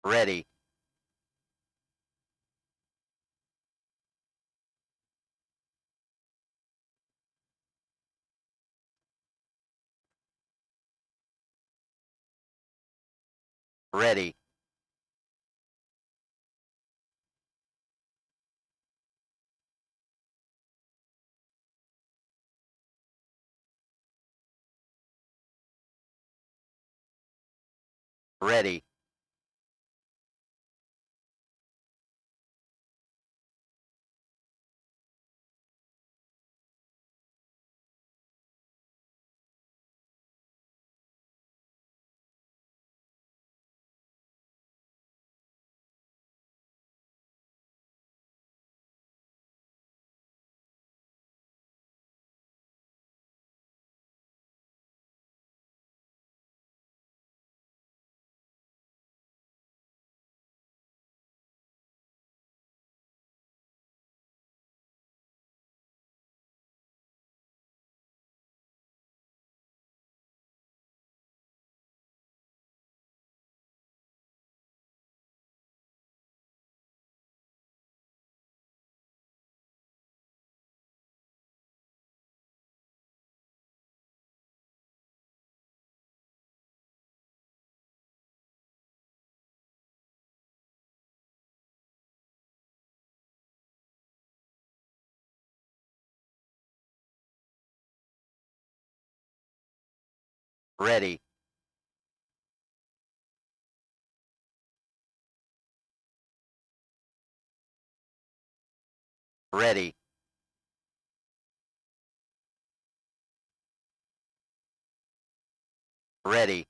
Ready. Ready. Ready. Ready. Ready. Ready.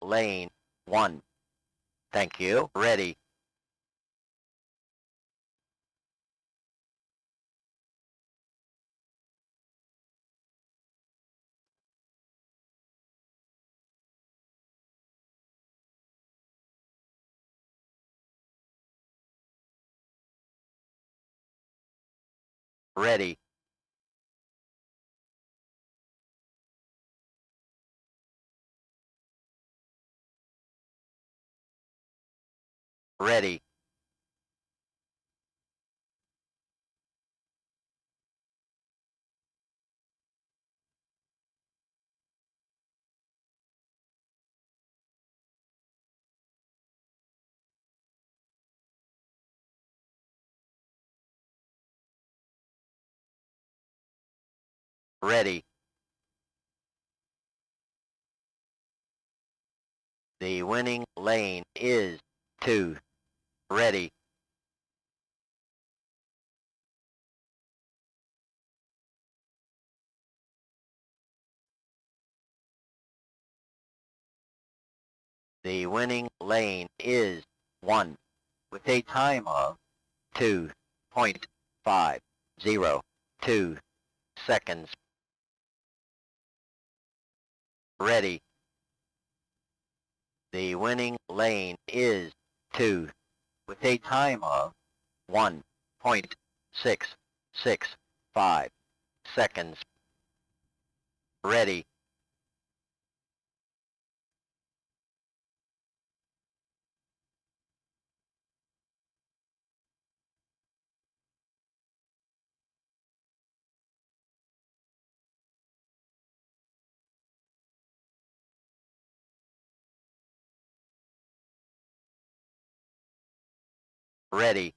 Lane 1. Thank you. Ready. Ready. Ready. Ready. The winning lane is 2. Ready. The winning lane is 1, with a time of 2.502 seconds. Ready. The winning lane is 2, with a time of 1.665 seconds. Ready. Ready.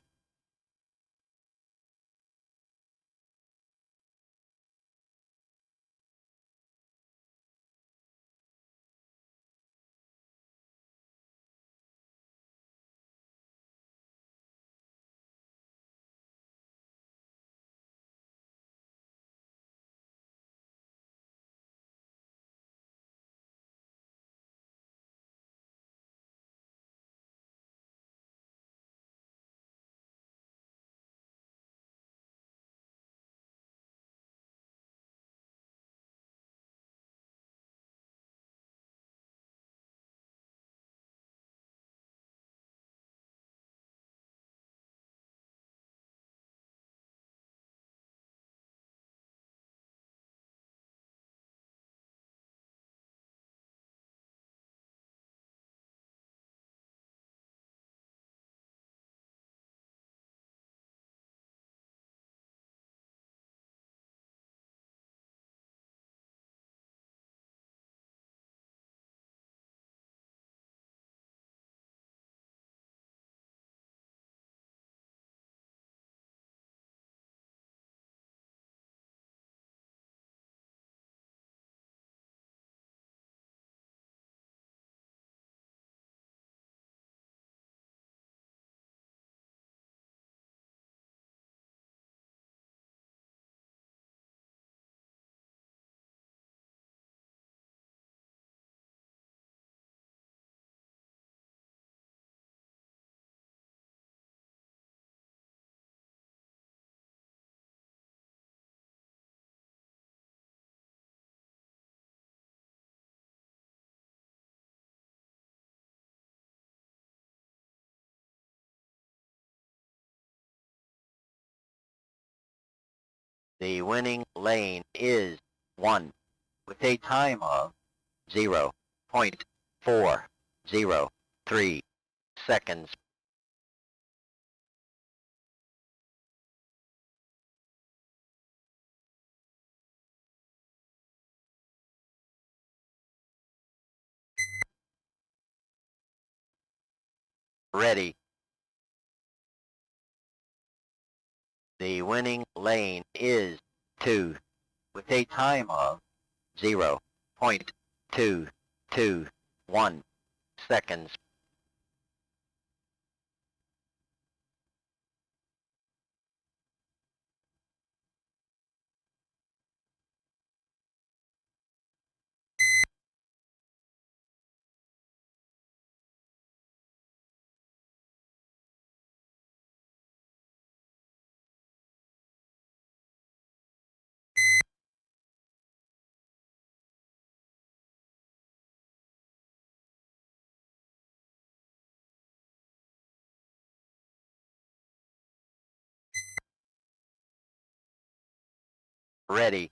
The winning lane is 1, with a time of 0.403 seconds. Ready. The winning lane is 2, with a time of 0.221 seconds. Ready.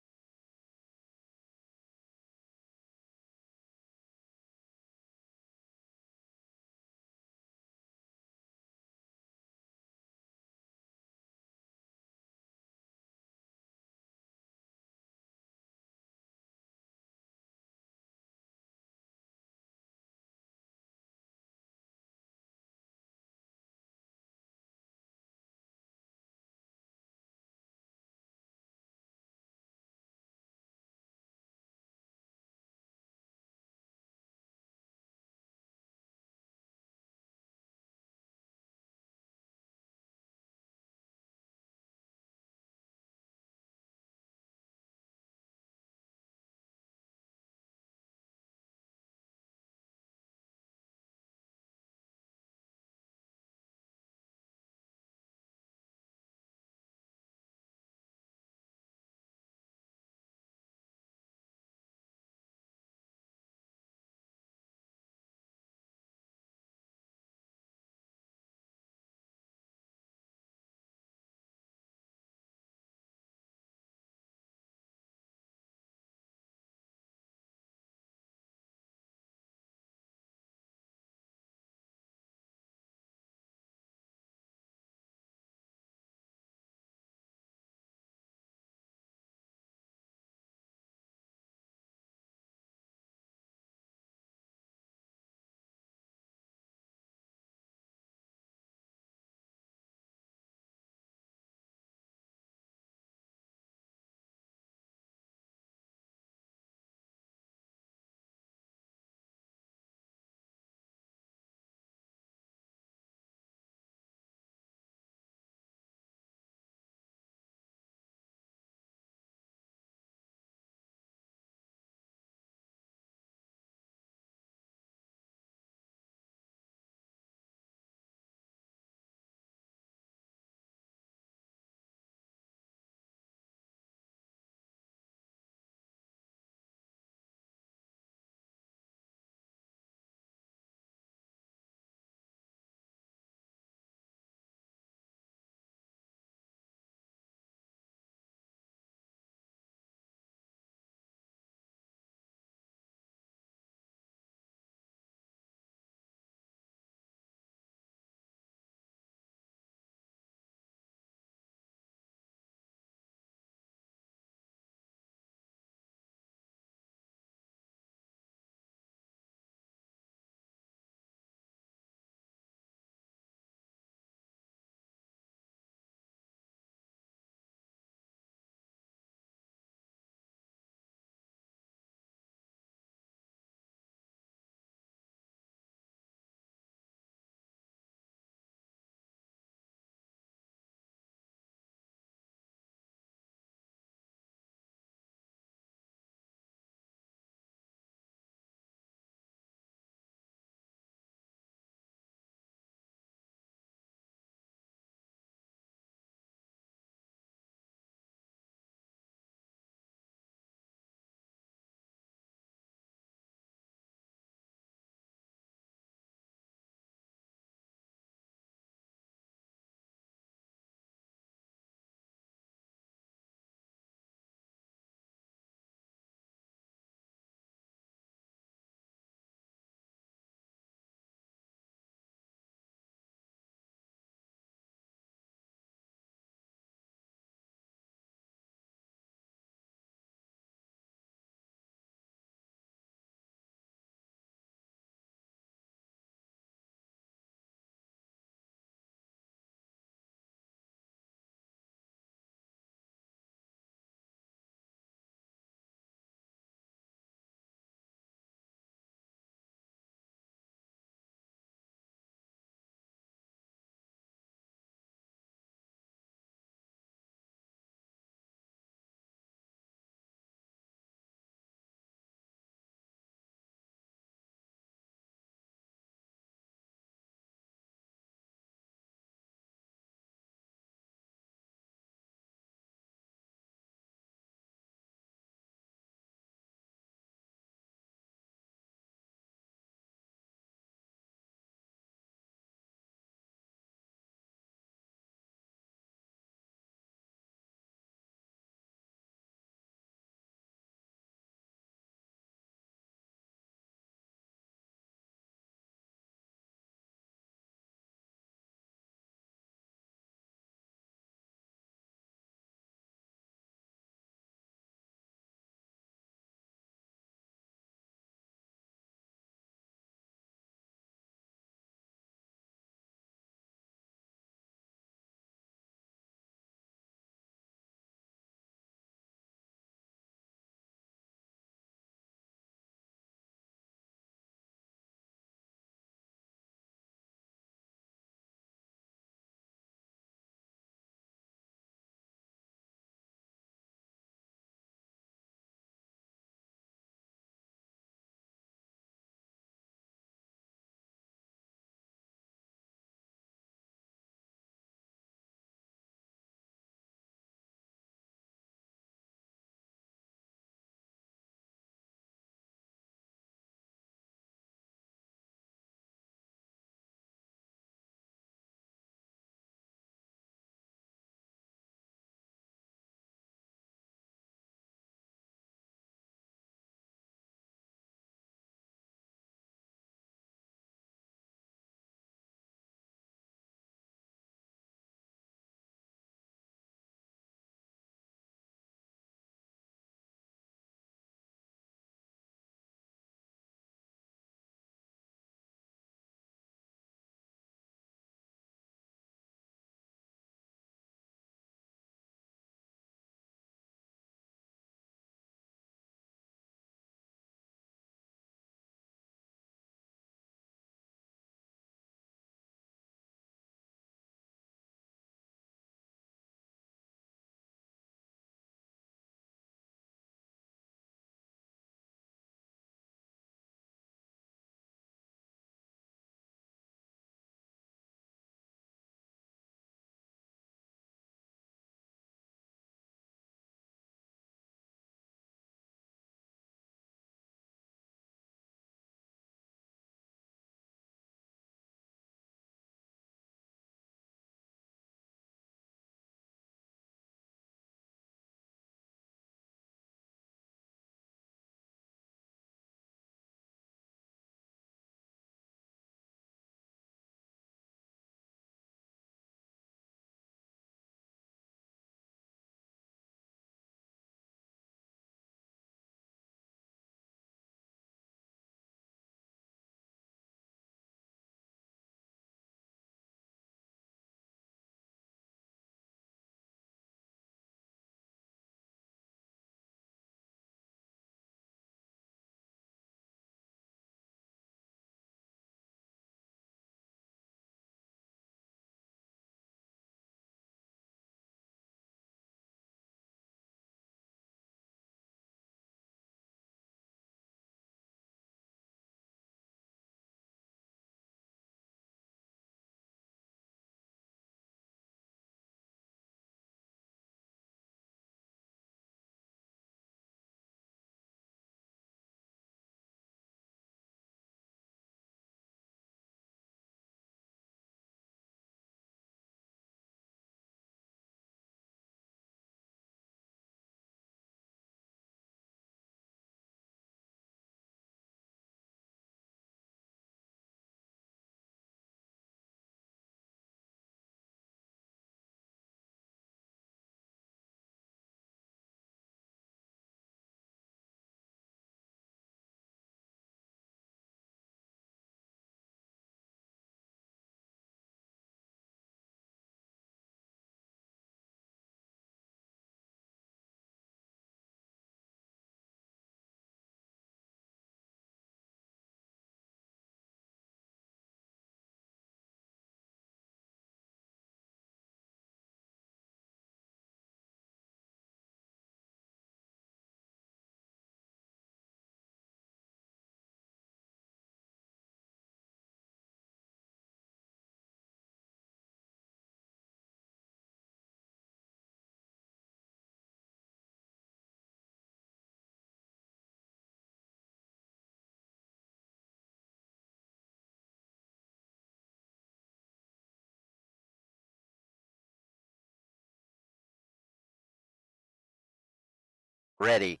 Ready.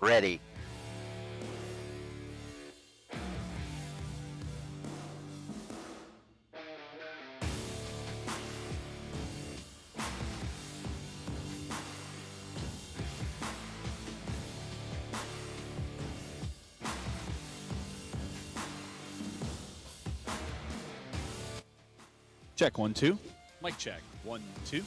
Ready. Check 1 2. Mic check 1 2.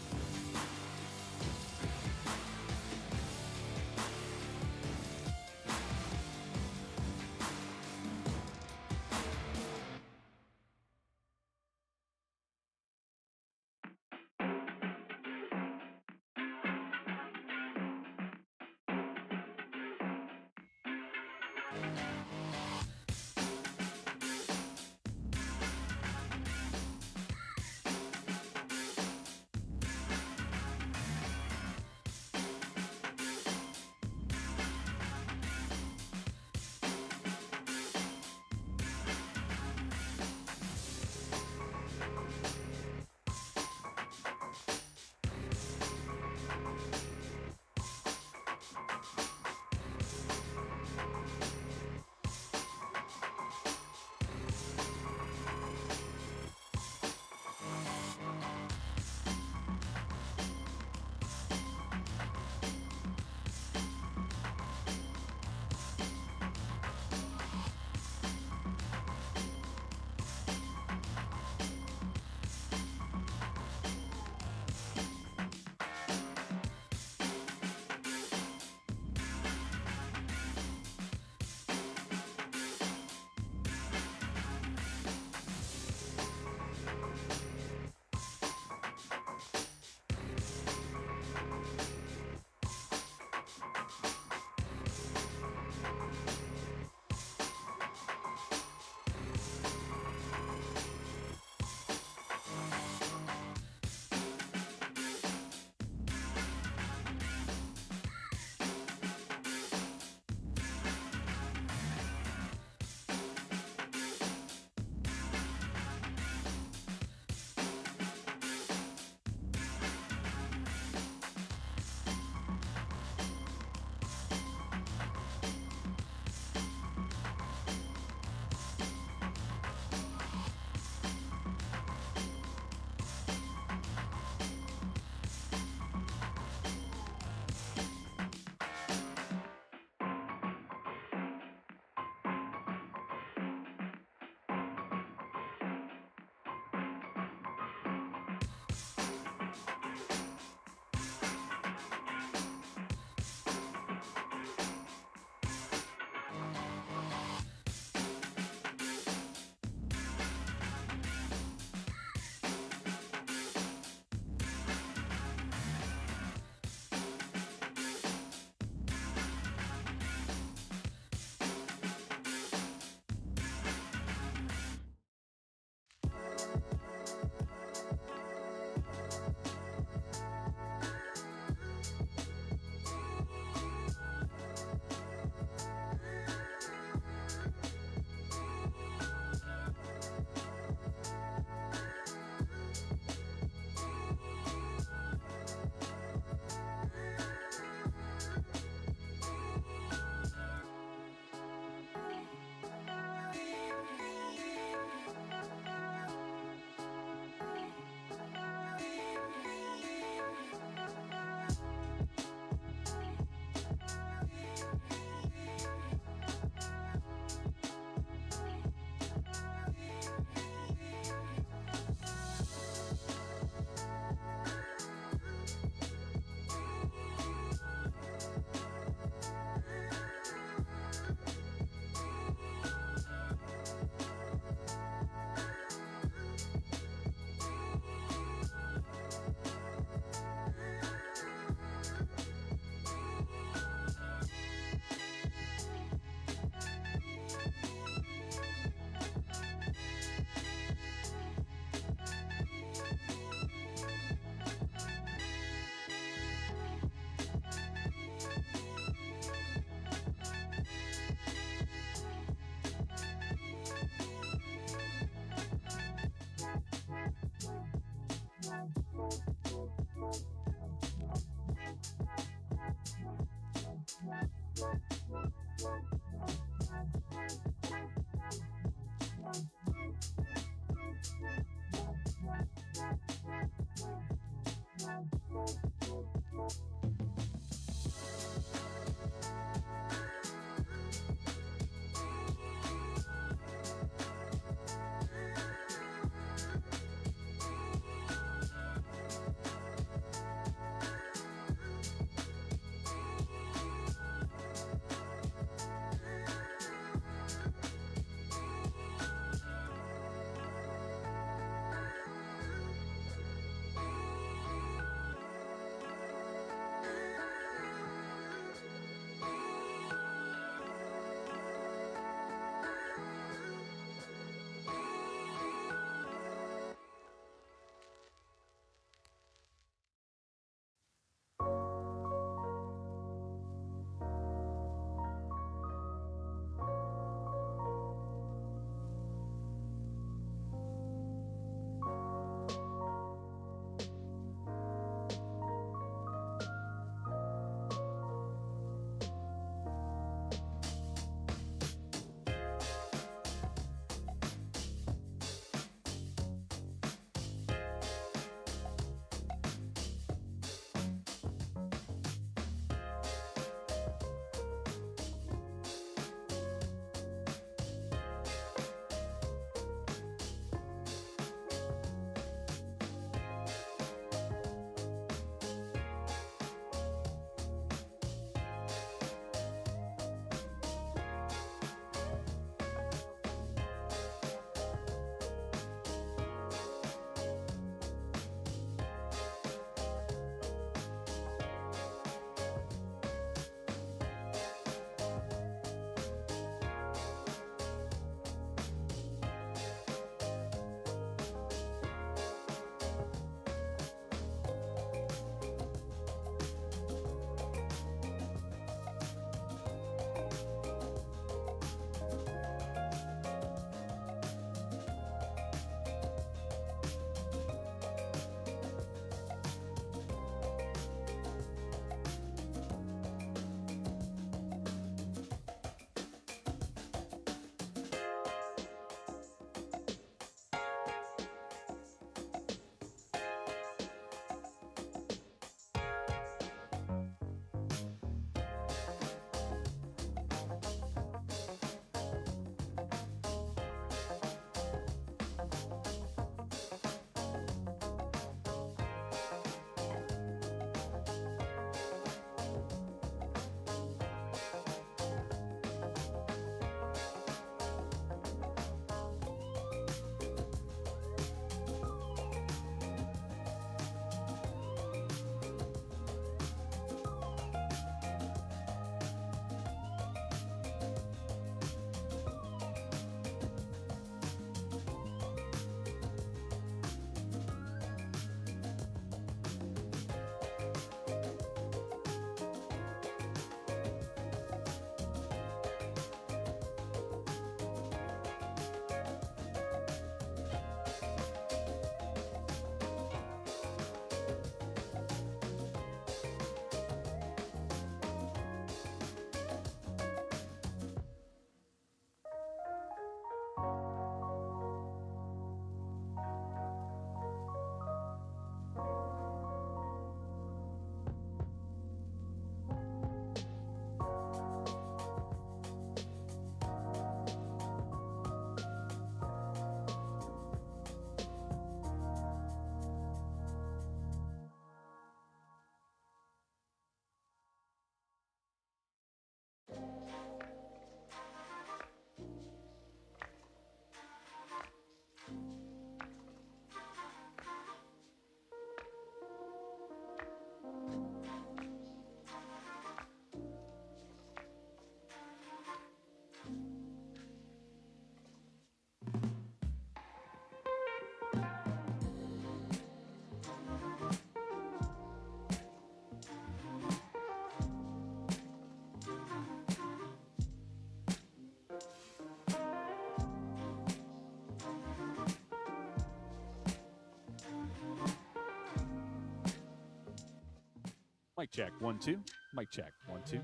Mic check. 1 2. Mic check. 1 2.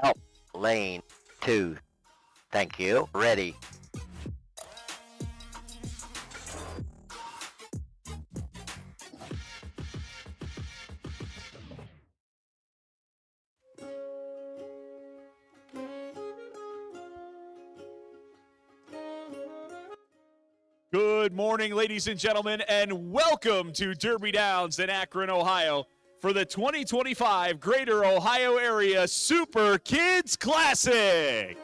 Help. Lane 2. Thank you. Ready. Good morning, ladies and gentlemen, and welcome to Derby Downs in Akron, Ohio, for the 2025 Greater Ohio Area Super Kids Classic.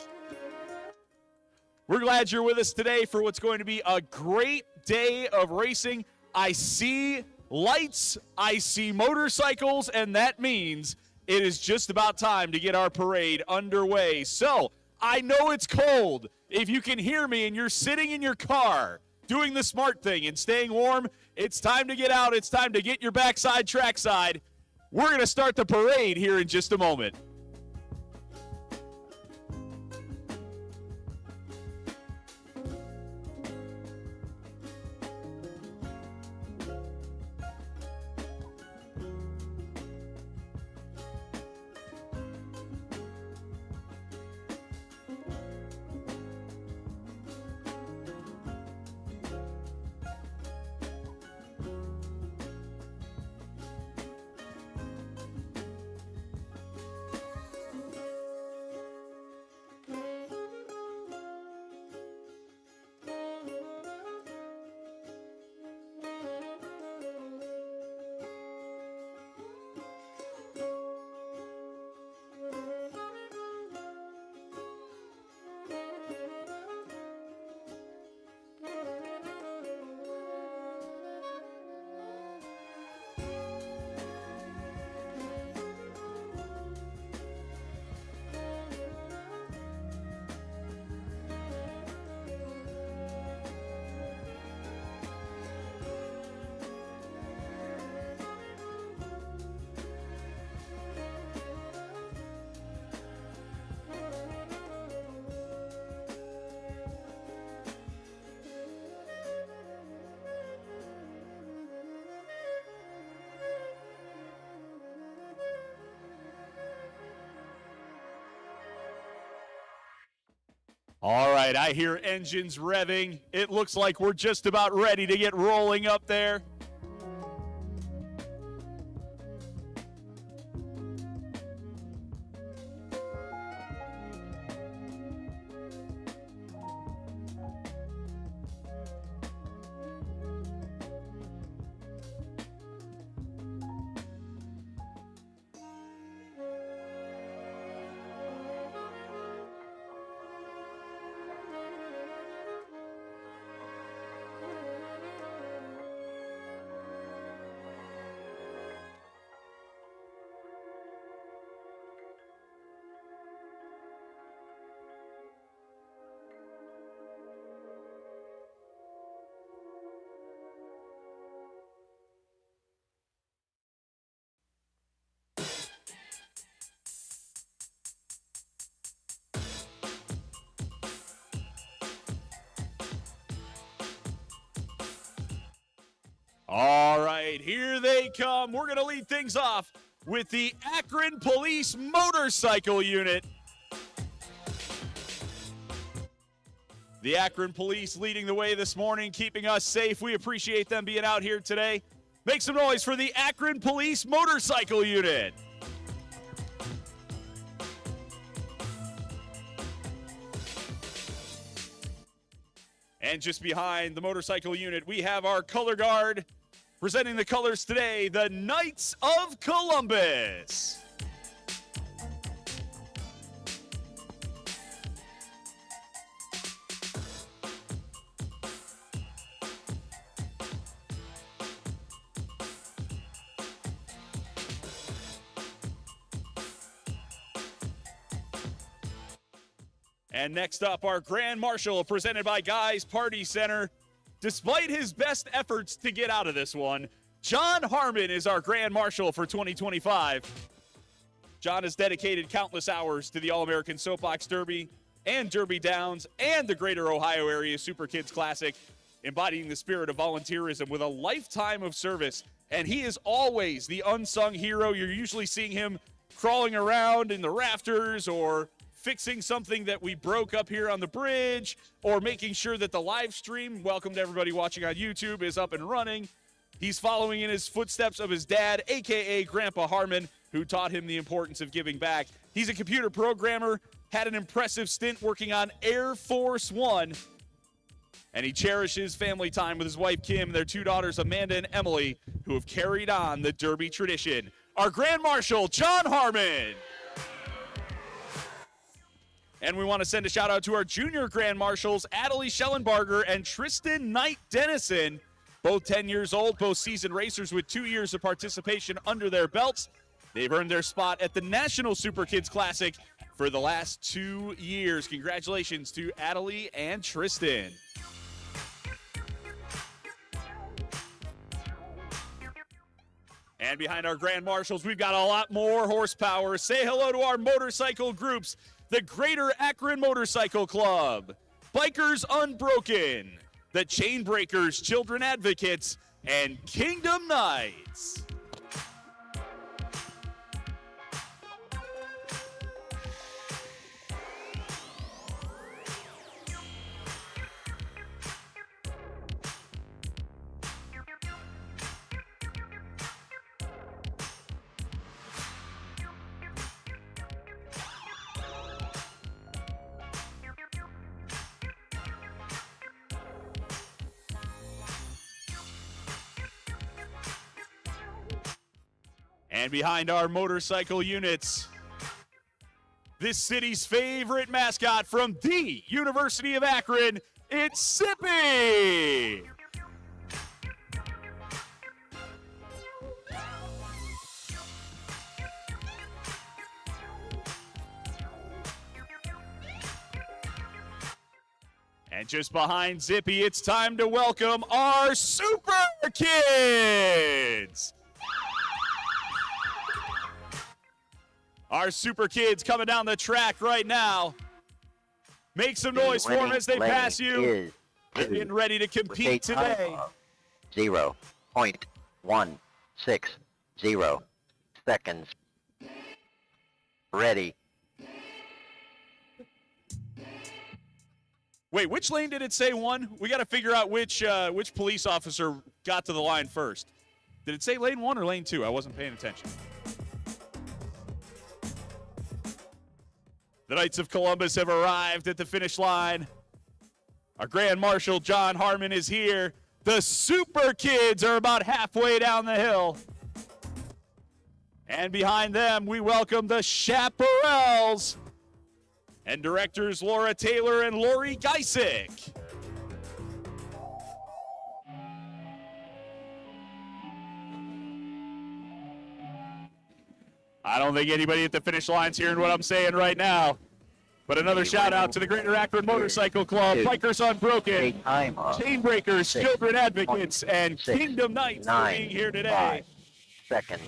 We're glad you're with us today for what's going to be a great day of racing. I see lights, I see motorcycles, and that means it is just about time to get our parade underway. So, I know it's cold. If you can hear me and you're sitting in your car doing the smart thing and staying warm, it's time to get out. It's time to get your backside trackside. We're going to start the parade here in just a moment. All right, I hear engines revving. It looks like we're just about ready to get rolling up there. All right, here they come. We're going to lead things off with the Akron Police Motorcycle Unit. The Akron Police leading the way this morning, keeping us safe. We appreciate them being out here today. Make some noise for the Akron Police Motorcycle Unit. And just behind the motorcycle unit, we have our color guard presenting the colors today, the Knights of Columbus. And next up, our Grand Marshal, presented by Guys Party Center. Despite his best efforts to get out of this one, John Harmon is our Grand Marshal for 2025. John has dedicated countless hours to the All-American Soapbox Derby and Derby Downs and the Greater Ohio Area Super Kids Classic, embodying the spirit of volunteerism with a lifetime of service. And he is always the unsung hero. You're usually seeing him crawling around in the rafters or fixing something that we broke up here on the bridge, or making sure that the live stream, welcome to everybody watching on YouTube, is up and running. He's following in his footsteps of his dad, a.k.a. Grandpa Harmon, who taught him the importance of giving back. He's a computer programmer, had an impressive stint working on Air Force One, and he cherishes family time with his wife, Kim, and their two daughters, Amanda and Emily, who have carried on the Derby tradition. Our Grand Marshal, John Harmon. And we want to send a shout out to our junior Grand Marshals, Adelie Schellenbarger and Tristan Knight Dennison, both 10 years old, both seasoned racers with 2 years of participation under their belts. They've earned their spot at the National Super Kids Classic for the last 2 years. Congratulations to Adelie and Tristan. And behind our Grand Marshals, we've got a lot more horsepower. Say hello to our motorcycle groups. The Greater Akron Motorcycle Club, Bikers Unbroken, the Chainbreakers Children Advocates, and Kingdom Knights. And behind our motorcycle units, this city's favorite mascot from the University of Akron, it's Sippy! And just behind Zippy, it's time to welcome our Super Kids! Our Super Kids coming down the track right now. Make some noise for them as they pass you. They're getting ready to compete today. 0.160 seconds. Ready. Wait, which lane did it say one? We got to figure out which police officer got to the line first. Did it say lane 1 or lane 2? I wasn't paying attention. The Knights of Columbus have arrived at the finish line. Our Grand Marshal, John Harmon, is here. The Super Kids are about halfway down the hill. And behind them, we welcome the Chaparrals and directors Laura Taylor and Lori Geisick. I don't think anybody at the finish line's hearing what I'm saying right now. But another shout out to the Greater Akron Motorcycle Club, Bikers Unbroken, Chainbreakers, Children Advocates, and Kingdom Knights for being here today. 5 seconds.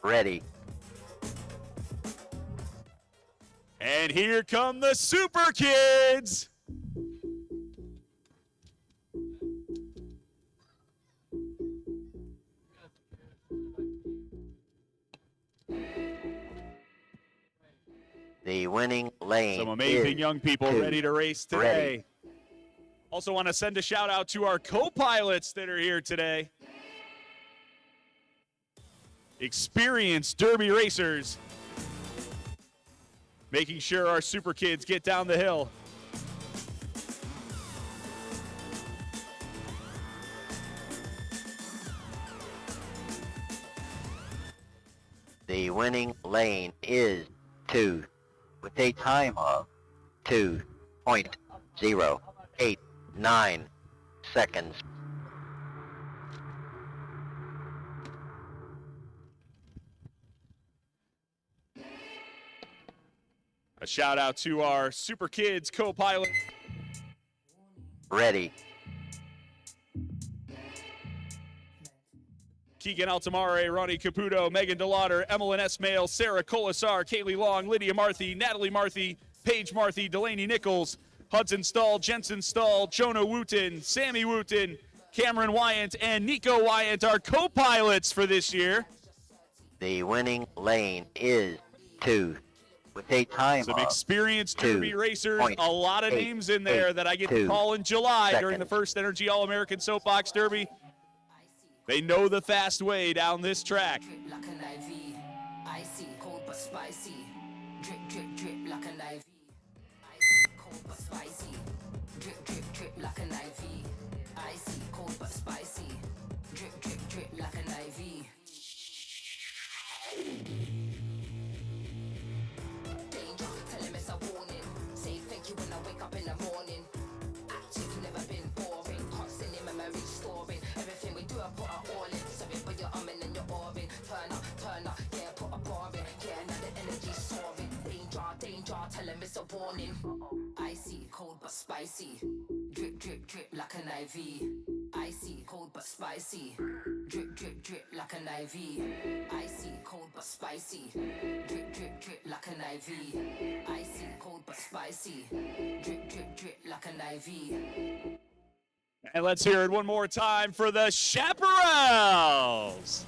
Ready. And here come the Super Kids. The winning lane. Some amazing young people ready to race today. Ready. Also want to send a shout out to our co-pilots that are here today. Experienced Derby racers, making sure our Super Kids get down the hill. The winning lane is 2 with a time of 2.089 seconds. A shout out to our Super Kids co-pilot. Ready. Keegan Altamare, Ronnie Caputo, Megan DeLauder, Emmeline Esmail, Sarah Colasar, Kaylee Long, Lydia Marthy, Natalie Marthy, Paige Marthy, Delaney Nichols, Hudson Stahl, Jensen Stahl, Jonah Wooten, Sammy Wooten, Cameron Wyant, and Nico Wyant are co-pilots for this year. The winning lane is 2 with a time Some of experienced Derby racers, a lot of names in there that I get to call in July during the first Energy All-American Soapbox Derby. They know the fast way down this track. Like an IV, icy, cold but spicy. Drip, drip, drip like an IV. Icy, cold but spicy. Drip, drip, drip like an IV. Icy, cold but spicy. Drip, drip, drip like an IV. Danger, tell him it's a warning. Say thank you when I wake up in the morning. Active, never been boring. Constantly memory storing. Everything we do, I put our all in. Sorry, but you're umming and you're orbing. Turn up, yeah, put a bar in. Yeah, now the energy's soaring. Danger, danger, tell him it's a warning. Icy, cold but spicy. Drip, drip, drip like an IV. Icy, cold but spicy. Drip, drip, drip like an IV. Icy, cold but spicy. Drip, drip, drip like an IV. Icy, cold but spicy. Drip, drip, drip like an IV. And let's hear it one more time for the Chaparrals.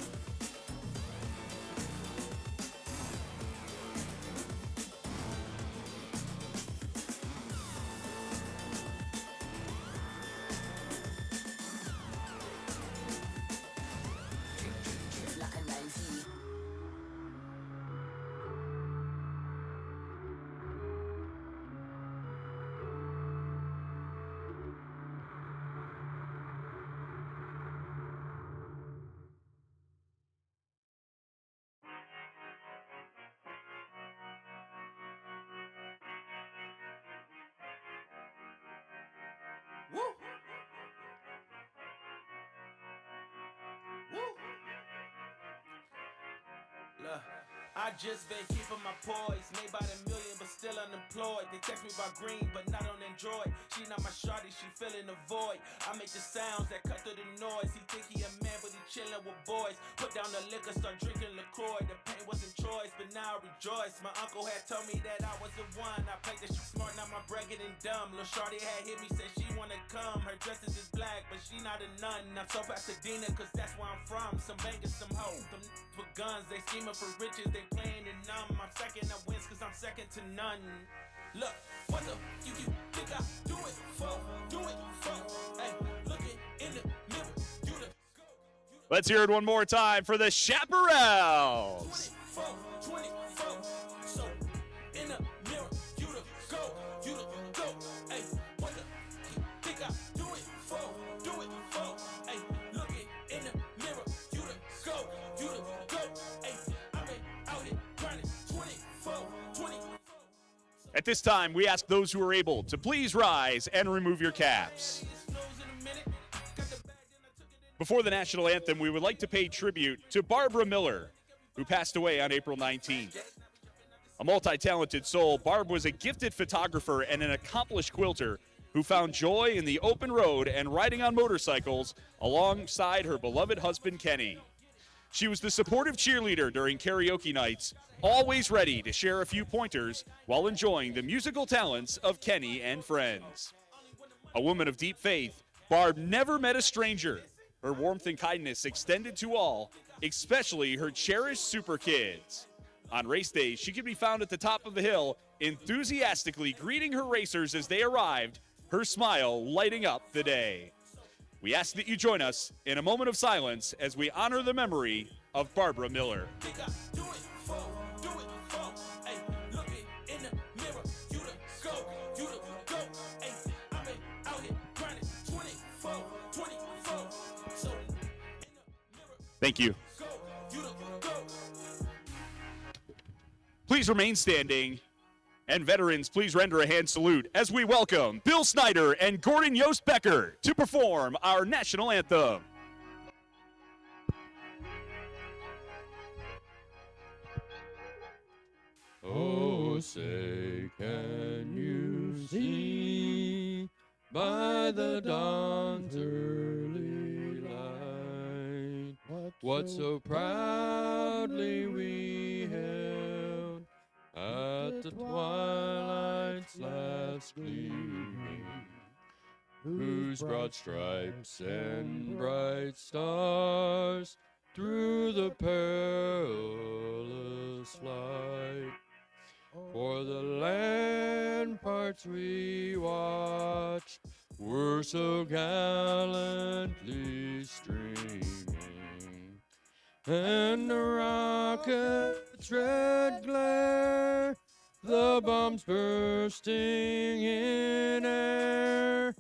I just been keeping my poise. Made by the million, but still unemployed. They text me about green, but not on Android. She not my shawty, she filling the void. I make the sounds that cut through the noise. He think he a man, but he chillin' with boys. Put down the liquor, start drinking LaCroix. The pain wasn't choice, but now I rejoice. My uncle had told me that I was the one. I played that shit smart, now my bread getting dumb. Lil' shawty had hit me, said she wanna come. Her dress is just black, but she not a nun. I'm so Pasadena, cause that's where I'm from. Some bangers, some hoes. Them with guns, they scheming for riches, they playing it numb. I'm second, I wins cause I'm second to none. Look, what the you think I do it for? Do it for? Hey, look it in the mirror. You the Let's hear it one more time for the Chaparrals. 24. So in the mirror, you the go, you the go. Hey, what the you think I do it for? Do it for? Hey, look it in the mirror, you the go, you the go. Hey, I've been out here grinding 24. At this time, we ask those who are able to please rise and remove your caps. Before the national anthem, we would like to pay tribute to Barbara Miller, who passed away on April 19th. A multi-talented soul, Barb was a gifted photographer and an accomplished quilter who found joy in the open road and riding on motorcycles alongside her beloved husband, Kenny. She was the supportive cheerleader during karaoke nights, always ready to share a few pointers while enjoying the musical talents of Kenny and friends. A woman of deep faith, Barb never met a stranger. Her warmth and kindness extended to all, especially her cherished super kids. On race days, she could be found at the top of the hill, enthusiastically greeting her racers as they arrived, her smile lighting up the day. We ask that you join us in a moment of silence as we honor the memory of Barbara Miller. Think I do it for, do it for. Hey, look it in the mirror, you the go, you the go. Hey, I've been out here grinding 24. So in the mirror, Thank you. go, you the go. Please remain standing. And veterans, please render a hand salute as we welcome Bill Snyder and Gordon Yost Becker to perform our national anthem. Oh, say, can you see by the dawn's early light what so proudly we held at the twilight's last gleaming, whose broad stripes and bright stars through the perilous flight for the ramparts we watched were so gallantly streaming, and the rocket's red glare, the bombs bursting in air,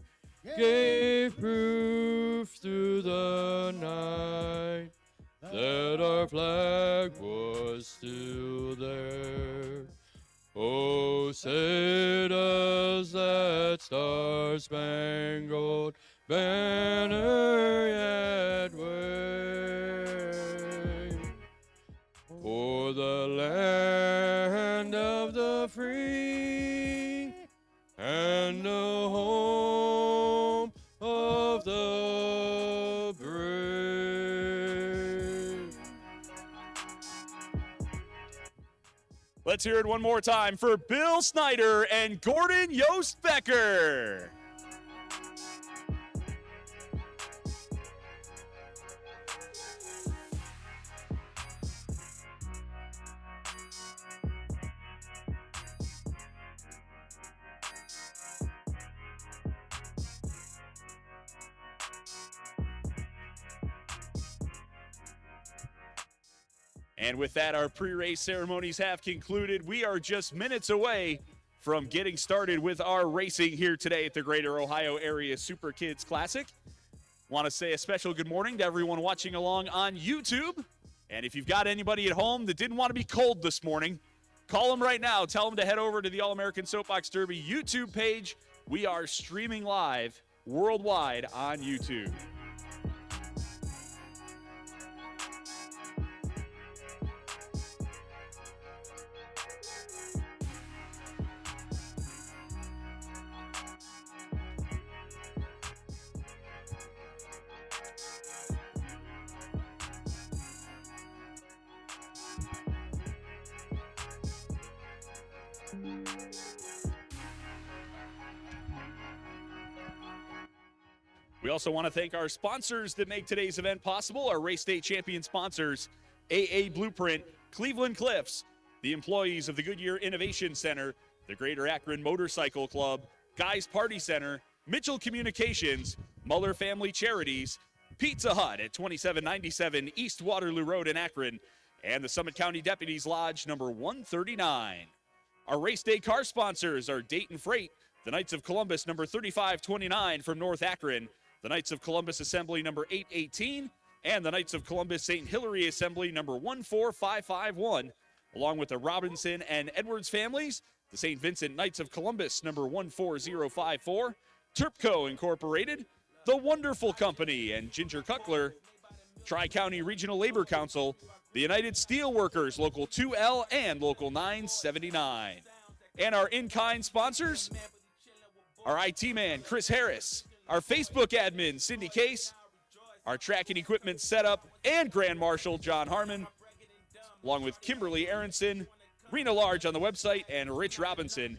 gave proof through the night that our flag was still there. Oh, say does that star-spangled banner yet wave for the land of the free and the home of the brave. Let's hear it one more time for Bill Snyder and Gordon Yost Becker. And with that, our pre-race ceremonies have concluded. We are just minutes away from getting started with our racing here today at the Greater Ohio Area Super Kids Classic. Want to say a special good morning to everyone watching along on YouTube. And if you've got anybody at home that didn't want to be cold this morning, call them right now. Tell them to head over to the All-American Soapbox Derby YouTube page. We are streaming live worldwide on YouTube. We also want to thank our sponsors that make today's event possible. Our race day champion sponsors, AA Blueprint, Cleveland Cliffs, the employees of the Goodyear Innovation Center, the Greater Akron Motorcycle Club, Guys Party Center, Mitchell Communications, Muller Family Charities, Pizza Hut at 2797 East Waterloo Road in Akron, and the Summit County Deputies Lodge number 139. Our race day car sponsors are Dayton Freight, the Knights of Columbus number 3529 from North Akron, the Knights of Columbus Assembly number 818, and the Knights of Columbus St. Hilary Assembly number 14551, along with the Robinson and Edwards families, the St. Vincent Knights of Columbus number 14054, Terpco Incorporated, The Wonderful Company, and Ginger Kuckler, Tri-County Regional Labor Council, the United Steelworkers, Local 2L and Local 979. And our in-kind sponsors, our IT man, Chris Harris, our Facebook admin, Cindy Case, our tracking equipment setup and Grand Marshal, John Harmon, along with Kimberly Aronson, Rena Large on the website, and Rich Robinson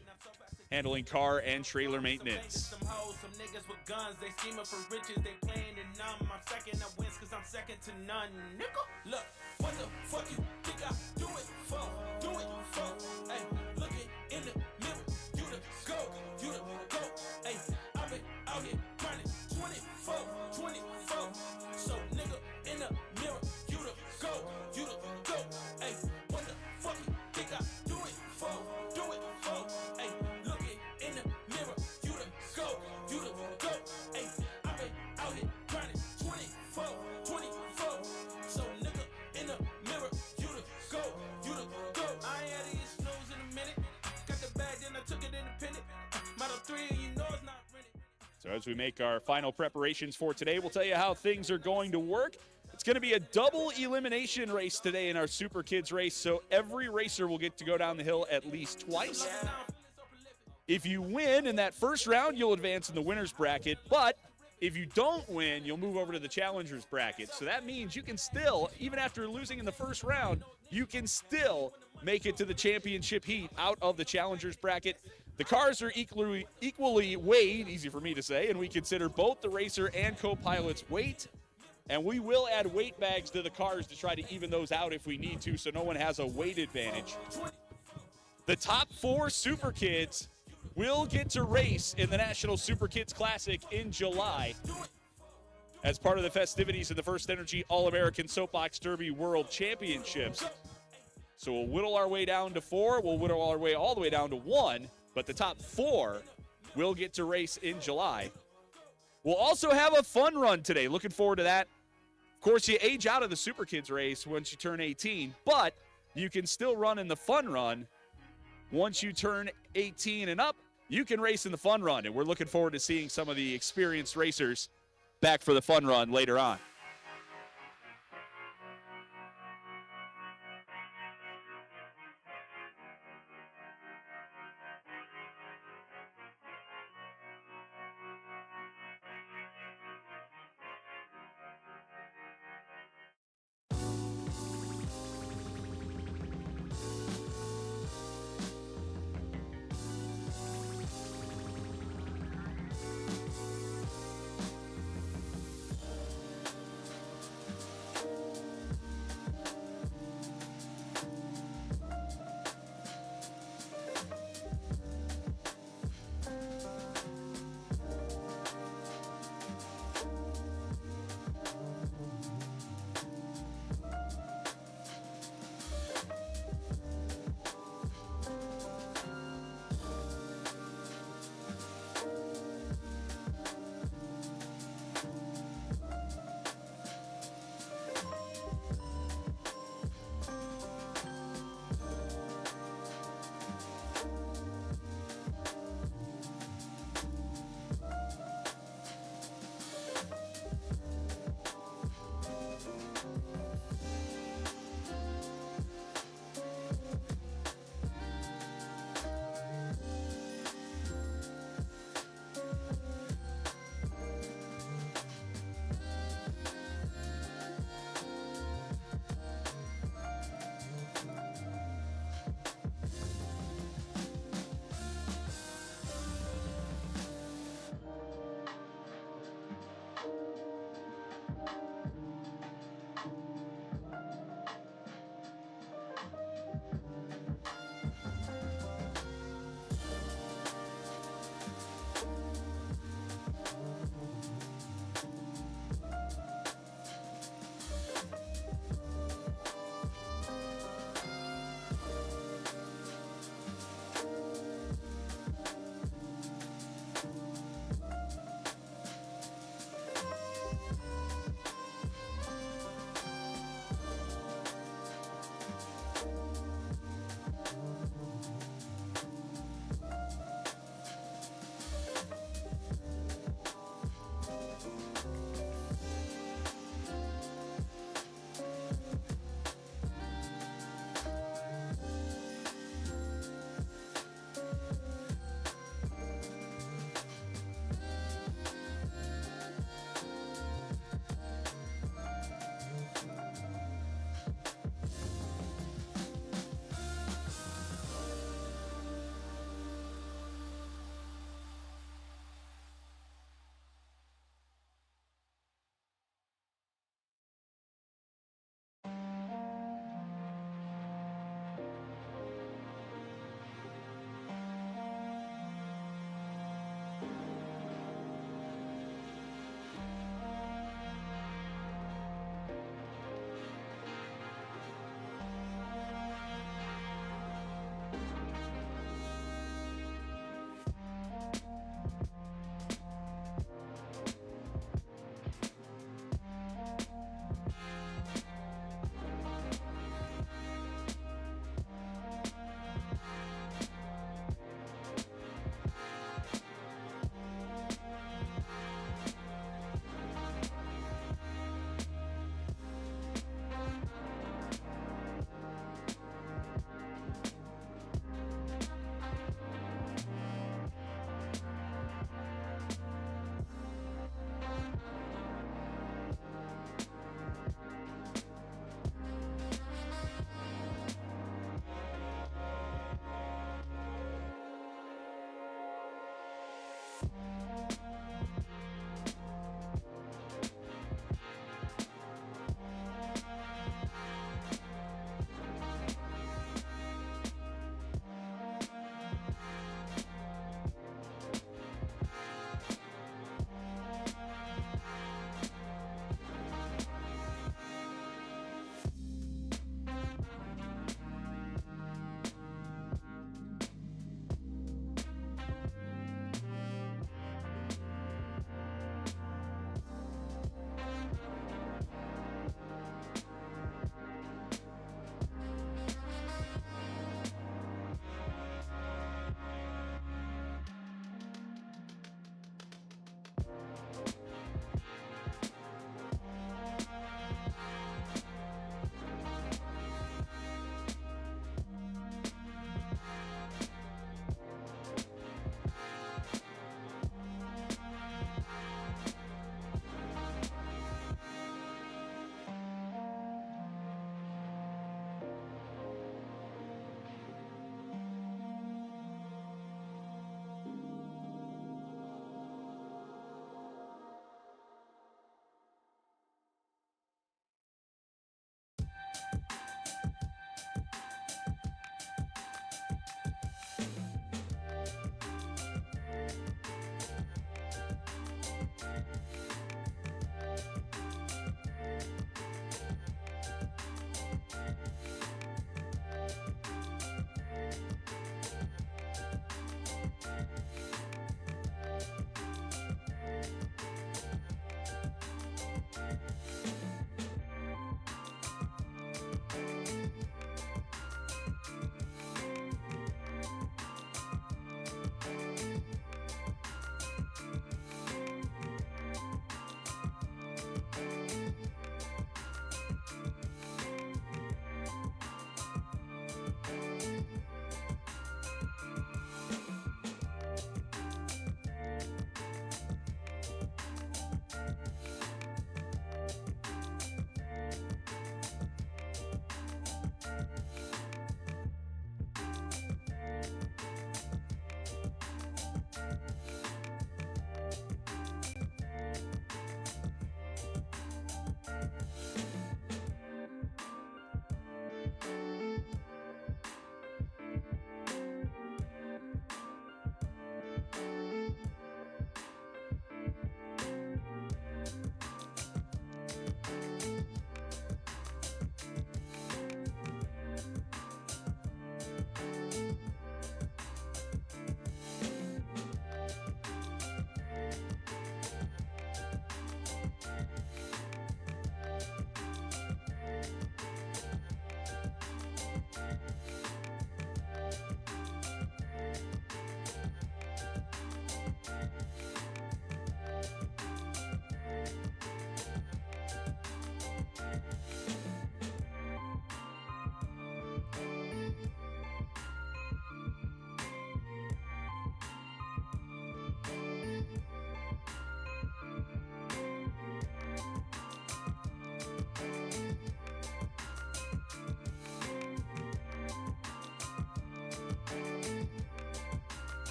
handling car and trailer maintenance. Some hoes, some niggas with guns, they scheming for riches, they playing it numb. I'm second, I wins cause I'm second to none. Nigga, look, what the fuck you think I do it for? Do it for? Hey, look it in the mirror, you the go, you the go. Hey, I've been out here grinding 24, 24. So nigga in the mirror, you the go, you the go. Hey, what the fuck you think I do it for? Do it for? Hey, look it in the mirror, you the go, you the go. Hey, I've been out here grinding 24, 24. So nigga in the mirror, you the go, you the go. I ain't had these snooze in a minute. Got the bag, then I took it independent. Model 3, and you know it's not rented. So as we make our final preparations for today, we'll tell you how things are going to work. It's going to be a double elimination race today in our Super Kids race, so every racer will get to go down the hill at least twice. If you win in that first round, you'll advance in the winner's bracket, but if you don't win, you'll move over to the challenger's bracket. So that means you can still, even after losing in the first round, you can still make it to the championship heat out of the challenger's bracket. The cars are equally weighed, easy for me to say, and we consider both the racer and co-pilot's weight. And we will add weight bags to the cars to try to even those out if we need to, so no one has a weight advantage. The top 4 Super Kids will get to race in the National Super Kids Classic in July as part of the festivities of the First Energy All-American Soapbox Derby World Championships. So we'll whittle our way down to 4. We'll whittle our way all the way down to 1, but the top 4 will get to race in July. We'll also have a fun run today. Looking forward to that. Of course, you age out of the Super Kids race once you turn 18, but you can still run in the fun run. Once you turn 18 and up, you can race in the fun run, and we're looking forward to seeing some of the experienced racers back for the fun run later on.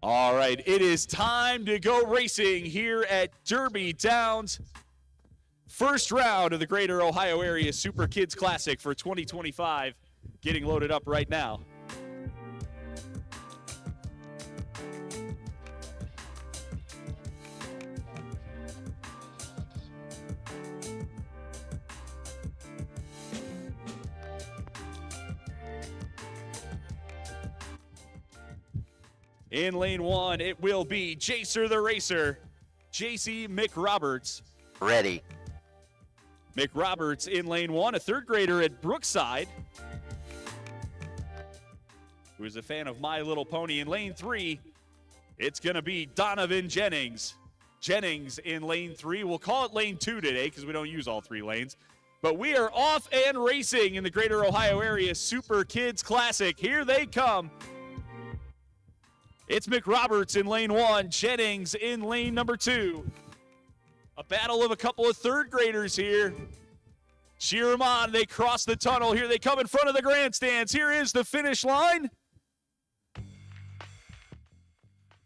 All right, it is time to go racing here at Derby Downs. First round of the Greater Ohio Area Super Kids Classic for 2025 getting loaded up right now. In lane one, it will be Jacer the Racer, JC McRoberts. Ready. McRoberts in lane one, a third grader at Brookside, who is a fan of My Little Pony. In lane three, it's going to be Donovan Jennings. Jennings in lane three. We'll call it lane two today because we don't use all three lanes. But we are off and racing in the Greater Ohio Area Super Kids Classic. Here they come. It's McRoberts in lane 1, Jennings in lane number 2. A battle of a couple of third graders here. Cheer them on. They cross the tunnel. Here they come in front of the grandstands. Here is the finish line.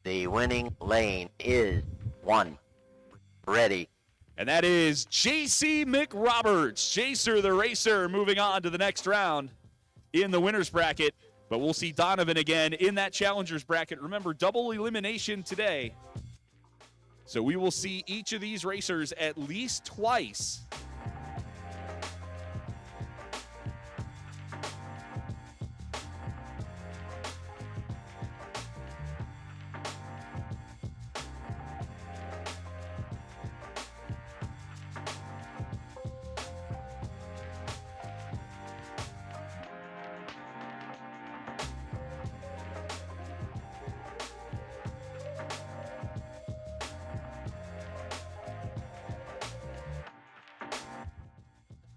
The winning lane is 1. Ready. And that is JC McRoberts. Jacer the racer moving on to the next round in the winner's bracket. But we'll see Donovan again in that challenger's bracket. Remember, double elimination today. So we will see each of these racers at least twice.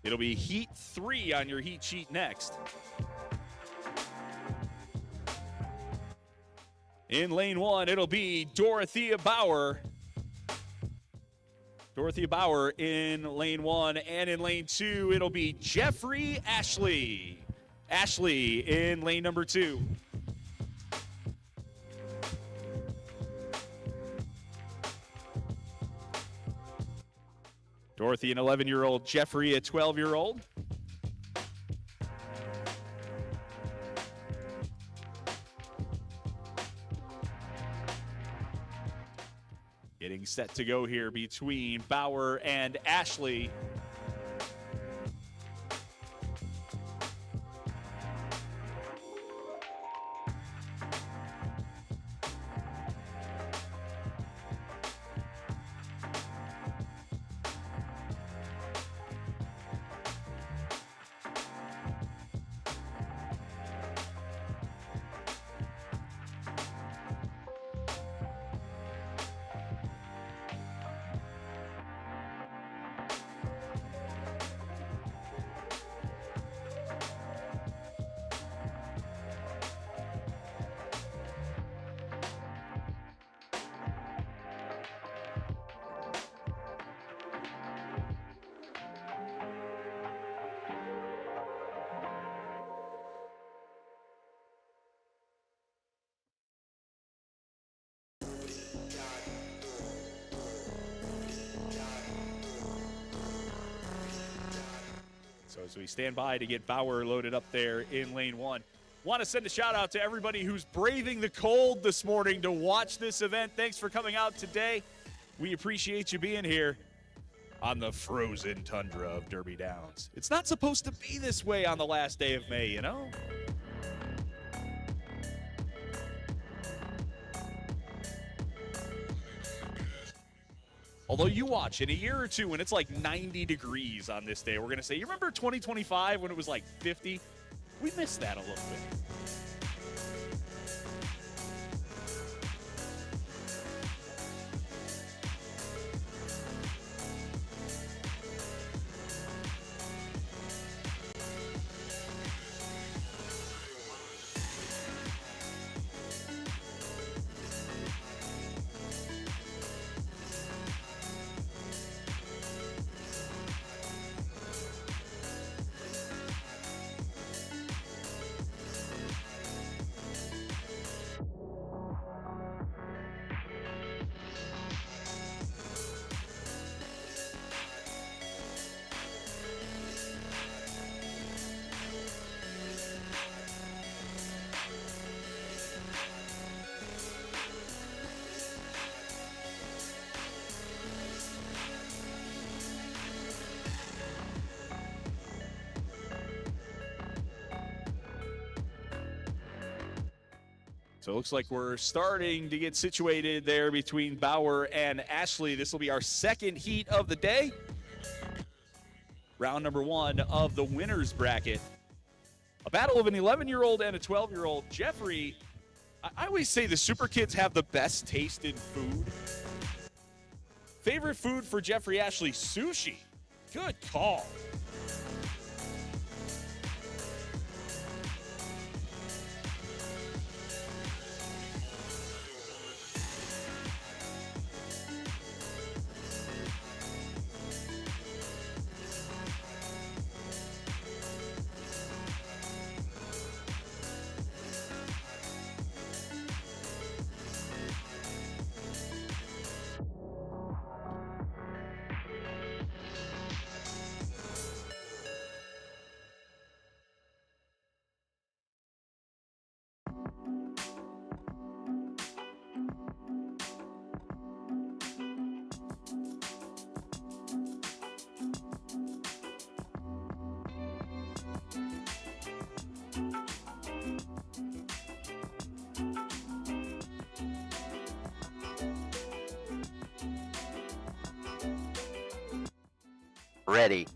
It'll be Heat 3 on your heat sheet next. In lane 1, it'll be Dorothea Bauer. Dorothea Bauer in lane 1, and in lane 2, it'll be Jeffrey Ashley. Ashley in lane number 2. Dorothy, an 11-year-old. Jeffrey, a 12-year-old. Getting set to go here between Bauer and Ashley. So as we stand by to get Bauer loaded up there in lane 1. Want to send a shout out to everybody who's braving the cold this morning to watch this event. Thanks for coming out today. We appreciate you being here on the frozen tundra of Derby Downs. It's not supposed to be this way on the last day of May, you know? Although you watch, in a year or two when it's like 90 degrees on this day, we're going to say, you remember 2025 when it was like 50? We missed that a little bit. So it looks like we're starting to get situated there between Bauer and Ashley. This will be our second heat of the day. Round number 1 of the winner's bracket. A battle of an 11-year-old and a 12-year-old. Jeffrey, I always say the Super Kids have the best taste in food. Favorite food for Jeffrey Ashley, sushi. Good call. Ready.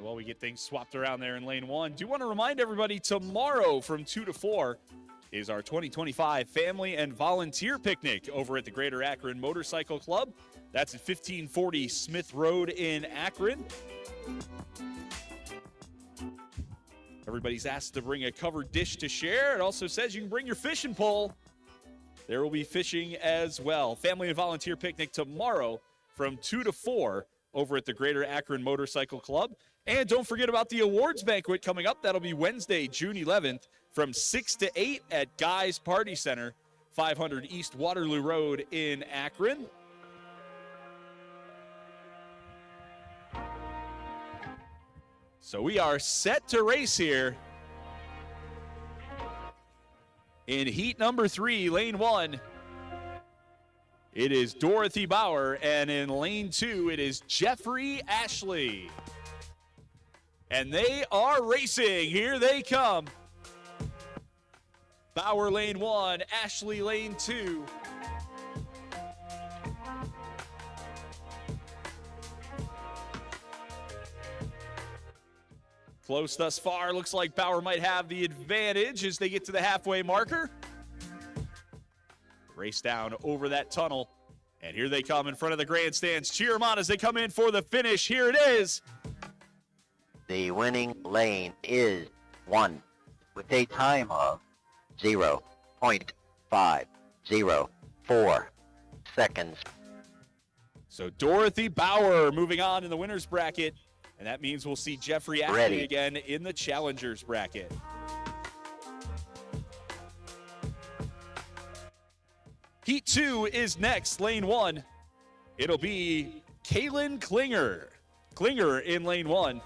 And while we get things swapped around there in lane one, do want to remind everybody tomorrow from 2 to 4 is our 2025 Family and Volunteer Picnic over at the Greater Akron Motorcycle Club. That's at 1540 Smith Road in Akron. Everybody's asked to bring a covered dish to share. It also says you can bring your fishing pole. There will be fishing as well. Family and Volunteer Picnic tomorrow from 2 to 4 over at the Greater Akron Motorcycle Club. And don't forget about the awards banquet coming up. That'll be Wednesday, June 11th from 6 to 8 at Guy's Party Center, 500 East Waterloo Road in Akron. So we are set to race here in heat number 3, lane 1. It is Dorothy Bauer, and in lane 2, it is Jeffrey Ashley. And they are racing. Here they come. Bauer lane 1, Ashley lane 2. Close thus far. Looks like Bauer might have the advantage as they get to the halfway marker. Race down over that tunnel. And here they come in front of the grandstands. Cheer them on as they come in for the finish. Here it is. The winning lane is 1 with a time of 0.504 seconds. So Dorothy Bauer moving on in the winner's bracket. And that means we'll see Jeffrey Ashley Ready. again in the challengers bracket. Heat 2 is next, lane 1. It'll be Kaylin Klinger. Klinger in lane 1.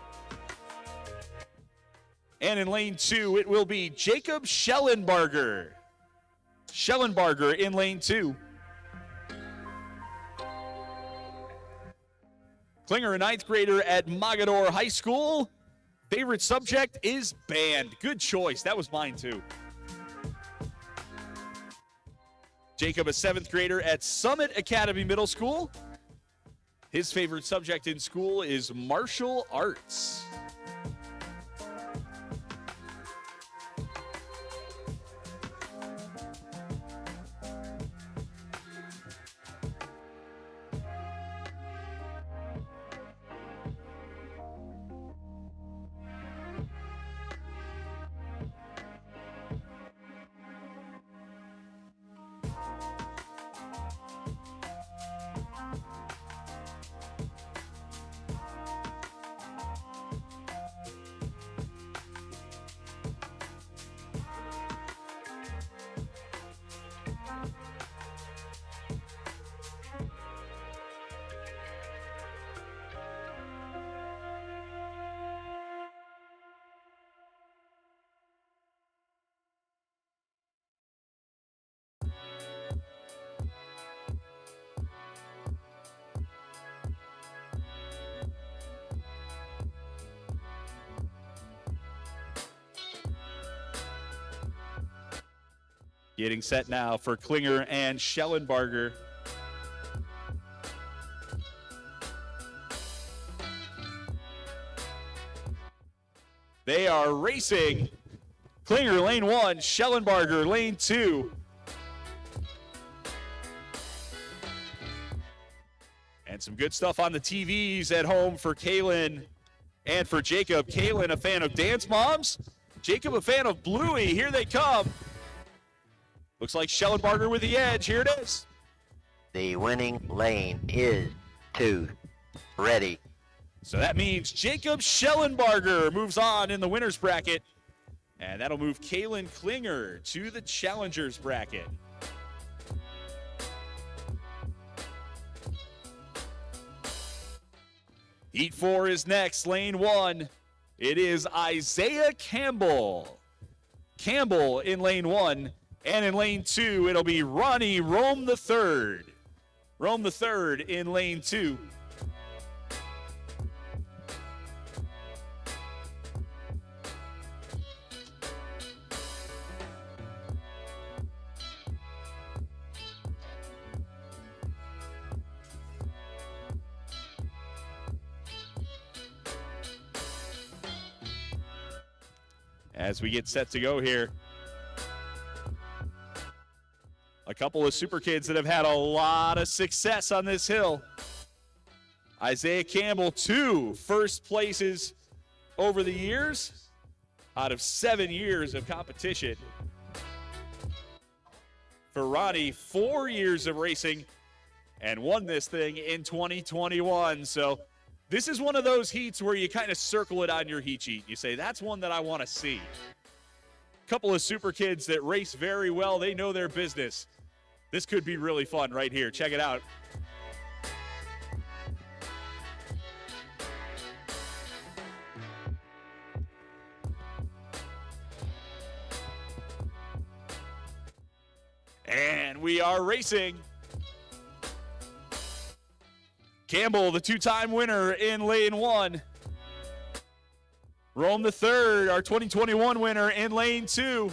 And in lane 2, it will be Jacob Schellenbarger. Schellenbarger in lane 2. Klinger, a 9th grader at Mogador High School. Favorite subject is band. Good choice. That was mine too. Jacob, a 7th grader at Summit Academy Middle School. His favorite subject in school is martial arts. Getting set now for Klinger and Schellenbarger. They are racing. Klinger lane 1, Schellenbarger lane 2. And some good stuff on the TVs at home for Kaylin and for Jacob. Kaylin, a fan of Dance Moms. Jacob, a fan of Bluey. Here they come. Looks like Schellenbarger with the edge. Here it is. The winning lane is 2. Ready. So that means Jacob Schellenbarger moves on in the winner's bracket. And that'll move Kaylin Klinger to the challengers bracket. Heat 4 is next, lane 1. It is Isaiah Campbell. Campbell in lane 1. And in lane 2, it'll be Ronnie Rome III. Rome III in lane 2. As we get set to go here, a couple of super kids that have had a lot of success on this hill. Isaiah Campbell, 2 first places over the years out of 7 years of competition. For Ronnie, 4 years of racing and won this thing in 2021. So this is one of those heats where you kind of circle it on your heat sheet. You say, that's one that I want to see. A couple of super kids that race very well. They know their business. This could be really fun right here. Check it out. And we are racing. Campbell, the 2-time winner in lane 1. Rome III, our 2021 winner in lane 2.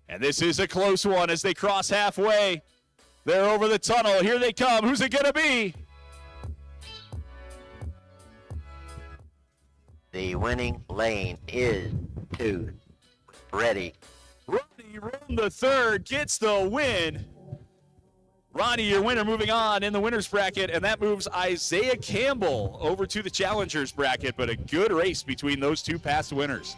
And this is a close one as they cross halfway. They're over the tunnel. Here they come. Who's it going to be? The winning lane is 2. Ready. Ronnie Rome III gets the win. Ronnie, your winner, moving on in the winner's bracket, and that moves Isaiah Campbell over to the challengers bracket, but a good race between those two past winners.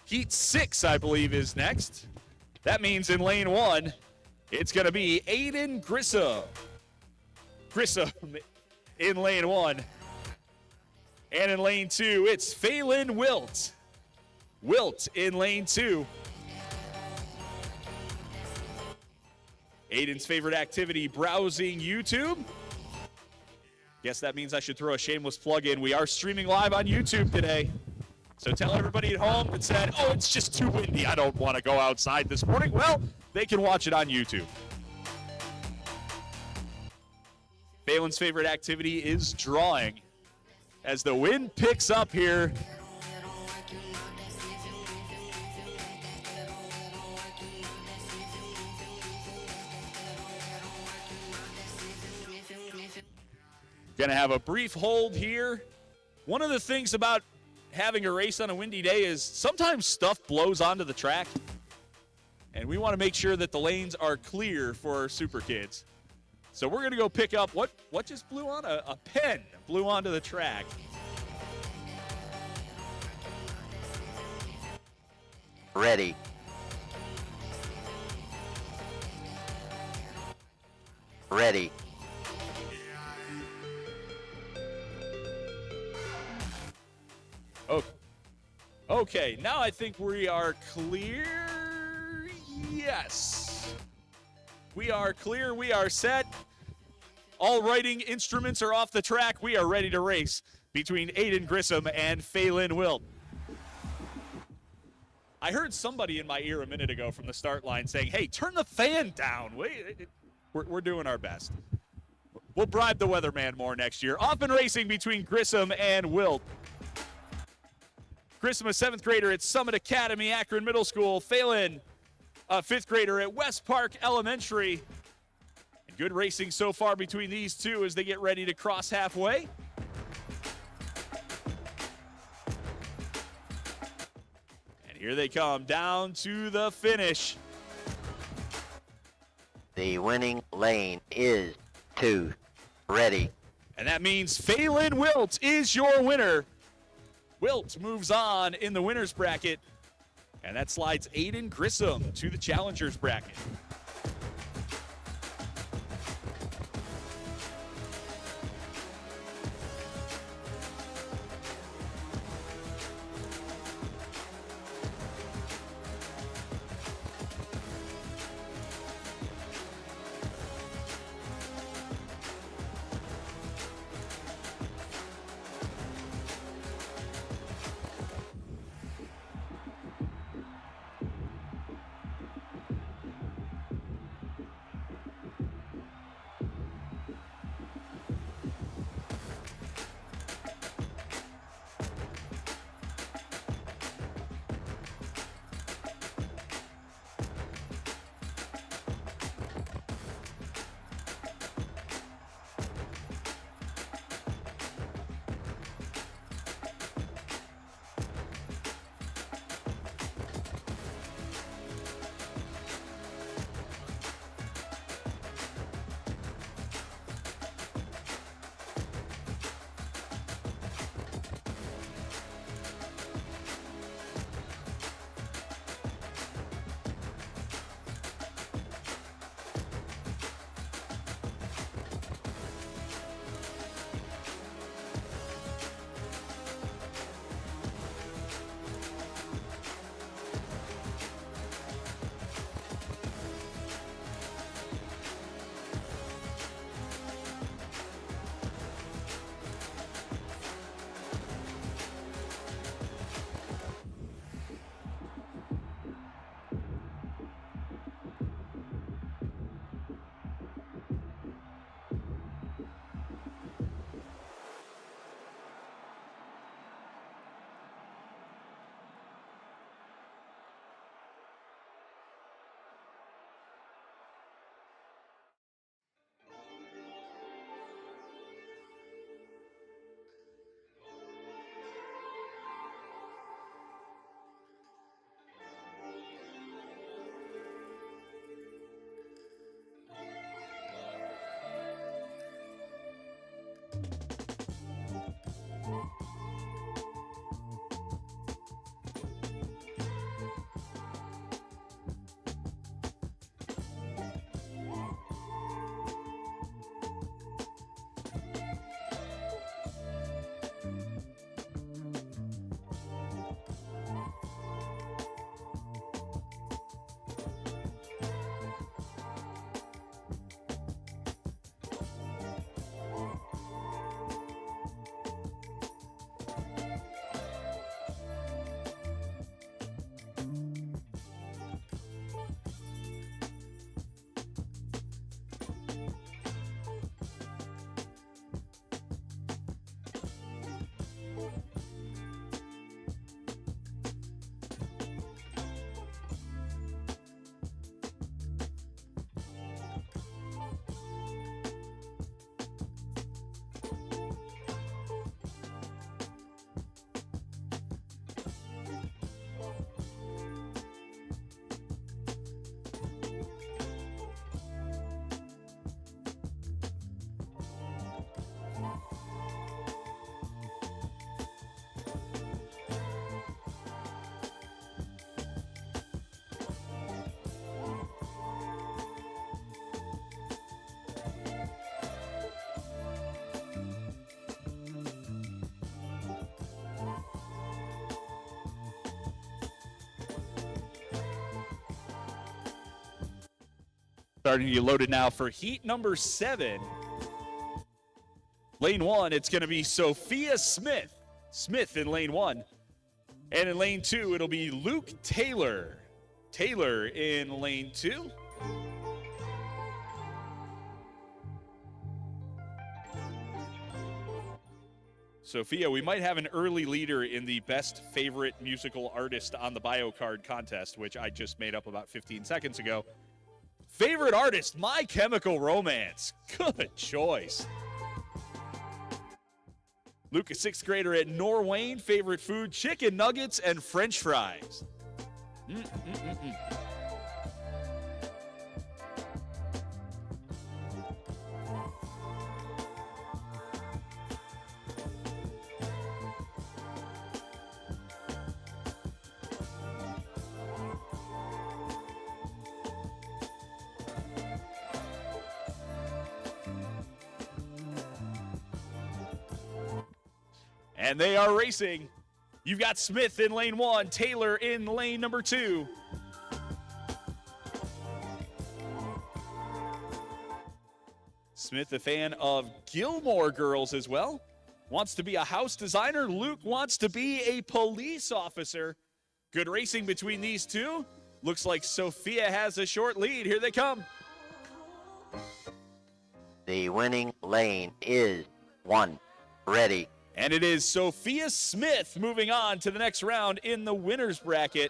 Heat 6, I believe, is next. That means in lane 1, it's going to be Aiden Grissom. Grissom in lane 1. And in lane 2, it's Phelan Wilt. Wilt in lane 2. Aiden's favorite activity, browsing YouTube. Guess that means I should throw a shameless plug in. We are streaming live on YouTube today. So tell everybody at home that said, oh, it's just too windy, I don't want to go outside this morning. Well, they can watch it on YouTube. Phelan's favorite activity is drawing. As the wind picks up here, gonna have a brief hold here. One of the things about having a race on a windy day is sometimes stuff blows onto the track, and we want to make sure that the lanes are clear for our super kids. So we're gonna go pick up what just blew on? A pen blew onto the track. Ready. Ready. Oh, okay, now I think we are clear. Yes. We are clear, we are set. All writing instruments are off the track. We are ready to race between Aiden Grissom and Phelan Wilt. I heard somebody in my ear a minute ago from the start line saying, hey, turn the fan down. We're doing our best. We'll bribe the weatherman more next year. Off and racing between Grissom and Wilt. Grissom, a 7th grader at Summit Academy, Akron Middle School. Phelan, a 5th grader at West Park Elementary. And good racing so far between these two as they get ready to cross halfway. And here they come down to the finish. The winning lane is 2. Ready. And that means Phelan Wilt is your winner. Wilt moves on in the winner's bracket, and that slides Aiden Grissom to the challenger's bracket. Starting to get loaded now for heat number 7. Lane 1, it's going to be Sophia Smith. Smith in lane 1. And in lane 2, it'll be Luke Taylor. Taylor in lane 2. Sophia, we might have an early leader in the best favorite musical artist on the bio card contest, which I just made up about 15 seconds ago. Favorite artist, My Chemical Romance. Good choice. Luke, a 6th grader at Norwayne. Favorite food, chicken nuggets and French fries. And they are racing. You've got Smith in lane 1, Taylor in lane number 2. Smith, a fan of Gilmore Girls as well. Wants to be a house designer. Luke wants to be a police officer. Good racing between these two. Looks like Sophia has a short lead. Here they come. The winning lane is 1. Ready. And it is Sophia Smith moving on to the next round in the winner's bracket.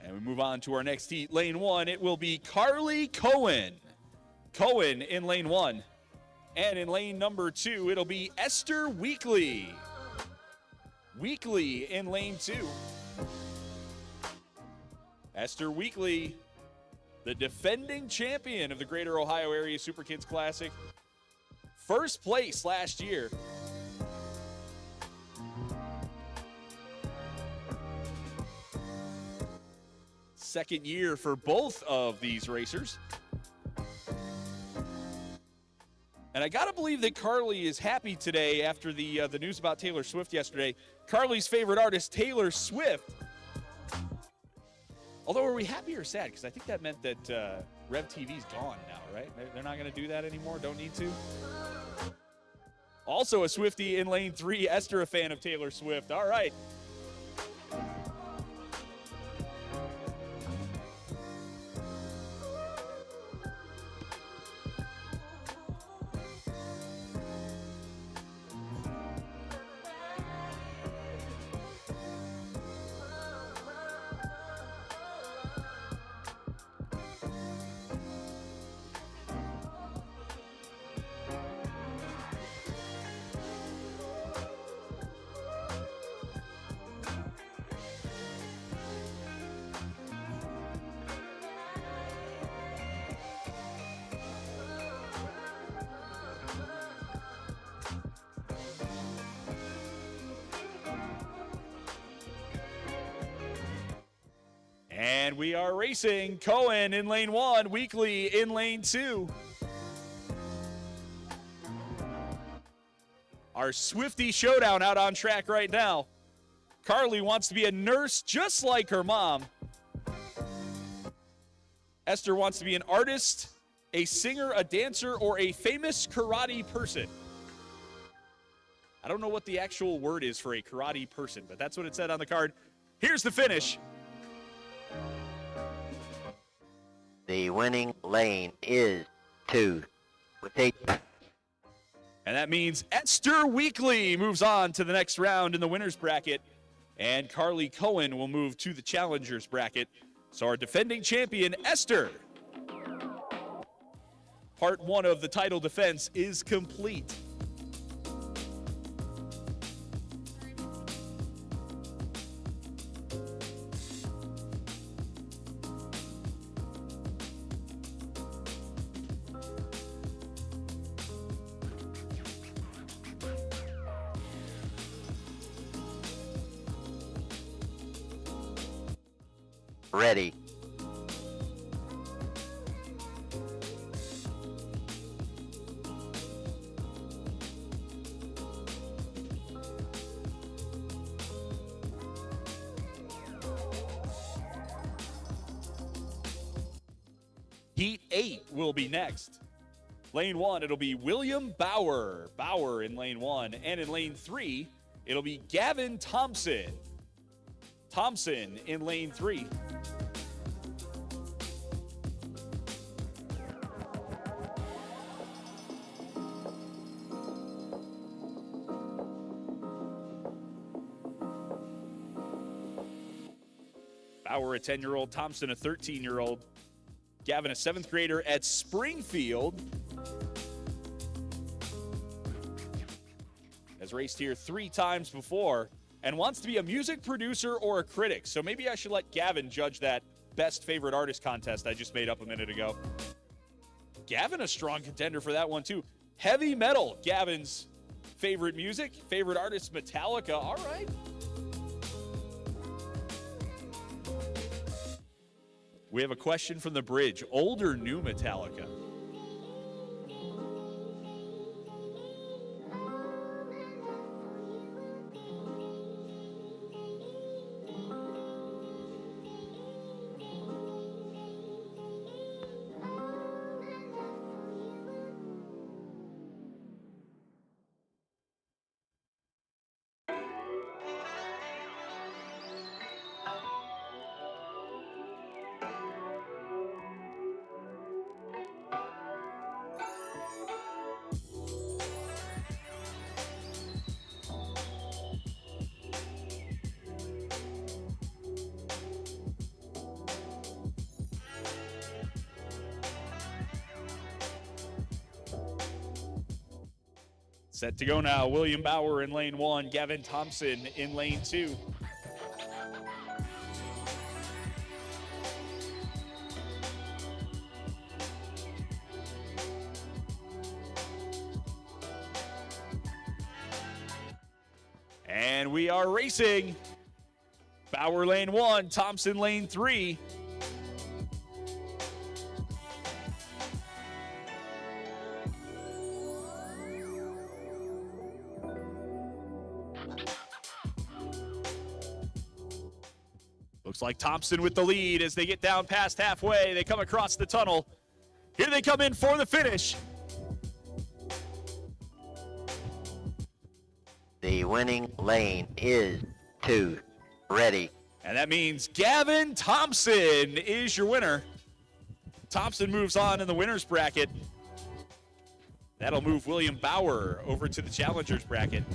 And we move on to our next heat, lane 1. It will be Carly Cohen. Cohen in lane 1. And in lane number 2, it'll be Esther Weekly. Weekly in lane 2. Esther Weekly, the defending champion of the Greater Ohio Area Super Kids Classic. First place last year. Second year for both of these racers. And I gotta believe that Carly is happy today after the news about Taylor Swift yesterday. Carly's favorite artist, Taylor Swift. Although, are we happy or sad? Because I think that meant that Rev TV's gone now, right? They're not going to do that anymore? Don't need to? Also a Swiftie in lane 3. Esther, a fan of Taylor Swift. All right. And we are racing. Cohen in lane 1, Weekly in lane 2. Our Swiftie showdown out on track right now. Carly wants to be a nurse just like her mom. Esther wants to be an artist, a singer, a dancer, or a famous karate person. I don't know what the actual word is for a karate person, but that's what it said on the card. Here's the finish. The winning lane is 2. With 8. And that means Esther Weekly moves on to the next round in the winner's bracket. And Carly Cohen will move to the challenger's bracket. So our defending champion, Esther. Part 1 of the title defense is complete. Ready. V8 will be next. Lane 1, it'll be William Bauer. Bauer in lane 1. And in lane 3, it'll be Gavin Thompson. Thompson in lane 3. Bauer, a 10-year-old, Thompson, a 13-year-old. Gavin, a 7th grader at Springfield. Has raced here 3 times before and wants to be a music producer or a critic. So maybe I should let Gavin judge that best favorite artist contest I just made up a minute ago. Gavin, a strong contender for that one too. Heavy metal, Gavin's favorite music. Favorite artist, Metallica. All right. We have a question from the bridge. Old or new Metallica? Set to go now. William Bauer in lane 1, Gavin Thompson in lane 2. And we are racing. Bauer lane 1, Thompson lane 3. Looks like Thompson with the lead as they get down past halfway. They come across the tunnel. Here they come in for the finish. The winning lane is 2. Ready. And that means Gavin Thompson is your winner. Thompson moves on in the winner's bracket. That'll move William Bauer over to the challengers bracket.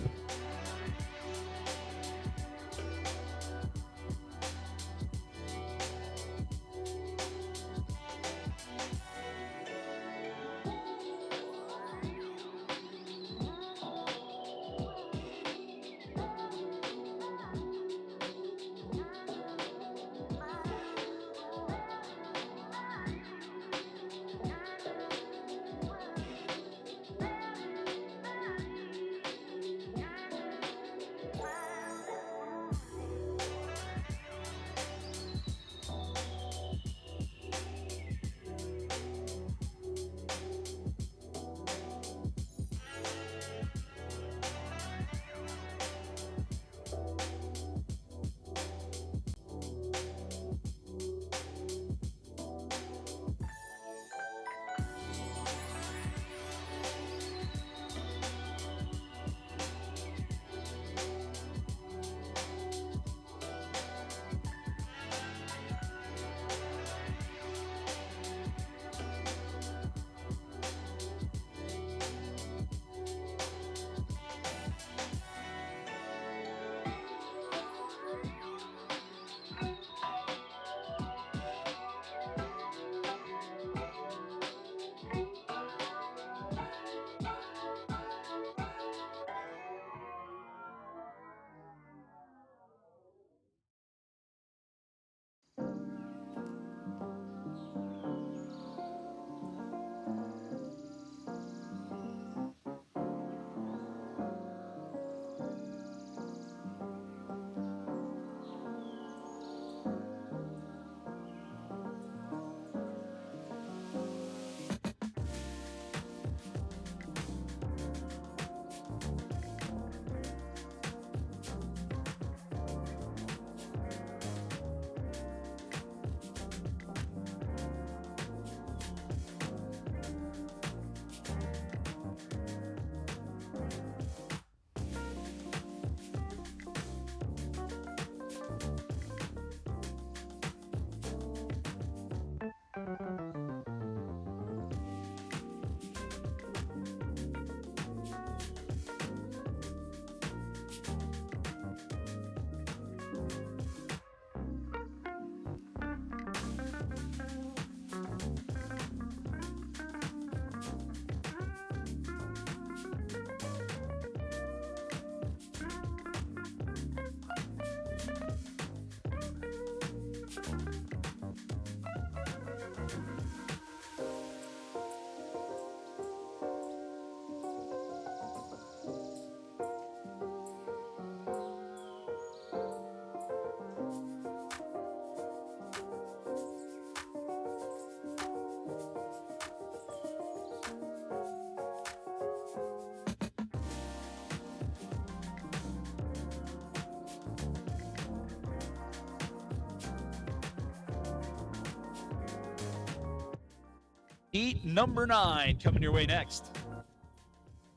Heat number 9 coming your way next.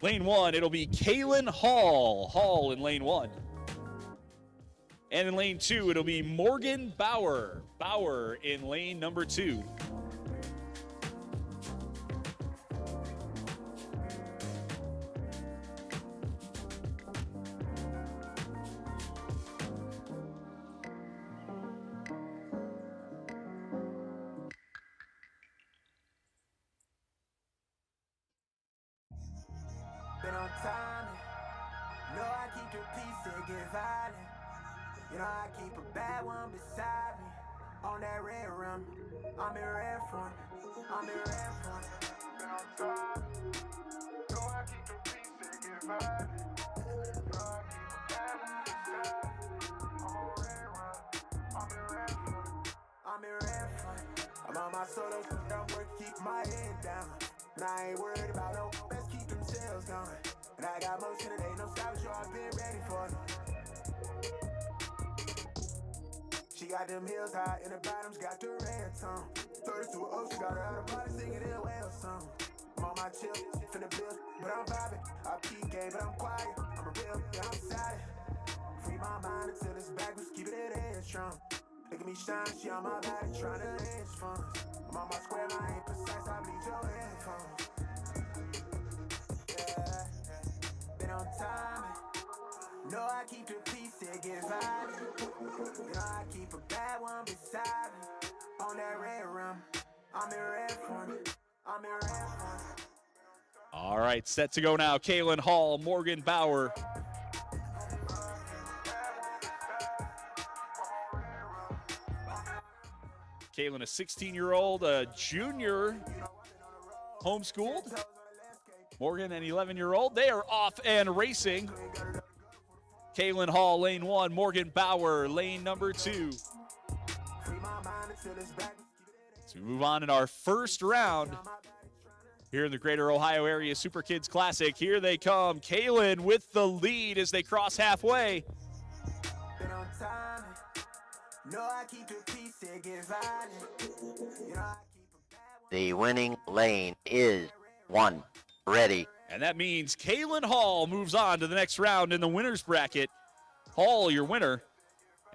Lane 1, it'll be Kaylin Hall. Hall in lane 1. And in lane 2, it'll be Morgan Bauer. Bauer in lane number 2. Been on time, know I keep the peace, they get violent. You know I keep a bad one beside me. On that red rum, I'm in red front, I'm in red front. Been on time, know I keep the peace, they get violent. Know I keep a bad one beside me. I'm on red run, I'm in red front, I'm in red front. I'm on my solo, so I'm working, keep my head down. Now I ain't worried about no, let's keep them sales going. And I got motion today, no stopping, sure I've been ready for it. She got them heels high, and the bottoms got the red tone. Told her to an ocean, got her out of body singing in a whale song. I'm on my chill, finna build, but I'm vibing. I peak game, but I'm quiet. I'm a real, yeah, I'm excited. Free my mind until it's backwards, keep it head strong. Look at me shine, she on my body, tryna hedge funds. I'm on my square, I ain't precise, I bleed your headphones. Yeah, been on time. Know I keep the peace, it get violent. You know I keep a bad one beside me. On that red rum, I'm in red front, I'm in red front. All right, set to go now. Kaylin Hall, Morgan Bauer. Kaylin, a 16-year-old, a junior, homeschooled. Morgan, an 11-year-old. They are off and racing. Kaylin Hall, lane 1. Morgan Bauer, lane number 2. So we move on in our first round here in the Greater Ohio Area Super Kids Classic. Here they come. Kaylin with the lead as they cross halfway. The winning lane is 1. Ready. And that means Kaylin Hall moves on to the next round in the winner's bracket. Hall, your winner.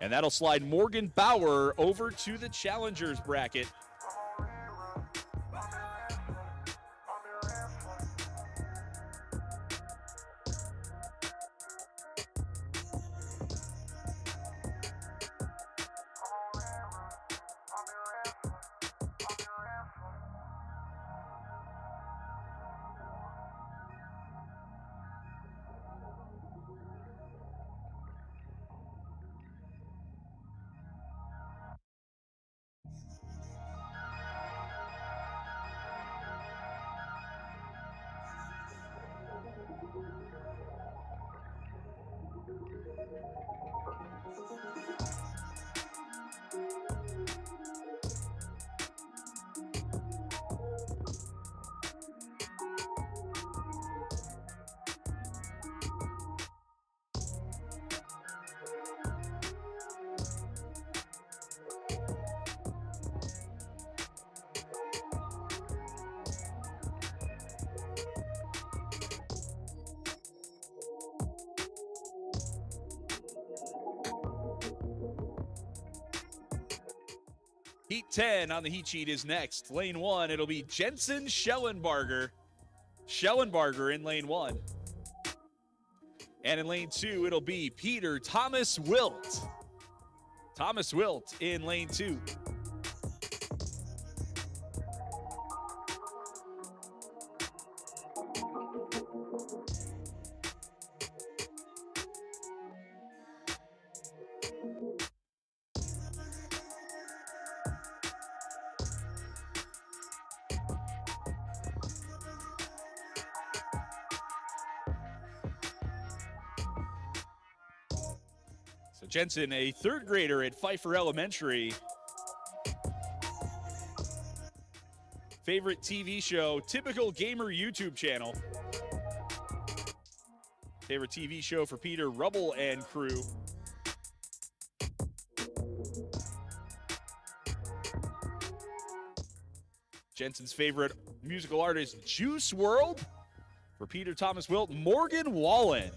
And that'll slide Morgan Bauer over to the challengers bracket. Heat 10 on the heat sheet is next. Lane 1, it'll be Jensen Schellenbarger. Schellenbarger in lane 1. And in lane 2, it'll be Peter Thomas Wilt. Thomas Wilt in lane 2. So Jensen, a third grader at Pfeiffer Elementary. Favorite TV show, Typical Gamer YouTube channel. Favorite TV show for Peter, Rubble and Crew. Jensen's favorite musical artist, Juice WRLD. For Peter Thomas Wilt, Morgan Wallen.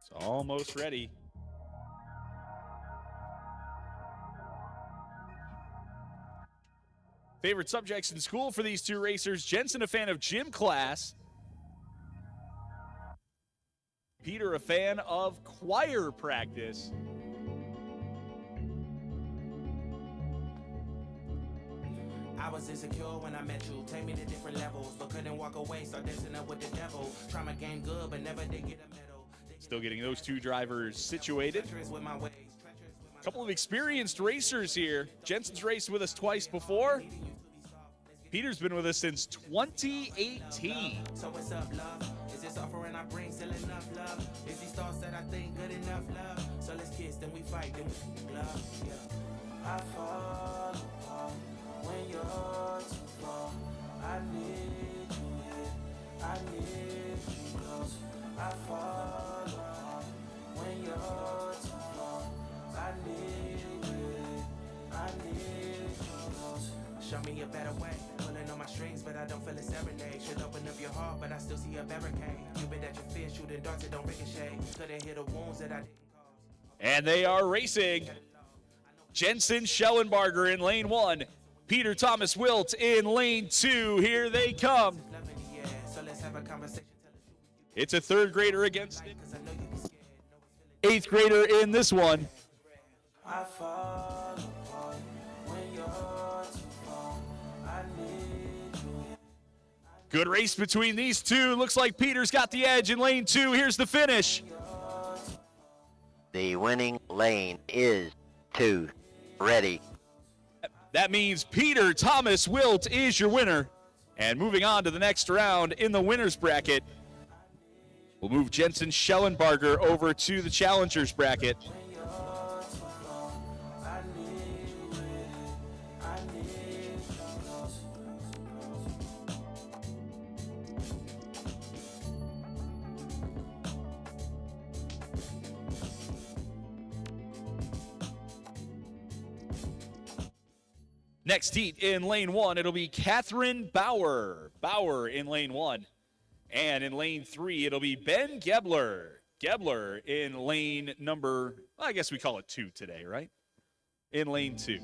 It's almost ready. Favorite subjects in school for these two racers, Jensen a fan of gym class. Peter a fan of choir practice. I was insecure when I met you, take me to different levels, but couldn't walk away, start dancing up with the devil. Try my game good, but never did get a medal. Still getting those two drivers situated. Treacherous with my ways, A couple of experienced racers here. Jensen's raced with us twice before. Peter's been with us since 2018. So what's up, love? Is this offering I bring still enough love? Is these thoughts that I think good enough love? So let's kiss, then we fight, then we love. Yeah. I fall apart when you're too far. I need you here, I need you close. I fall apart when you're too far. I need you here, I need you close. Show me a better way. Pulling on my strings, but I don't feel a serenade. Should open up your heart, but I still see a barricade. You bet that your fear shooting darts, it don't ricochet. Couldn't hear the wounds that I didn't cause. And they are racing. Jensen Schellenbarger in lane 1. Peter Thomas Wilt in lane 2. Here they come. Love in the air, so let's have a conversation. It's a third grader against an Cause I know you be scared. No, it's feeling 8th grader in this one. I fall apart when you're too far. I need you. Good race between these two. Looks like Peter's got the edge in lane 2. Here's the finish. The winning lane is 2. Ready. That means Peter Thomas Wilt is your winner. And moving on to the next round in the winner's bracket, we'll move Jensen Schellenbarger over to the challengers bracket. Next heat in lane 1, it'll be Catherine Bauer. Bauer in lane 1. And in lane 3, it'll be Ben Gebler. Gebler in lane number, well, I guess we call it 2 today, right? In lane 2.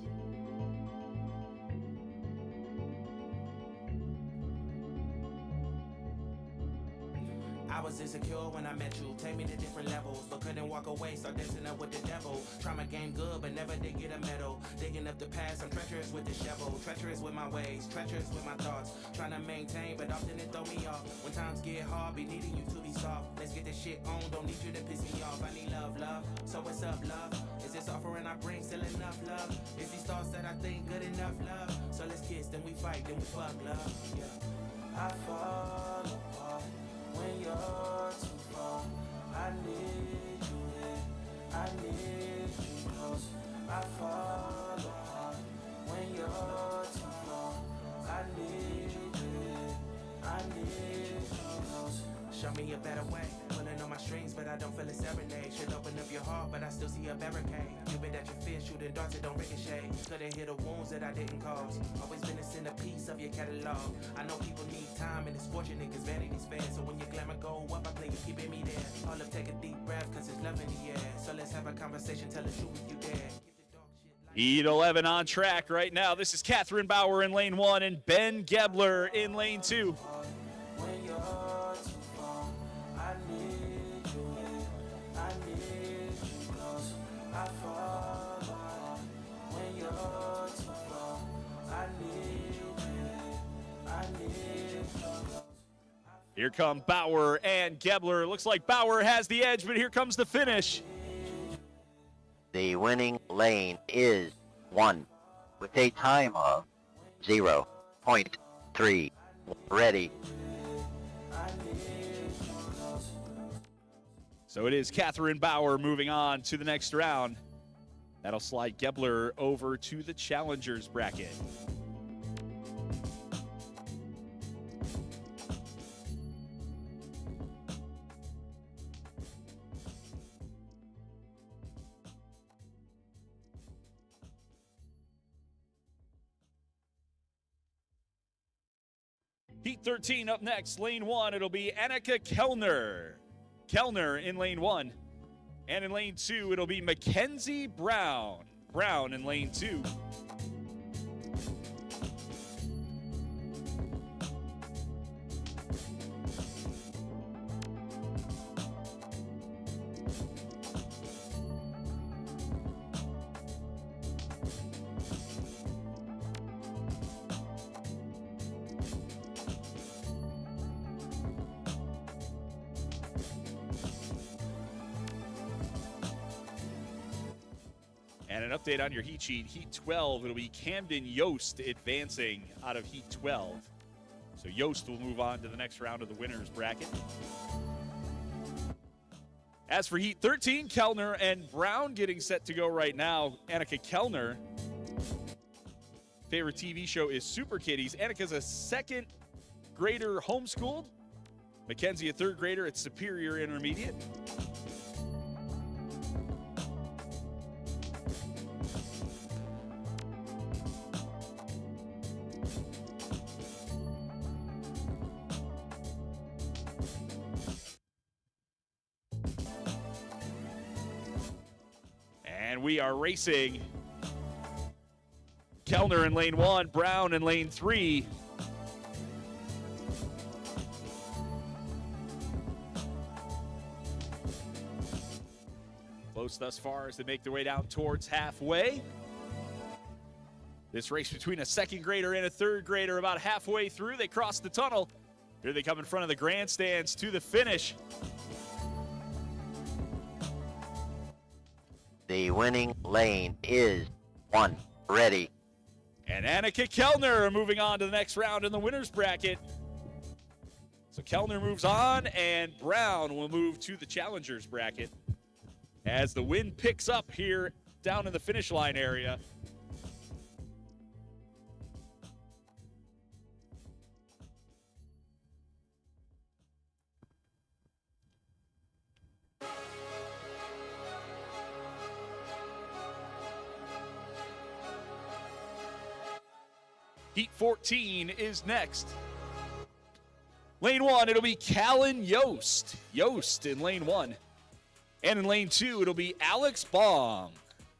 I was insecure when I met you, take me to different levels, but couldn't walk away, start dancing up with the devil. Try my game good, but never did get a medal. Digging up the past, I'm treacherous with the shovel, treacherous with my ways, treacherous with my thoughts. Trying to maintain, but often it throw me off. When times get hard, be needing you to be soft. Let's get this shit on, don't need you to piss me off. I need love, love. So what's up, love? Is this offering I bring still enough love? Is these thoughts that I think good enough love? So let's kiss, then we fight, then we fuck, love. Yeah. I fall apart when you're too far. I need you here, I need you close. I fall apart better way. Pulling on my strings, but I don't feel a serenade. Should open up your heart, but I still see a barricade. Cupid at your fear, shooting darts that don't ricochet. Couldn't hear the wounds that I didn't cause. Always been a centerpiece of your catalog. I know people need time, and it's fortunate cause vanity's fair. So when your glamour go up, I play you keeping me there. All up, take a deep breath, cause it's love in the air. So let's have a conversation, tell the truth if you dare. Heat 11 on track right now. This is Catherine Bauer in lane 1 and Ben Gebler in lane 2. When you're too far, I need you here. I need you close. I fall when you're too far. I need you here. I need you close. Here come Bauer and Gebler. Looks like Bauer has the edge, but here comes the finish. The winning lane is 1 with a time of 0.3. Ready. So it is Catherine Bauer moving on to the next round. That'll slide Gebler over to the challengers bracket. Heat 13 up next, lane 1, it'll be Annika Kellner. Kellner in lane 1. And in lane 2, it'll be Mackenzie Brown. Brown in lane 2. And an update on your heat sheet. Heat 12, it'll be Camden Yost advancing out of Heat 12. So Yost will move on to the next round of the winners bracket. As for Heat 13, Kellner and Brown getting set to go right now. Annika Kellner, favorite TV show is Super Kitties. Annika's a second grader homeschooled. Mackenzie, a third grader at Superior Intermediate. And we are racing. Kellner in lane 1, Brown in lane 3. Close thus far as they make their way down towards halfway. This race between a second grader and a third grader about halfway through. They cross the tunnel. Here they come in front of the grandstands to the finish. The winning lane is 1. Ready. And Annika Kellner moving on to the next round in the winner's bracket. So Kellner moves on, and Brown will move to the challengers bracket as the wind picks up here down in the finish line area. Heat 14 is next. Lane 1, it'll be Callan Yost. Yost in lane 1. And in lane 2, it'll be Alex Baum.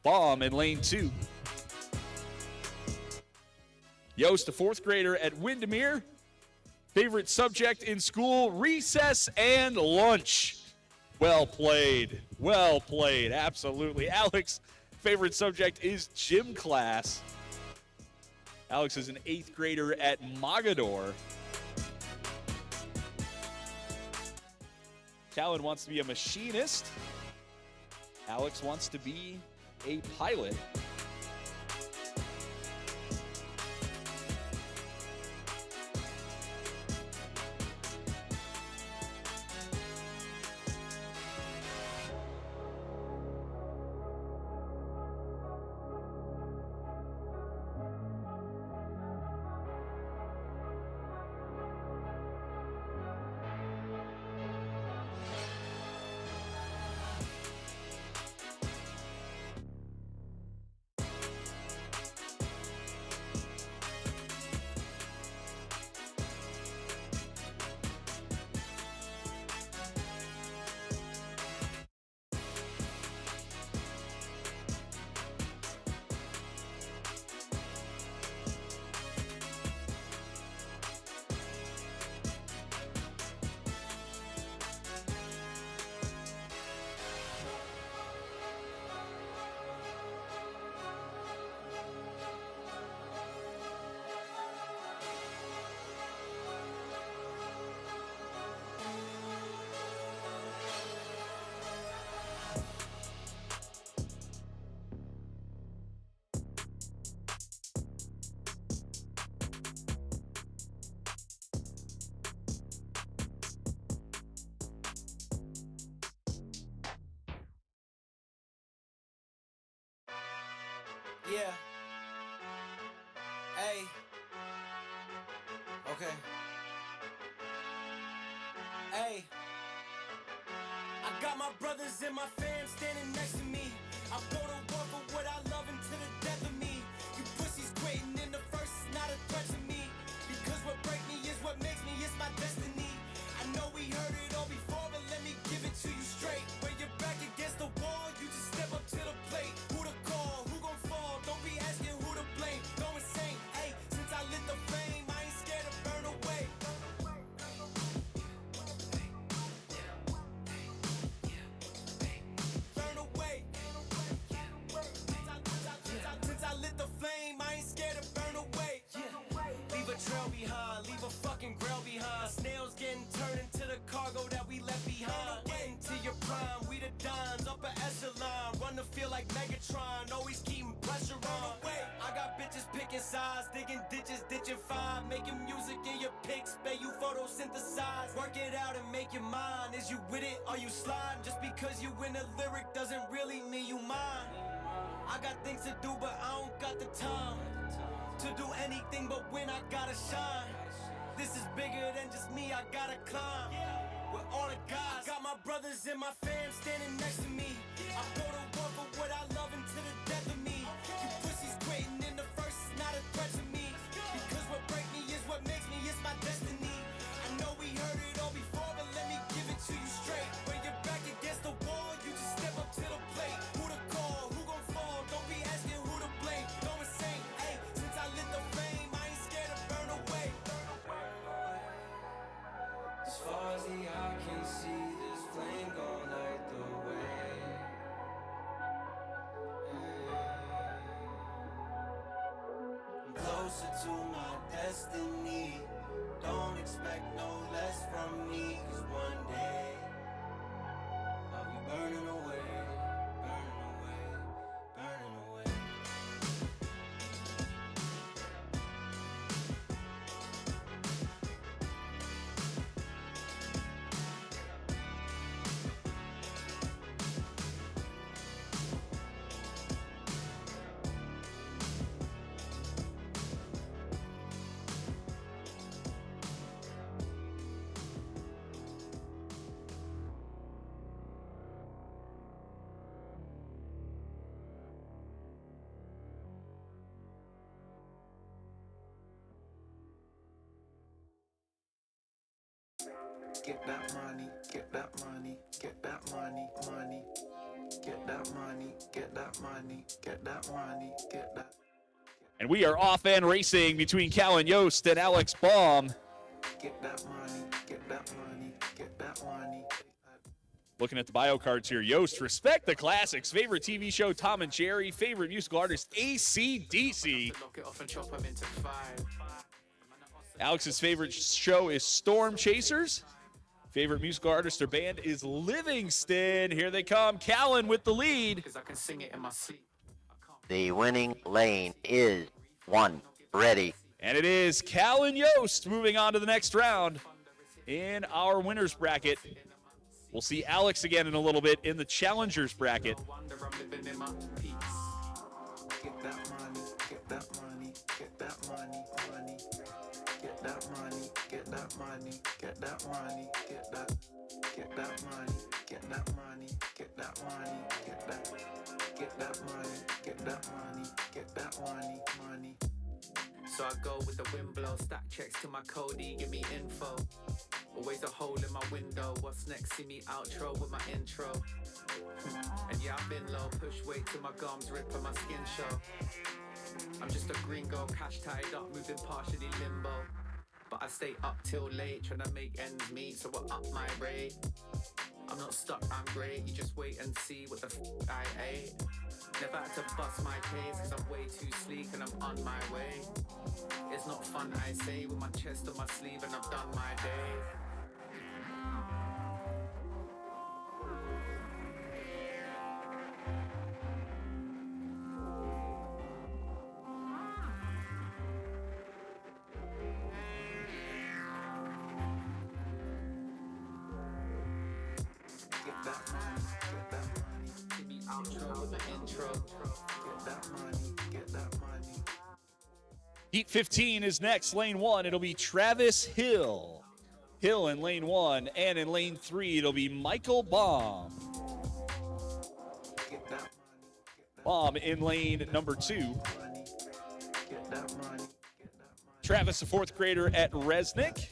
Baum in lane 2. Yost, a fourth grader at Windermere. Favorite subject in school, recess and lunch. Well played. Well played. Absolutely. Alex, favorite subject is gym class. Alex is an 8th grader at Mogador. Callan wants to be a machinist. Alex wants to be a pilot. Yeah. Hey. Okay. Hey. I got my brothers and my fam standing next to me. I go to war for what I love until the death of me. You pussies quitting in the first is not a threat to me. Because what break me is what makes me, it's my destiny. I know we heard it all before, but let me give it to you straight. When you're back against the wall, you just step up to the plate. Who to call, who gon' fall, don't be asking who to blame. Go insane, hey, since I lit the flame, I ain't scared to burn away. Burn away. Since I lit the flame, I ain't scared to burn away. Leave a trail behind, leave a fucking grail behind. Snails getting turned into the cargo that we left behind. Getting to your prime, we the dimes, upper echelon. Run the field like Megatron, always keeping pressure on. I got bitches picking sides, digging ditches, ditching five. Making music in your pics, bet you photosynthesize. Work it out and make your mind. Is you with it, are you sliding? Just because you win a lyric doesn't really mean you mine. I got things to do, but I don't got the time to do anything but when I gotta shine. This is bigger than just me, I gotta climb. With all the guys, got my brothers and my fam standing next to me. I go to war for what I love until the death of me. You pussies quitting in the first is not a threat to me. Because what break me is what makes me, it's my destiny. I know we heard it all before, but let me give it to you straight. When you're back against the wall, you just step up to the plate. Who to call, who gon' fall, don't be asking who to blame. Go insane, hey, since I lit the flame, I ain't scared to burn away. As far as the eye can see, this flame gon' light the way. I'm closer to my destiny. Don't expect no less from me, 'cause one day I'll be burning away, burning away, burning away. Get that money, get that money, get that money, money. Get that money, get that money, get that money, get that. And we are off and racing between Callan Yost and Alex Baum. Get that money, get that money, get that money. Looking at the bio cards here, Yost, Respect the Classics, favorite TV show Tom and Jerry, favorite musical artist AC/DC. Alex's favorite show is Storm Chasers. Favorite musical artist or band is Livingston. Here they come. Callan with the lead. The winning lane is 1. Ready. And it is Callan Yost moving on to the next round in our winners bracket. We'll see Alex again in a little bit in the challengers bracket. Get that money, get that money, get that money, money. Get that money, get that money, get that money, get that money, get that money, get that money, get that money, get that money, get that money, money. So I go with the wind blow, stack checks to my Cody, give me info. Always a hole in my window, what's next? See me outro with my intro. And yeah, I've been low, push weight till my gums rip and my skin show. I'm just a gringo, cash tied up, moving partially limbo. But I stay up till late, trying to make ends meet, so I up my rate. I'm not stuck, I'm great, you just wait and see what the I ate. Never had to bust my case, cause I'm way too sleek and I'm on my way. It's not fun, I say, with my chest on my sleeve and I've done my day. Get that money, get that money. Give me outro with my intro. Get that money, get Heat 15 is next, lane 1. It'll be Travis Hill. Hill in lane 1, and in lane 3, it'll be Michael Baum. Baum in lane number 2. Travis, a 4th grader at Resnick.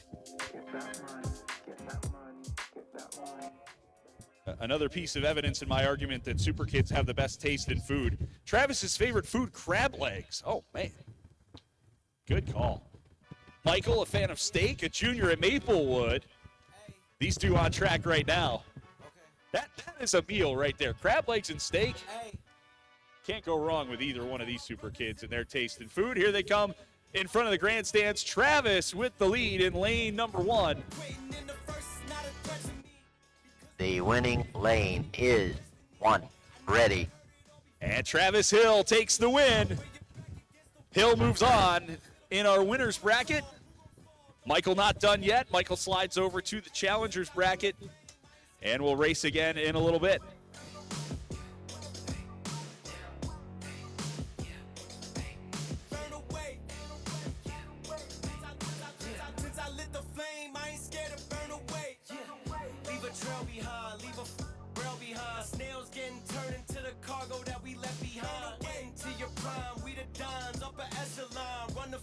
Another piece of evidence in my argument that super kids have the best taste in food. Travis's favorite food, crab legs. Oh, man. Good call. Michael, a fan of steak, a junior at Maplewood. These two on track right now. That is a meal right there. Crab legs and steak. Can't go wrong with either one of these super kids and their taste in food. Here they come in front of the grandstands. Travis with the lead in lane number 1. The winning lane is 1. Ready. And Travis Hill takes the win. Hill moves on in our winner's bracket. Michael not done yet. Michael slides over to the challengers bracket, and we'll race again in a little bit.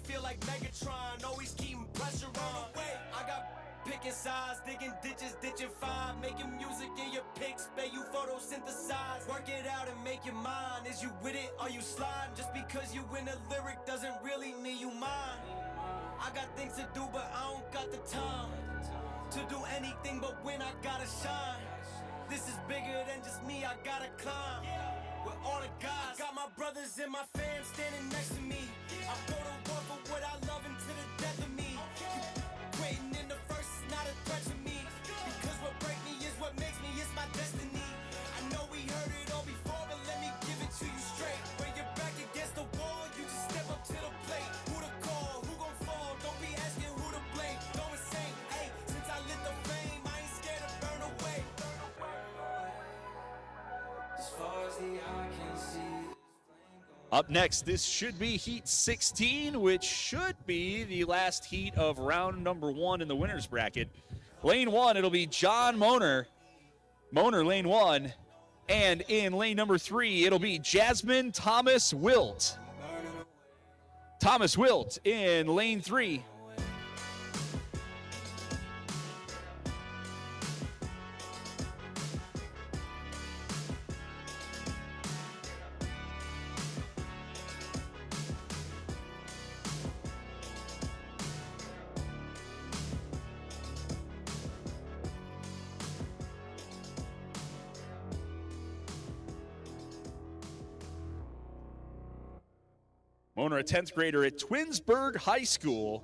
Feel like Megatron, always keeping pressure on. I got picking sides, digging ditches, ditching 5, making music in your pics, bet you photosynthesize. Work it out and make your mind. Is you with it or you slide? Just because you win a lyric doesn't really mean you mine. I got things to do, but I don't got the time to do anything but when I gotta shine. This is bigger than just me, I gotta climb. With all the guys, got my brothers and my fam standing next to me. I go to war for what I love and to the death of me. Waiting in the first is not a threat to me. Because what break me is what makes me, it's my destiny. I know we heard it all before, but let me give it to you straight. When you're back against the wall, you just step up to the plate. Who to call, who gon' fall, don't be asking who to blame. Go insane, ayy, since I lit the flame, I ain't scared to burn away. As far as the eye can see. Up next, this should be Heat 16, which should be the last heat of round number 1 in the winner's bracket. Lane 1, it'll be John Moner. Moner, lane 1. And in lane number 3, it'll be Jasmine Thomas Wilt. Thomas Wilt in lane 3. Moner, a 10th grader at Twinsburg High School.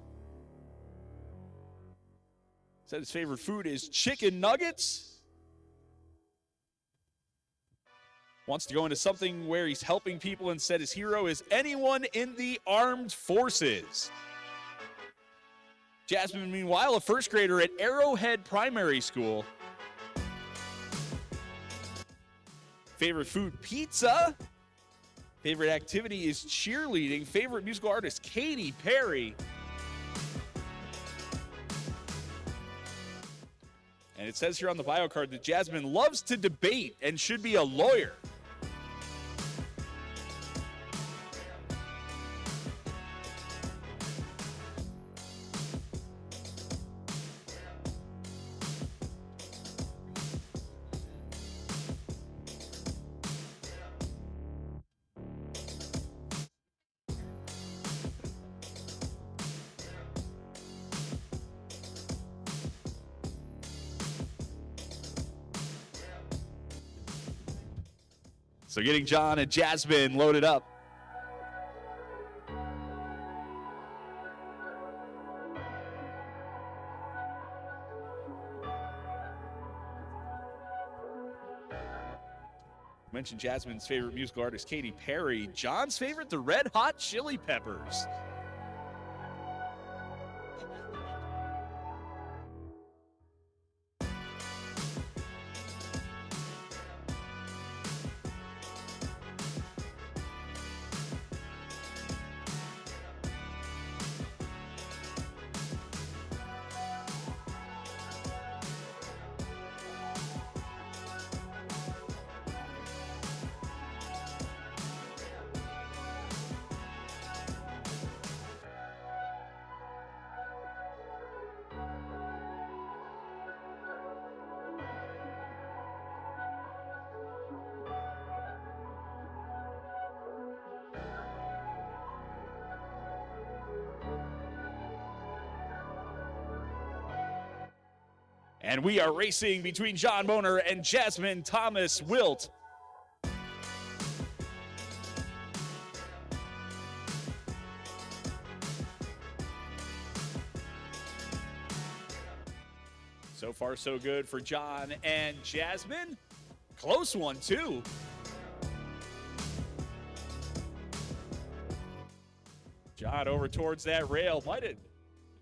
Said his favorite food is chicken nuggets. Wants to go into something where he's helping people and said his hero is anyone in the armed forces. Jasmine, meanwhile, a 1st grader at Arrowhead Primary School. Favorite food, pizza. Favorite activity is cheerleading. Favorite musical artist, Katy Perry. And it says here on the bio card that Jasmine loves to debate and should be a lawyer. So getting John and Jasmine loaded up. Mentioned Jasmine's favorite musical artist, Katy Perry. John's favorite, the Red Hot Chili Peppers. And we are racing between John Boner and Jasmine Thomas Wilt. So far, so good for John and Jasmine. Close one, too. John over towards that rail. Might have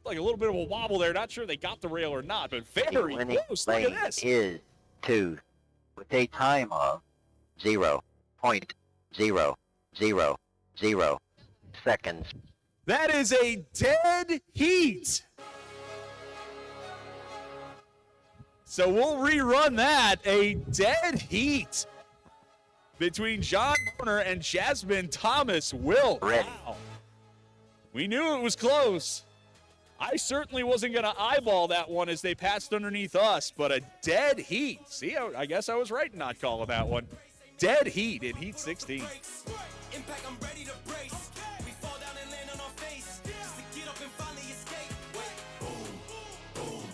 like a little bit of a wobble there. Not sure they got the rail or not, but The very winning close. Look lane at this. is 2 with a time of 0.000 seconds. That is a dead heat. So we'll rerun that. A dead heat between John Boner and Jasmine Thomas Wilt. Ready. Wow. We knew it was close. I certainly wasn't going to eyeball that one as they passed underneath us, but a dead heat. See, I guess I was right in not calling that one. Dead heat in Heat 16. Impact, I'm ready to brace. We fall down and land on our face. Just to get up and finally escape. Wait. Boom, boom.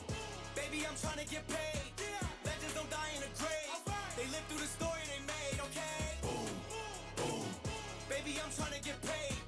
Baby, I'm trying to get paid. Legends don't die in a grave. They live through the story they made, okay? Boom, boom. Baby, I'm trying to get paid.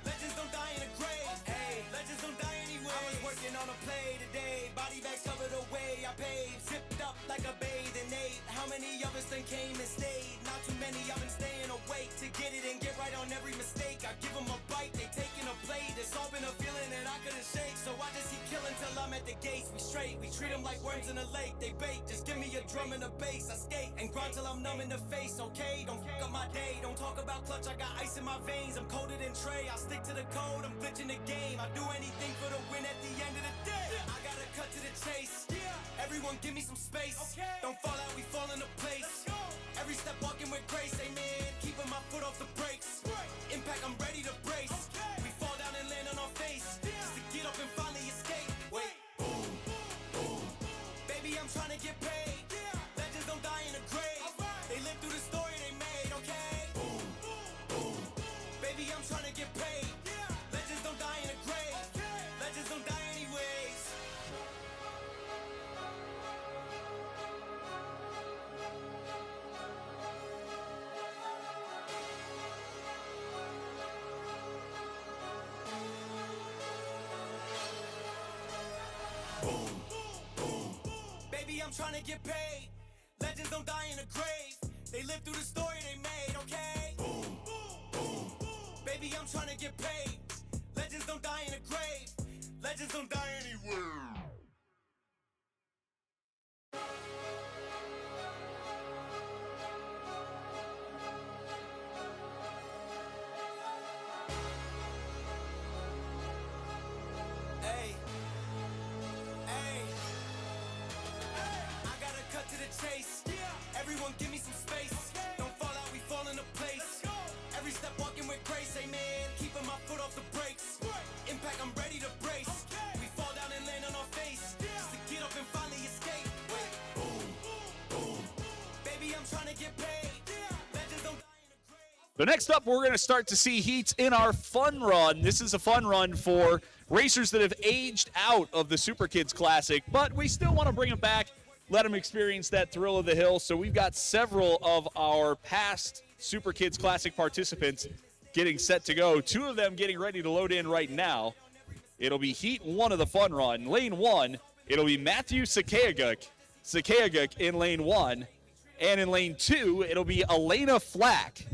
Legends don't die in a grave. Hey, legends don't die anyway. I was working on a play today. Body bags covered away. I paved, zipped up like a bathing ape. How many of us then came and stayed? Not too many. I've been staying awake to get it and get right on every mistake. I give them a bite, they taking a plate. It's all been a feeling that I couldn't shake. So I just keep killing till I'm at the gates. We straight, we treat them like worms in a lake. They bait, just give me a drum and a bass. I skate and grind till I'm numb in the face, okay? Don't fuck up my day, don't talk about clutch. I got ice in my veins, I'm colder than Trey. I stick to the code, I'm glitching the game. I do anything for the win at the end of the day. I gotta cut to the chase. Everyone give me some space. Don't fall out, we fall into place. Every step walking with grace, amen. Keeping my foot off the brakes. Impact, I'm ready to brace. We fall down and land on our face. Just to get up and finally escape. Wait. Boom, boom. Baby, I'm trying to get paid. Legends don't die in a grave. They live through the story they made, okay? Boom, boom. Baby, I'm trying to get paid. Legends don't die in a grave. Legends don't die anyways. Baby, I'm trying to get paid. Legends don't die in a grave. They live through the story they made, okay? Boom, boom. Baby, I'm trying to get paid. Legends don't die in a grave. Legends don't die anywhere. Hey. Hey. I gotta cut to the chase. Everyone give me some space. Don't fall out, we fall into place. Every step walking with grace, amen. Keeping my foot off the brakes. Impact, I'm ready to brace. We fall down and land on our face. Just to get up and finally escape. Wait. Boom, boom. Baby, I'm trying to get paid. Legends don't die in a grave. So next up, we're going to start to see heats in our fun run. This is a fun run for racers that have aged out of the Super Kids Classic, but we still want to bring them back, let them experience that thrill of the hill. So we've got several of our past Super Kids Classic participants getting set to go. Two of them getting ready to load in right now. It'll be Heat 1 of the fun run. Lane 1, it'll be Matthew Sakayaguk in Lane 1. And in Lane 2, it'll be Elena Flack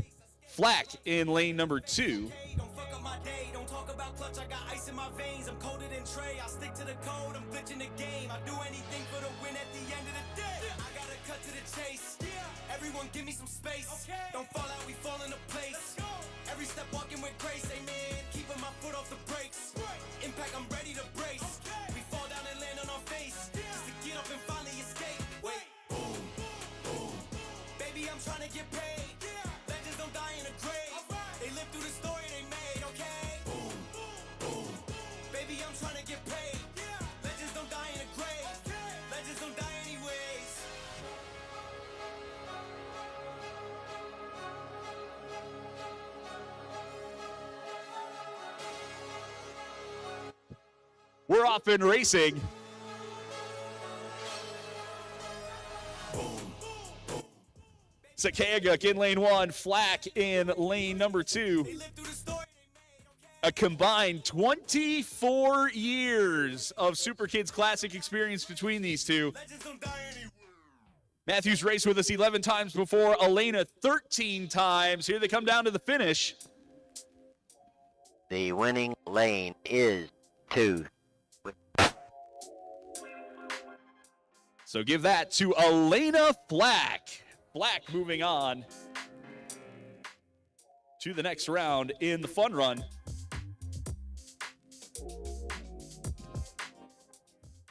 in lane number 2. Don't fuck up my day, don't talk about clutch. I got ice in my veins, I'm colder than Trey. I stick to the code, I'm glitching the game. I do anything for the win at the end of the day. I gotta cut to the chase. Everyone give me some space. Don't fall out, we fall into place. Every step walking with grace, amen. Keeping my foot off the brakes. Impact, I'm ready to brace. We fall down and land on our face. Just to get up and finally escape. Wait. Boom, boom. Baby, I'm trying to get paid. Legends don't die in a grave. They live through the story they made, okay? Boom, boom. Baby, I'm trying to get paid. Legends don't die in a grave. Legends don't die anyways. We're off and racing. Sakaguk in lane 1, Flack in lane number 2. A combined 24 years of Super Kids Classic experience between these two. Matthews raced with us 11 times before, Elena 13 times. Here they come down to the finish. The winning lane is 2. So give that to Elena Flack. Flack moving on to the next round in the fun run.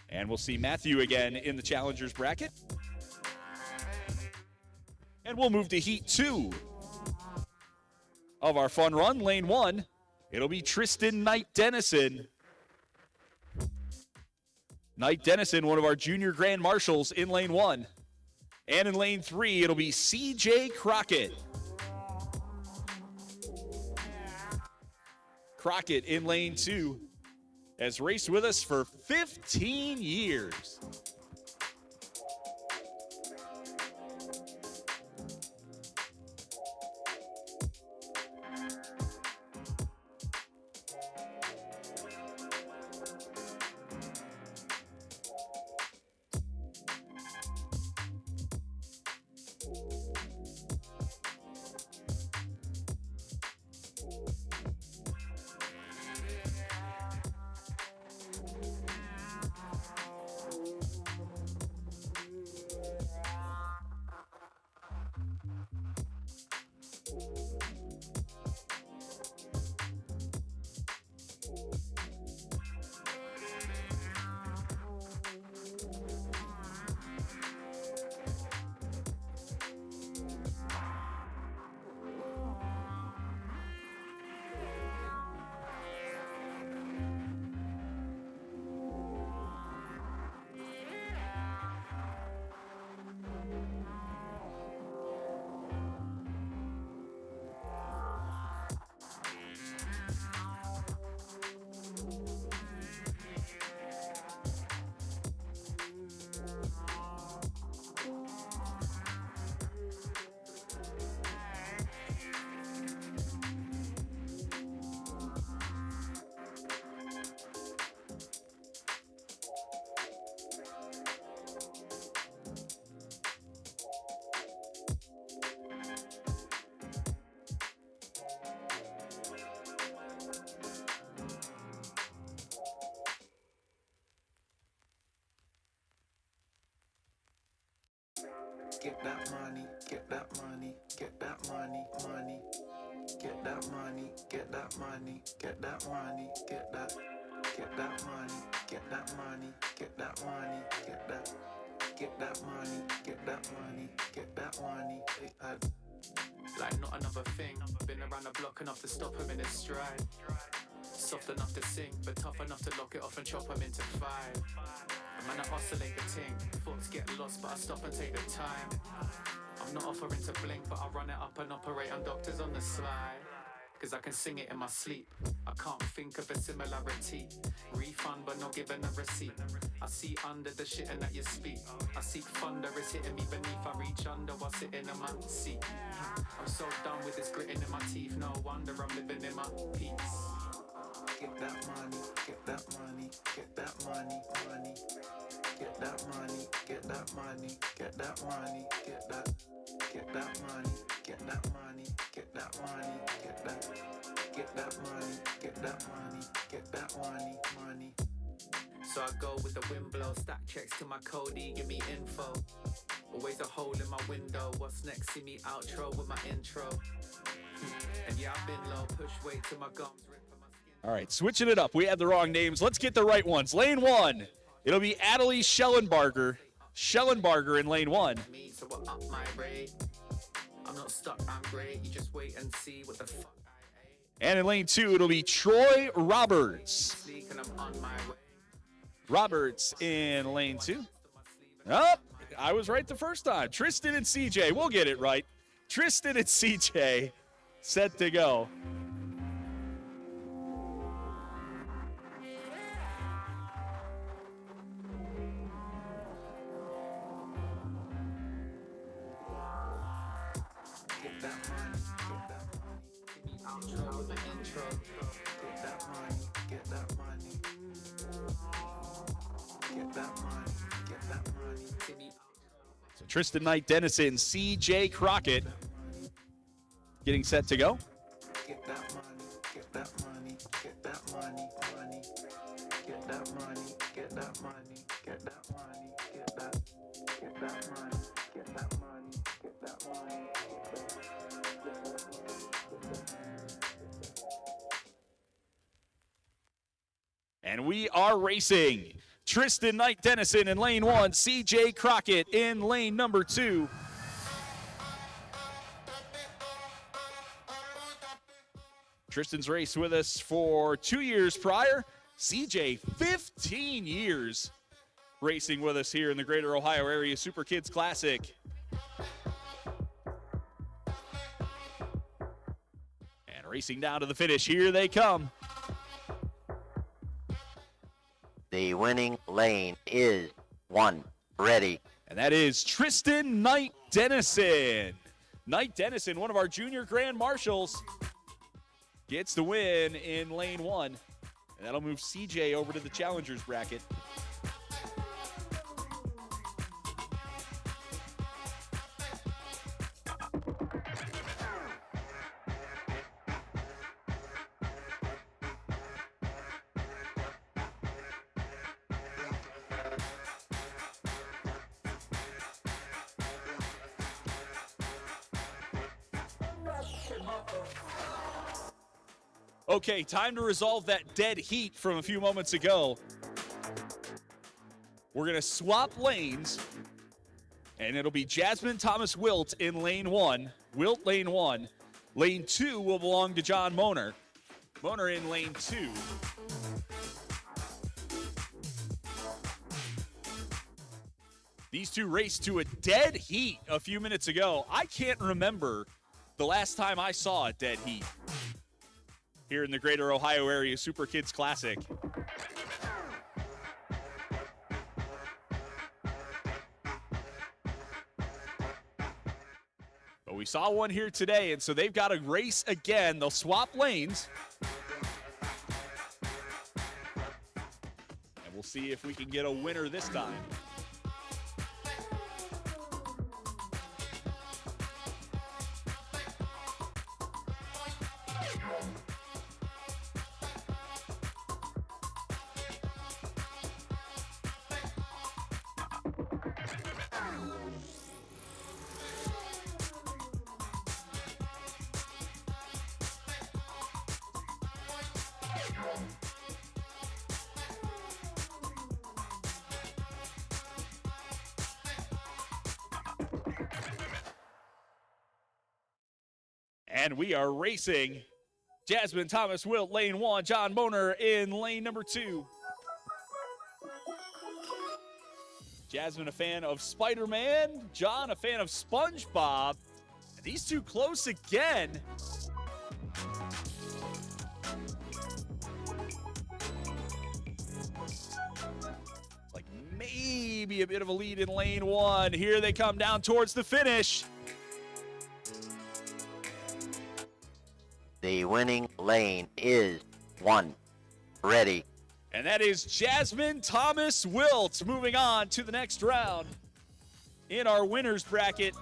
And we'll see Matthew again in the challengers bracket. And we'll move to heat 2 of our fun run, lane 1. It'll be Tristan Knight Dennison. Knight Dennison, one of our junior grand marshals in lane 1. And in lane 3, it'll be CJ Crockett. Crockett in lane 2 has raced with us for 15 years. Get that money, get that money, get that money, money. Get that money, get that money, get that money, get that money, get that money, get that money, get that money, get that money, get that money. Like not another thing. Been around the block enough to stop him in his stride. Soft enough to sing, but tough enough to lock it off and chop him into 5. Man, I oscillate the ting. Thoughts get lost, but I stop and take the time. I'm not offering to blink, but I run it up and operate on doctors on the slide. Cause I can sing it in my sleep. I can't think of a similarity. Refund, but not given a receipt. I see under the shitting that you speak. I seek thunder, it's hitting me beneath. I reach under while sitting in my seat. I'm so done with this gritting in my teeth. No wonder I'm living in my peace. Get that money, get that money, get that money, money. Get that money, get that money, get that money, get that money, get that money, get that money, get that money, get that money, get that money, money. So I go with the wind blow, stack checks to my Cody, give me info. Always a hole in my window, what's next? See me outro with my intro. And yeah, I've been low, push weight to my gums. All right, switching it up. We had the wrong names. Let's get the right ones. Lane 1, it'll be Adelie Schellenbarger. Schellenbarger in lane 1. Me, so I up my rate. I'm not stuck, I'm great. You just wait and see what the fuck I ate. And in lane 2, it'll be Troy Roberts. Sleek and I'm on my way. Roberts in lane 2. Oh, I was right the first time. Tristan and CJ, we'll get it right. Tristan and CJ set to go. with my intro. Get that money, get that money. Get that money, get that money. Timmy. So Tristan Knight Dennison, CJ Crockett getting set to go. Get that money, get that money, get that money, money. Get that money, get that money, get that money, get that money, get that money, get that money. And we are racing. Tristan Knight Dennison in lane 1, CJ Crockett in lane number 2. Tristan's raced with us for 2 years prior. CJ, 15 years racing with us here in the Greater Ohio Area Super Kids Classic. And racing down to the finish, here they come. The winning lane is 1. Ready. And that is Tristan Knight Dennison. Knight Dennison, one of our junior grand marshals, gets the win in lane 1. And that'll move CJ over to the challengers bracket. Okay, time to resolve that dead heat from a few moments ago. We're going to swap lanes, and it'll be Jasmine Thomas Wilt in lane 1. Wilt lane 1. Lane 2 will belong to John Moner. Moner in lane 2. These two raced to a dead heat a few minutes ago. I can't remember the last time I saw a dead heat here in the Greater Ohio Area Super Kids Classic. But we saw one here today, and so they've got to race again. They'll swap lanes. And we'll see if we can get a winner this time. And we are racing. Jasmine Thomas Wilt, lane 1. John Moner in lane number 2. Jasmine, a fan of Spider-Man. John, a fan of SpongeBob. And these two close again. Like maybe a bit of a lead in lane 1. Here they come down towards the finish. The winning lane is 1. Ready. And that is Jasmine Thomas Wilt moving on to the next round in our winners bracket.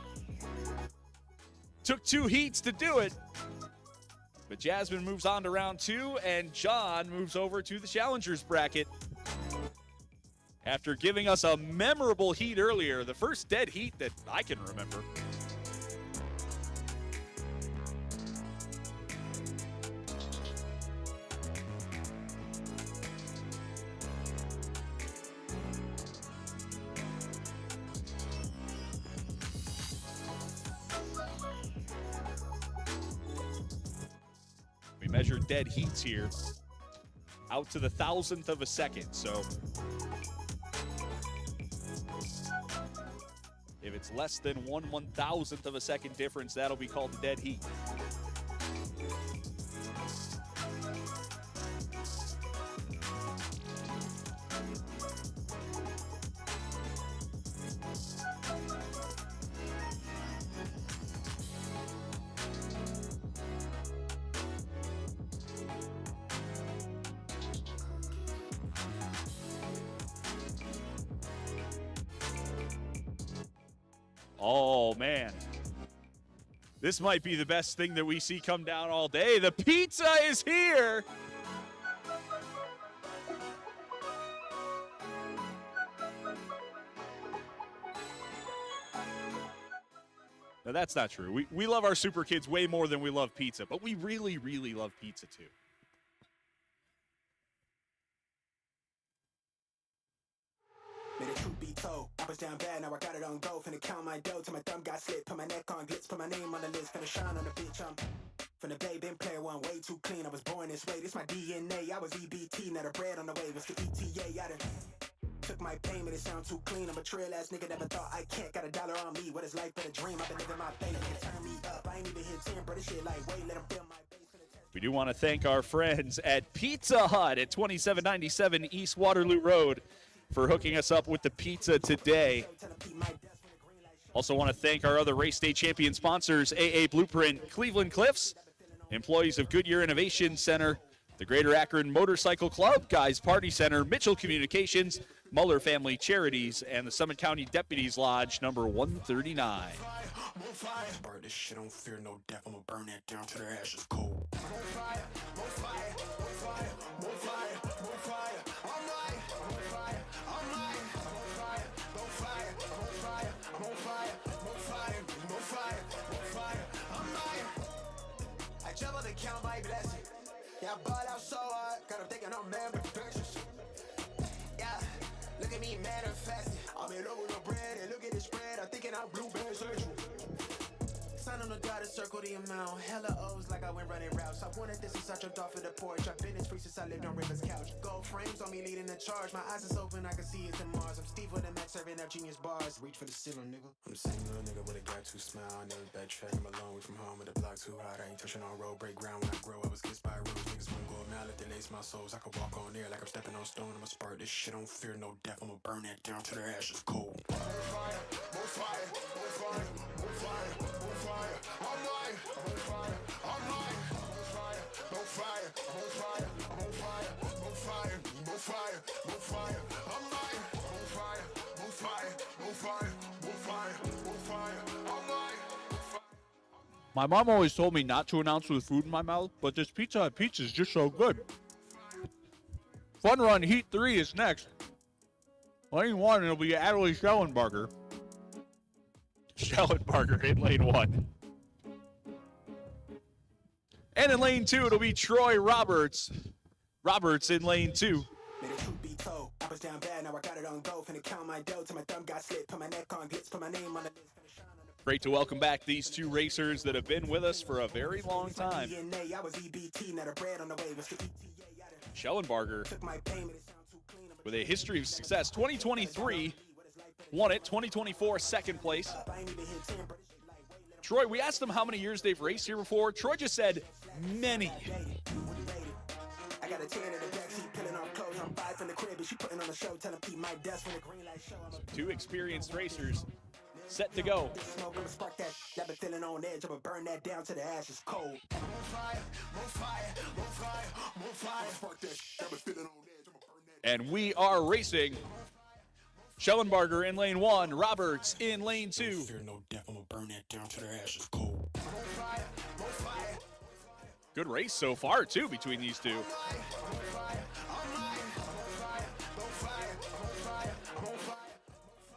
Took 2 heats to do it. But Jasmine moves on to round 2, and John moves over to the challengers bracket. After giving us a memorable heat earlier, the first dead heat that I can remember. We measure dead heats here out to the 1,000th of a second. So if it's less than 1/1000th of a second difference, that'll be called a dead heat. Oh, man. This might be the best thing that we see come down all day. The pizza is here. Now, that's not true. We love our Super Kids way more than we love pizza, but we really, really love pizza too. Made the truth be told, I was down bad, now I got it on go. Finna count my dough till my thumb got slit. Put my neck on glitz, put my name on the list. Finna shine on the bitch, from the bay, been player one, way too clean. I was born this way, this my DNA. I was EBT, now the bread on the way was the ETA. I done took my pain, made it sound too clean. I'm a trail ass nigga, never thought I can't. Got $1 on me, what is life but a dream? I've been living my thing, they can turn me up. I ain't even hit 10, bro, this shit like wait, let them feel my bass. We do want to thank our friends at Pizza Hut at 2797 East Waterloo Road for hooking us up with the pizza today. Also want to thank our other race day champion sponsors, AA Blueprint, Cleveland Cliffs, employees of Goodyear Innovation Center, the Greater Akron Motorcycle Club, Guys Party Center, Mitchell Communications, Muller Family Charities, and the Summit County Deputies Lodge number 139. Burn this shit, don't fear no death. I'ma burn that down to the ashes cold. More fire, more fire, more fire, more fire, more fire. I'm lying, more fire, I'm lying, more fire, more fire, more fire, more fire, more fire, more fire, more fire. I'm lying. I jump to count my blessings. Yeah, I bought out so hard, got them thinking I'm man with pictures. Yeah, look at me manifesting. I'm in love with the bread, and look at this spread. I'm thinking I'm blueberry surgery. Sign on the dotted circle the amount. Hella O's like I went running routes. I wanted this since I jumped off of the porch. I've been this free since I lived on River's couch. Gold frames on me leading the charge. My eyes is open, I can see it's in Mars. I'm Steve with the Max serving up genius bars. Reach for the ceiling, nigga. I'm the same little nigga with a got to smile. I never backtrack. I'm a long way from home with the block too hot. I ain't touching on road, break ground when I grow. I was kissed by rules. Niggas won't go now, let they lace my souls. I can walk on air like I'm stepping on stone. I'ma spark this shit, don't fear no death. I'ma burn that down to the ashes cold. More fire, more fire, more fire, more fire, more fire. I'm lying, more fire, I'm lying, more fire, more fire, more fire, more fire, more fire, more fire, more fire. I'm lying, more fire, more fire, more fire, more fire, more fire. I'm lying. My mom always told me not to announce with food in my mouth, but this Pizza Hut pizza is just so good. Fun Run Heat 3 is next. Lane 1, it'll be Adley Schellenbarger. Schellenbarger in lane 1. And in lane 2, it'll be Troy Roberts. Roberts in lane 2. May the truth be told, I was down bad, now I got it on go. Finna count my dough till my thumb got slit. Put my neck on glitz, put my name on the list. Finna shine on the Great to welcome back these two racers that have been with us for a very long time. DNA. I was EBT, now the bread on the way was the ETA. Schellenbarger, Took my pain, made it sound too clean. with a history of success. 2023, won it. 2024, second place. I ain't even hit 10, bro. This shit like wait, let 'em Troy, we asked them how many years they've raced here before. Troy just said many. I got a 10 in the backseat, peeling off clothes. I'm 5 in the crib, and she putting on a show. Tell him keep my desk when the green light show. I'm a Two experienced racers set to go. smoke, I'ma spark that. I've been feeling on edge, I'ma burn that down to the ashes cold. More fire, more fire, more fire, more fire. Spark that. I've been feeling on edge, I'ma burn that. And we are racing. Schellenbarger in lane 1, Roberts in lane 2. Fear no death, I'ma burn that down to the ashes cold. More fire, more fire. Good race so far, too, between these two.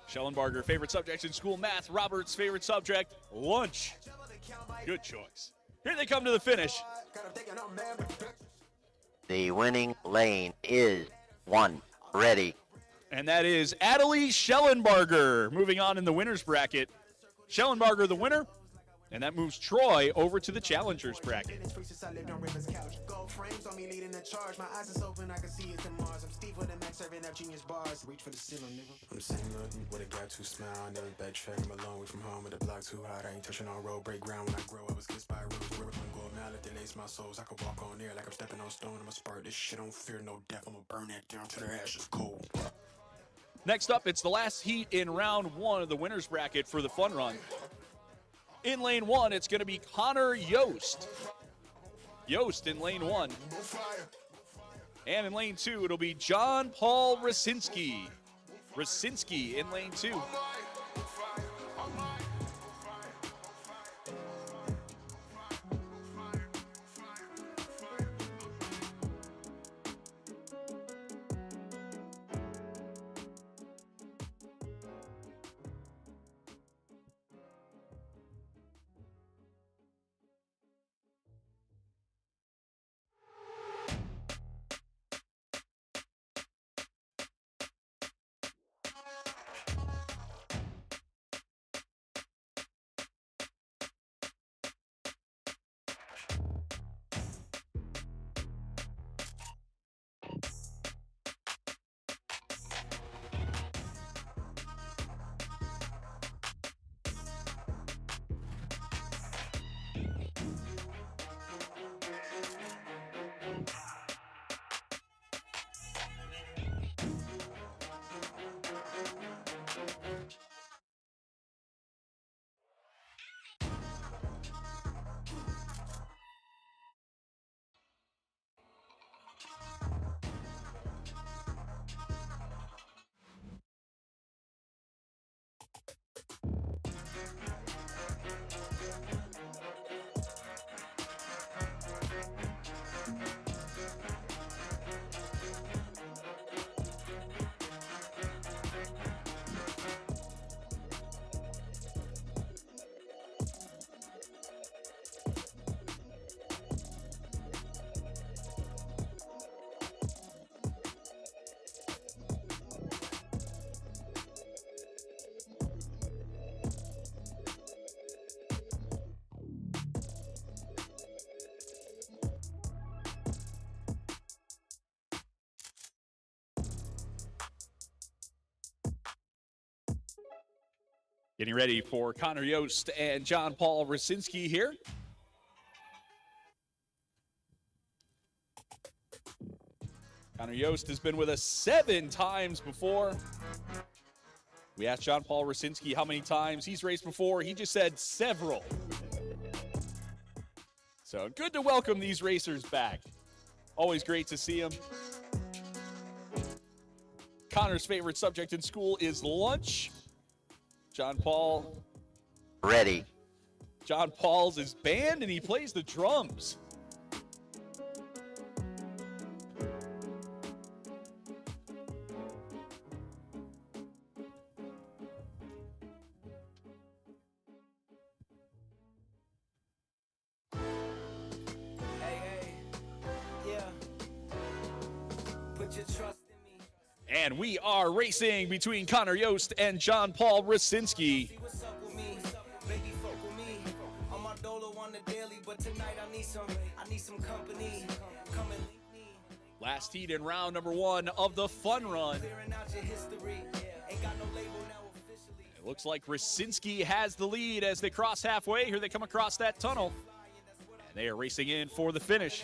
Schellenbarger, favorite subject in school, math. Roberts, favorite subject, lunch. Good choice. Here they come to the finish. The winning lane is 1. Ready. And that is Adley Schellenbarger. Moving on in the winner's bracket. Schellenbarger the winner. And that moves Troy over to the challengers bracket. Since I lived on River's couch. Gold frames on me leading the charge. My eyes is open, I can see it's in Mars. I'm Steve with the Max serving up genius bars. Reach for the ceiling, nigga. I'm the same little with a got to smile. I never backtrack. I'm a long way from home with the block too hot. I ain't touching on road, break ground when I grow. I was kissed by rules. River from gold, now let they lace my souls. I can walk on air like I'm stepping on stone. I'ma spark this shit, don't fear no death. I'ma burn that down to the ashes cold. Next up, it's the last heat in round 1 of the winner's bracket for the Fun Run. In lane 1, it's going to be Connor Yost. Yost in lane 1. And in lane 2, it'll be John Paul Rasinski. Rasinski in lane 2. Getting ready for Connor Yost and John Paul Rosinski here. Connor Yost has been with us 7 times before. We asked John Paul Rosinski how many times he's raced before. He just said several. So good to welcome these racers back. Always great to see them. Connor's favorite subject in school is lunch. John Paul. Ready. John Paul's his band and he plays the drums. And we are racing between Connor Yost and John Paul Rosinski. Last heat in round number 1 of the fun run. It looks like Rosinski has the lead as they cross halfway. Here they come across that tunnel. And they are racing in for the finish.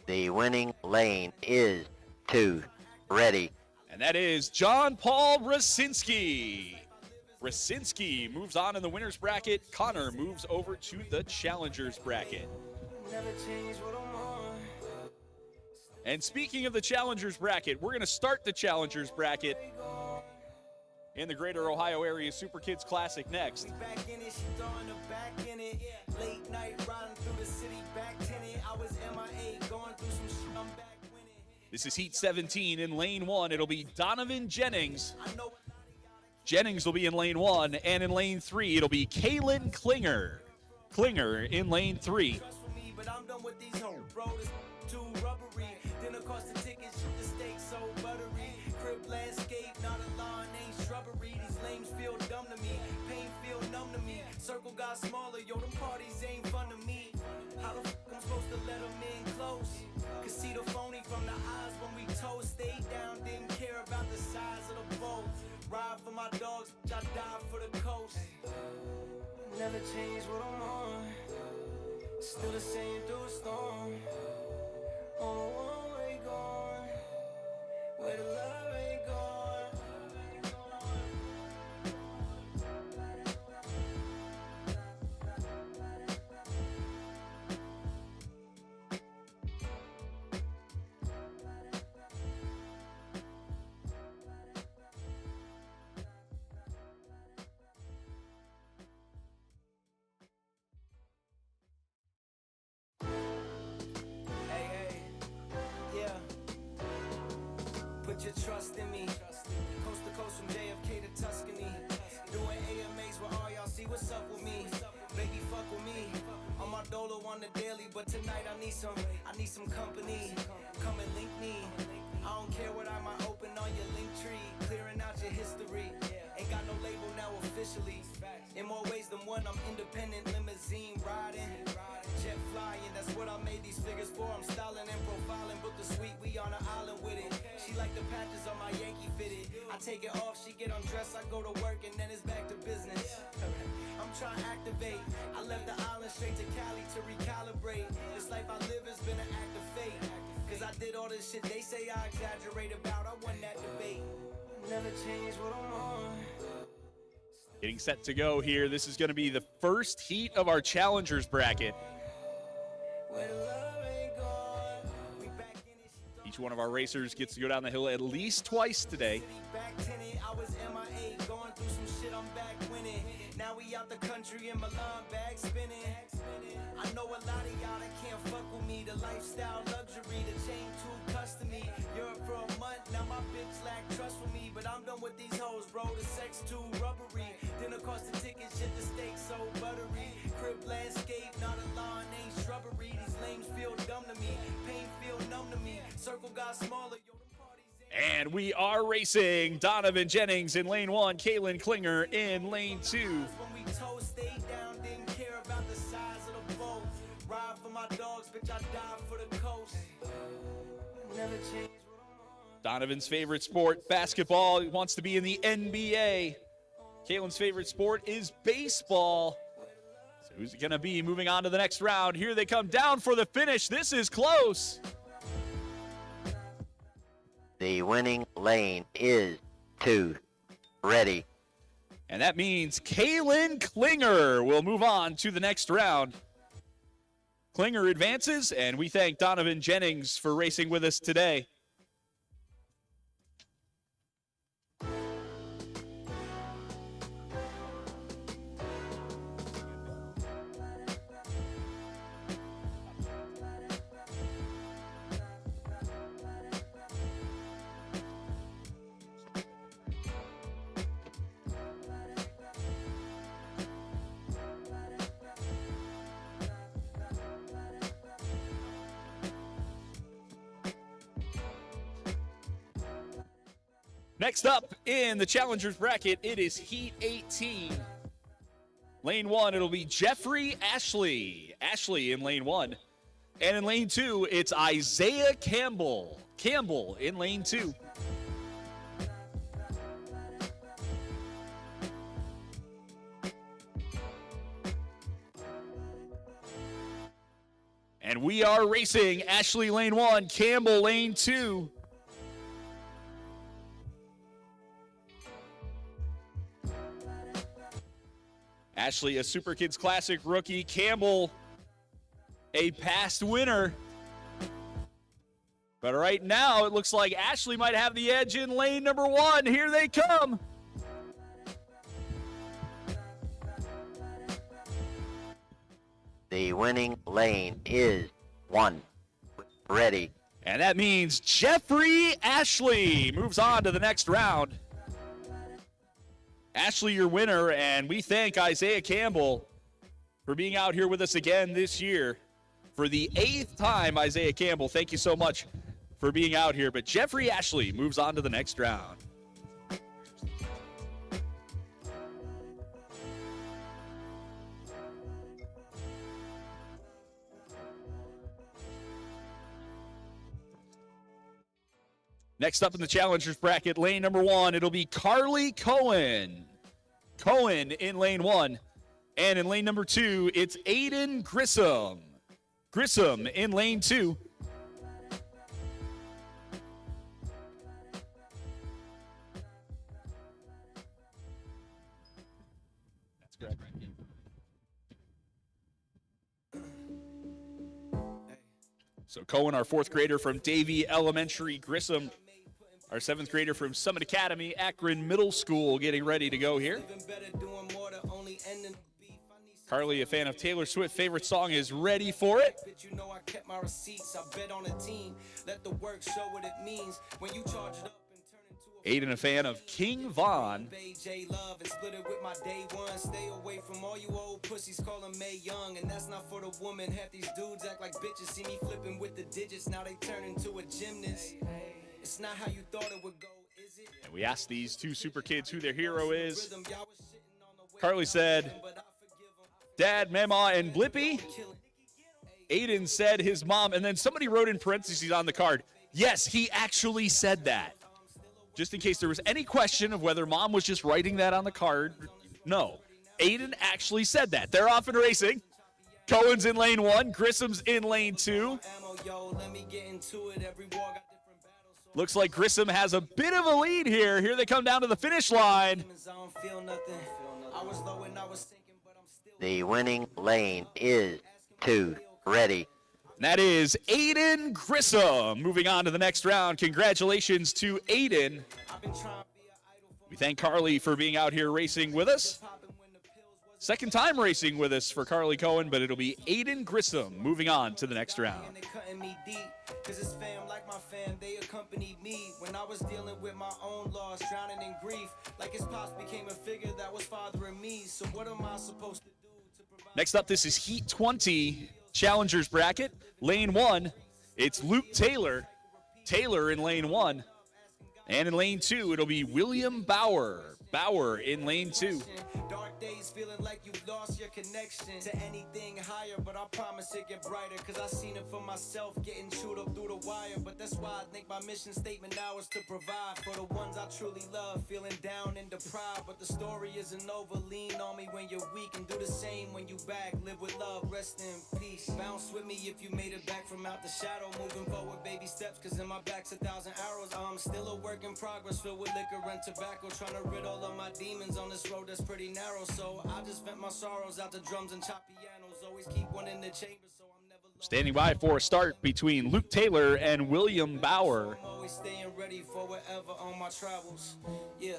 The winning lane is 2. Ready. And that is John Paul Rosinski. Rosinski moves on in the winner's bracket. Connor moves over to the challenger's bracket. And speaking of the challenger's bracket, we're going to start the challenger's bracket in the Greater Ohio Area Super Kids Classic next. This is Heat 17 in Lane 1. It'll be Donovan Jennings. Jennings will be in Lane 1, and in Lane 3, it'll be Kaylin Klinger. Klinger in Lane 3. Circle got smaller, yo, them parties ain't fun to me. How the fuck I'm supposed to let them in close? Could see the phony from the eyes when we toast. Stayed down, didn't care about the size of the boat. Ride for my dogs, I die for the coast. Never change what I'm on. Still the same through a storm. On a one-way gone, where the love ain't gone. Put your trust in me. Coast to coast from JFK to Tuscany. Doing AMAs where all y'all see what's up with me. Baby, fuck with me. I'm my dolo on the daily, but tonight I need some company. Come and link me. I don't care what I might open on your link tree. Clearing out your history. Ain't got no label now officially. In more ways than one, I'm independent, limousine riding, jet flying. That's what I made these figures for. I'm styling and profiling, book the suite, we on an island with it. She like the patches on my Yankee fitted. I take it off, she get undressed, I go to work and then it's back to business. I'm trying to activate. I left the island straight to Cali to recalibrate. This life I live has been an act of fate. Cause I did all this shit they say I exaggerate about. I won that debate. Never change what I'm on. Getting set to go here. This is going to be the first heat of our challengers bracket. Each one of our racers gets to go down the hill at least twice today. Now we out the country in Milan, bag spinning. I know a lot of y'all that can't fuck with me. The lifestyle, luxury, the chain too custom-y. Europe for a month, now my bitch lack trust for me. But I'm done with these hoes, bro, the sex too rubbery. Dinner cost the ticket, shit, the steak so buttery. Crib landscape, not a lawn, ain't shrubbery. These lames feel dumb to me, pain feel numb to me. Circle got smaller, yo, them parties ain't. And we are racing Donovan Jennings in lane 1, Kaylin Klinger in lane 2. When we toast, stayed down, didn't care about the size of the boat. Ride for my dogs, bitch, I die for the coast. Never change what I'm on. Donovan's favorite sport, basketball. He wants to be in the NBA. Kalen's favorite sport is baseball. So who's it going to be moving on to the next round? Here they come down for the finish. This is close. The winning lane is 2. Ready. And that means Kalen Klinger will move on to the next round. Klinger advances, and we thank Donovan Jennings for racing with us today. Next up in the challengers bracket, it is Heat 18. Lane 1, it'll be Jeffrey Ashley. Ashley in lane 1. And in lane 2, it's Isaiah Campbell. Campbell in lane 2. And we are racing Ashley lane 1, Campbell lane 2. Ashley, a Super Kids Classic rookie. Campbell, a past winner. But right now, it looks like Ashley might have the edge in lane number 1. Here they come. The winning lane is 1. Ready. And that means Jeffrey Ashley moves on to the next round. Ashley, your winner, and we thank Isaiah Campbell for being out here with us again this year. For the 8th time, Isaiah Campbell, thank you so much for being out here. But Jeffrey Ashley moves on to the next round. Next up in the challengers bracket, lane number 1, it'll be Carly Cohen. Cohen in lane 1. And in lane number 2, it's Aiden Grissom. Grissom in lane 2. That's correct. So Cohen, our 4th grader from Davie Elementary. Grissom, our 7th grader from Summit Academy, Akron Middle School, getting ready to go here. Carly, a fan of Taylor Swift, favorite song is Ready for It. You know I kept my receipts, I bet on a team. Let the work show what it means. When you charge it up and turn into Aiden, a fan of King Von. Love and split it with my day one. Stay away from all you old pussies calling May Young. And that's not for the woman. Half these dudes act like bitches. See me flipping with the digits. Now they turn into a gymnast. It's not how you thought it would go, is it? And we asked these 2 super kids who their hero is. Carly said, Dad, Mama, and Blippy. Aiden said his mom, and then somebody wrote in parentheses on the card, yes, he actually said that. Just in case there was any question of whether Mom was just writing that on the card, no. Aiden actually said that. They're off and racing. Cohen's in lane 1. Grissom's in lane 2. Looks like Grissom has a bit of a lead here. Here they come down to the finish line. The winning lane is 2. Ready. And that is Aiden Grissom moving on to the next round. Congratulations to Aiden. We thank Carly for being out here racing with us. Second time racing with us for Carly Cohen, but it'll be Aiden Grissom moving on to the next round. Cause it's fam like my fam, they accompanied me when I was dealing with my own loss, drowning in grief. Like his pops became a figure that was fathering me. So what am I supposed to do to provide? Next up, this is Heat 20 Challengers bracket. Lane 1, it's Luke Taylor. Taylor in lane 1. And in lane 2, it'll be William Bauer. Bauer in lane 2. Dark days feeling like you've lost lost your connection to anything higher, but I promise it get brighter. Cause I seen it for myself, getting chewed up through the wire. But that's why I think my mission statement now is to provide for the ones I truly love, feeling down and deprived. But the story isn't over. Lean on me when you're weak and do the same when you back. Live with love, rest in peace. Bounce with me if you made it back from out the shadow. Moving forward, baby steps, cause in my back's 1,000 arrows. I'm still a work in progress, filled with liquor and tobacco. Trying to rid all of my demons on this road that's pretty narrow. So I just vent my sorrows out to drums and chop pianos. Always keep one in the chamber, so I'm never low. Standing by for a start between Luke Taylor and William Bauer. I'm always staying ready for whatever on my travels. Yeah.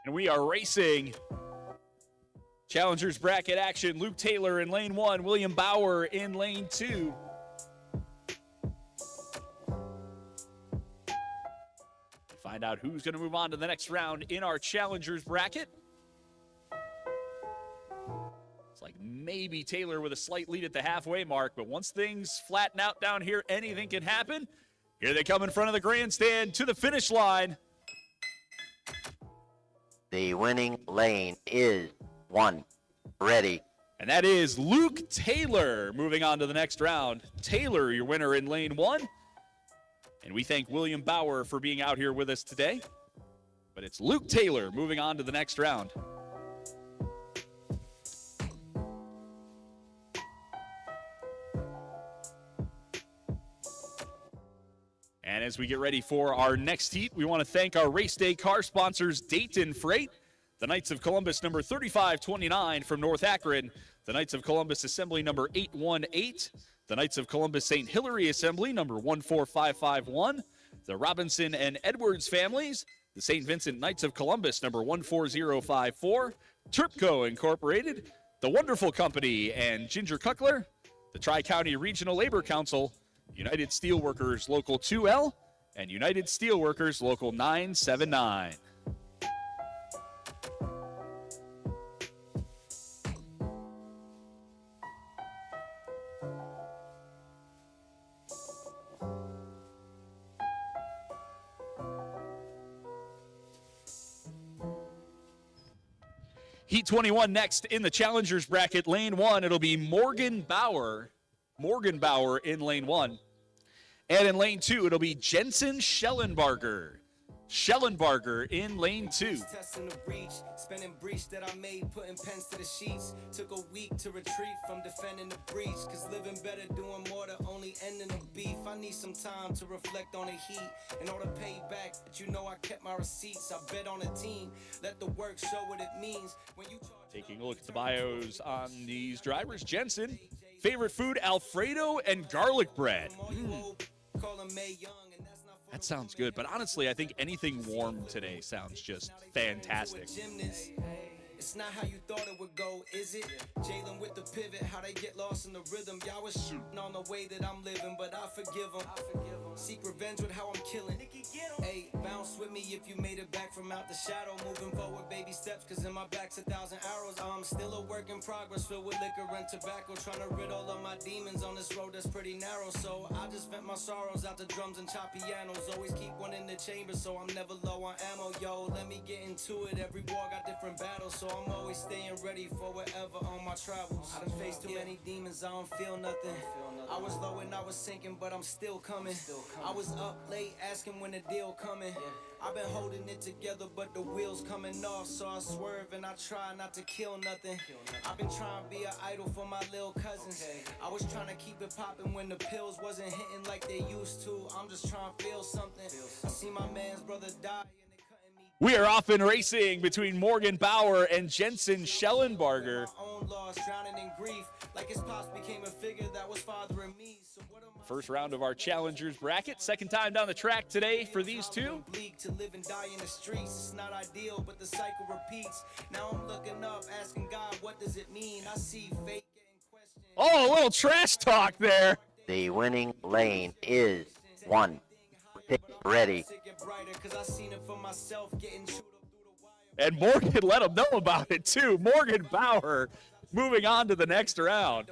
And we are racing. Challengers bracket action. Luke Taylor in lane 1, William Bauer in lane 2. Find out who's going to move on to the next round in our Challengers bracket. It's like maybe Taylor with a slight lead at the halfway mark, but once things flatten out down here, anything can happen. Here they come in front of the grandstand to the finish line. The winning lane is 1. Ready. And that is Luke Taylor moving on to the next round. Taylor, your winner in lane 1. And we thank William Bauer for being out here with us today. But it's Luke Taylor moving on to the next round. And as we get ready for our next heat, we want to thank our race day car sponsors, Dayton Freight, the Knights of Columbus number 3529 from North Akron, the Knights of Columbus Assembly number 818, the Knights of Columbus St. Hilary Assembly number 14551, the Robinson and Edwards families, the St. Vincent Knights of Columbus number 14054, Terpco Incorporated, the Wonderful Company and Ginger Kuckler, the Tri-County Regional Labor Council, United Steelworkers Local 2L, and United Steelworkers Local 979. Heat 21 next in the Challengers bracket. Lane 1, it'll be Morgan Bauer in lane 1. And in lane 2, it'll be Jensen Schellenbarger in lane 2. Testing the breach, spending breach that I made, putting pens to the sheets. Took a week to retreat from defending the breach. Cause living better, doing more to only ending the beef. I need some time to reflect on the heat in order to pay back. But you know I kept my receipts. I bet on a team. Let the work show what it means. When you Taking a look at the bios on these drivers. Jensen, favorite food, Alfredo and garlic bread. That sounds good, but honestly, I think anything warm today sounds just fantastic. It's not how you thought it would go, is it? Jalen with the pivot, how they get lost in the rhythm. Y'all was shooting on the way that I'm living, but I forgive them. Seek revenge with how I'm killing. Hey, bounce with me if you made it back from out the shadow. Moving forward, baby steps, cause in my back's 1,000 arrows. I'm still a work in progress, filled with liquor and tobacco. Trying to rid all of my demons on this road that's pretty narrow. So I just vent my sorrows out to drums and chop pianos. Always keep one in the chamber, so I'm never low on ammo. Yo, let me get into it. Every war got different battles, so I'm always staying ready for whatever on my travels. I done faced too many demons, I don't feel nothing. I was low and I was sinking, but I'm still coming. I was up late asking when the deal coming. I've been holding it together, but the wheels coming off, so I swerve and I try not to kill nothing. I've been trying to be an idol for my little cousins. I was trying to keep it popping when the pills wasn't hitting like they used to. I'm just trying to feel something. I see my man's brother die. We are off in racing between Morgan Bauer and Jensen Schellenbarger. First round of our Challengers bracket. Second time down the track today for these two. To live and die in the streets, it's not ideal, but the cycle repeats. Now I'm looking up, asking God, what does it mean? I see fate getting questioned. Oh, a little trash talk there. The winning lane is 1. Ready. And Morgan let him know about it too. Morgan Bauer moving on to the next round.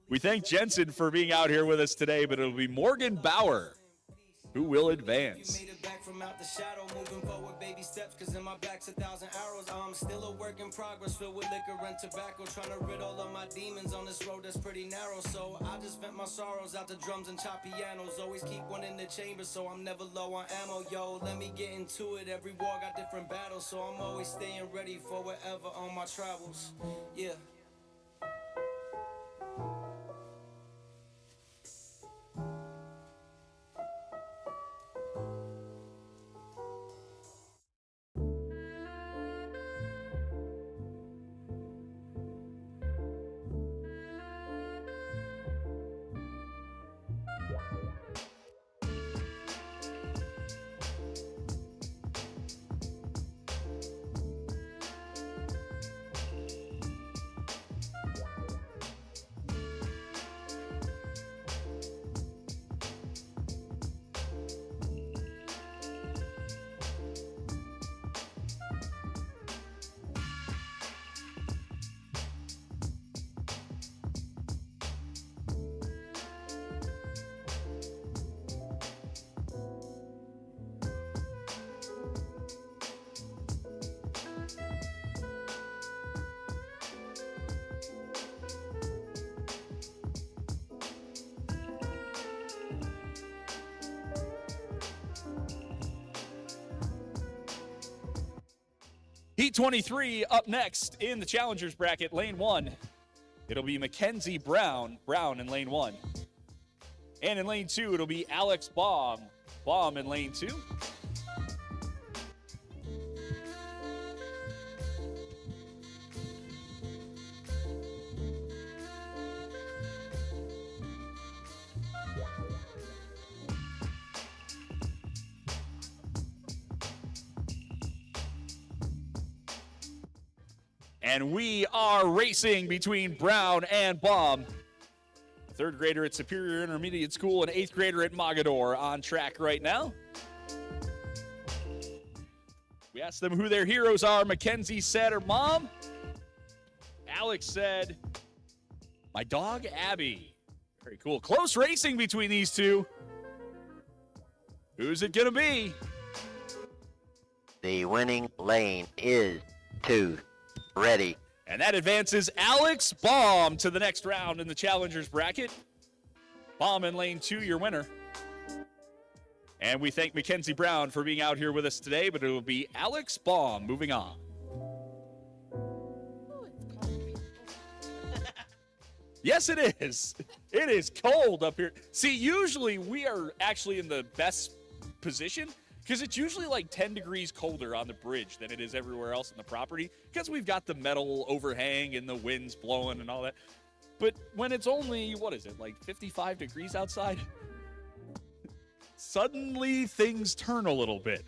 We thank Jensen for being out here with us today, but it'll be Morgan Bauer who will advance. Made it back from out the shadow, moving forward, baby steps, cause in my back's 1,000 arrows. I'm still a work in progress, filled with liquor and tobacco, trying to rid all of my demons on this road that's pretty narrow. So I just vent my sorrows out to drums and chop pianos. Always keep one in the chamber, so I'm never low on ammo. Yo, let me get into it. Every war got different battles, so I'm always staying ready for whatever on my travels. Yeah. Heat 23 up next in the Challengers bracket, lane 1. It'll be Mackenzie Brown in lane 1. And in lane 2, it'll be Alex Baum in lane 2. And we are racing between Brown and Baum. A third grader at Superior Intermediate School and 8th grader at Mogador on track right now. We asked them who their heroes are. Mackenzie said her mom. Alex said, my dog, Abby. Very cool. Close racing between these two. Who's it going to be? The winning lane is 2. Ready. And that advances Alex Baum to the next round in the Challengers bracket. Baum in lane 2, your winner. And we thank Mackenzie Brown for being out here with us today, but it will be Alex Baum moving on. Yes, it is. It is cold up here. See, usually we are actually in the best position because it's usually like 10 degrees colder on the bridge than it is everywhere else in the property because we've got the metal overhang and the winds blowing and all that. But when it's only, what is it, like 55 degrees outside? Suddenly things turn a little bit.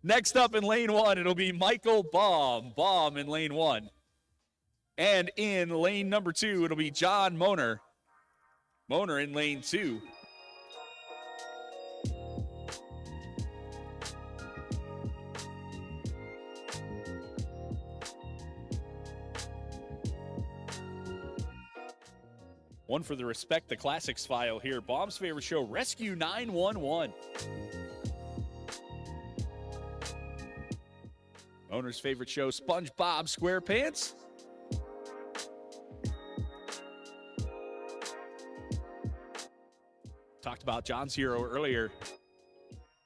Next up in lane 1, it'll be Michael Baum in lane 1. And in lane number 2, it'll be John Moner in lane 2. One for the Respect the Classics file here. Baum's favorite show, Rescue 911. Owner's favorite show, SpongeBob SquarePants. Talked about John's hero earlier.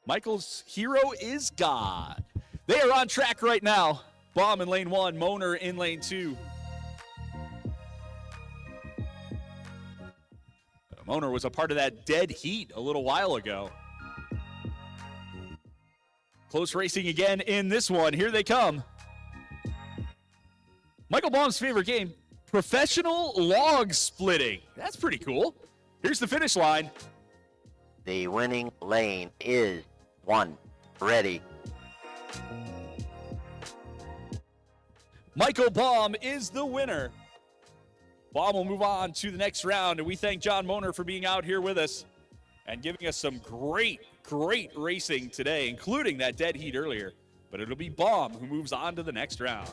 Michael's hero is God. They are on track right now. Bomb in lane 1, Moner in lane 2. Moner was a part of that dead heat a little while ago. Close racing again in this one. Here they come. Michael Baum's favorite game, professional log splitting. That's pretty cool. Here's the finish line. The winning lane is 1. Ready. Michael Baum is the winner. Baum will move on to the next round, and we thank John Moner for being out here with us and giving us some great racing today, including that dead heat earlier. But it'll be Baum who moves on to the next round.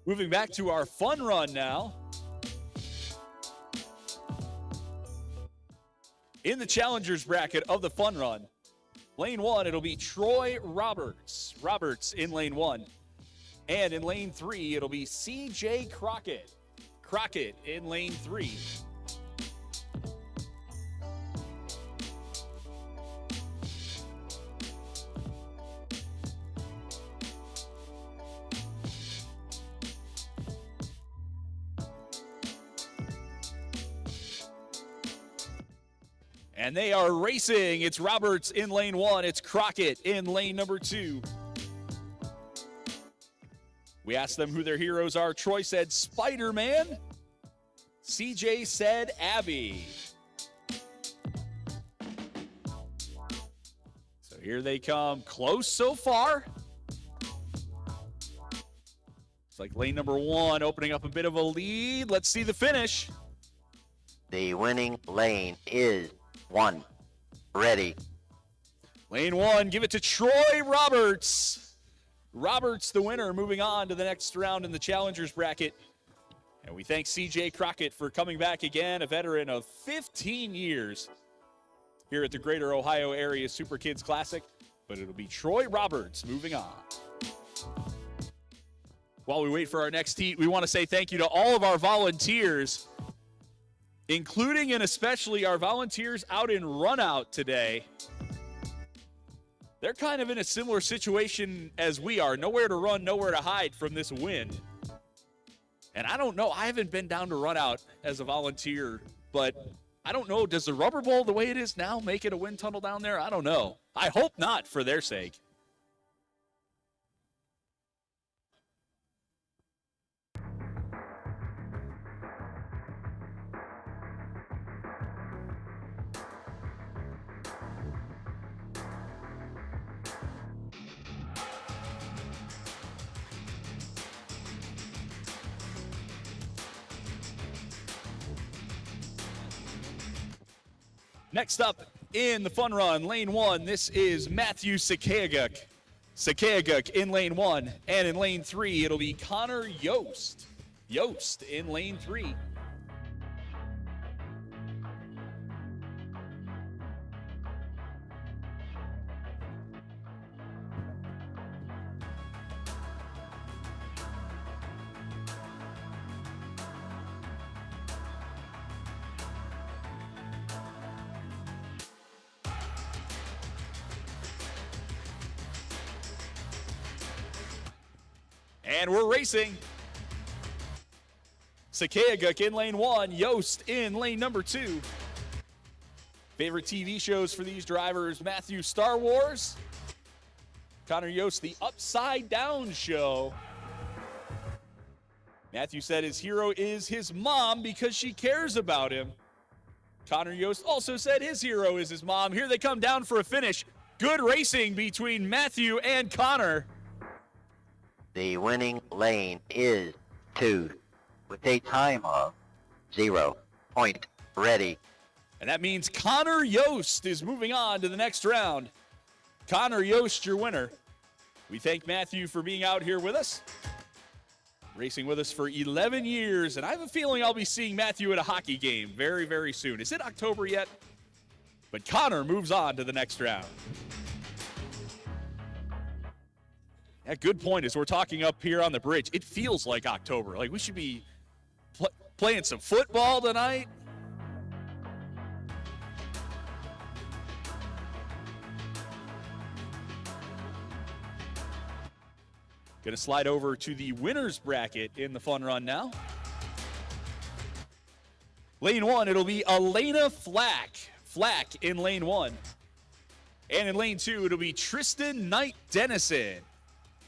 Moving back to our fun run now. In the challengers bracket of the fun run, lane 1, it'll be Troy Roberts. Roberts in lane 1. And in lane 3, it'll be CJ Crockett. Crockett in lane 3. And they are racing. It's Roberts in lane 1. It's Crockett in lane number 2. We asked them who their heroes are. Troy said Spider-Man. CJ said Abby. So here they come. Close so far. It's like lane number 1 opening up a bit of a lead. Let's see the finish. The winning lane is 1. Ready. Lane 1, give it to Troy Roberts. Roberts, the winner, moving on to the next round in the challengers bracket. And we thank CJ Crockett for coming back again, a veteran of 15 years here at the Greater Ohio Area Super Kids Classic. But it'll be Troy Roberts moving on. While we wait for our next heat, we want to say thank you to all of our volunteers, including and especially our volunteers out in Runout today. They're kind of in a similar situation as we are. Nowhere to run, nowhere to hide from this wind. And I don't know, I haven't been down to Runout as a volunteer, but I don't know, does the rubber bowl the way it is now make it a wind tunnel down there? I don't know. I hope not for their sake. Next up in the fun run, lane 1, this is Matthew Sakaguk. Sakaguk in lane 1, and in lane 3, it'll be Connor Yost. Yost in lane 3. And we're racing. Sakaguk in lane 1, Yost in lane number 2. Favorite TV shows for these drivers, Matthew, Star Wars. Connor Yost, The Upside Down Show. Matthew said his hero is his mom because she cares about him. Connor Yost also said his hero is his mom. Here they come down for a finish. Good racing between Matthew and Connor. The winning lane is 2 with a time of 0. Ready. And that means Connor Yost is moving on to the next round. Connor Yost, your winner. We thank Matthew for being out here with us, racing with us for 11 years. And I have a feeling I'll be seeing Matthew at a hockey game very, very soon. Is it October yet? But Connor moves on to the next round. A good point as we're talking up here on the bridge. It feels like October. Like we should be playing some football tonight. Going to slide over to the winners bracket in the fun run now. Lane 1, it'll be Elena Flack. Flack in lane 1. And in lane 2, it'll be Tristan Knight Dennison.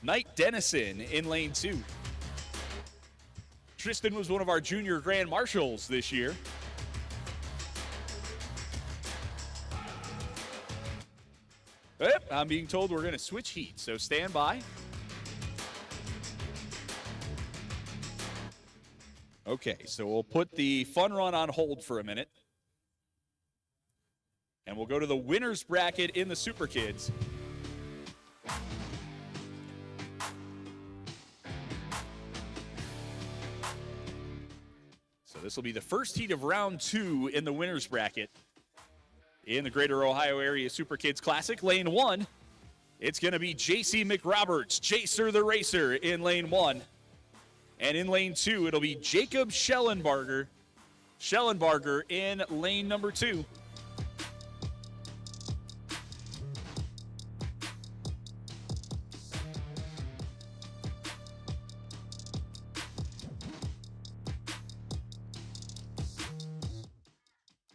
Knight Dennison in lane 2. Tristan was one of our junior grand marshals this year. Yep, I'm being told we're going to switch heat, so stand by. Okay, so we'll put the fun run on hold for a minute. And we'll go to the winners bracket in the Super Kids. this will be the first heat of round 2 in the winner's bracket in the Greater Ohio Area Super Kids Classic. Lane 1, it's going to be JC McRoberts, Jacer the Racer in lane 1. And in lane 2, it'll be Jacob Schellenbarger in lane number 2.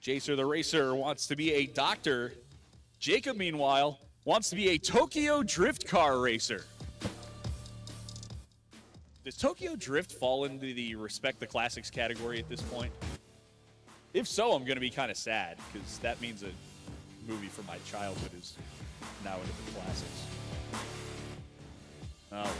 Jacer the Racer wants to be a doctor. Jacob, meanwhile, wants to be a Tokyo Drift car racer. Does Tokyo Drift fall into the Respect the Classics category at this point? If so, I'm going to be kind of sad, because that means a movie from my childhood is now into the classics. Oh, well.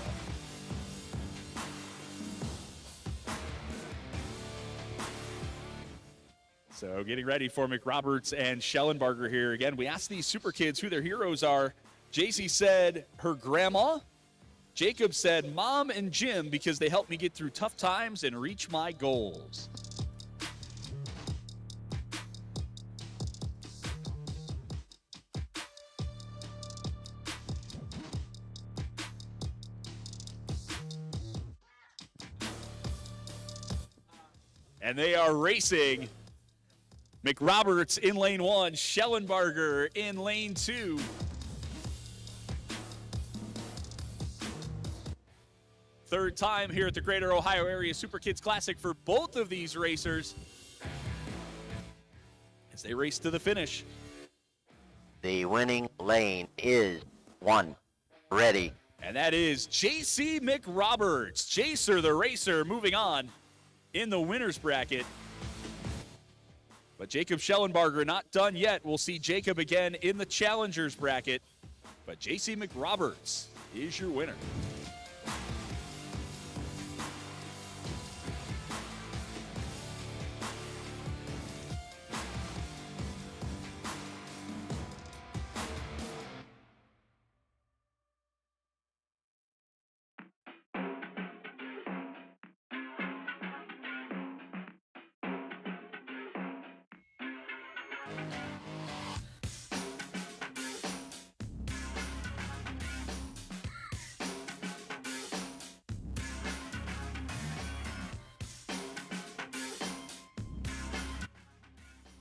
So getting ready for McRoberts and Schellenbarger here. Again, we asked these super kids who their heroes are. JC said her grandma. Jacob said Mom and Jim because they helped me get through tough times and reach my goals. And they are racing. McRoberts in lane 1, Schellenbarger in lane 2. Third time here at the Greater Ohio Area Super Kids Classic for both of these racers as they race to the finish. The winning lane is 1. Ready. And that is JC McRoberts, Jacer the Racer, moving on in the winner's bracket. But Jacob Schellenbarger not done yet. We'll see Jacob again in the challengers bracket. But JC McRoberts is your winner.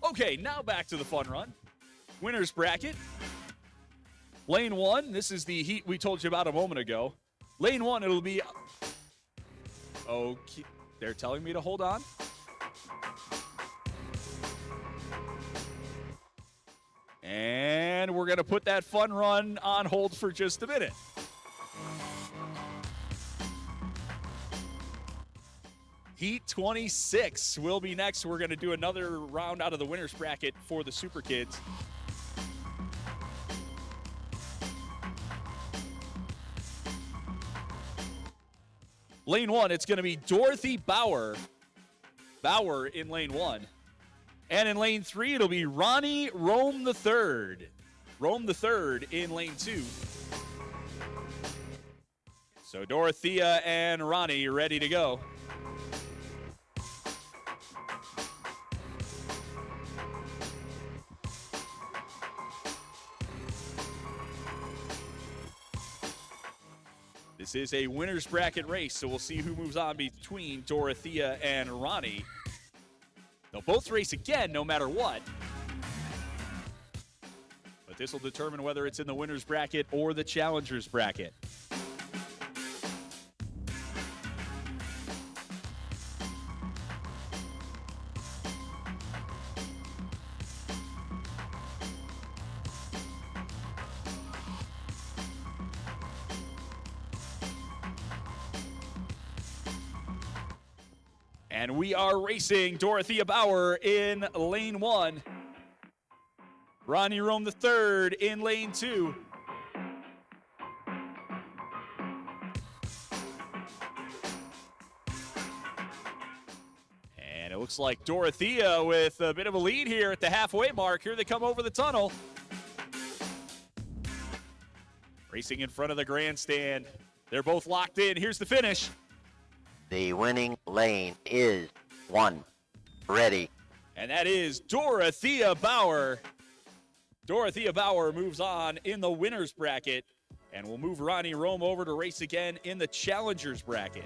Okay, now back to the fun run. Winner's bracket. Lane 1, this is the heat we told you about a moment ago. Lane 1, it'll be... Okay, they're telling me to hold on. And we're going to put that fun run on hold for just a minute. Heat 26 will be next. We're going to do another round out of the winner's bracket for the Super Kids. Lane 1, it's going to be Dorothy Bauer. Bauer in lane 1. And in lane 3, it'll be Ronnie Rome III. Rome III in lane 2. So Dorothea and Ronnie ready to go. This is a winner's bracket race, so we'll see who moves on between Dorothea and Ronnie. They'll both race again no matter what. But this will determine whether it's in the winner's bracket or the challenger's bracket. And we are racing Dorothea Bauer in lane 1. Ronnie Rome III in lane 2. And it looks like Dorothea with a bit of a lead here at the halfway mark. Here they come over the tunnel. Racing in front of the grandstand. They're both locked in. Here's the finish. The winning lane is 1. ready. And that is Dorothea Bauer. Dorothea Bauer moves on in the winner's bracket, and we'll move Ronnie Rome over to race again in the challenger's bracket.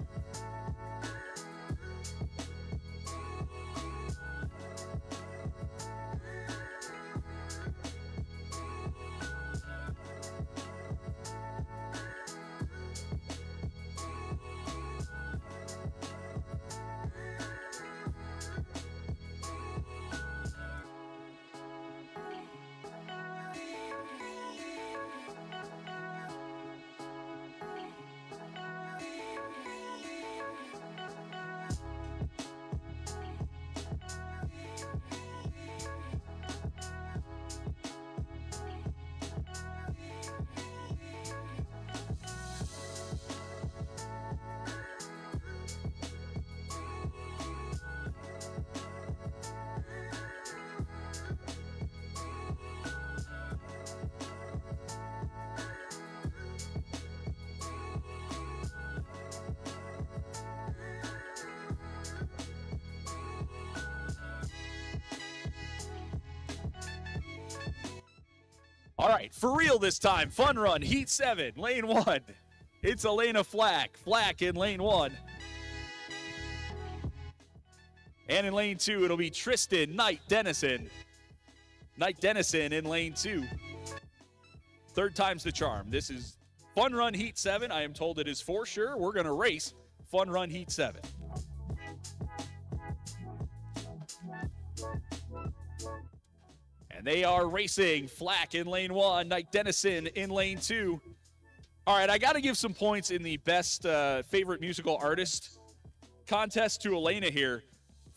All right, for real this time. Fun Run, Heat 7, Lane 1. It's Elena Flack. Flack in Lane 1. And in Lane 2, it'll be Tristan Knight Dennison. Knight Dennison in Lane 2. Third time's the charm. This is Fun Run Heat 7. I am told it is for sure. We're going to race Fun Run Heat 7. And they are racing. Flack in Lane 1, Knight Dennison in Lane 2. All right, I got to give some points in the best favorite musical artist contest to Elena here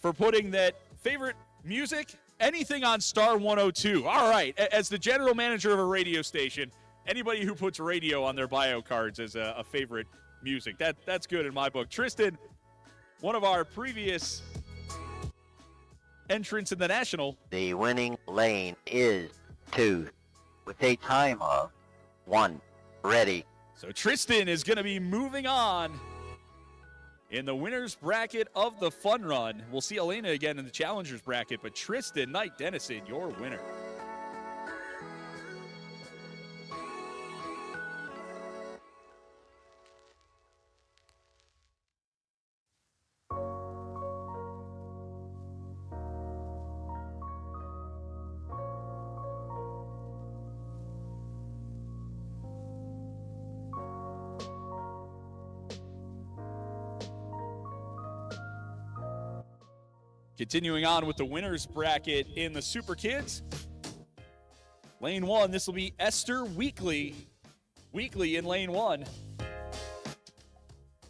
for putting that favorite music, anything on Star 102. All right, as the general manager of a radio station, anybody who puts radio on their bio cards as a favorite music, that's good in my book. Tristan, one of our previous entrants in the National. The winning lane is 2 with a time of 1. Ready. So Tristan is going to be moving on in the winner's bracket of the Fun Run. We'll see Elena again in the challenger's bracket, but Tristan Knight Dennison, your winner. Continuing on with the winner's bracket in the Super Kids. Lane 1, this will be Esther Weekly. Weekly in Lane 1.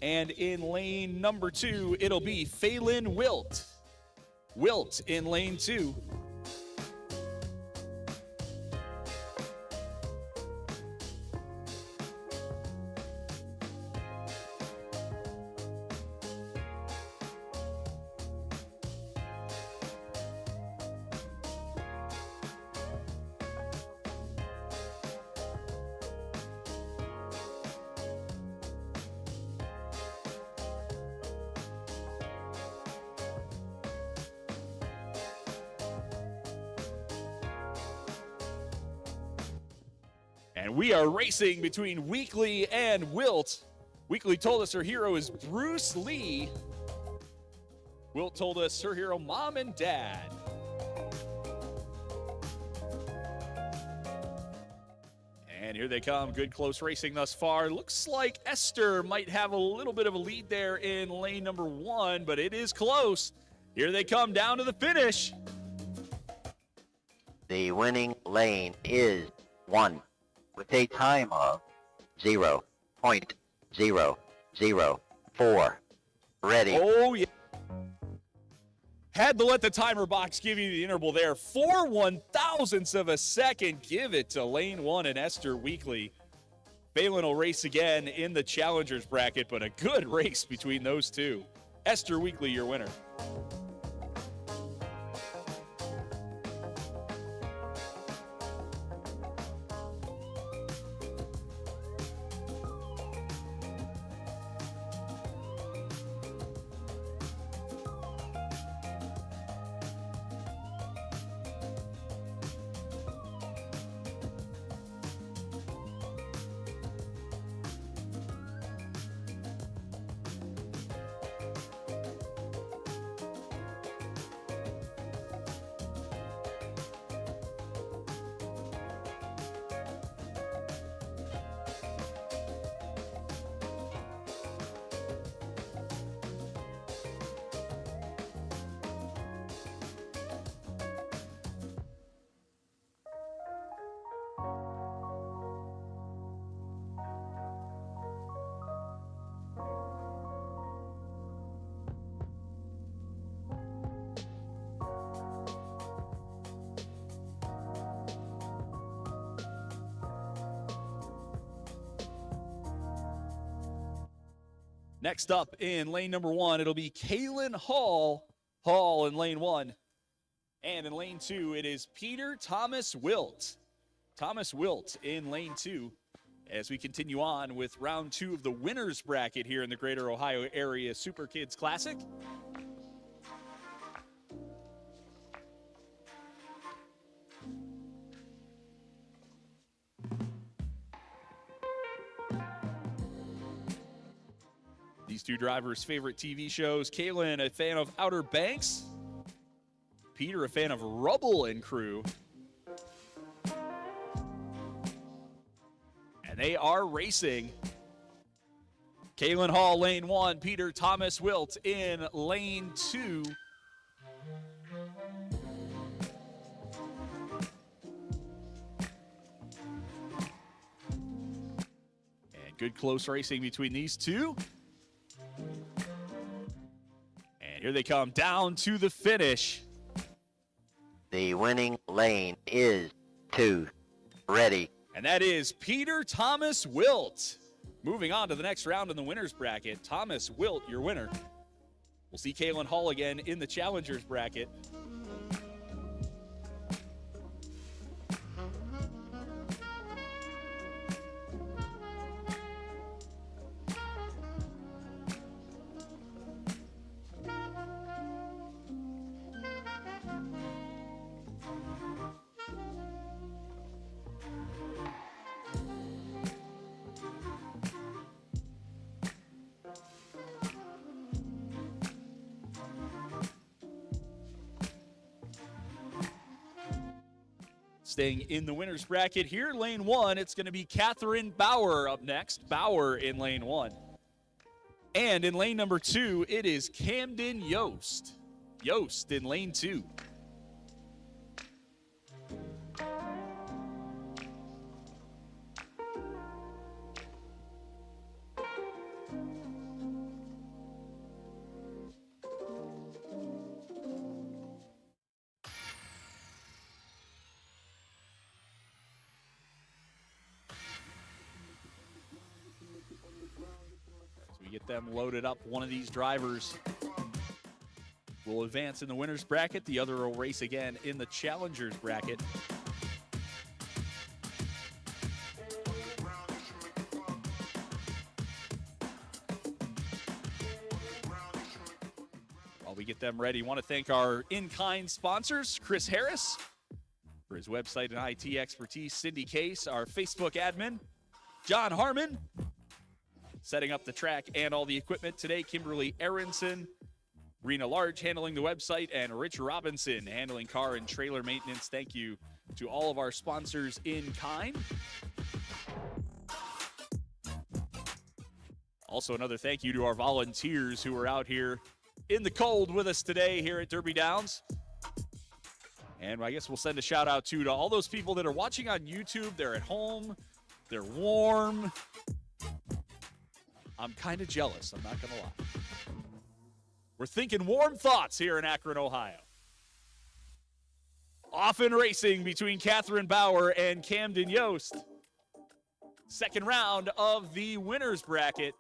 And in lane number 2, it'll be Phelan Wilt. Wilt in Lane 2. And we are racing between Weekly and Wilt. Weekly told us her hero is Bruce Lee. Wilt told us her hero, Mom and Dad. And here they come. Good close racing thus far. Looks like Esther might have a little bit of a lead there in lane number 1, but it is close. Here they come down to the finish. The winning lane is 1 with a time of 0.004. Ready. Oh, yeah. Had to let the timer box give you the interval there. 4 1,000ths of a second. Give it to lane 1 and Esther Weekly. Phelan will race again in the challengers bracket, but a good race between those two. Esther Weekly, your winner. Next up in lane number 1, it'll be Kalen Hall in lane 1. And in lane 2, it is Peter Thomas Wilt. Thomas Wilt in lane 2 as we continue on with round 2 of the winner's bracket here in the Greater Ohio Area Super Kids Classic. These two drivers' favorite TV shows. Kalen, a fan of Outer Banks. Peter, a fan of Rubble and Crew. And they are racing. Kalen Hall, lane 1. Peter Thomas Wilt in lane 2. And good close racing between these two. And here they come down to the finish. The winning lane is 2. Ready. And that is Peter Thomas Wilt. Moving on to the next round in the winner's bracket. Thomas Wilt, your winner. We'll see Kalen Hall again in the challengers bracket. Staying in the winner's bracket here, lane 1, it's going to be Catherine Bauer up next. Bauer in lane 1. And in lane number 2, it is Camden Yost. Yost in lane 2. Get them loaded up. One of these drivers will advance in the winner's bracket. The other will race again in the challengers bracket. While we get them ready, want to thank our in-kind sponsors, Chris Harris for his website and IT expertise, Cindy Case, our Facebook admin, John Harmon, setting up the track and all the equipment today, Kimberly Aronson, Rena Large handling the website, and Rich Robinson handling car and trailer maintenance. Thank you to all of our sponsors in kind. Also, another thank you to our volunteers who are out here in the cold with us today here at Derby Downs. And I guess we'll send a shout out to all those people that are watching on YouTube. They're at home, they're warm. I'm kind of jealous, I'm not going to lie. We're thinking warm thoughts here in Akron, Ohio. Often racing between Catherine Bauer and Camden Yost. Second round of the winner's bracket.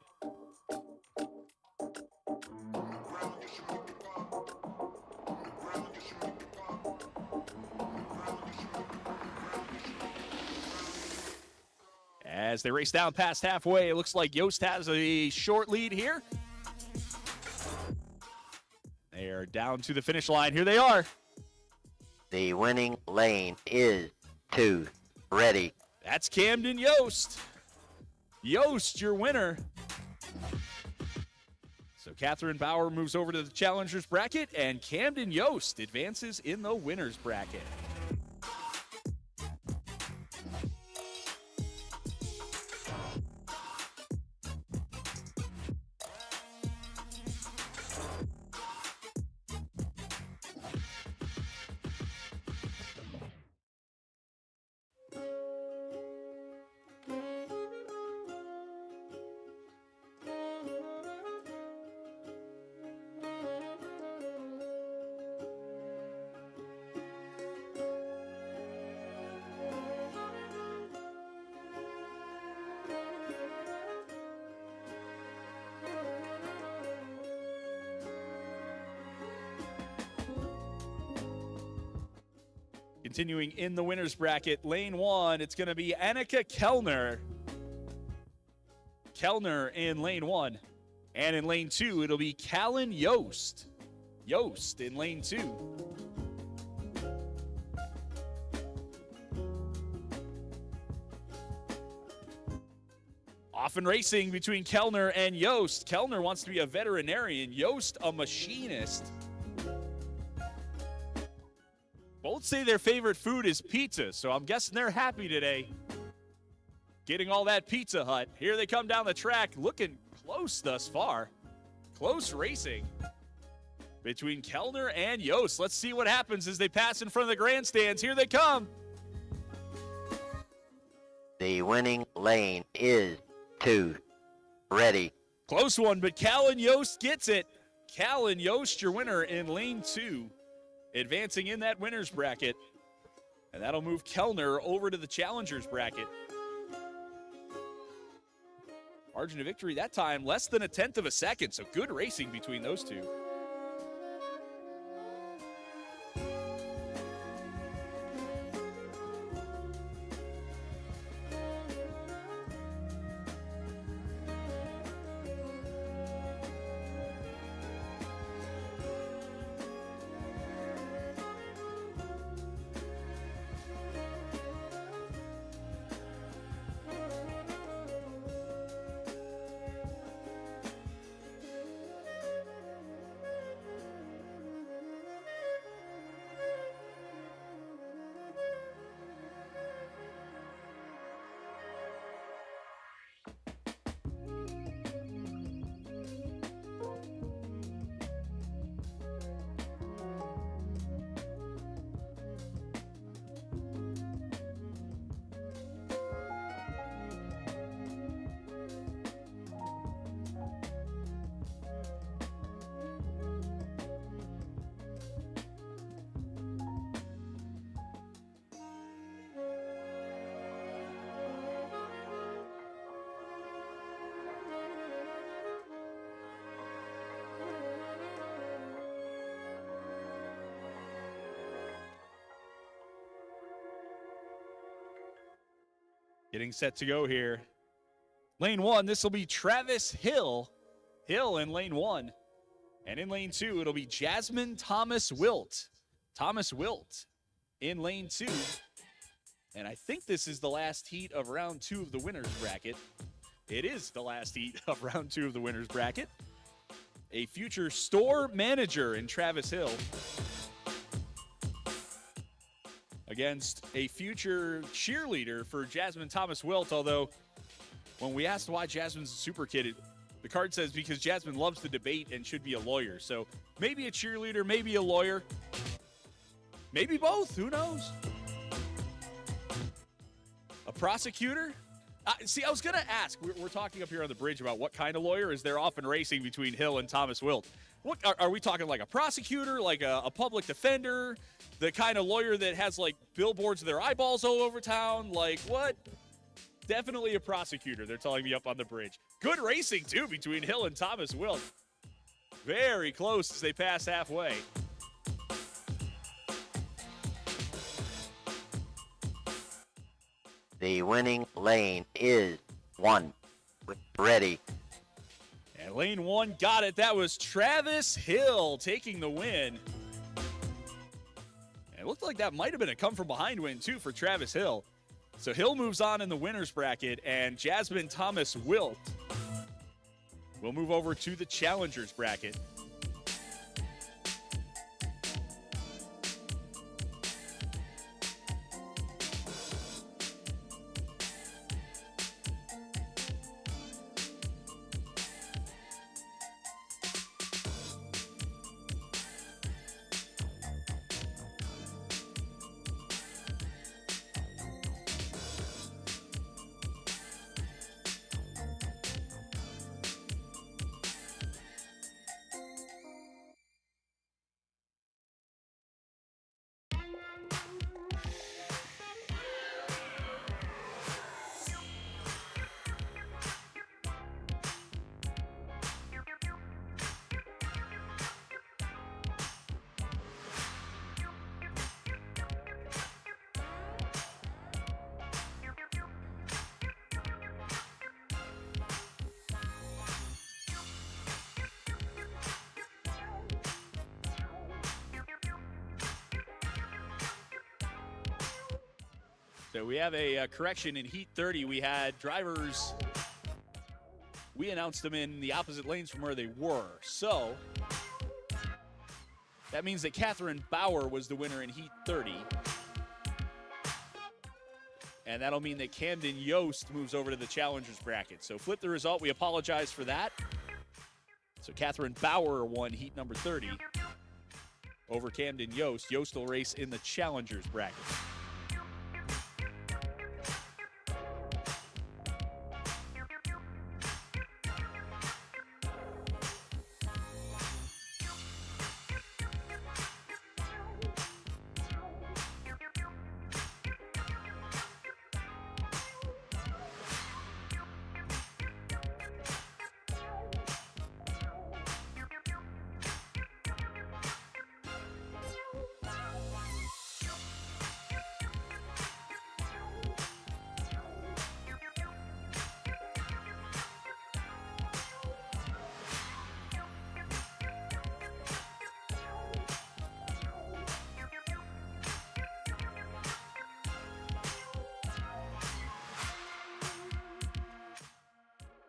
As they race down past halfway, it looks like Yost has a short lead here. They are down to the finish line. Here they are. The winning lane is 2. Ready. That's Camden Yost. Yost, your winner. So Catherine Bauer moves over to the challengers bracket, and Camden Yost advances in the winner's bracket. Continuing in the winners bracket, lane 1, it's going to be Annika Kellner. Kellner in lane 1. And in lane 2, it'll be Callan Yost. Yost in lane 2. Often racing between Kellner and Yost. Kellner wants to be a veterinarian. Yost, a machinist. Both say their favorite food is pizza, so I'm guessing they're happy today. Getting all that Pizza Hut. Here they come down the track, looking close thus far. Close racing between Kellner and Yost. Let's see what happens as they pass in front of the grandstands. Here they come. The winning lane is 2. Ready. Close one, but Callan Yost gets it. Callan Yost, your winner in lane 2. Advancing in that winner's bracket. And that'll move Kellner over to the challengers bracket. Margin of victory that time, less than 1/10 of a second, so good racing between those two. Getting set to go here. Lane 1, this will be Travis Hill. Hill in lane 1. And in lane 2, it'll be Jasmine Thomas Wilt. Thomas Wilt in lane 2. And I think this is the last heat of round 2 of the winner's bracket. It is the last heat of round 2 of the winner's bracket. A future store manager in Travis Hill against a future cheerleader for Jasmine Thomas Wilt, although when we asked why Jasmine's a super kid, the card says because Jasmine loves to debate and should be a lawyer. So maybe a cheerleader, maybe a lawyer, maybe both, who knows? A prosecutor? See, I was going to ask, we're talking up here on the bridge about what kind of lawyer is there often racing between Hill and Thomas Wilt. What are we talking, like a prosecutor, like a public defender, the kind of lawyer that has like billboards of their eyeballs all over town? Like what? Definitely a prosecutor, they're telling me up on the bridge. Good racing, too, between Hill and Thomas Wilt. Very close as they pass halfway. The winning lane is 1. Ready. And lane 1 got it. That was Travis Hill taking the win. And it looked like that might have been a come-from-behind win, too, for Travis Hill. So Hill moves on in the winner's bracket, and Jasmine Thomas Wilt will move over to the challengers bracket. So we have a correction in Heat 30. We had drivers, we announced them in the opposite lanes from where they were. So that means that Catherine Bauer was the winner in Heat 30. And that'll mean that Camden Yost moves over to the challengers bracket. So flip the result. We apologize for that. So Catherine Bauer won Heat number 30 over Camden Yost. Yost will race in the challengers bracket.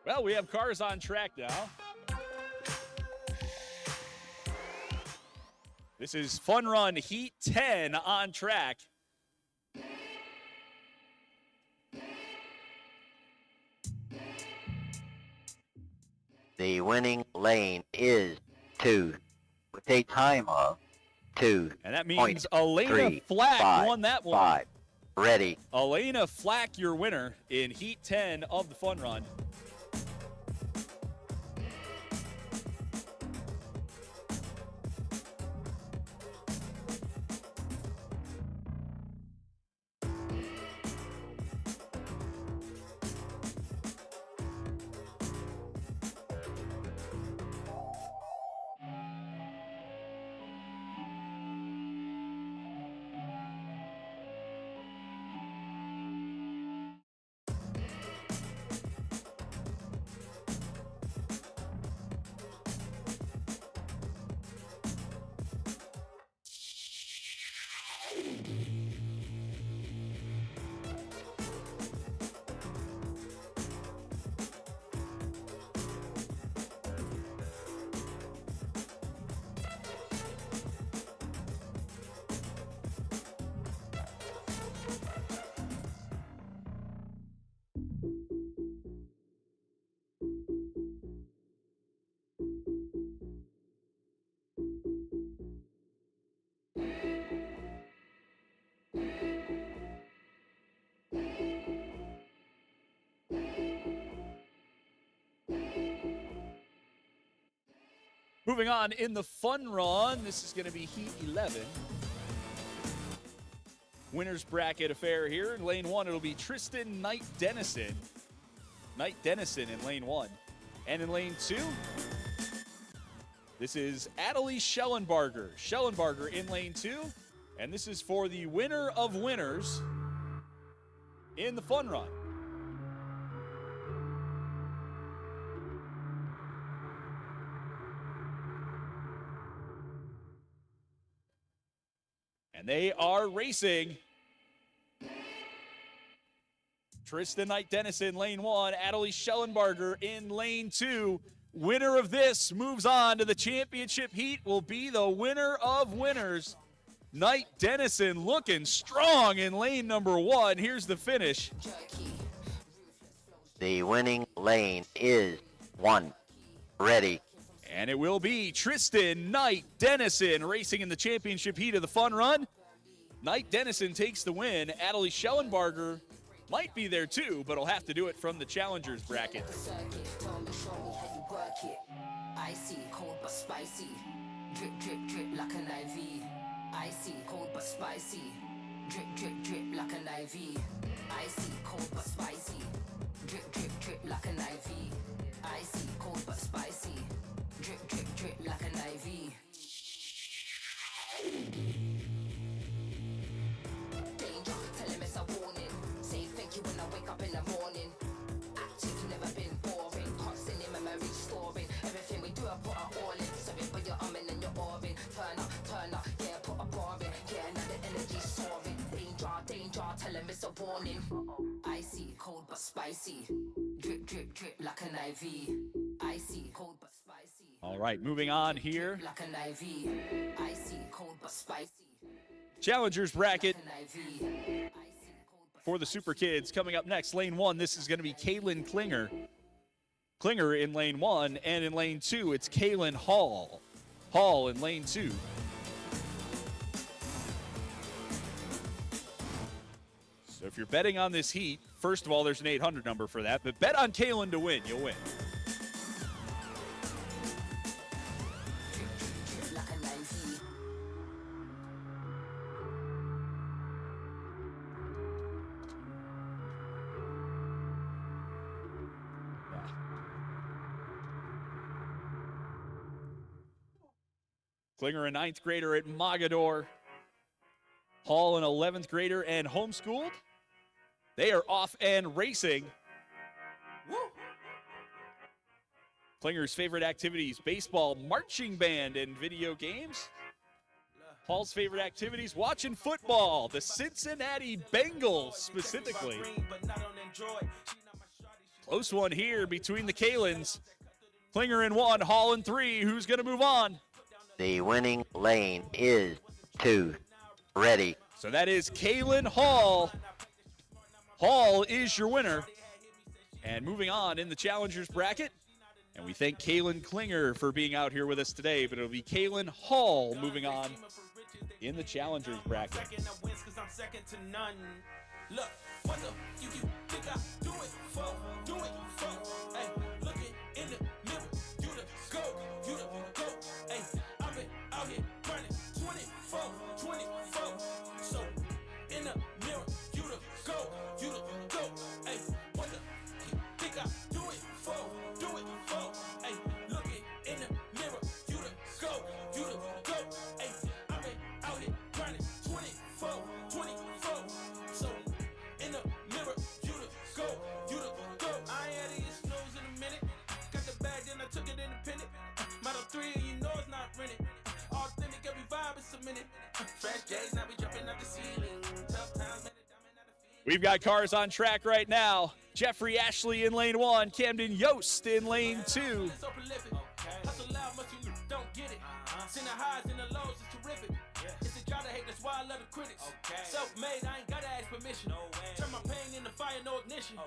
Well, we have cars on track now. This is Fun Run Heat 10 on track. The winning lane is 2 with a time of 2. And that means Elena Flack won that one. 5. Ready. Elena Flack, your winner in Heat 10 of the Fun Run. Moving on in the Fun Run, this is going to be Heat 11. Winners bracket affair here. In lane 1, it'll be Tristan Knight Dennison. Knight Dennison in lane 1. And in lane 2, this is Adelie Schellenbarger. Schellenbarger in lane 2. And this is for the winner of winners in the Fun Run. And they are racing. Tristan Knight Dennison, lane 1. Adelie Schellenbarger in lane 2. Winner of this moves on to the championship heat, will be the winner of winners. Knight Dennison looking strong in lane number 1. Here's the finish. The winning lane is 1. Ready. And it will be Tristan Knight Dennison racing in the championship heat of the Fun Run. Knight Dennison takes the win. Adelie Schellenbarger might be there too, but he'll have to do it from the challengers bracket. Icy, cold but spicy. Drip, drip, drip like an IV. Icy, cold but spicy. Drip, drip, drip like an IV. Icy, cold but spicy. Drip, drip, drip like an IV. Icy, cold but spicy. Drip, drip, drip like an IV. Danger, tell him it's a warning. Say thank you when I wake up in the morning. Active, never been boring. Constant in memory storing. Everything we do, I put our all in. So it put your umming and your orbing. Turn up, yeah, put a bar in. Yeah, now the energy soaring. Danger, danger, tell him it's it's a warning. Icy, cold but spicy. Drip, drip, drip like an IV. Icy, cold but spicy. All right, moving on here. Like an IV. Icy, cold but spicy. Challengers bracket An IV. Icy, cold but for the Super Kids. Coming up next, lane 1, this is going to be Kaylin Klinger. Klinger in lane 1, and in lane 2, it's Kaylin Hall. Hall in lane 2. So if you're betting on this heat, first of all, there's an 800 number for that, but bet on Kaylin to win. You'll win. drip like an IV. Klinger, a 9th grader at Mogador. Hall, an 11th grader and homeschooled. They are off and racing. Klinger's favorite activities, baseball, marching band, and video games. Hall's favorite activities, watching football, the Cincinnati Bengals specifically. Close one here between the Kaylins. Klinger in 1, Hall in 3. Who's going to move on? The winning lane is 2. Ready. So that is Kaylin Hall. Hall is your winner. And moving on in the Challengers bracket. And we thank Kaylin Klinger for being out here with us today, but it'll be Kaylin Hall moving on in the Challengers bracket. Look, what the you think I do it for? Do it for? Hey, look it in the mirror. You the go, you the go. Hey, I've been out here running 24. So in the mirror, you the go, you the go. Hey, what the you think I do it for? Do it for? Hey, look it in the mirror. You the go, you the go. Hey, I've been out here running 24. So in the mirror, you the go, you the go. I ain't had to get snooze in a minute. Got the bag, then I took it independent. Model 3, and you know it's not rented. Authentic, every vibe is submitted. Fresh J's, now we jumping out the ceiling. Tough times, man, diamond out the field. We've got cars on track right now. Jeffrey Ashley in lane 1, Camden Yost in lane 2. So prolific. Hustle loud, much you don't get it. Seen the highs and the lows, it's terrific. It's a job to hate, that's why I love the critics. Self-made, I ain't gotta ask permission. Turn my pain into fire, no ignition.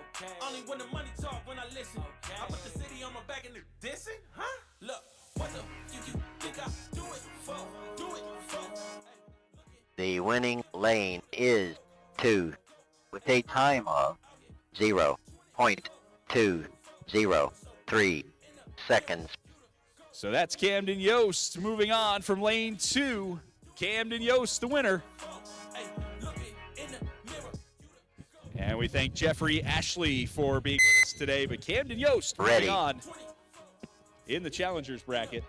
Only when the money talk, when I listen. I put the city on my back and they're dissing, huh? Look, what the you think I do it for? Do it for? The winning lane is 2 with a time of 0.203 seconds. So that's Camden Yost moving on from lane 2. Camden Yost, the winner. And we thank Jeffrey Ashley for being with us today. But Camden Yost moving Ready. on in the Challengers bracket.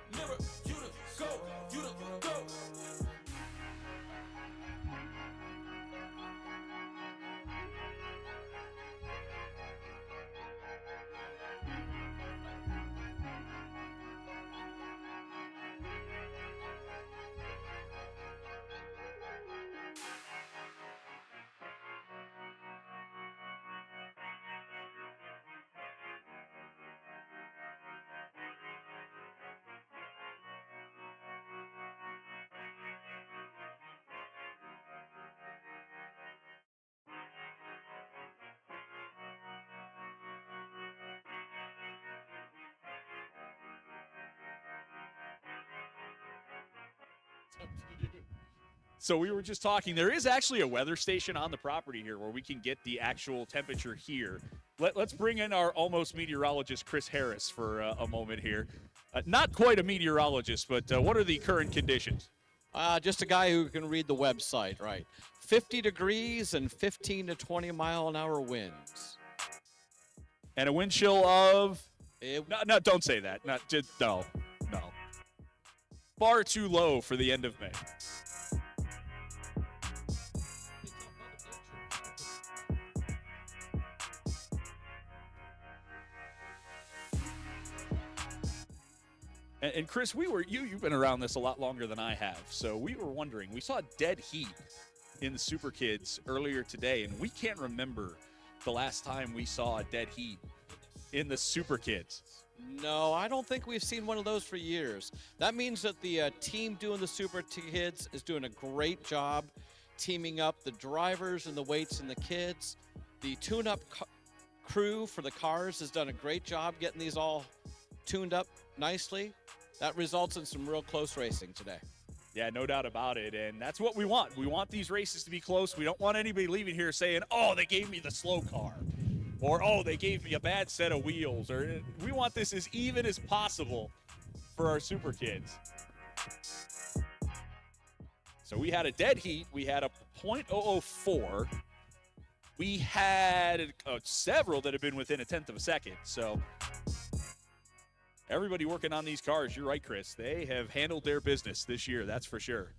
So we were just talking, there is actually a weather station on the property here where we can get the actual temperature here. Let's bring in our almost meteorologist, Chris Harris, for a moment here. Not quite a meteorologist, but what are the current conditions? Just a guy who can read the website, right? 50 degrees and 15 to 20 mile an hour winds. And a wind chill of? It- No, don't say that. No. Far too low for the end of May. And Chris, you've been around this a lot longer than I have, so we were wondering, we saw dead heat in the Super Kids earlier today, and we can't remember the last time we saw a dead heat in the Super Kids. No, I don't think we've seen one of those for years. That means that the team doing the Super Kids is doing a great job teaming up the drivers and the weights and the kids. The tune-up crew for the cars has done a great job getting these all tuned up nicely. That results in some real close racing today. Yeah, no doubt about it, and that's what we want. We want these races to be close. We don't want anybody leaving here saying, oh, they gave me the slow car, or, oh, they gave me a bad set of wheels, or we want this as even as possible for our Super Kids. So we had a dead heat. We had a .004. We had several that have been within a tenth of a second. So everybody working on these cars, you're right, Chris. They have handled their business this year, that's for sure.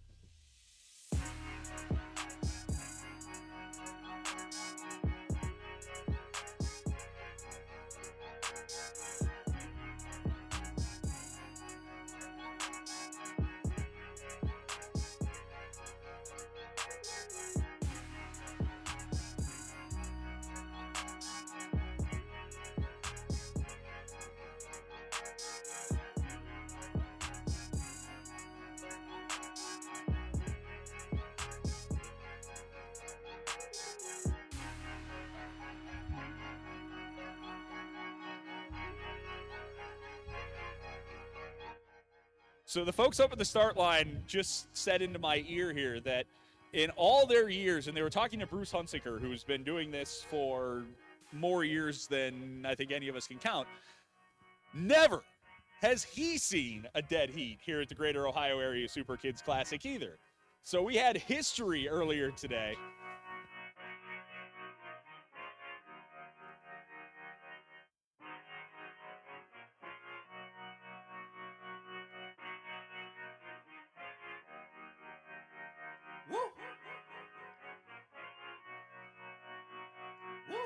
So the folks up at the start line just said into my ear here that in all their years, and they were talking to Bruce Hunsiker, who's been doing this for more years than I think any of us can count, never has he seen a dead heat here at the Greater Ohio Area Super Kids Classic either. So we had history earlier today. Woo! Woo!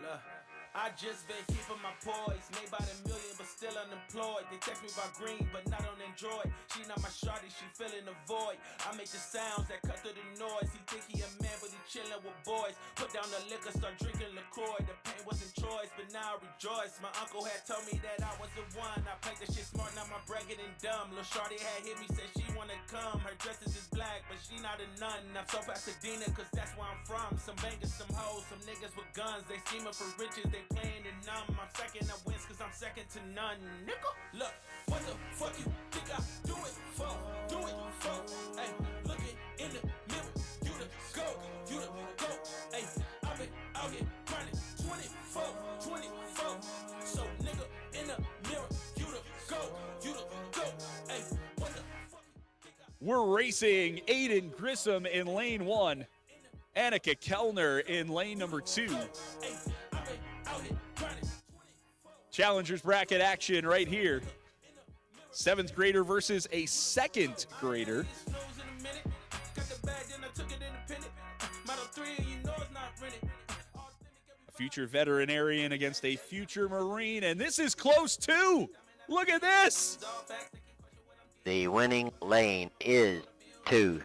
Look, I just been keeping my poise. Made by the million, but still unemployed. They text me about green, but not on Android. She not my shawty, she filling the void. I make the sounds that cut through the noise. He think he a man, but he chillin' with boys. Put down the liquor, start drinking LaCroix. The pain wasn't choice, but now I rejoice. My uncle had told me that I was the one. I played the shit smart, now my bread getting dumb. Lil' shawty had hit me, said she wanna come. Her dress is just black, but she not a nun. I'm so Pasadena, cause that's where I'm from. Some bangers, some hoes, some niggas with guns. They scheming for riches, they playing it numb. I'm second, I wins cause I'm second to none. Nigga, look, what the fuck you think I do it for? Do it for? Hey, look it in the mirror. You the go, you the go. Hey, I've been out here grinding 24. So nigga in the mirror. You the go, you the go. Hey, what the fuck you think I We're racing Aiden Grissom in lane 1, Annika Kellner in lane number 2. Hey, I've been out here grinding 24. Challengers bracket action right here. 7th grader versus a 2nd grader. A future veterinarian against a future Marine, and this is close too. Look at this. The winning lane is 2.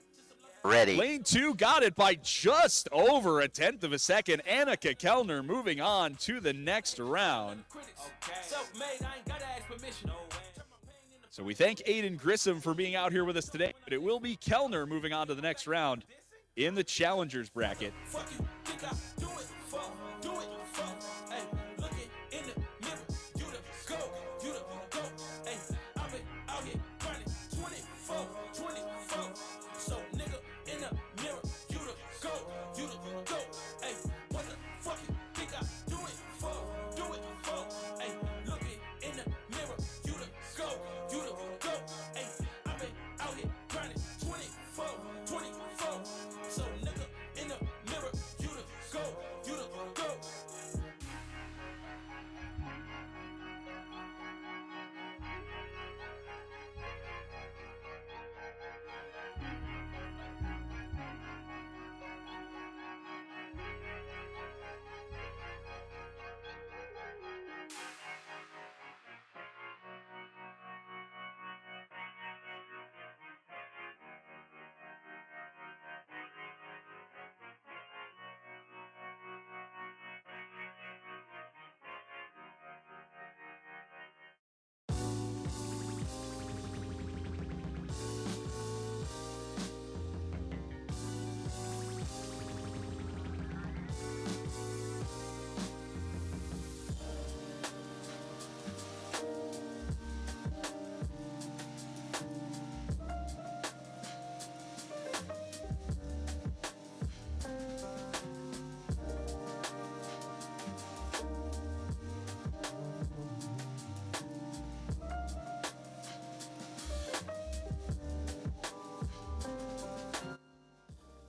Ready. Lane 2 got it by just over a tenth of a second. Annika Kellner moving on to the next round. So we thank Aiden Grissom for being out here with us today, but it will be Kellner moving on to the next round in the Challengers bracket. Fuck you, think I do it for, do it for. Hey, look it in the mirror. You the go, you the go. Hey, I've been out here grinding 24. So nigga in the mirror. You the go, you the go. Hey, what the fuck you think I do it for, do it for. Hey, look it in the mirror. You the go, you the go. Hey, I've been out here grinding 24. So nigga in the mirror, you the go, you the go.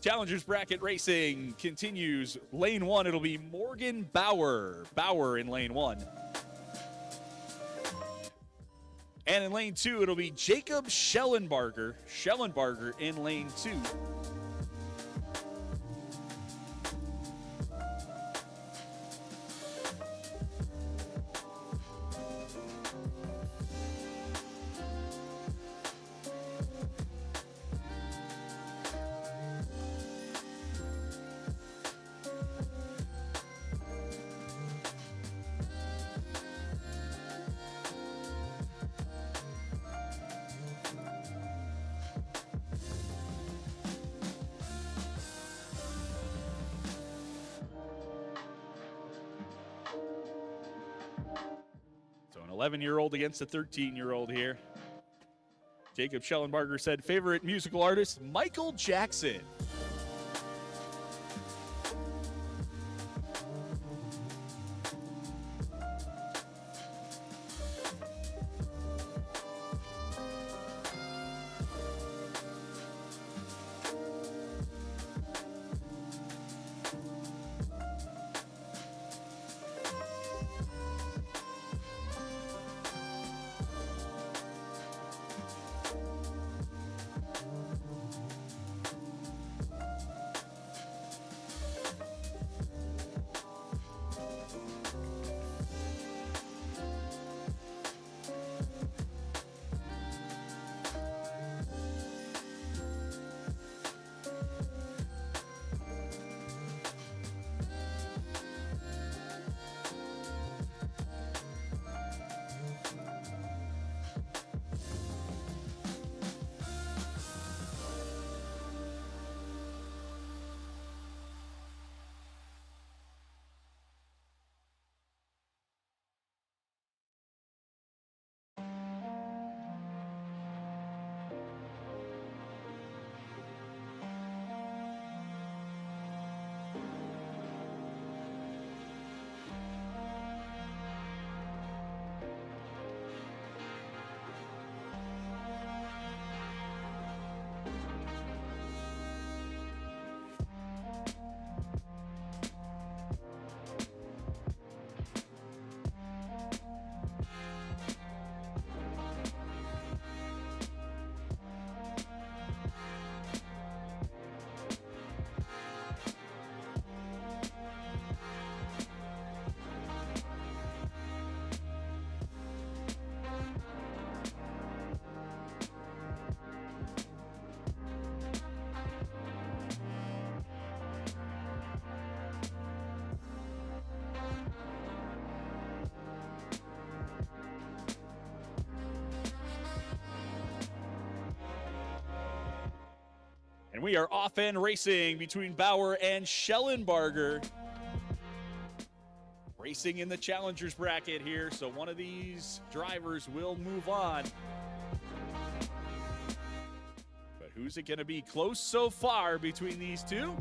Challengers Bracket Racing continues. Lane 1, it'll be Morgan Bauer. Bauer in lane 1. And in lane 2, it'll be Jacob Schellenbarger. Schellenbarger in lane 2. So an 11-year-old against a 13-year-old here. Jacob Schellenbarger said favorite musical artist, Michael Jackson. And we are off and racing between Bauer and Schellenbarger. Racing in the Challengers bracket here, so one of these drivers will move on. But who's it going to be? Close so far between these two.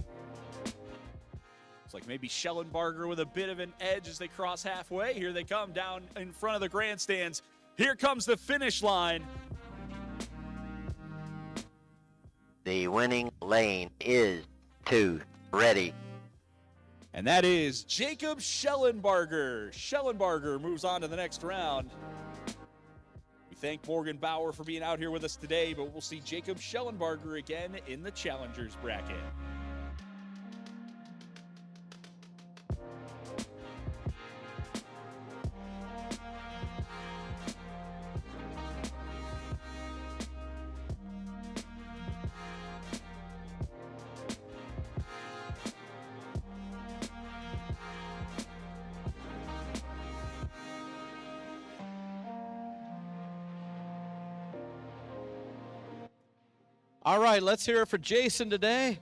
Looks like maybe Schellenbarger with a bit of an edge as they cross halfway. Here they come down in front of the grandstands. Here comes the finish line. The winning lane is 2. Ready. And that is Jacob Schellenbarger. Schellenbarger moves on to the next round. We thank Morgan Bauer for being out here with us today, but we'll see Jacob Schellenbarger again in the Challengers bracket. All right, let's hear it for Jason today.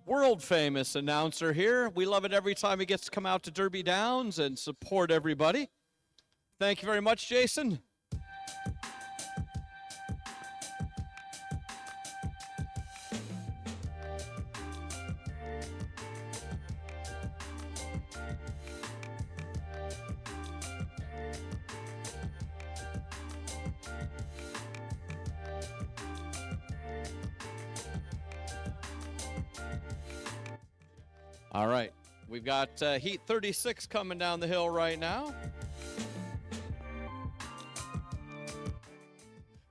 World famous announcer here. We love it every time he gets to come out to Derby Downs and support everybody. Thank you very much, Jason. All right. We've got Heat 36 coming down the hill right now.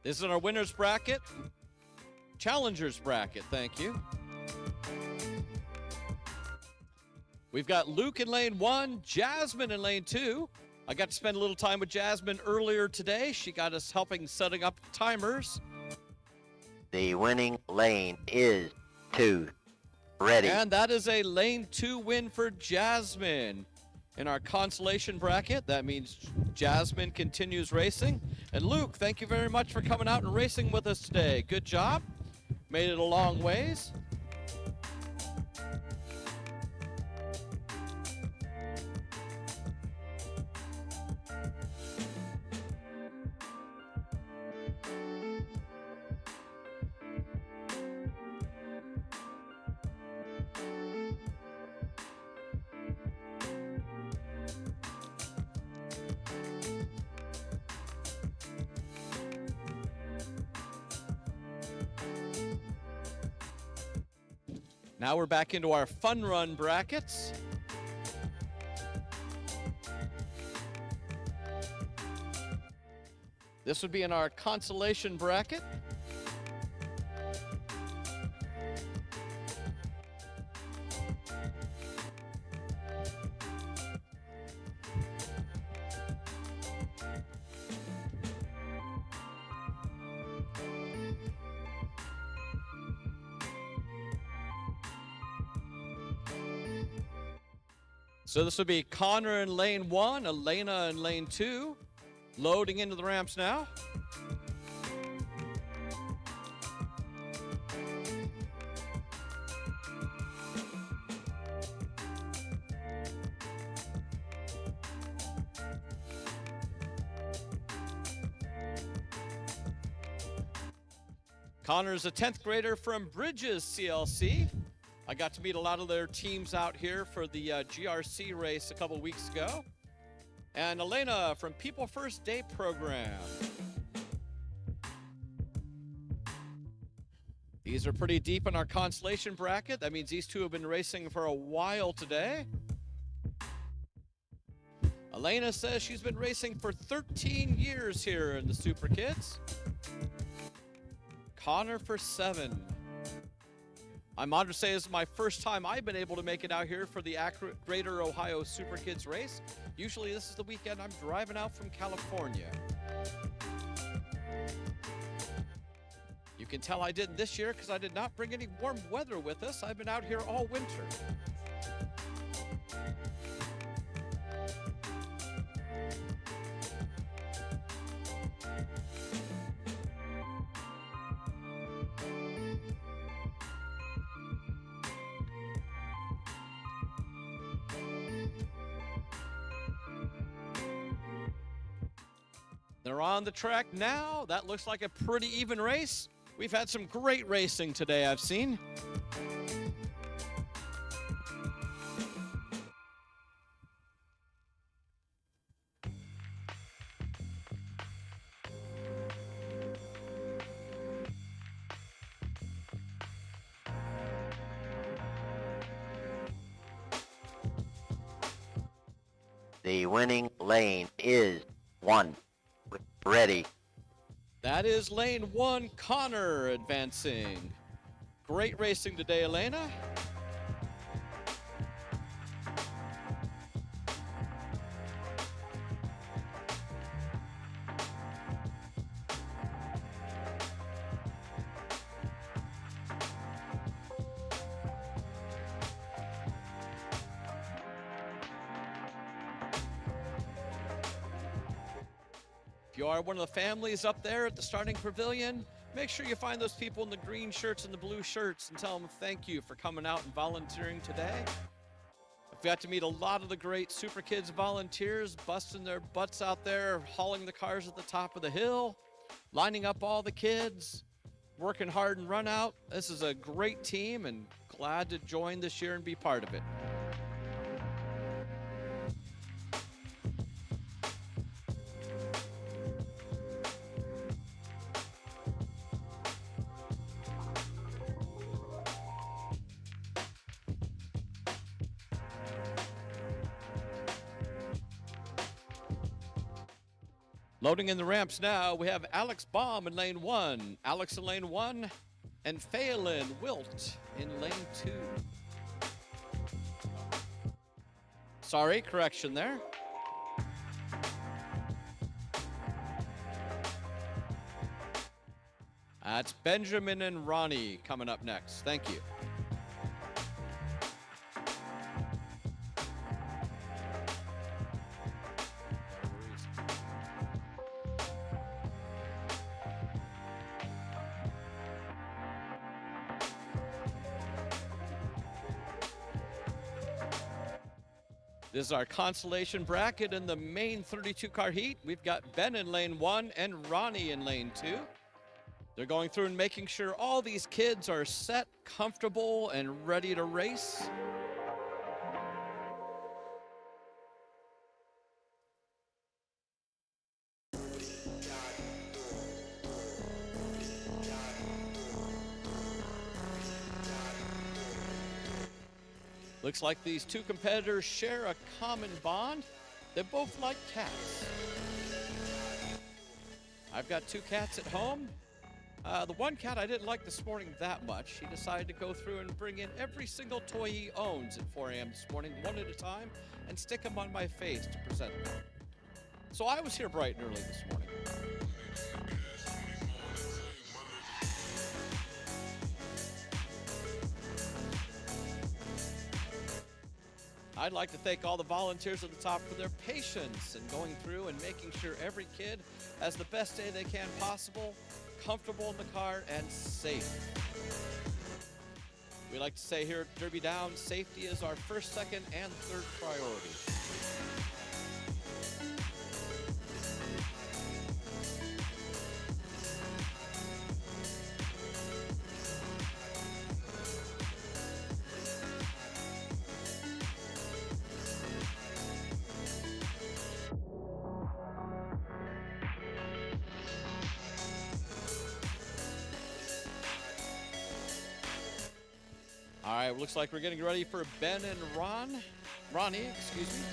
This is our winner's bracket. Challengers bracket, thank you. We've got Luke in lane 1, Jasmine in lane 2. I got to spend a little time with Jasmine earlier today. She got us helping setting up timers. The winning lane is 2. Ready. And that is a lane 2 win for Jasmine. In our consolation bracket, that means Jasmine continues racing. And Luke, thank you very much for coming out and racing with us today. Good job. Made it a long ways. Now we're back into our fun run brackets. This would be in our consolation bracket. So this would be Connor in lane 1, Elena in lane 2. Loading into the ramps now. Connor's a 10th grader from Bridges CLC. I got to meet a lot of their teams out here for the GRC race a couple weeks ago. And Elena from People First Day program. These are pretty deep in our consolation bracket. That means these two have been racing for a while today. Elena says she's been racing for 13 years here in the Super Kids. Connor for 7. I'm honored to say this is my first time I've been able to make it out here for the Greater Ohio Super Kids race. Usually this is the weekend I'm driving out from California. You can tell I didn't this year because I did not bring any warm weather with us. I've been out here all winter. They're on the track now. That looks like a pretty even race. We've had some great racing today, I've seen. The winning lane is 1. Ready. That is lane 1, Connor advancing. Great racing today, Elena. If you are one of the families up there at the starting pavilion, make sure you find those people in the green shirts and the blue shirts and tell them thank you for coming out and volunteering today. I've got to meet a lot of the great Super Kids volunteers, busting their butts out there, hauling the cars at the top of the hill, lining up all the kids, working hard and run out. This is a great team and glad to join this year and be part of it. Loading in the ramps now, we have Alex Baum in lane 1, Alex in lane 1, and Phelan Wilt in lane 2. Sorry, correction there. That's Benjamin and Ronnie coming up next. Thank you. This is our consolation bracket in the main 32-car heat. We've got Ben in lane 1 and Ronnie in lane 2. They're going through and making sure all these kids are set, comfortable, and ready to race. Looks like these two competitors share a common bond. They both like cats. I've got 2 cats at home. The one cat I didn't like this morning that much. He decided to go through and bring in every single toy he owns at 4 a.m. this morning, one at a time, and stick them on my face to present them. So I was here bright and early this morning. I'd like to thank all the volunteers at the top for their patience in going through and making sure every kid has the best day they can possible, comfortable in the car, and safe. We like to say here at Derby Downs, safety is our first, second, and third priority. All right, looks like we're getting ready for Ben and Ronnie, excuse me.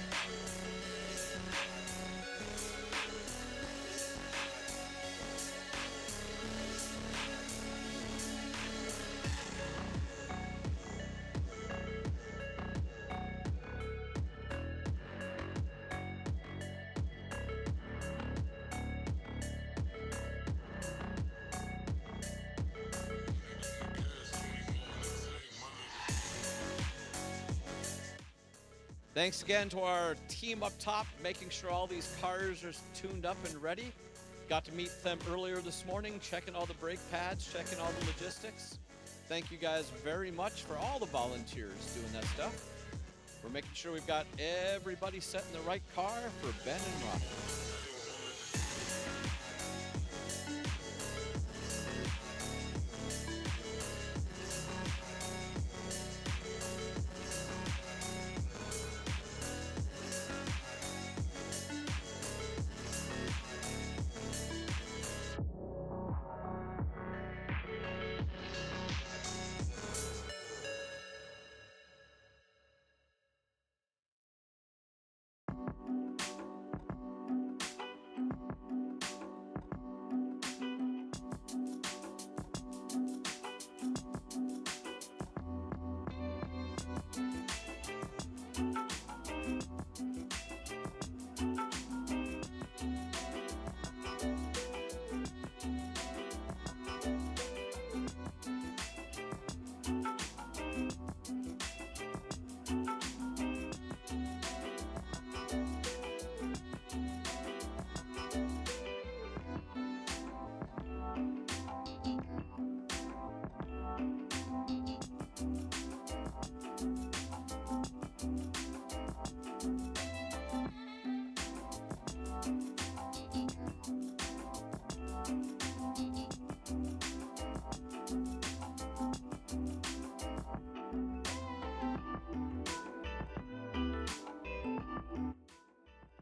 Thanks again to our team up top, making sure all these cars are tuned up and ready. Got to meet them earlier this morning, checking all the brake pads, checking all the logistics. Thank you guys very much for all the volunteers doing that stuff. We're making sure we've got everybody set in the right car for Ben and Ronnie.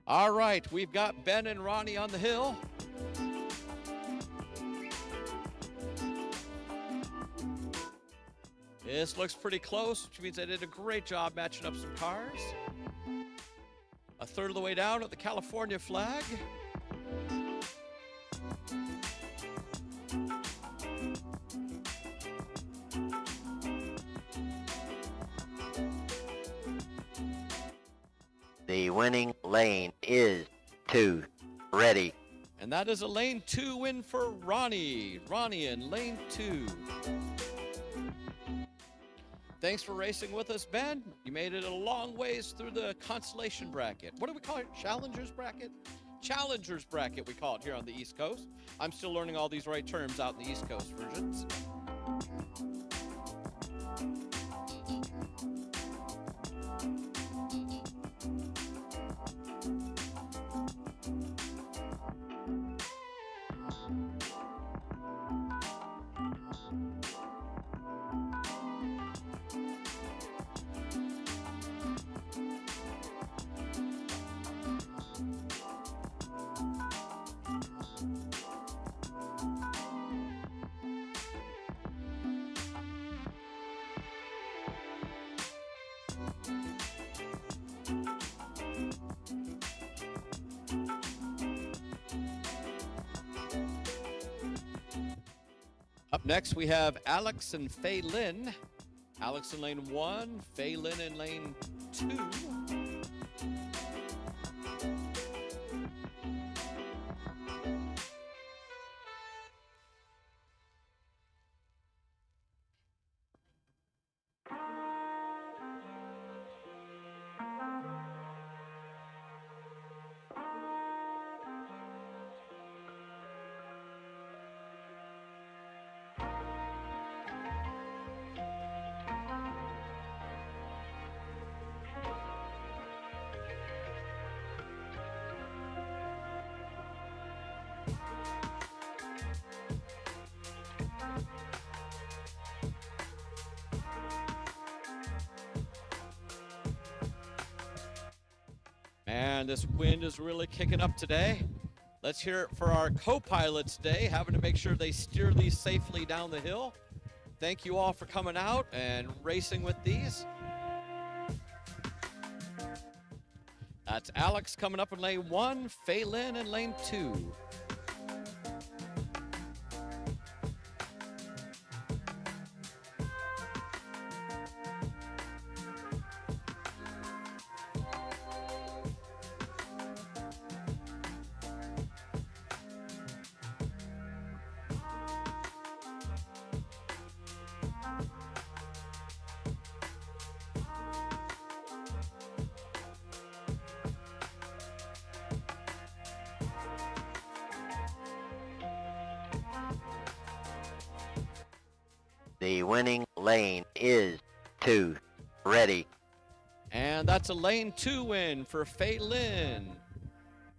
All right, we've got Ben and Ronnie on the hill. This looks pretty close, which means they did a great job matching up some cars. A third of the way down at the California flag. The winning lane is 2. Ready. And that is a lane 2 win for Ronnie. Ronnie in lane 2. Thanks for racing with us, Ben. You made it a long ways through the consolation bracket. What do we call it? Challengers bracket? Challengers bracket, we call it here on the East Coast. I'm still learning all these right terms out in the East Coast versions. Up next, we have Alex and Fei Lin. Alex in lane 1, Fei Lin in lane 2. Man, this wind is really kicking up today. Let's hear it for our co-pilots today, having to make sure they steer these safely down the hill. Thank you all for coming out and racing with these. That's Alex coming up in lane 1, Fei Lin in lane 2. The winning lane is 2. Ready. And that's a lane 2 win for Fei Lin.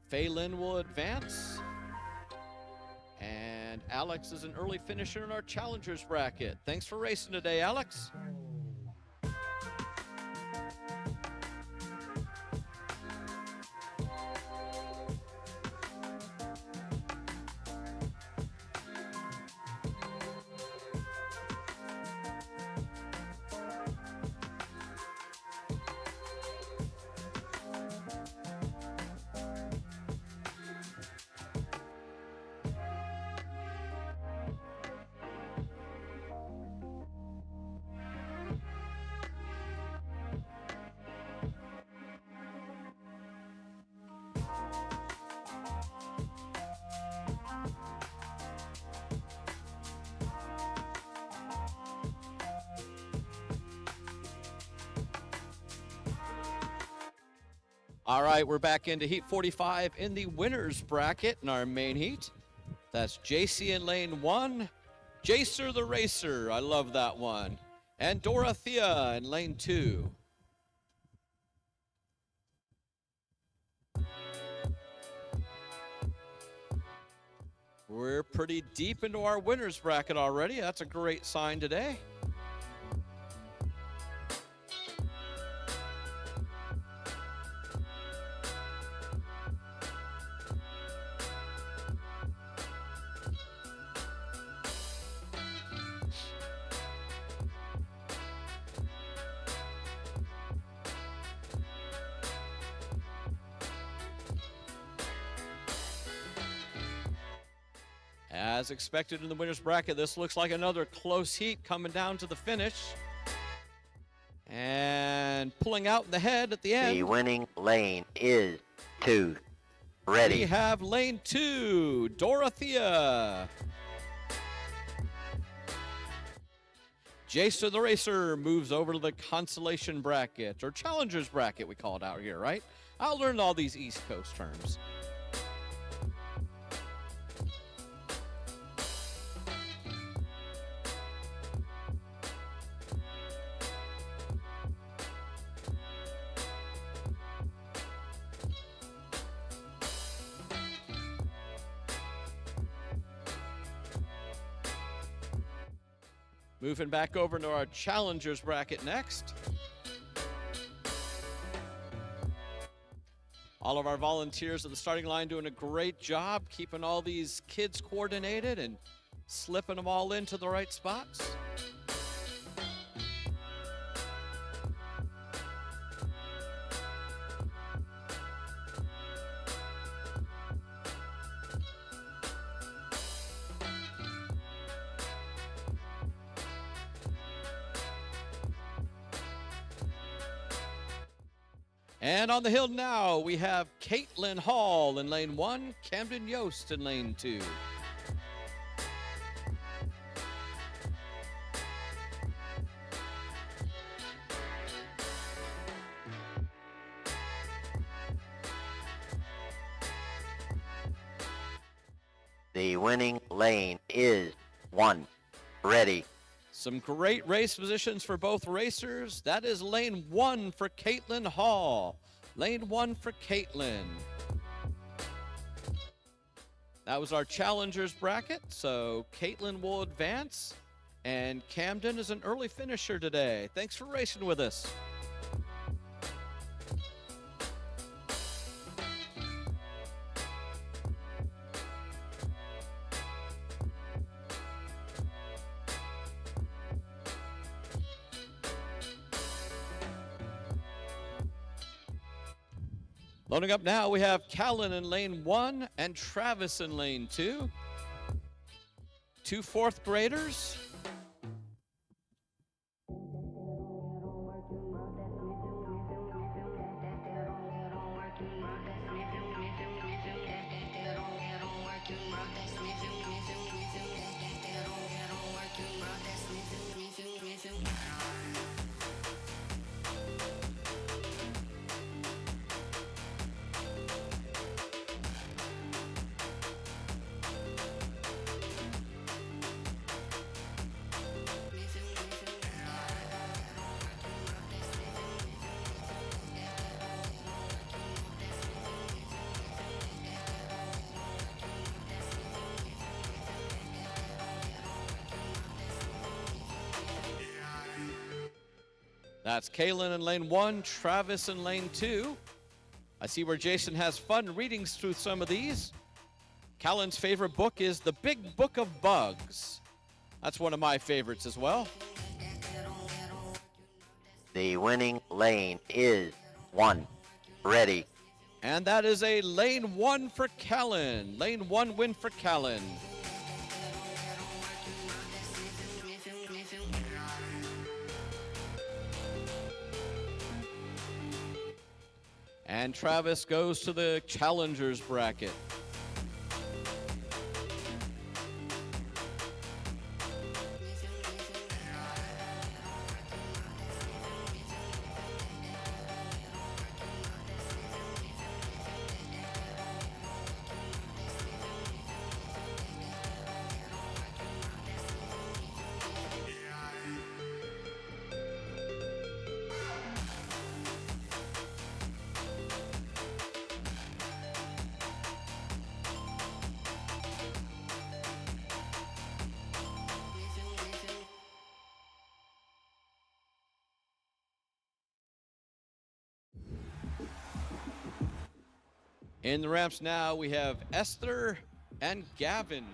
Fei Lin will advance. And Alex is an early finisher in our challengers bracket. Thanks for racing today, Alex. All right, we're back into Heat 45 in the winners bracket in our main heat. That's JC in lane 1, Jacer the Racer, I love that one, and Dorothea in lane 2. We're pretty deep into our winners bracket already. That's a great sign today. As expected in the winner's bracket, this looks like another close heat coming down to the finish. And pulling out in the head at the end. The winning lane is 2. Ready. We have lane 2, Dorothea. Jason the Racer moves over to the consolation bracket, or challengers bracket we call it out here, right? I'll learn all these East Coast terms. Moving back over to our challengers bracket next. All of our volunteers at the starting line doing a great job keeping all these kids coordinated and slipping them all into the right spots. And on the hill now, we have Caitlin Hall in lane 1, Camden Yost in lane 2. The winning lane is 1. Ready. Some great race positions for both racers. That is lane 1 for Caitlin Hall. Lane 1 for Caitlin. That was our challengers bracket, so Caitlin will advance, and Camden is an early finisher today. Thanks for racing with us. Loading up now, we have Callan in lane 1 and Travis in lane 2. 2 fourth graders. That's Kaylin in lane 1, Travis in lane 2. I see where Jason has fun reading through some of these. Callan's favorite book is The Big Book of Bugs. That's one of my favorites as well. The winning lane is 1. Ready. And that is a lane 1 for Callan. Lane 1 win for Callan. And Travis goes to the challengers bracket. In the ramps now, we have Esther and Gavin.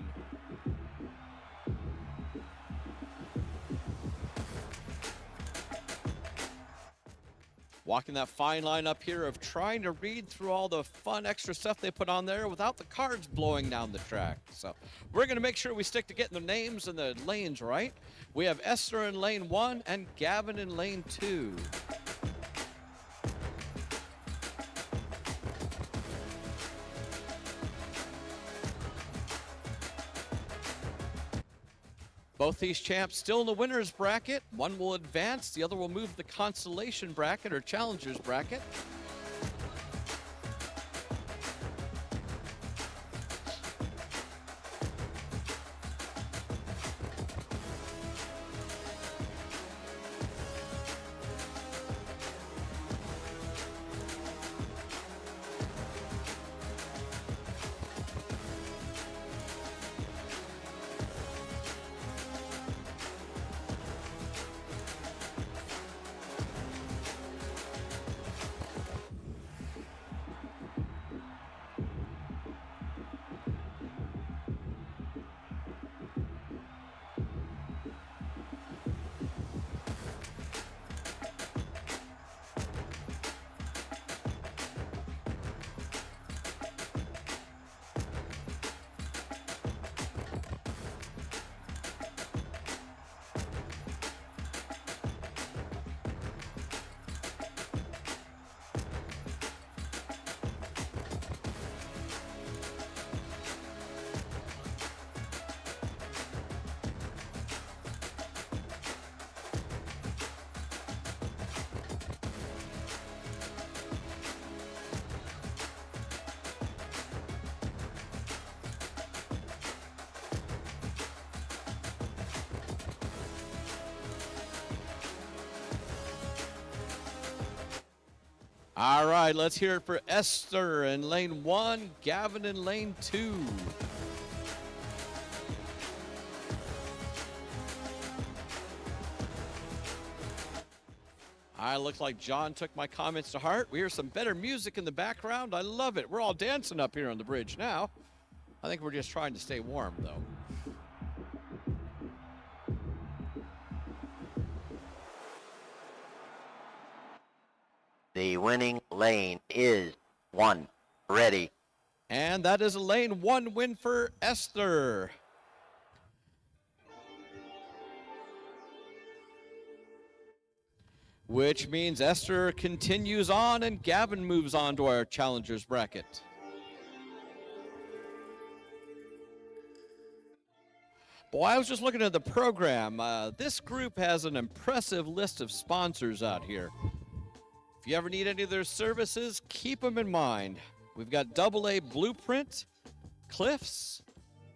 Walking that fine line up here of trying to read through all the fun extra stuff they put on there without the cards blowing down the track. So we're going to make sure we stick to getting the names and the lanes right. We have Esther in lane 1 and Gavin in lane 2. Both these champs still in the winner's bracket. One will advance, the other will move the consolation bracket or challengers bracket. All right, let's hear it for Esther in lane 1, Gavin in lane 2. I look like John took my comments to heart. We hear some better music in the background. I love it. We're all dancing up here on the bridge now. I think we're just trying to stay warm, though. The winning lane is 1. Ready. And that is a lane 1 win for Esther. Which means Esther continues on and Gavin moves on to our challengers bracket. Boy, I was just looking at the program. This group has an impressive list of sponsors out here. If you ever need any of their services, keep them in mind. We've got AA Blueprint, Cliffs,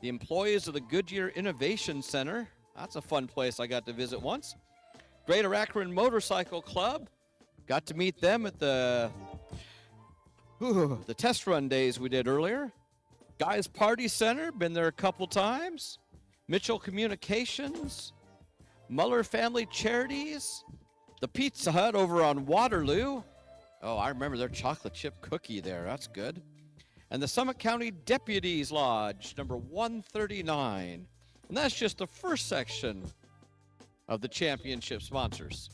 the employees of the Goodyear Innovation Center. That's a fun place I got to visit once. Greater Akron Motorcycle Club. Got to meet them at the test run days we did earlier. Guys Party Center, been there a couple times. Mitchell Communications. Muller Family Charities. The Pizza Hut over on Waterloo. Oh, I remember their chocolate chip cookie there. That's good. And the Summit County Deputies Lodge, number 139. And that's just the first section of the championship sponsors.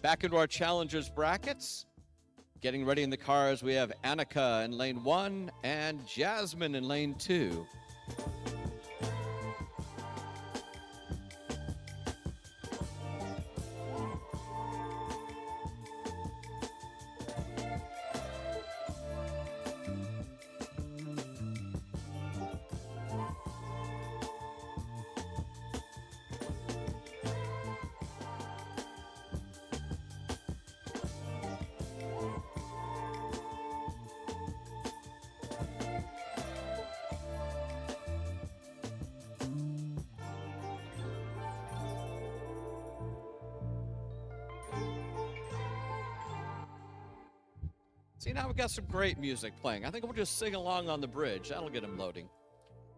Back into our challengers brackets. Getting ready in the cars, we have Annika in lane 1 and Jasmine in lane 2. See, now we've got some great music playing. I think we'll just sing along on the bridge. That'll get them loading.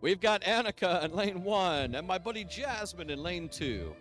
We've got Annika in lane 1 and my buddy Jasmine in lane 2.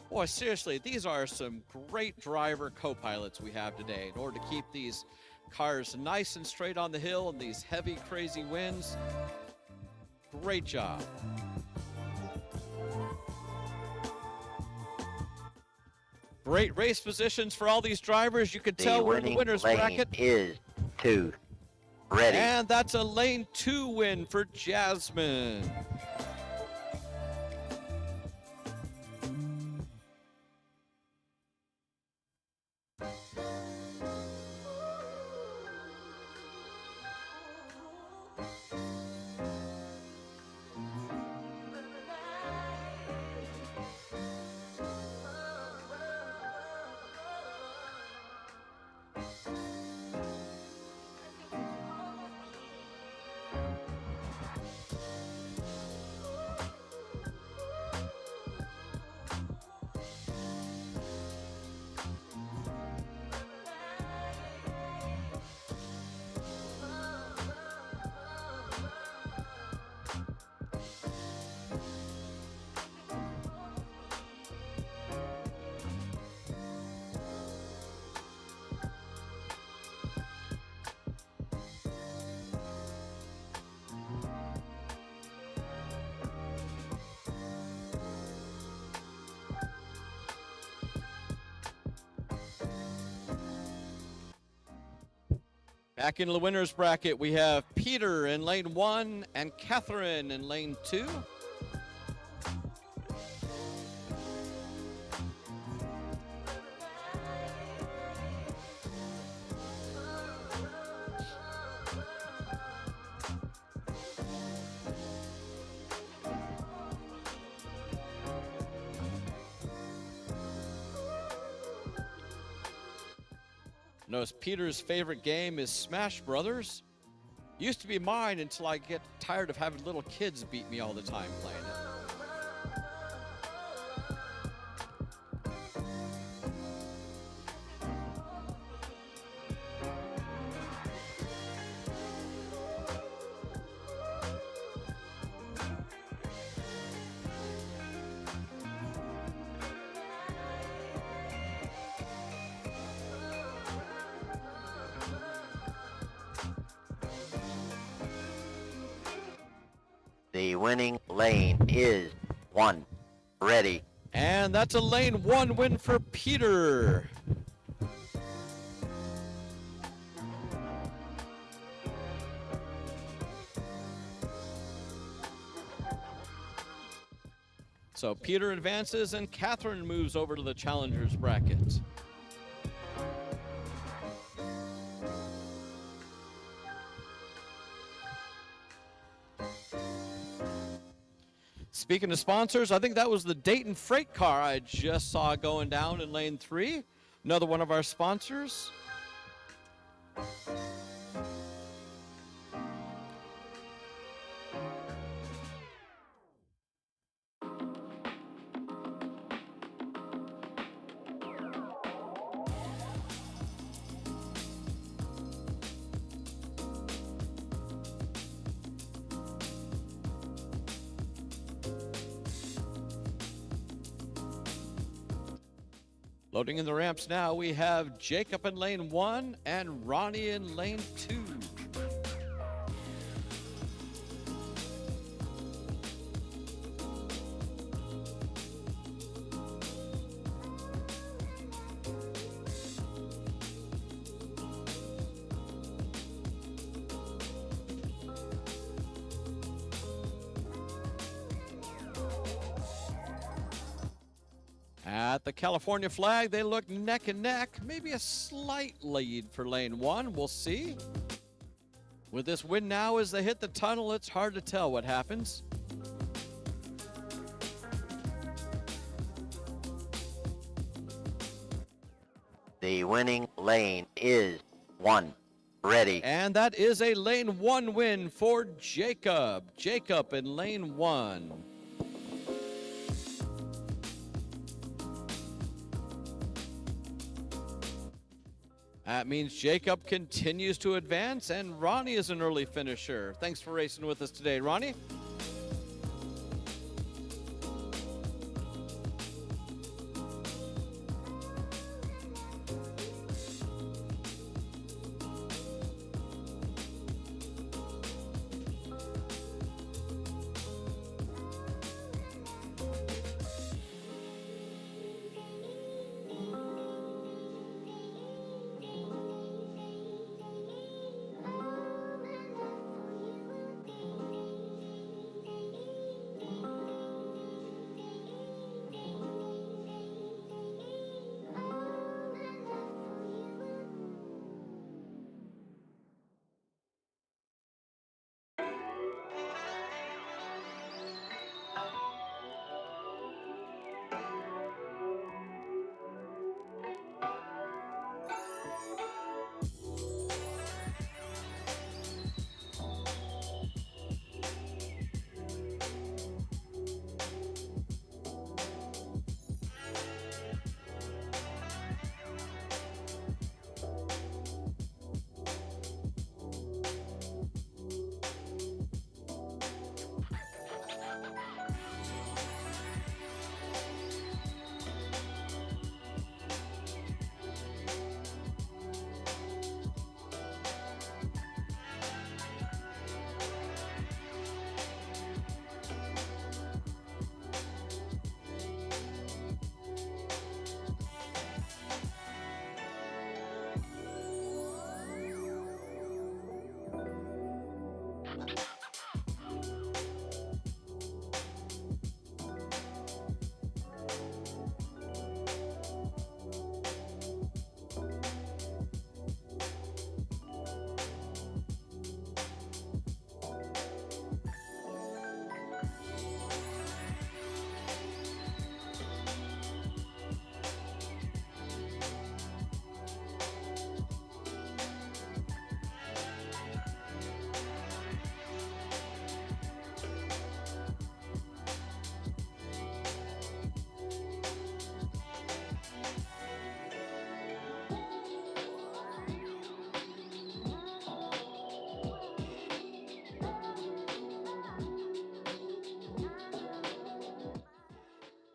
Boy, seriously, these are some great driver co-pilots we have today in order to keep these cars nice and straight on the hill and these heavy, crazy winds. Great job. Great race positions for all these drivers. You can tell we're in the winner's lane bracket. Is 2. Ready. And that's a lane 2 win for Jasmine. Back into the winner's bracket, we have Peter in lane 1 and Catherine in lane 2. Notice Peter's favorite game is Smash Brothers. Used to be mine until I get tired of having little kids beat me all the time playing it. The winning lane is 1. Ready. And that's a lane 1 win for Peter. So Peter advances and Catherine moves over to the challengers bracket. Speaking of sponsors, I think that was the Dayton Freight car I just saw going down in lane 3. Another one of our sponsors. Loading in the ramps now, we have Jacob in lane 1 and Ronnie in lane 2. At the California flag, they look neck and neck. Maybe a slight lead for lane 1. We'll see. With this win now as they hit the tunnel, it's hard to tell what happens. The winning lane is 1. Ready. And that is a lane 1 win for Jacob. Jacob in lane 1. That means Jacob continues to advance, and Ronnie is an early finisher. Thanks for racing with us today, Ronnie.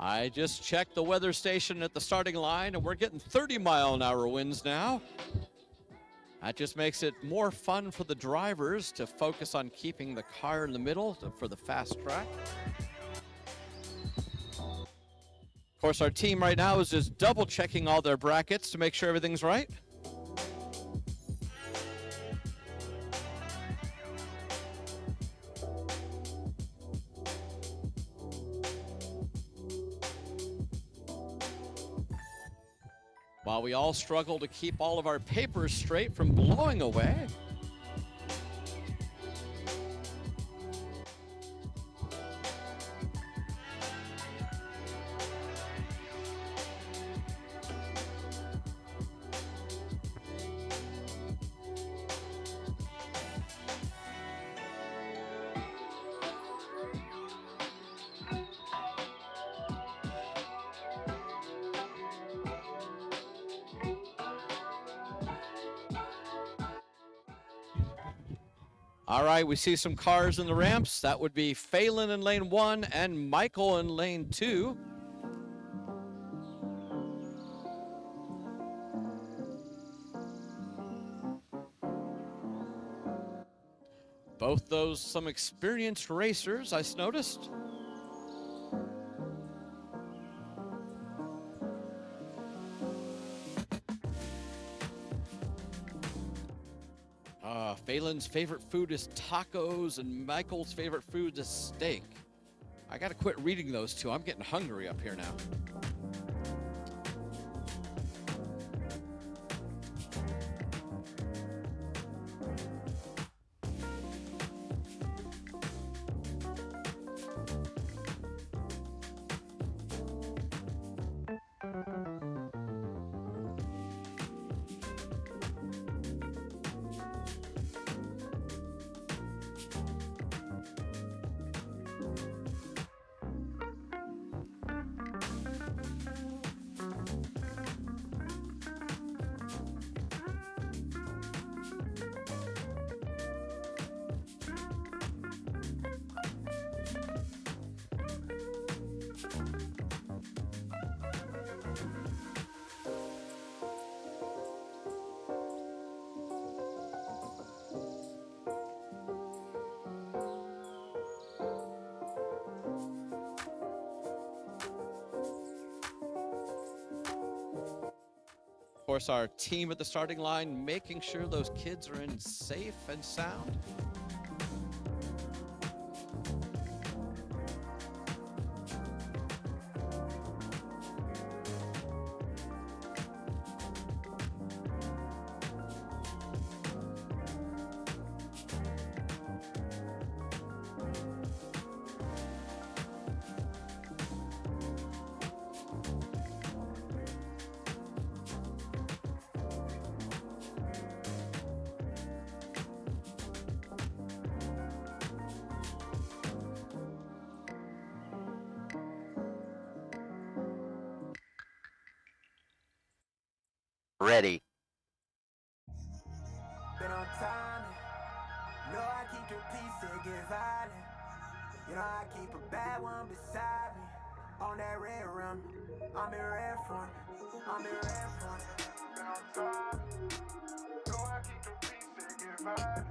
I just checked the weather station at the starting line, and we're getting 30-mile-an-hour winds now. That just makes it more fun for the drivers to focus on keeping the car in the middle for the fast track. Of course, our team right now is just double-checking all their brackets to make sure everything's right. While we all struggle to keep all of our papers straight from blowing away. All right, we see some cars in the ramps. That would be Phelan in lane 1 and Michael in lane 2. Both those some experienced racers, I noticed. Phelan's favorite food is tacos, and Michael's favorite food is steak. I gotta quit reading those two. I'm getting hungry up here now. course, our team at the starting line making sure those kids are in safe and sound. Ready. Been on time. Know I keep the peace and get violent. You know I keep a bad one beside me. On that red rum, I'm in red front. I'm in red front. Been on time. Know I keep the peace and get violent.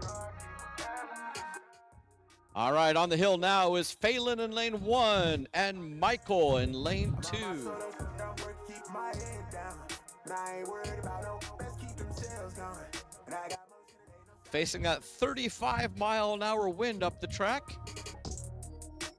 Know I keep a bad one. All right, on the hill now is Phelan in lane 1 and Michael in lane 2. Keep my head down. Now I ain't worried about no. Let's keep them sales going. And I got motion and ain't no. Facing that 35-mile-an-hour wind up the track.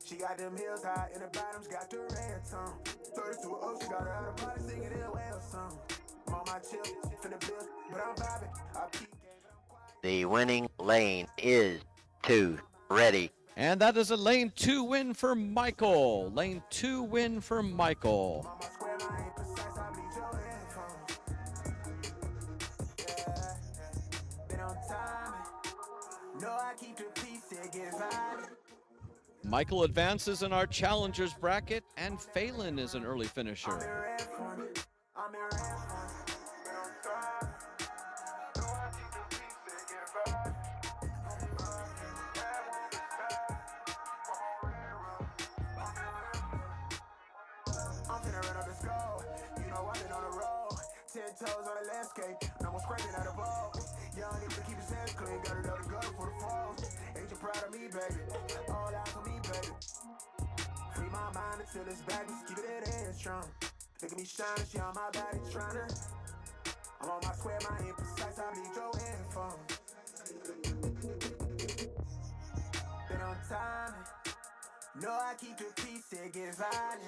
She got them heels high in the bottoms, got the red tone. 32 ocean, got her out of body singing in a whale song. I'm on my chill, finna build, but I'm vibing. I peek and I'm quiet. The winning lane is 2. Ready. And that is a lane 2 win for Michael. Lane 2 win for Michael. On my square, I ain't precise, I bleed your headphones. Yeah, been on time. Know I keep the peace and get violent. Michael advances in our challengers bracket, and Phelan is an early I'm finisher. in red front. I'm in red front. Been on time. Know I keep the peace and get violent. I'm finna run up the score. You know I've been on the road. 10 toes on the landscape. No more scraping out the ball. Young nigga keep his hands clean. Got it up to go for the falls. Ain't you proud of me, baby? All eyes on me, baby. Free my mind until it's back. Just keep it head strong. Look at me shine. She on my body tryna. I'm on my square, my ain't precise. I bleed your headphones. Been on time. Know I keep the peace and get violent.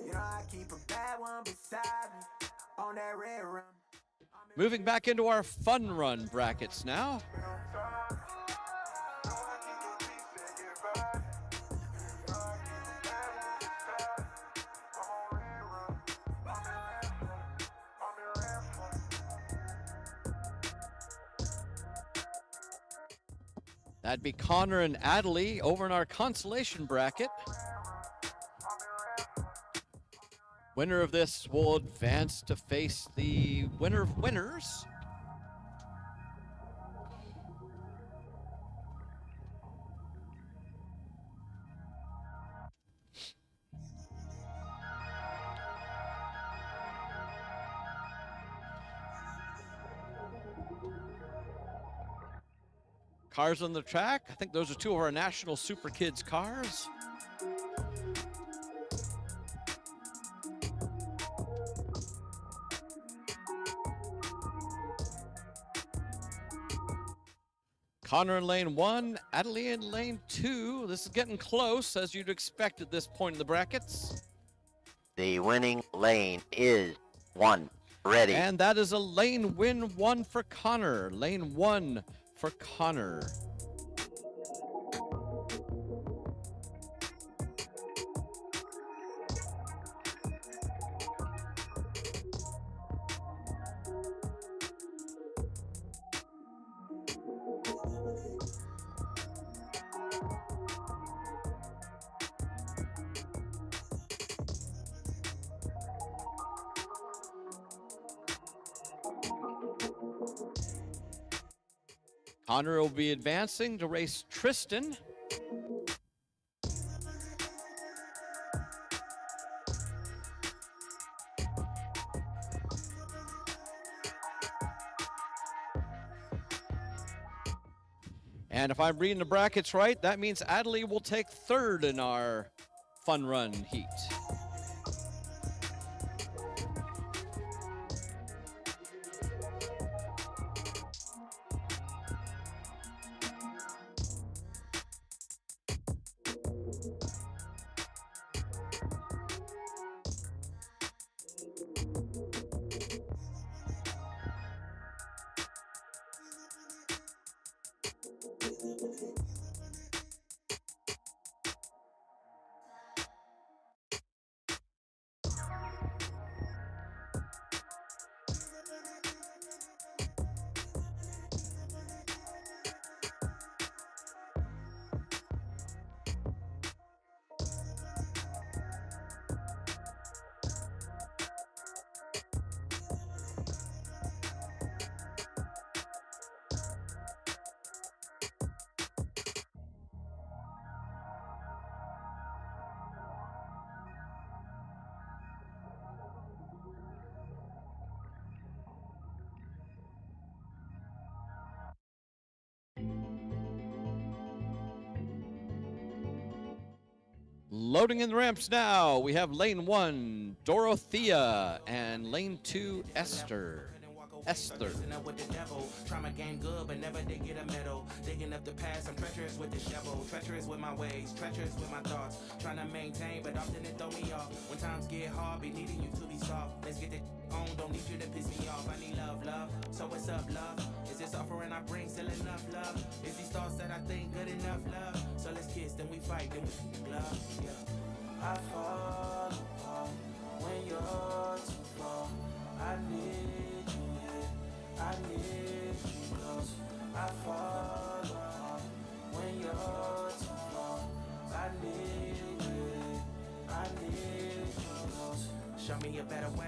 You know I keep a bad one beside me. On that red rum. Moving back into our fun run brackets now. Been on time. Know I keep the peace and get violent. You know I keep a bad one beside me. I'm on red rum. I'm in red front. I'm in red front. That'd be Connor and Adley over in our consolation bracket. Winner of this will advance to face the winner of winners. Cars on the track. I think those are 2 of our National Super Kids cars. Connor in lane 1, Adley in lane 2. This is getting close, as you'd expect at this point in the brackets. The winning lane is 1. Ready. And that is a lane win 1 for Connor. Lane 1 for Connor. Connor will be advancing to race Tristan. And if I'm reading the brackets right, that means Adley will take 3rd in our fun run heat. Loading in the ramps now. We have lane 1, Dorothea, and lane 2, Esther. Esther. With the devil, try my game good, but never did get a medal. Digging up the past, I'm treacherous with the shovel, treacherous with my ways, treacherous with my thoughts. Trying to maintain, but often it throw me off. When times get hard, be needing you to be soft. Let's get the on, don't need you to piss me off. I need love, love. So what's up, love? Is this offering I bring still enough love? Is these thoughts that I think good enough love? So let's kiss, then we fight, then we love. Yeah. I fall apart when you're too far. I need you here, I need you close. I fall apart when you're too far. I need you here, I need you close. Show me a better way.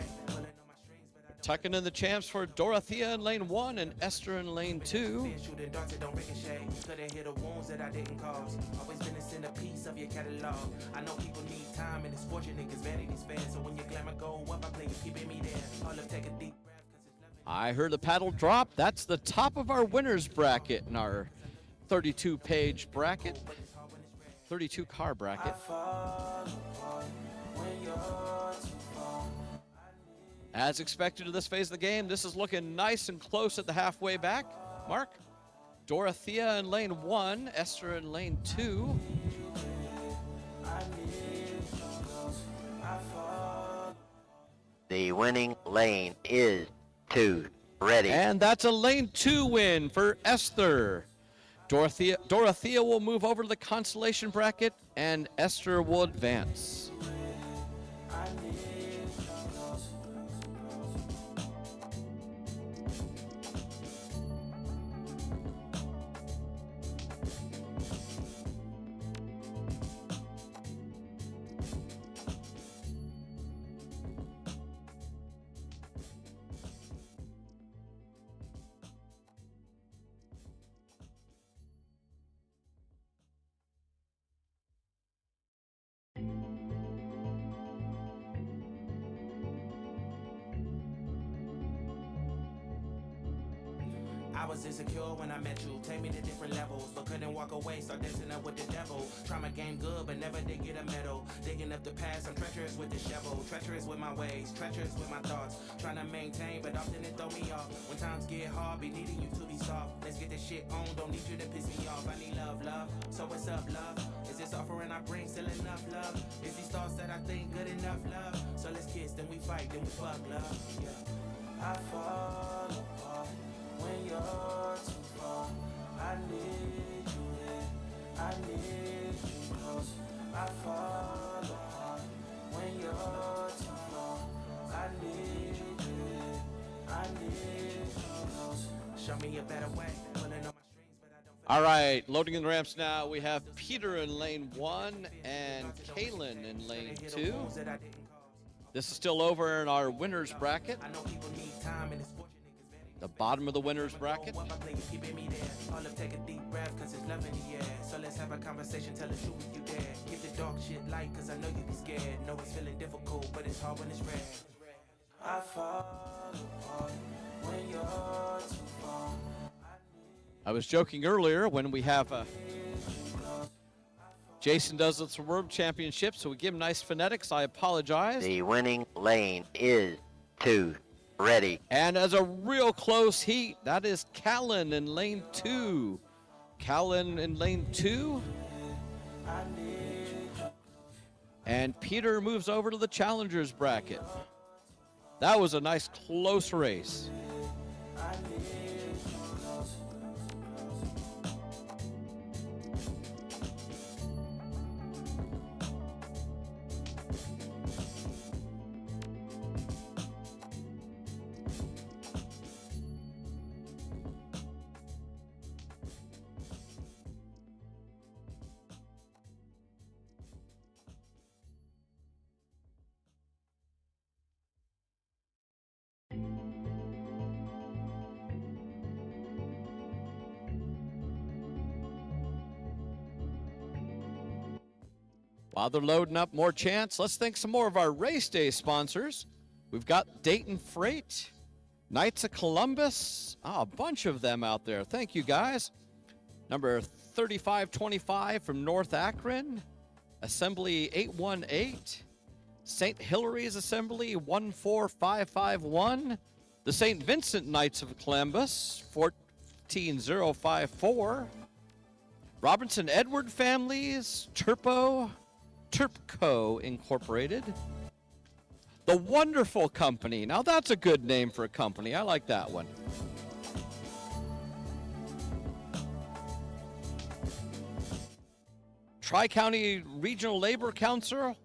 Tucking in the champs for Dorothea in lane 1 and Esther in lane 2. Shooting darts that don't ricochet. Couldn't hear the wounds that I didn't cause. Always been a centerpiece of your catalog. I know people need time and it's fortunate cause vanity's fair. So when your glamour go up, I play you keeping me there. All up, take a deep breath cause it's loving. I heard the paddle drop. That's the top of our winners bracket in our 32-page bracket, 32-car bracket. As expected in this phase of the game, this is looking nice and close at the halfway back mark. Dorothea in lane 1, Esther in lane 2. The winning lane is 2. Ready. And that's a lane 2 win for Esther. Dorothea will move over to the consolation bracket, and Esther will advance. I was insecure when I met you, take me to different levels, but couldn't walk away, start dancing up with the devil. Try my game good, but never did get a medal. Digging up the past, I'm treacherous with the shovel, treacherous with my ways, treacherous with my thoughts. Trying to maintain, but often it throw me off. When times get hard, be needing you to be soft. Let's get this shit on, don't need you to piss me off. I need love, love. So what's up, love? Is this offering I bring still enough love? Is these thoughts that I think good enough love? So let's kiss, then we fight, then we fuck, love. Yeah. I fall apart when you're too far. I need you here, I need you close. I fall apart when you're too far. I need you here, I need you close. Show me a better way, pulling on my strings, but I don't. All right, loading in the ramps now. We have Peter in lane 1 and Kaylin in lane 2. This is still over in our winners bracket. I know people need time and it's fortunate. The bottom of the winners bracket. All up, take a deep breath, cause it's love in the air. So let's have a conversation, tell the truth if you dare. Keep the dark shit light, cause I know you be scared. Know it's feeling difficult, but it's hard when it's rare. I fall apart when you're too far. I was joking earlier when we have Jason does this World Championship, so we give him nice phonetics. I apologize. The winning lane is 2. Ready. And as a real close heat, that is Callan in lane 2. Callan in lane 2. And Peter moves over to the challengers bracket. That was a nice close race. While they're loading up more chants, let's thank some more of our race day sponsors. We've got Dayton Freight, Knights of Columbus, a bunch of them out there. Thank you, guys. Number 3525 from North Akron, Assembly 818, St. Hilary's Assembly 14551, the St. Vincent Knights of Columbus 14054, Robinson Edward Families, Turpco Incorporated, The Wonderful Company. Now that's a good name for a company. I like that one. Tri-County Regional Labor Council,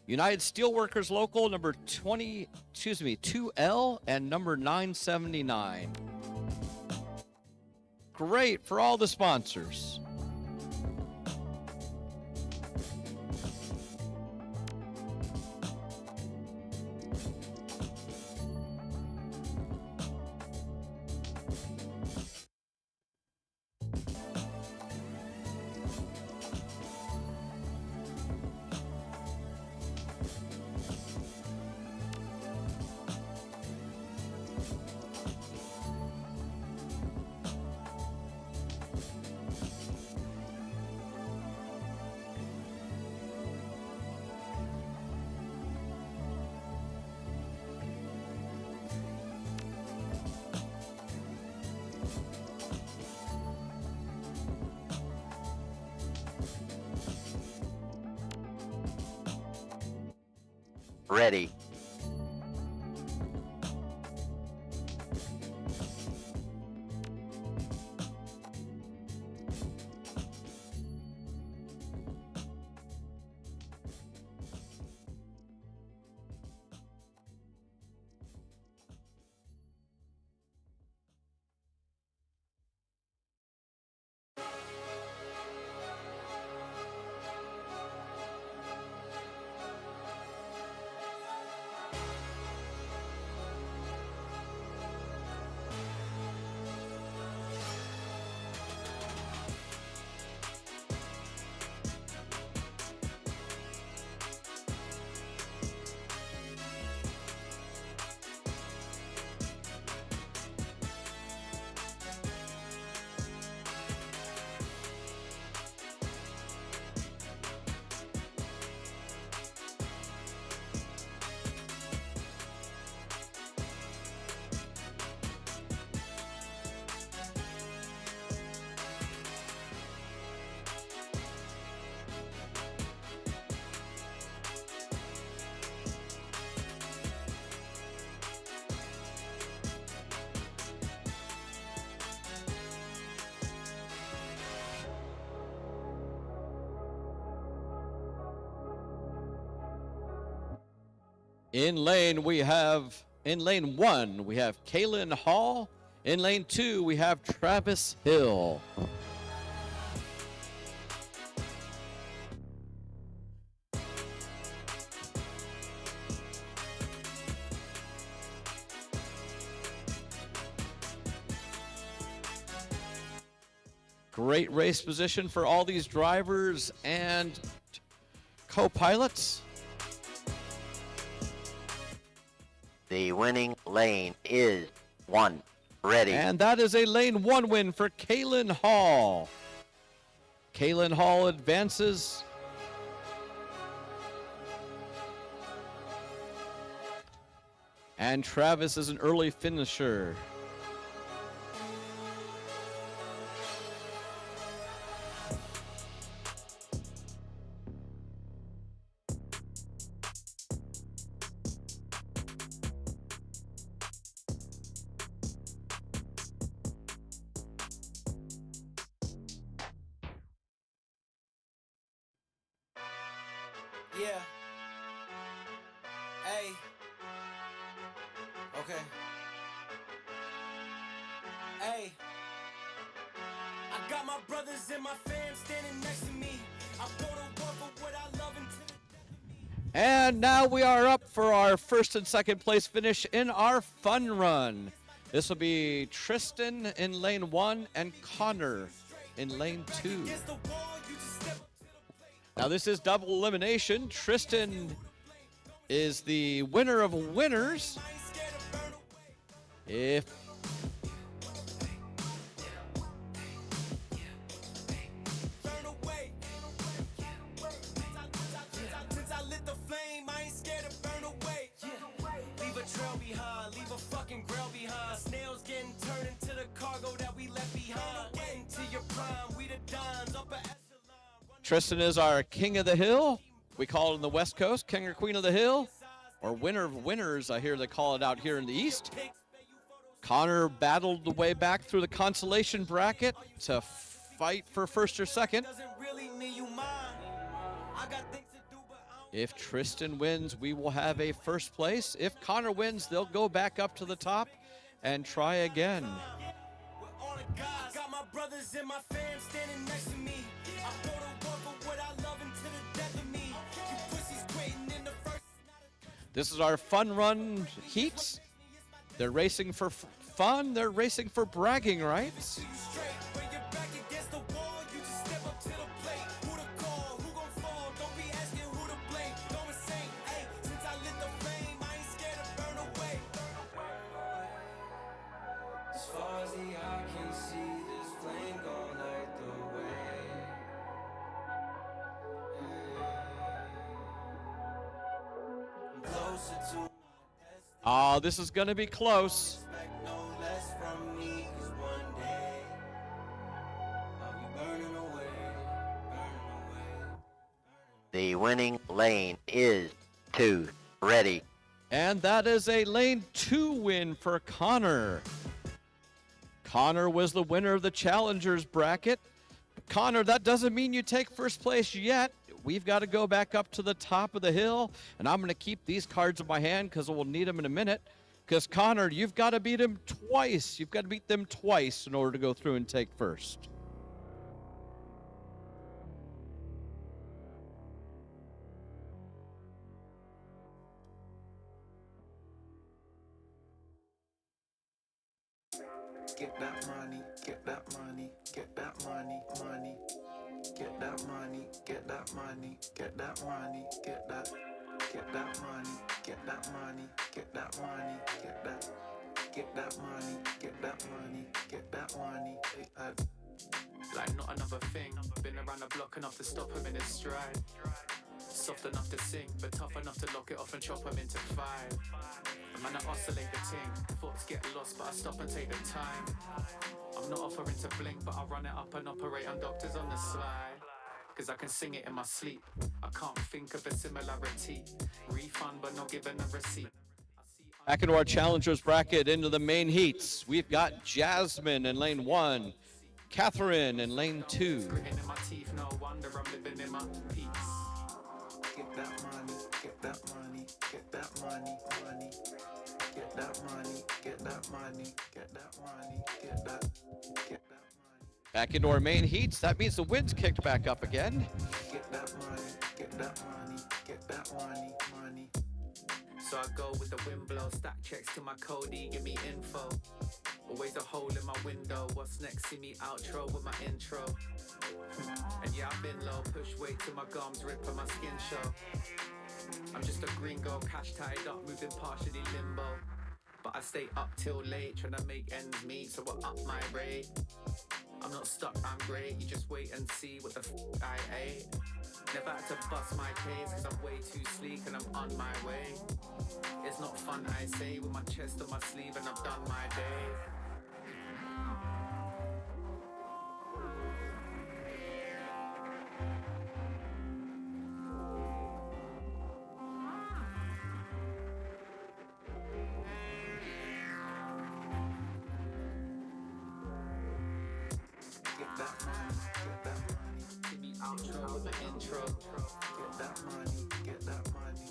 United Steelworkers Local number 2L and number 979. Great for all the sponsors. Ready. In lane 1, we have Kaylin Hall. In lane 2, we have Travis Hill. Great race position for all these drivers and co-pilots. The winning lane is 1. Ready. And that is a lane 1 win for Kaylin Hall. Kaylin Hall advances. And Travis is an early finisher. Yeah. Hey. Okay. Hey. I got my brothers and my fam standing next to me. I go to war for what I love until the death of me. And now we are up for our first and second place finish in our fun run. This will be Tristan in lane 1 and Connor in lane 2. Now this is double elimination. Tristan is the winner of winners. If Since I lit the flame, I ain't scared to burn away. Leave a trail behind, leave a fucking grail behind. Snails getting turned into the cargo that we left behind. Getting to your prime, we the dons, upper echelon. Tristan is our king of the hill. We call it in the West Coast, king or queen of the hill, or winner of winners. I hear they call it out here in the East. Connor battled the way back through the consolation bracket to fight for first or second. Doesn't really mean you mine. I got things to do, but I don't. If Tristan wins, we will have a first place. If Connor wins, they'll go back up to the top and try again. With all the guys, got my brothers and my fam standing next to me. I go to war for what I love and to the death of me. You pussies quitting in the first. This is our fun run heats. They're racing for fun. They're racing for bragging rights. You straight, when you're back against the wall, you just step up to the plate. Who to call, who gon' fall? Don't be asking who to blame. Go insane, ayy. Since I lit the flame, I ain't scared to burn away. As far as the eye can see, this flame gon' light the way. I'm closer to Oh, this is going to be close. expect no less from me, 'cause one day I'll be burning away, burning away. The winning lane is 2. Ready. And that is a lane 2 win for Connor. Connor was the winner of the challengers bracket. Connor, that doesn't mean you take first place yet. We've got to go back up to the top of the hill, and I'm going to keep these cards in my hand because we'll need them in a minute. Because Connor, you've got to beat him twice. You've got to beat them twice in order to go through and take first. Get that money, get that money, get that money, money. Get that money, get that money, get that money, get that money, get that money, get that money, get that money, get that money, get that money. Like not another thing. Been around the block enough to stop him in his stride. Soft enough to sing, but tough enough to lock it off and chop him into 5. The man I oscillate the ting. Thoughts get lost, but I stop and take the time. I'm not offering to blink, but I'll run it up and operate on doctors on the slide. Cause I can sing it in my sleep. I can't think of a similarity. Refund, but not given a receipt. Back into our challengers bracket, into the main heats. We've got Jasmine in lane 1, Catherine in lane 2. Gritting in my teeth, no wonder I'm living in my peace. Get that money, get that money, get that money, money. Get that money, get that money, get that money, get that money. Back into our main heats. That means the wind's kicked back up again. Get that money, get that money, get that money, money. So I go with the wind blow, stack checks to my Cody, give me info. Always a hole in my window. What's next? See me outro with my intro. And yeah, I've been low, push weight till my gums rip and my skin show. I'm just a gringo, cash tied up, moving partially limbo. But I stay up till late, trying to make ends meet, so I up my rate. I'm not stuck, I'm great, you just wait and see what the I ate. Never had to bust my case, cause I'm way too sleek and I'm on my way. It's not fun, I say, with my chest on my sleeve and I've done my day. Get that money, get that money. Give me outro with my intro. Get that money, get that money.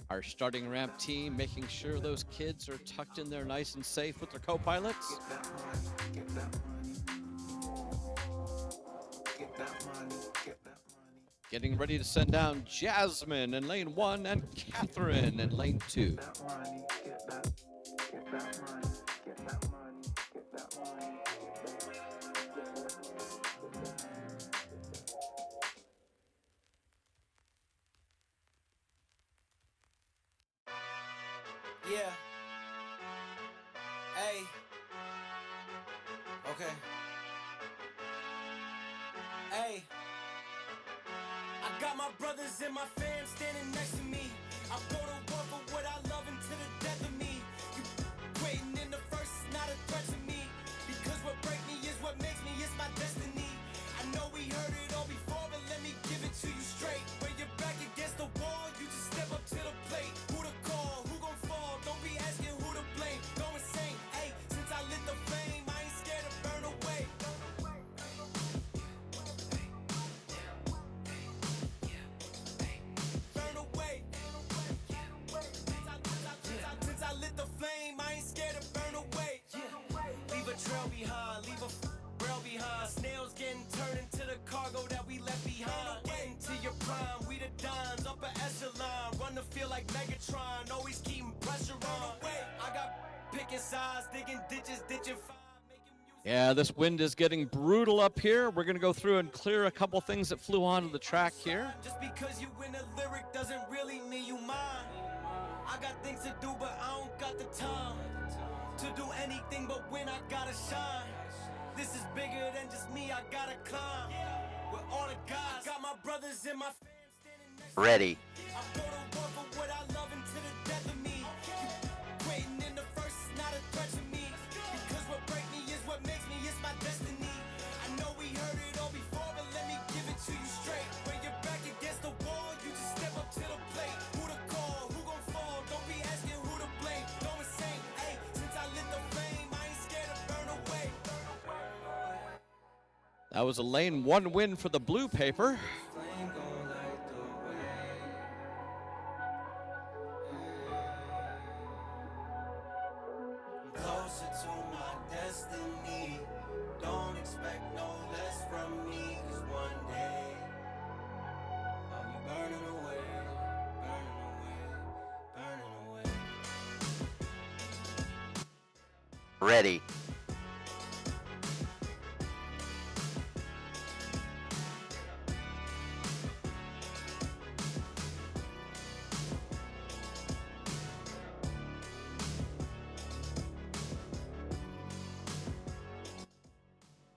Our starting ramp team making sure those kids are tucked in there nice and safe with their co-pilots. Get that money, get that money. Get that money, get that money. Getting ready to send down Jasmine in lane 1 and Catherine in lane 2. Get that money, get that money, get that money, get that money. Hey, I got my brothers and my fam standing next to me. I go to war for what I love until the death of me. You quitting in the first is not a threat to me. Because what break me is what makes me, it's my destiny. I know we heard it all before, but let me give it to you straight. When you're back against the wall, you just step up to the plate. Who to call, who gon' fall, don't be asking who to blame. Go insane, hey, since I lit the flame, I ain't scared to burn away. Burn away. Since I lit the flame, I ain't scared to burn away. Leave a trail behind, leave a rail behind. Snails getting turned into the cargo that we left behind. Getting to your prime, we the dimes, upper echelon. Run the field like Megatron, always keeping pressure on. I got picking sides, digging ditches, ditching five. Yeah, this wind is getting brutal up here. We're going to go through and clear a couple things that flew onto the track here. Just because you win a lyric doesn't really mean you mine. I got things to do, but I don't got the time to do anything but when I gotta shine. This is bigger than just me, I gotta climb. With all the guys, got my brothers and my fam standing next to me. Ready. I go to war for what I love until the death of me. Waiting in the first is not a threat to me. Because what break me is what makes me, it's my destiny. I know we heard it all before, but let me give it to you straight. When you're back against the wall, you just step up to the plate. Who to call, who gon' fall, don't be asking who to blame. Go insane, hey, since I lit the flame, I ain't scared to burn away. That was a lane 1 win for the Blue Paper. Closer to my destiny. Don't expect no less from me. Cause one day I'll be burning away, burning away, burning away. Ready.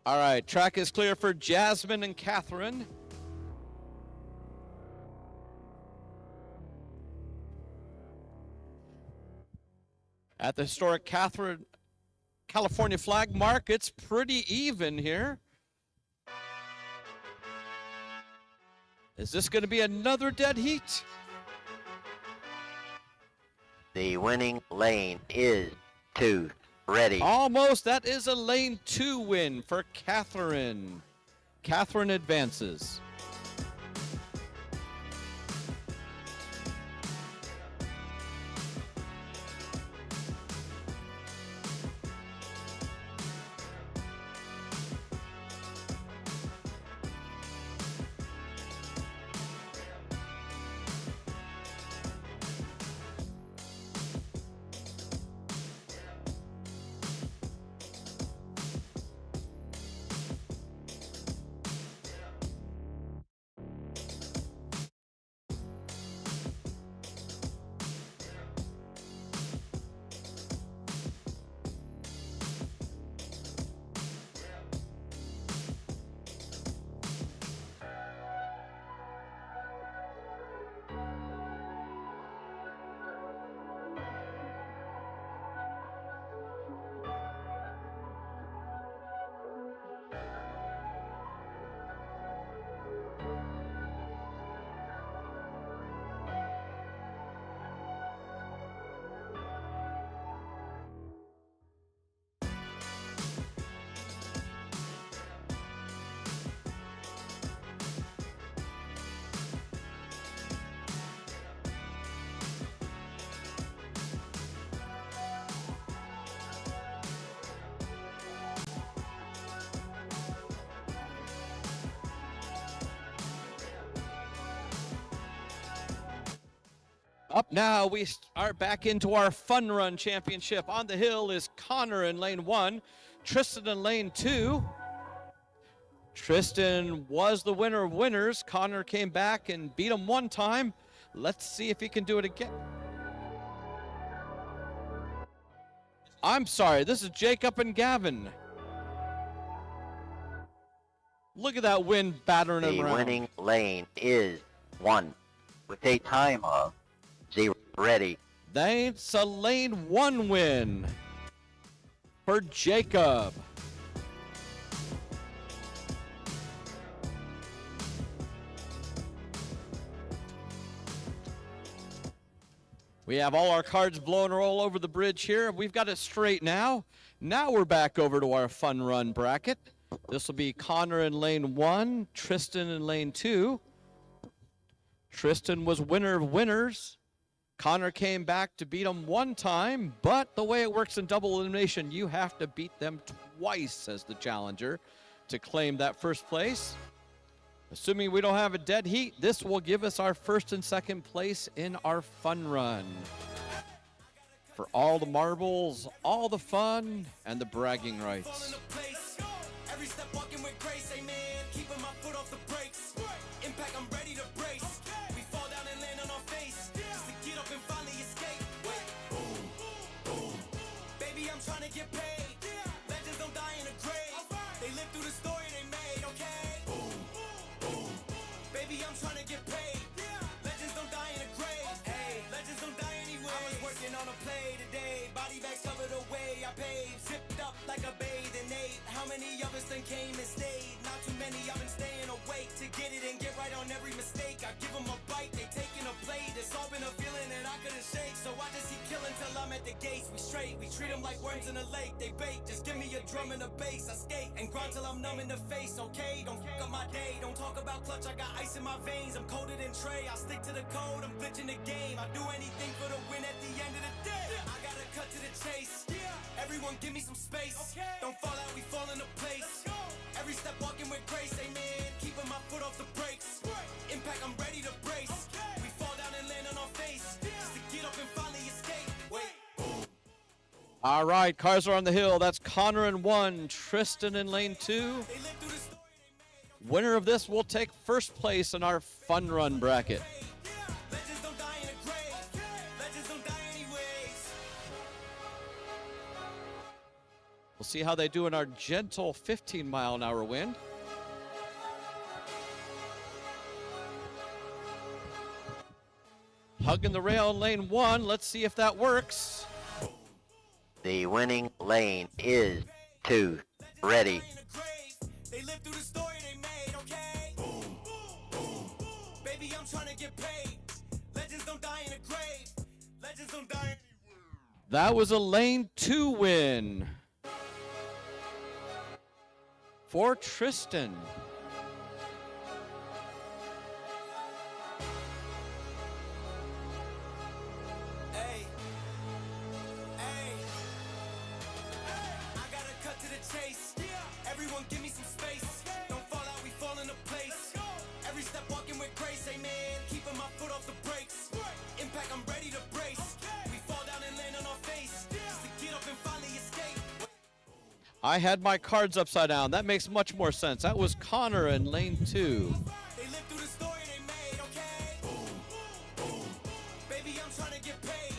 All right, track is clear for Jasmine and Catherine. At the historic California flag mark, it's pretty even here. Is this going to be another dead heat? The winning lane is 2. Ready. Almost. That is a lane 2 win for Catherine. Catherine advances. Up now, we are back into our Fun Run Championship. On the hill is Connor in lane 1, Tristan in lane 2. Tristan was the winner of winners. Connor came back and beat him one time. Let's see if he can do it again. I'm sorry, this is Jacob and Gavin. Look at that wind battering The him around. winning lane is 1 with a time of 0. Ready. That's a lane 1 win for Jacob. We have all our cards blowing all over the bridge here. We've got it straight now. Now we're back over to our fun run bracket. This will be Connor in lane 1, Tristan in lane 2. Tristan was winner of winners. Connor came back to beat him 1 time, but the way it works in double elimination, you have to beat them twice as the challenger to claim that first place. Assuming we don't have a dead heat, this will give us our first and second place in our fun run. For all the marbles, all the fun, and the bragging rights. Every step walking with grace, amen. Keeping my foot off the brakes. Impact, I'm ready to brace. We fall down and land on our face. Just to get up and finally escape. Wait, boom, boom. Baby, I'm trying to get paid. Legends don't die in a grave. They live through the story they made, okay? Boom, boom. Baby, I'm trying to get paid. Legends don't die in a grave. Hey, legends don't die anyway. I was working on a play today. Body bags covered away. I paved, zipped up like a bathing ape. How many of us then came and stayed? Not too many, I've been staying awake to get it and get right on every mistake. I give them a bite, they taking a plate. It's all been a feeling that I couldn't shake. So I just keep killing till I'm at the gates. We straight, we treat them like worms in a lake. They bait, just give me a drum and a bass. I skate and grind till I'm numb in the face, okay? Don't fuck up my day, don't talk about clutch. I got ice in my veins, I'm colder than Trey. I stick to the code, I'm glitching the game. I do anything for the win at the end of the day. I gotta cut to the chase. Everyone give me some space. Don't fall out, we fall into place. Every step walking with grace, amen. Keeping my foot off the brakes. Impact, I'm ready to brace. We fall down and land on our face. Just to get up and finally escape. Wait, boom. All right, cars are on the hill. That's Connor in 1, Tristan in lane 2. They live through the story they made. Winner of this will take first place in our fun run bracket. Legends don't die in a grave. Legends don't die anyways. We'll see how they do in our gentle 15-mile-an-hour wind. Hugging the rail in lane 1. Let's see if that works. The winning lane is 2. Ready. In a grave. They live through the story they made, okay? Boom, boom. Baby, I'm trying to get paid. Legends don't die in a grave. Legends don't die anywhere. That was a lane 2 win for Tristan. Hey, hey, I gotta cut to the chase. Everyone give me some space. Don't fall out, we fall into place. Every step walking with grace, amen. Keeping my foot off the brakes. Impact, I'm ready to brace. We fall down and land on our face. Just to get up and finally escape. I had my cards upside down. That makes much more sense. That was Connor in lane 2. They live through the story they made, okay? Boom, boom. Baby, I'm trying to get paid.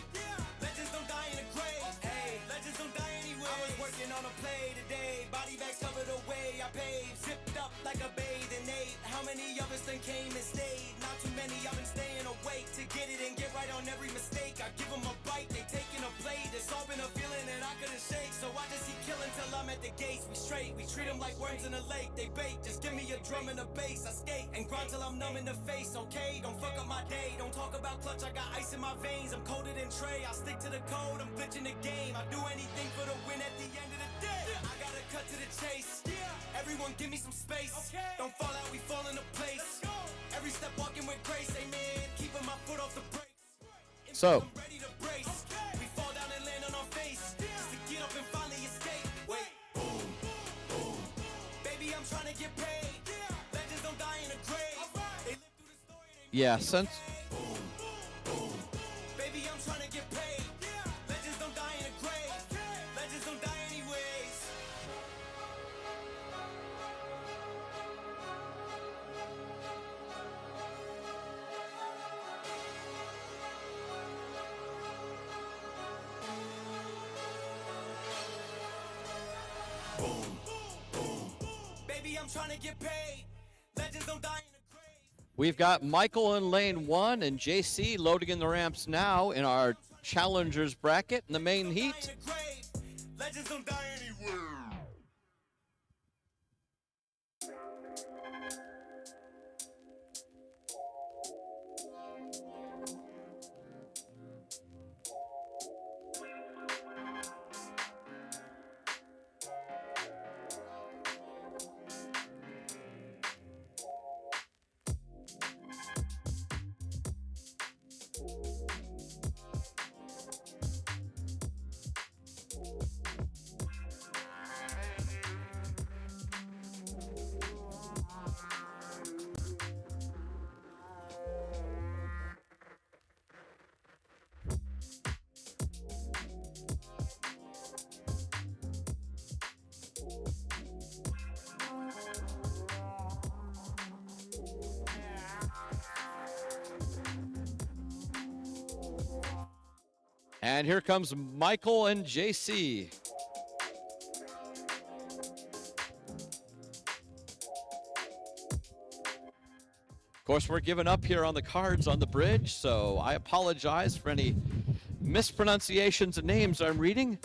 Legends don't die in a grave. Hey, legends don't die anyway. I was working on a play today. Body bags covered away. I paved, zipped up like a bathing ape. How many of us then came and stayed? Not too many, I've been staying awake to get it and get right on every mistake. I give them a bite, they taking a plate. It's all been a feeling that I couldn't shake. So I just keep killing till I'm at the gates. We straight, we treat them like worms in a lake. They bait, just give me a drum and a bass. I skate and grind till I'm numb in the face, okay? Don't fuck up my day, don't talk about clutch. I got ice in my veins, I'm colder than Trey. I stick to the code, I'm glitching the game. I do anything for the win at the end of the day. I gotta cut to the chase. Everyone give me some space. Don't fall out, we fall into place. Every step walking with grace, amen. Keeping my foot off the brakes. So, I'm ready to brace. We fall down and land on our face. Just to get up and finally escape. Wait, boom, boom. Baby, I'm trying to get paid. Legends don't die in a grave. They live through the story they yeah, since Baby, I'm trying to get paid. Legends don't die in a grave. Legends don't die anyways. Baby, I'm trying to get paid. Legends don't die in a grave. We've got Michael in lane 1 and JC loading in the ramps now in our challengers bracket in the main heat. Legends don't die anywhere. And here comes Michael and JC. Of course, we're giving up here on the cards on the bridge, so I apologize for any mispronunciations of names I'm reading.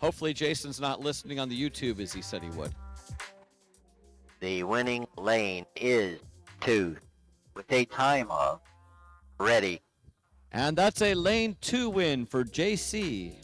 Hopefully Jason's not listening on the YouTube as he said he would. The winning lane is 2 with a time of ready. And that's a lane 2 win for JC.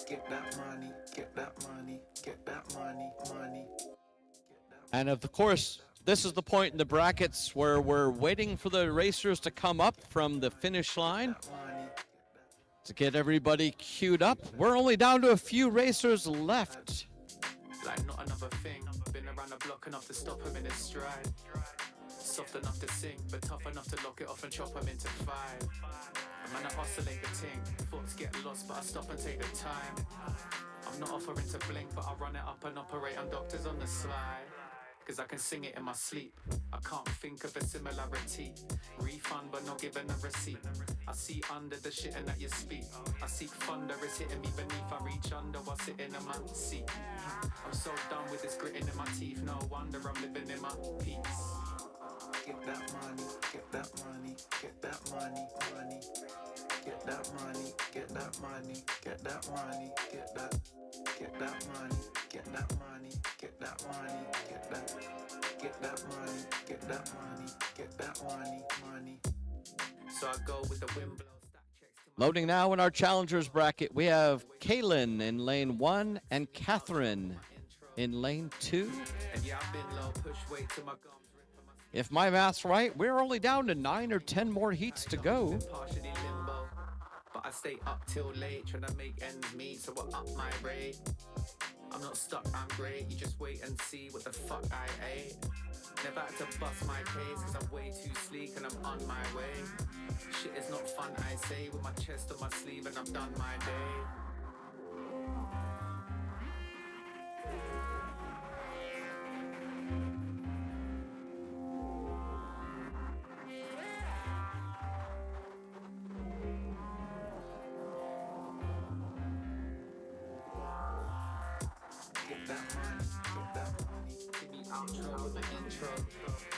Get that money, get that money, get that money, money. And of course, this is the point in the brackets where we're waiting for the racers to come up from the finish line to get everybody queued up. We're only down to a few racers left. Like not another thing. Been around the block enough to stop him in his stride. Soft enough to sing, but tough enough to lock it off and chop him into 5. Man, I oscillate the ting. Thoughts get lost, but I stop and take the time. I'm not offering to blink, but I run it up and operate on doctors on the sly. Cause I can sing it in my sleep. I can't think of a similarity. Refund, but not given a receipt. I see under the shitting that you speak. I seek thunder, it's hitting me beneath. I reach under while sitting in my seat. I'm so done with this gritting in my teeth. No wonder I'm living in my peace. Get that money, get that money, get that money, money. Get that money, get that money, get that money, get that money, get that money, get that money, get that money, get that money, get that money, get that money, money. So I go with the wind blow. Stack checks to my Loading now in our challengers bracket, we have Kaylin in lane 1 and Catherine in lane 2. and yeah, I've been low, push weight to my gums. If my math's right, we're only down to 9 or 10 more heats to go. Partially limbo, but I stay up till late, trying to make ends meet, so I up my rate. I'm not stuck, I'm great, you just wait and see what the fuck I ate. Never had to bust my case, cause I'm way too sleek and I'm on my way. Shit is not fun, I say, with my chest on my sleeve and I've done my day. outro with my intro.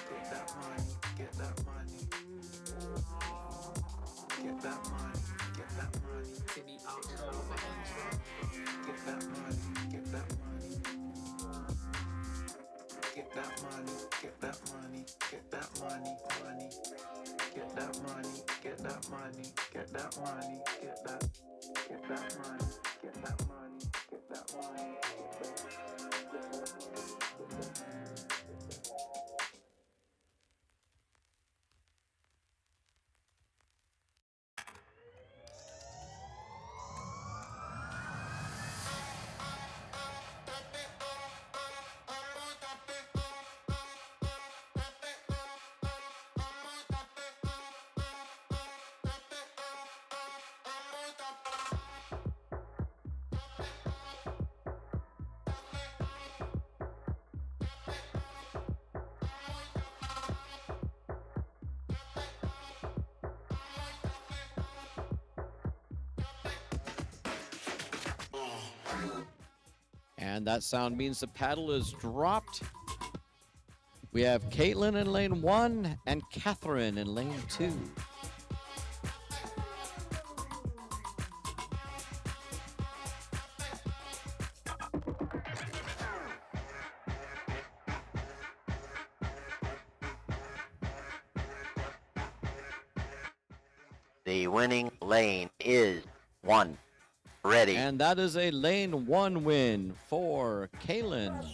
Get that money, get that money. Get that money, get that money. Timmy outro with my intro. Get that money, get that money. Get that money, get that money, get that money, money. Get that money, get that money, get that money, get that money, get that money, get that money, get that money. And that sound means the paddle is dropped. We have Caitlin in lane 1 and Catherine in lane 2. The winning lane is 1. Ready. And that is a lane 1 win for Kaylin.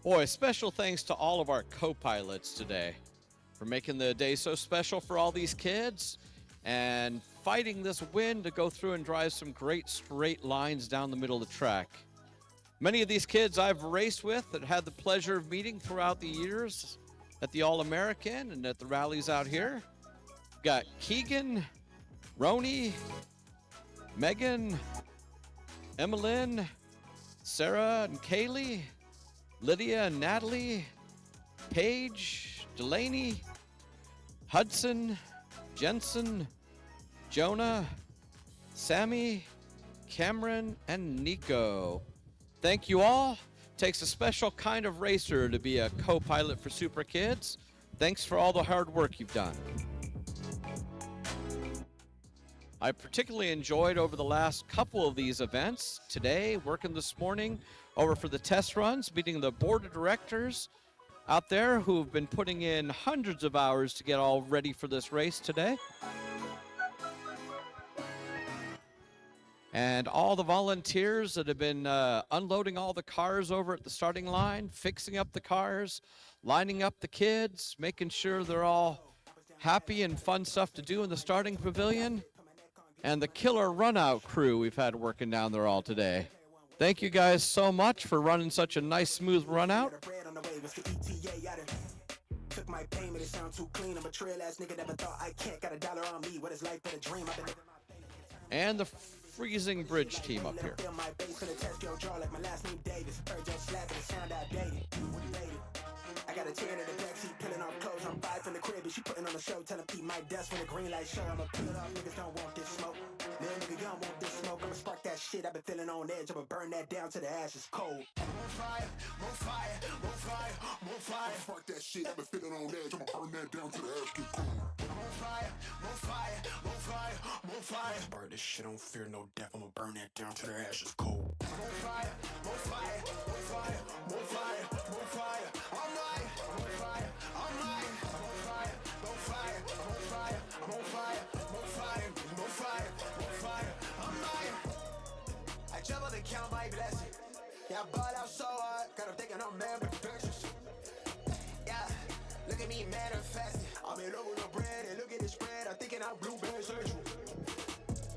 Boy, special thanks to all of our co-pilots today for making the day so special for all these kids and fighting this wind to go through and drive some great straight lines down the middle of the track. Many of these kids I've raced with and had the pleasure of meeting throughout the years at the All-American and at the rallies out here. We've got Keegan, Roni, Megan, Emmeline, Sarah and Kaylee, Lydia and Natalie, Paige, Delaney, Hudson, Jensen, Jonah, Sammy, Cameron, and Nico. Thank you all. Takes a special kind of racer to be a co-pilot for Super Kids. Thanks for all the hard work you've done. I particularly enjoyed over the last couple of these events. Today, working this morning over for the test runs, meeting the board of directors out there who have been putting in hundreds of hours to get all ready for this race today. And all the volunteers that have been unloading all the cars over at the starting line, fixing up the cars, lining up the kids, making sure they're all happy and fun stuff to do in the starting pavilion. And the killer run-out crew we've had working down there all today. Thank you guys so much for running such a nice, smooth run-out. Took my payment, it sound too clean. I'm a trail ass nigga, never thought I can't. Got $1 on me, what is life but a dream? I've been living my And the Freezing Bridge team up here. my bass gonna test your jaw like my last name Davis. Heard your slap and it sound outdated. I got a tear in the backseat, peeling off clothes. I'm 5 from the crib, and she putting on a show. Tell 'em keep my desk when the green light show. I'ma peel it off, niggas don't want this smoke. Little nigga, you don't want this smoke. I'ma spark that shit, I've been feeling on edge. I'ma burn that down to the ashes cold. More fire, more fire, more fire, more fire. Spark that shit, I've been feeling on edge. I'ma burn that down to the ash get cold. More fire, more fire, more fire, more fire. Spark this shit, don't fear no death. I'ma burn that down to the ashes cold. More fire, more fire, more fire, more fire, more fire. I'm lying, more fire, I'm lying, more fire, more fire, more fire, more fire, more fire, more fire, more fire. I'm lying. I travel to count my blessings. Yeah, I bought out so hard, got 'em thinking I'm mad with perfections. Yeah, look at me manifesting. I'm in love with the bread, and look at the spread. I'm thinking I'm blueberry surgery.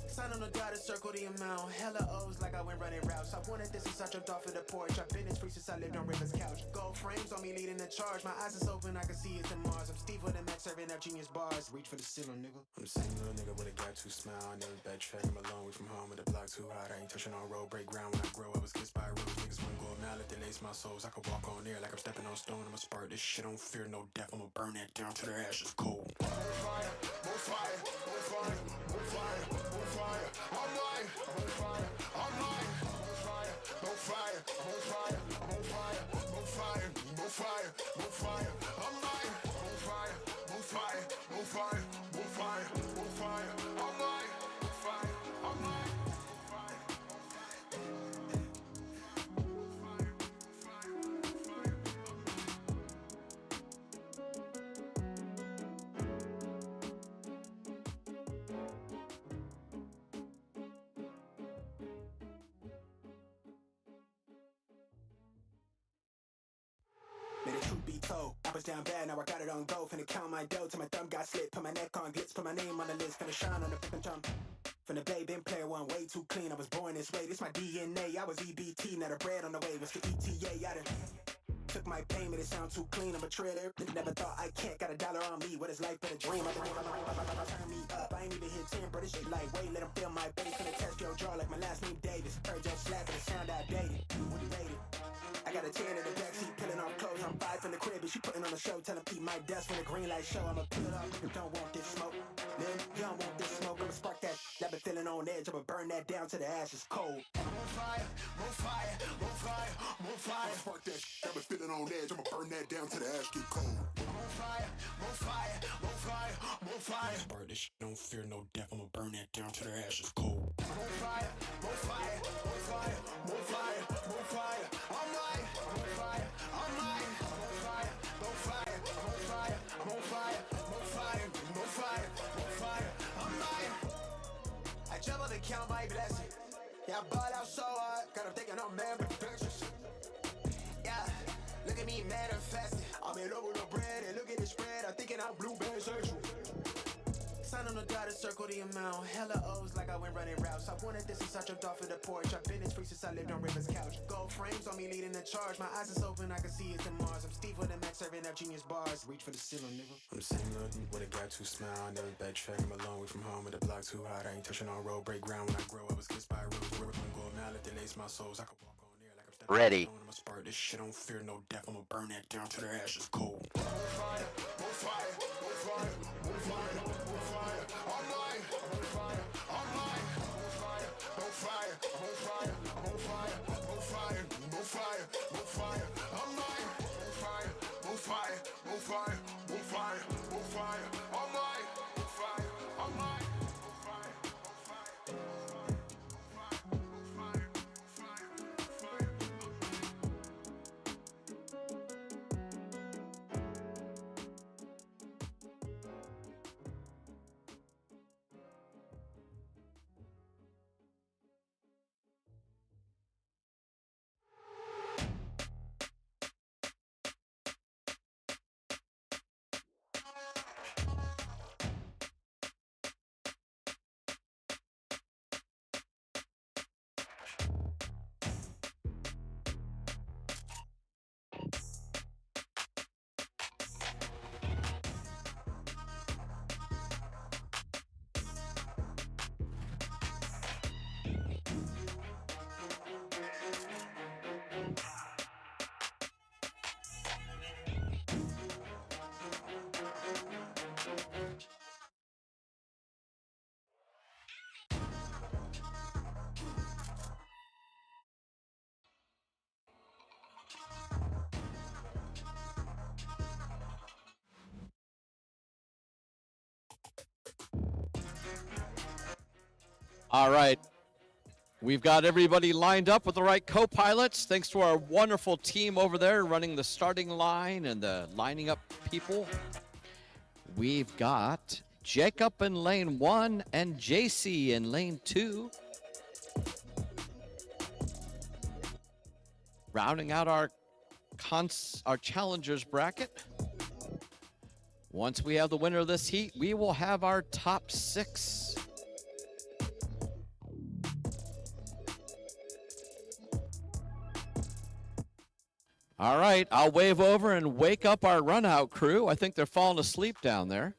Sign on the dotted circle the amount. Hella O's like I went running routes. I wanted this since I jumped off of the porch. I've been in free since I lived on River's couch. Gold frames on me leading the charge. My eyes is open, I can see it's in Mars. I'm Steve with a Mac serving up genius bars. Reach for the ceiling, nigga. I'm the same little nigga with a gap too smile. I never backtrack, I'm a long way from home with the block too hot. I ain't touching on road, break ground when I grow. I was kissed by rules, niggas wouldn't go now let they lace my souls. I could walk on air like I'm stepping on stone. I'ma spark this shit, don't fear no death. I'ma burn that down to the ashes cold. More fire, more fire, more fire, more fire, more fire. I'm lying, more fire, I'm lying, more fire, more fire, more fire, more fire, more fire, more fire, more fire. I'm lying, more fire, more fire, more fire, more fire, more fire. I'm lying, more fire, I'm lying, more fire, May the truth be told, I was down bad, now I got it on go. Finna count my dough till my thumb got slit. Put my neck on glitz, put my name on the list. Finna shine on the fucking jump. From the bay, been player one, way too clean. I was born this way, this my DNA. I was EBT, now the bread on the way was the ETA. I done took my payment, it sound too clean. I'm a trailer, never thought I can't. Got $1 on me, what is life but a dream? I've been turn me up, I ain't even hit 10, bro. This shit lightweight, let 'em feel my bass. Finna test your jaw like my last name Davis. Heard your slap and it sound outdated. What you rated? I got a 10 in the backseat, peeling off clothes. I'm 5 from the crib, and she putting on a show. Tell 'em keep my desk when the green light show. I'ma peel it off, nigga, don't want this smoke. Man, you don't want this smoke. I'ma spark that shit, I've been feeling on edge. I'ma burn that down to the ashes cold. More fire, more fire, more fire, more fire. Spark that shit, I've been feeling on edge. I'ma burn that down to the ash get cold. More fire, more fire, more fire, more fire. Spark this shit, don't fear no death. I'ma burn that down to the ashes cold. More fire, more fire, more fire, more fire, more fire. I'm lying, more fire, I'm lying, more fire, more fire, more fire, more fire, more fire, more fire, more fire. I'm lying. I travel to count my blessings. Yeah, I bought out so hard, got 'em thinking I'm mad with perfections. Yeah, look at me manifesting. I'm in love with the bread, and look at the spread. I'm thinking I'm blueberry surgery. Sign on the dotted circle the amount. Hella O's like I went running routes. I wanted this since I jumped off of the porch. I've been in free since I lived on River's couch. Gold frames on me leading the charge. My eyes is open, I can see it's in Mars. I'm Steve with a Mac serving up genius bars. Reach for the ceiling, nigga. I'm the same little nigga with a gap too smile. I never backtrack, I'm a long way from home with the block too hot. I ain't touching on road, break ground when I grow. I was kissed by rules, river couldn't go now let they lace my souls. I could walk on air like I'm stepping Ready. on stone. I'ma spark this shit, don't fear no death. I'ma burn that down to the ashes cold. More fire, more fire, more fire, more fire, more fire. I'm lying, more fire, I'm lying, more fire, more fire, fire, on fire, on fire, on my, on fire, on my, on fire, on fire, on fire, on fire, All right. We've got everybody lined up with the right co-pilots. Thanks to our wonderful team over there running the starting line and the lining up people. We've got Jacob in lane 1 and JC in lane 2. Rounding out our challengers bracket. Once we have the winner of this heat, we will have our top 6. All right, I'll wave over and wake up our run out crew. I think they're falling asleep down there.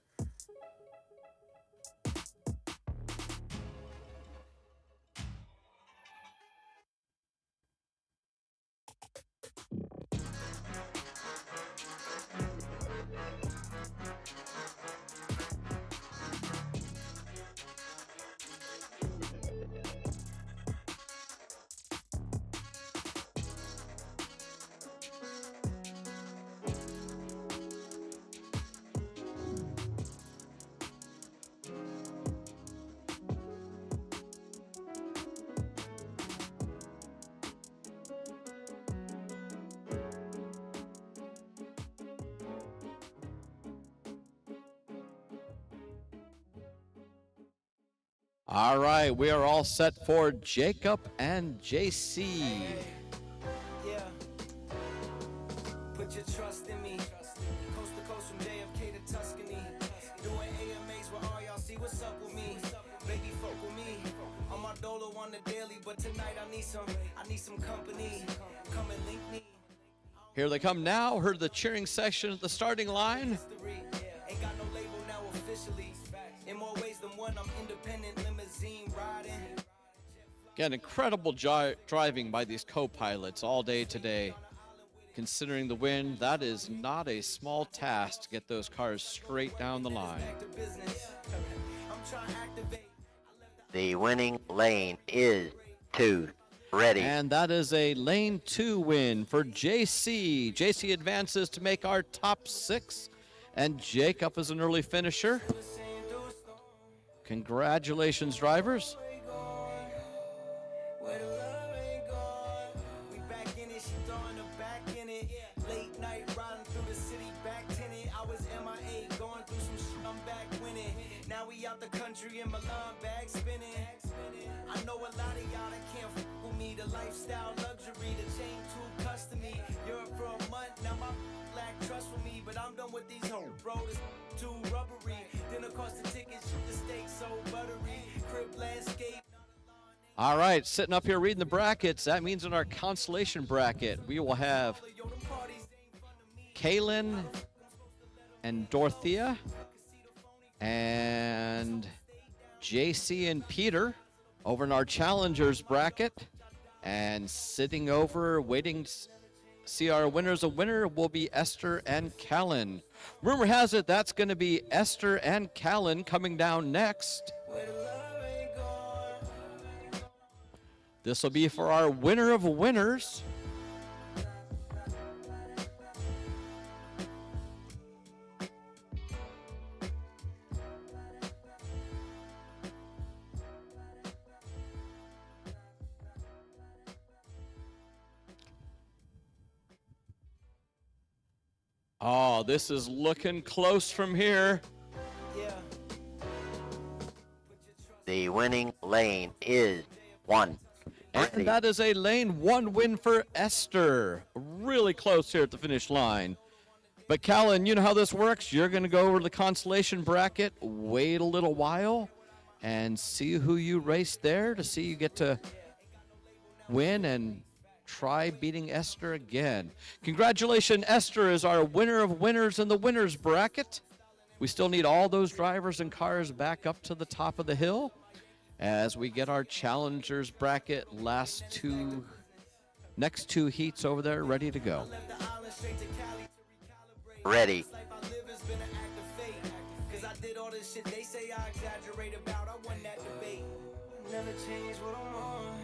All right, we are all set for Jacob and JC. Yeah. Put your trust in me. Coast to coast from JFK to Tuscany. Doing AMAs where all y'all see what's up with me. Baby, fuck with me. I'm my dolo on the daily, but tonight I need some company. Come and link me. Here they come now. Heard the cheering section at the starting line. Ain't got no label now officially. In more ways than one, I'm independent limousine riding. Again, incredible driving by these co-pilots all day today. Considering the wind, that is not a small task to get those cars straight down the line. The winning lane is 2. Ready. And that is a lane 2 win for JC. JC advances to make our top 6, and Jacob is an early finisher. Congratulations, drivers. Late night riding through the city, back tinted. I was MIA, going through some shit, I'm back winning. Now we out the country in Milan, bag spinning. I know a lot of y'all that can't f with me. The lifestyle, luxury, the chain too custom-y. Europe for a month, now my black trust for me. But I'm done with these hoes, bro, this too rubbery. Dinner cost the tickets, the steak so buttery. Crib landscape. All right, sitting up here reading the brackets. That means in our consolation bracket, we will have Kaylin and Dorothea and JC and Peter over in our challengers bracket. And sitting over, waiting to see our winners. A winner will be Esther and Callan. Rumor has it that's going to be Esther and Callan coming down next. This will be for our winner of winners. Oh, this is looking close from here. The winning lane is 1. And that is a lane 1 win for Esther. Really close here at the finish line. But Callan, you know how this works. You're going to go over to the consolation bracket, wait a little while, and see who you race there to see you get to win and try beating Esther again. Congratulations, Esther is our winner of winners in the winners bracket. We still need all those drivers and cars back up to the top of the hill as we get our challengers bracket next two heats over there ready to go. Ready. Cause I did all this shit they say I exaggerate about. I won that debate. Never change what I'm on.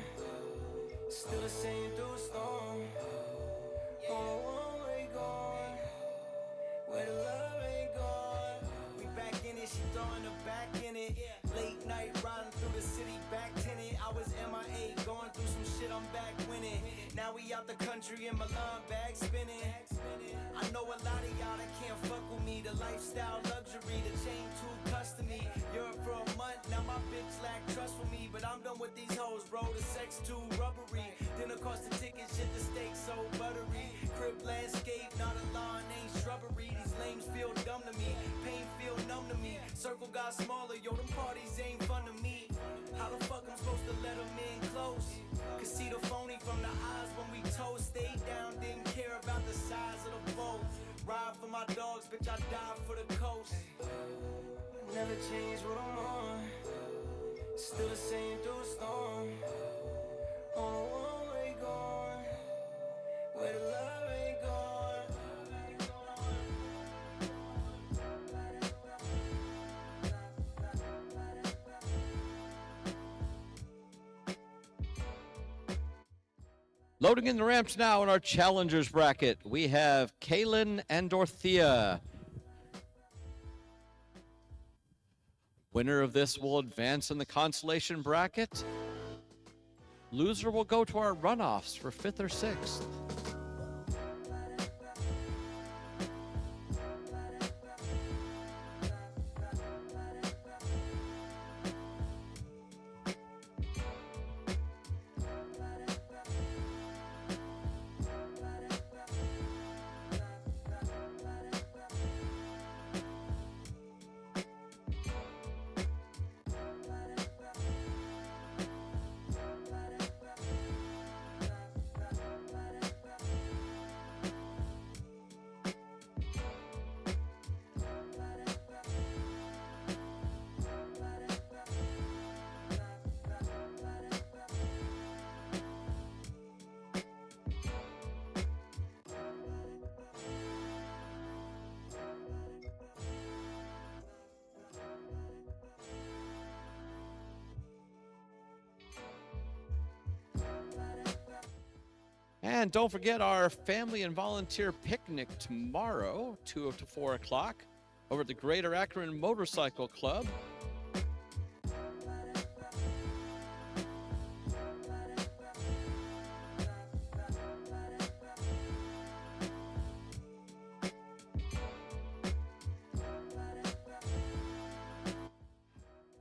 Still the same through a storm. On a one-way gone. Where the love ain't gone. We back in it, she throwing her back in it. Late night riding through the city, back tinted. I was MIA, going through some shit, I'm back winning. Now we out the country in Milan, bag spinning. I know a lot of y'all that can't fuck with me. The lifestyle, luxury, the chain too custom-y. Europe for a month, now my bitch lack trust for me. But I'm done with these hoes, bro, the sex too rubbery. Dinner cost the ticket, shit, the steak so buttery. Crib landscape, not a lawn, ain't shrubbery. These lames feel dumb to me, pain feel numb to me. Circle got smaller, yo, them parties ain't fun to me. How the fuck I'm supposed to let them in close? Could see the phony from the eyes when we toast. Stayed down, didn't care about the size of the boat. Ride for my dogs, bitch, I die for the coast. Never change what I'm on. Still the same through a storm. On a one-way gone. Where the love ain't gone. Loading in the ramps now in our challengers bracket. We have Kaylin and Dorothea. Winner of this will advance in the consolation bracket. Loser will go to our runoffs for 5th or 6th. And don't forget our family and volunteer picnic tomorrow, 2 to 4 o'clock, over at the Greater Akron Motorcycle Club.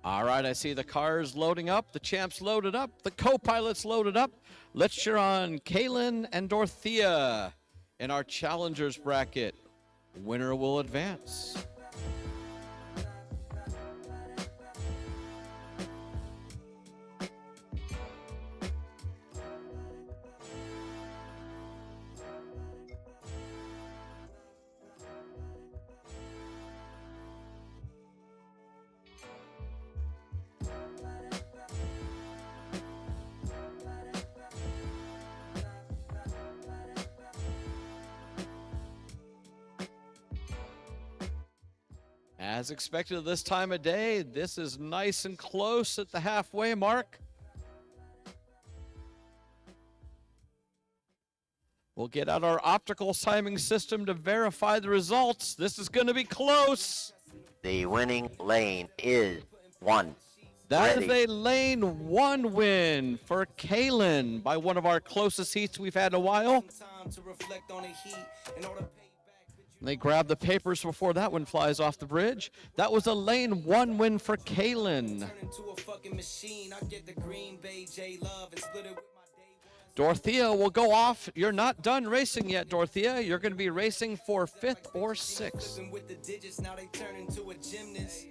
All right, I see the cars loading up, the champs loaded up, the co-pilots loaded up. Let's cheer on Kaylin and Dorothea in our challengers bracket. Winner will advance. As expected this time of day, this is nice and close at the halfway mark. We'll get out our optical timing system to verify the results. This is going to be close. The winning lane is 1. That is a lane 1 win for Kaylin by one of our closest heats we've had in a while. They grab the papers before that one flies off the bridge. That was a lane 1 win for Kalen. Turn into a fucking machine. I get the Green Bay J Love and split it with my day ones. Dorothea will go off. You're not done racing yet, Dorothea. You're going to be racing for 5th or 6th. Flipping with the digits, now they turn into a gymnast.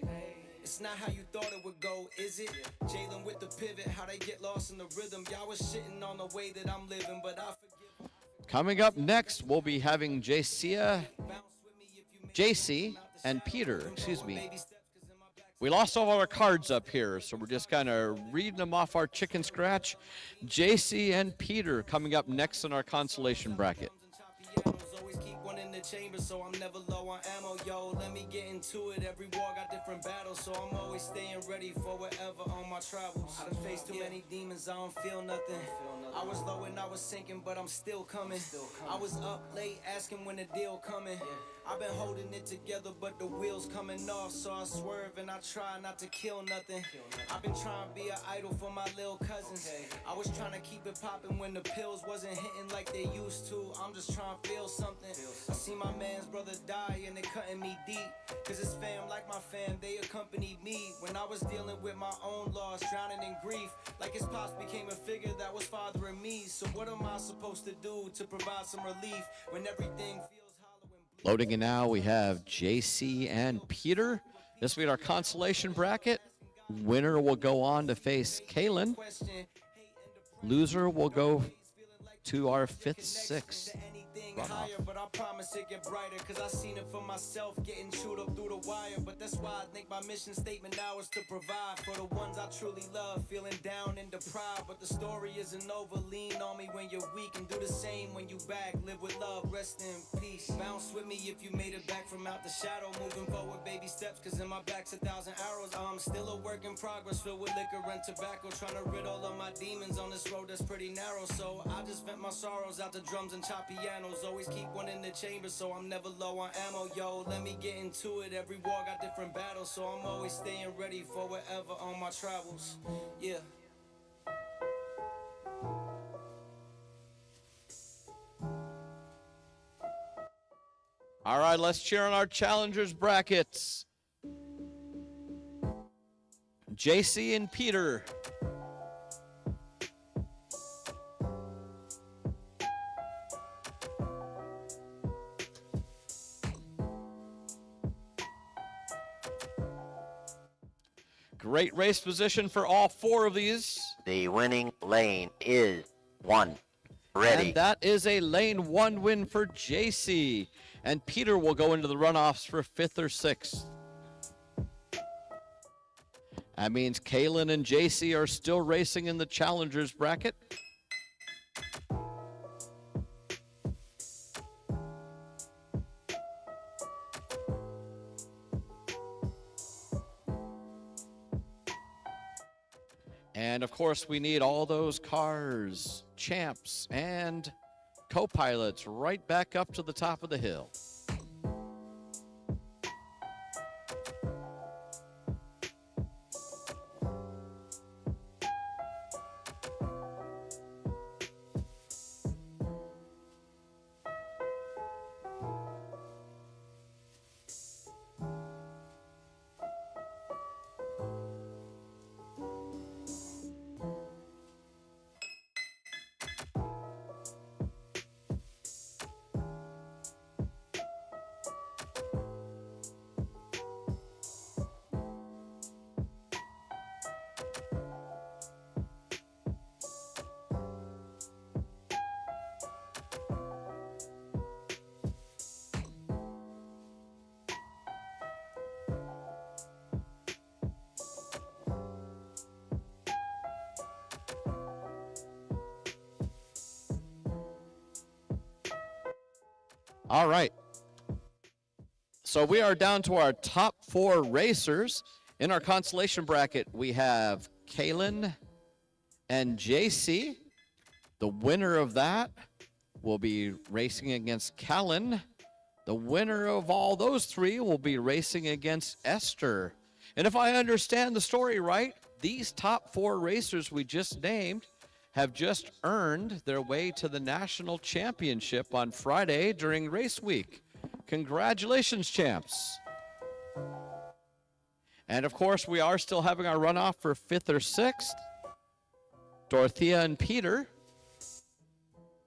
It's not how you thought it would go, is it? Jalen with the pivot, how they get lost in the rhythm. Y'all was shitting on the way that I'm living, but I forgive. Coming up next, we'll be having JC and Peter, We lost all our cards up here, so we're just kind of reading them off our chicken scratch. JC and Peter coming up next in our consolation bracket. Always keep one in the chamber, so I'm never low on ammo, yo. Let me get into it. Every war got different battles, so I'm always staying ready for whatever on my travels. I done faced too many demons, I don't feel nothing. I was low and I was sinking, but I'm still coming. I was up late asking when the deal coming. I've been holding it together, but the wheels coming off, so I swerve and I try not to kill nothing. I've been trying to be an idol for my little cousins. I was trying to keep it popping when the pills wasn't hitting like they used to. I'm just trying to feel something. I see my man's brother die and they cutting me deep. Cause it's fam like my fam, they accompanied me. When I was dealing with my own loss, drowning in grief. Like his pops became a figure that was fathering me. So what am I supposed to do to provide some relief when everything feels hollow and bleak? Loading in now, we have JC and Peter. This will be our consolation bracket. Winner will go on to face Kalen. Loser will go to our 5th, 6th runoff. Higher, but I promise it get brighter, cause I seen it for myself getting chewed up through the wire. But that's why I think my mission statement now is to provide for the ones I truly love, feeling down and deprived. But the story isn't over. Lean on me when you're weak and do the same when you back. Live with love, rest in peace. Bounce with me if you made it back from out the shadow. Moving forward, baby steps, cause in my back's 1,000 arrows. I'm still a work in progress, filled with liquor and tobacco. Trying to rid all of my demons on this road that's pretty narrow. So I just vent my sorrows out to drums and chop pianos. Always keep one in the chamber, so I'm never low on ammo, yo. Let me get into it. Every war got different battles, so I'm always staying ready for whatever on my travels. Yeah. All right, let's cheer on our challengers brackets. JC and Peter. Great race position for all 4 of these. The winning lane is 1. Ready. And that is a lane 1 win for JC. And Peter will go into the runoffs for 5th or 6th. That means Kalen and JC are still racing in the challengers bracket. And of course, we need all those cars, champs, and co-pilots right back up to the top of the hill. All right. So we are down to our top 4 racers. In our consolation bracket, we have Kalen and JC. The winner of that will be racing against Callan. The winner of all those 3 will be racing against Esther. And if I understand the story right, these top 4 racers we just named have just earned their way to the national championship on Friday during race week. Congratulations, champs. And of course, we are still having our runoff for 5th or 6th. Dorothea and Peter.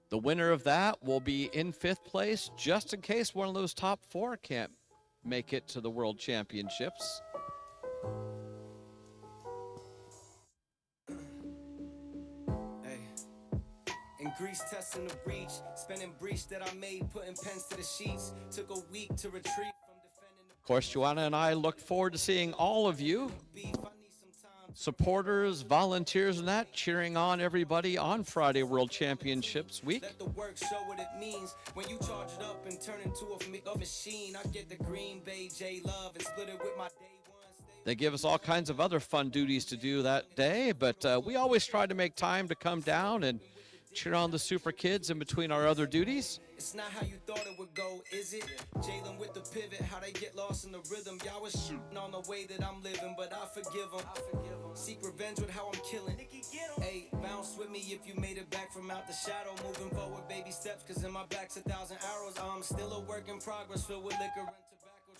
The winner of that will be in 5th place, just in case one of those top 4 can't make it to the World Championships. In Greece, testing the breach, spending breach that I made, putting pens to the sheets. Took a week to retreat from defending the Of course, Joanna and I look forward to seeing all of you, beef. I need some time. supporters, volunteers, and that, cheering on everybody on Friday World Championships week. Let the work show what it means. When you charge it up and turn into a machine, I get the Green Bay J Love and split it with my day one. They give us all kinds of other fun duties to do that day, but we always try to make time to come down and cheer on the Super Kids in between our other duties. It's not how you thought it would go, is it? Jalen with the pivot, how they get lost in the rhythm. Y'all was shooting on the way that I'm living, but I forgive them. Seek revenge with how I'm killing. Hey, bounce with me if you made it back from out the shadow. Moving forward, baby steps, cause in my back's 1,000 arrows. I'm still a work in progress, filled with liquor and tobacco.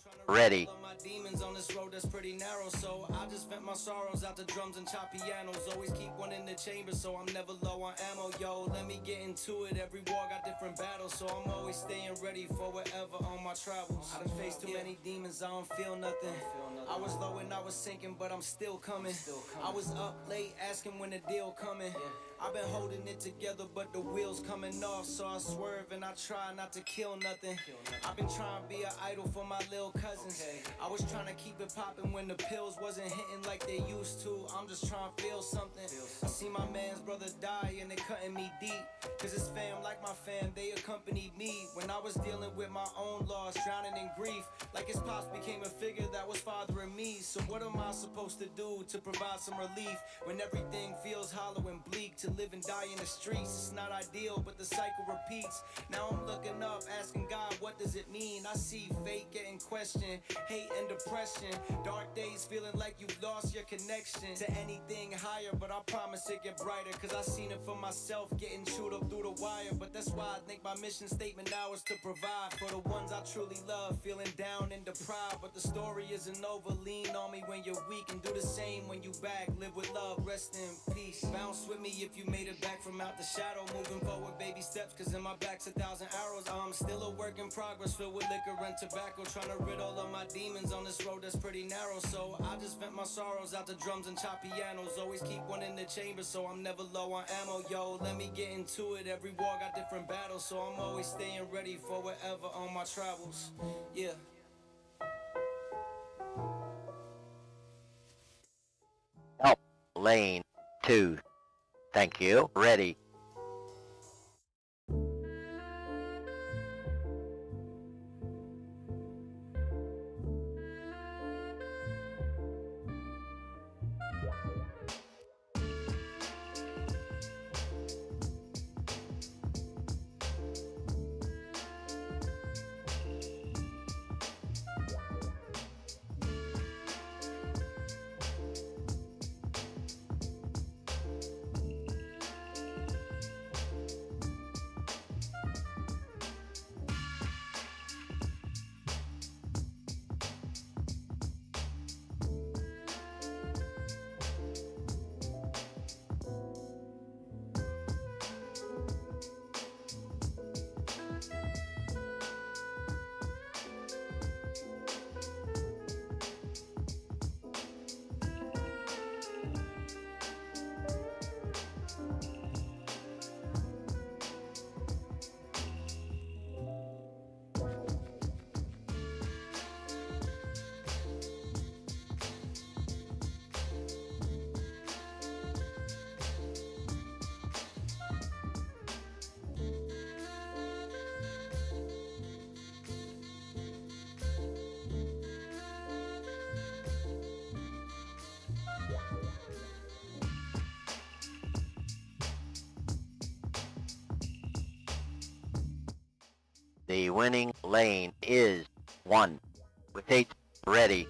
Trying to Ready. all my demons on this road that's pretty narrow. So I just vent my sorrows out the drums and chop pianos. Always keep one in the chamber, so I'm never low on ammo. Yo, let me get into it. Every war got different battles, so I'm always staying ready for whatever on my travels. I done faced too many demons, I don't feel nothing. I was low and I was sinking, but I'm still coming. I was up late asking when the deal coming. I've been holding it together, but the wheels coming off, so I swerve and I try not to kill nothing. I've been trying to be an idol for my little cousins. I was trying to keep it popping when the pills wasn't hitting like they used to. I'm just trying to feel something. I see my man's brother die and they cutting me deep. Cause his fam, like my fam, they accompanied me when I was dealing with my own loss, drowning in grief. Like his pops became a figure that was fathering me. So what am I supposed to do to provide some relief when everything feels hollow and bleak? To live and die in the streets, it's not ideal, but the cycle repeats. Now I'm looking up, asking God, what does it mean? I see fate getting questioned, hate and depression. Dark days feeling like you've lost your connection to anything higher, but I promise it get brighter. Cause I seen it for myself, getting chewed up through the wire. But that's why I think my mission statement now is to provide for the ones I truly love, feeling down and deprived. But the story isn't over, lean on me when you're weak and do the same when you back. Live with love, rest in peace. Bounce with me if you made it back from out the shadow. Moving forward, baby steps, cause in my back's 1,000 arrows. I'm still a work in progress, filled with liquor and tobacco. Trying to rid all of my demons on this road that's pretty narrow. So I just vent my sorrows out the drums and chop pianos. Always keep one in the chamber, so I'm never low on ammo. Yo, let me get into it. Every war got different battles, so I'm always staying ready for whatever on my travels. Yeah. Help. Lane 2. Thank you. Ready. The winning lane is 1. With 8 ready.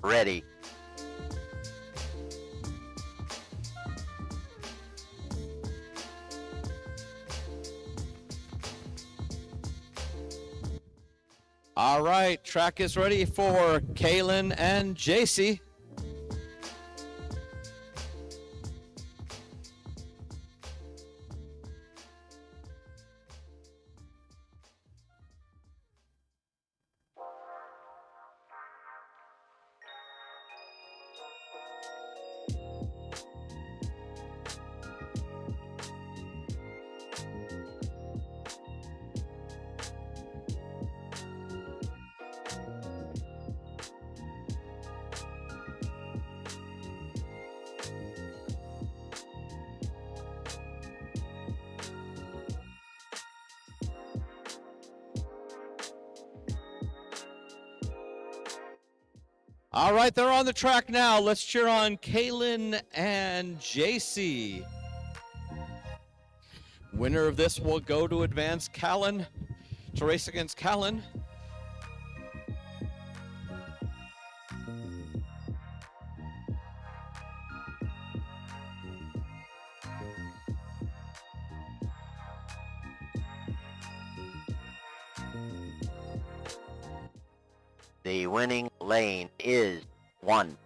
ready. All right, track is ready for Kalen and JC. All right, they're on the track now. Let's cheer on Kalen and JC. Winner of this will go to advance Callan, to race against Callan. The winning lane is 1,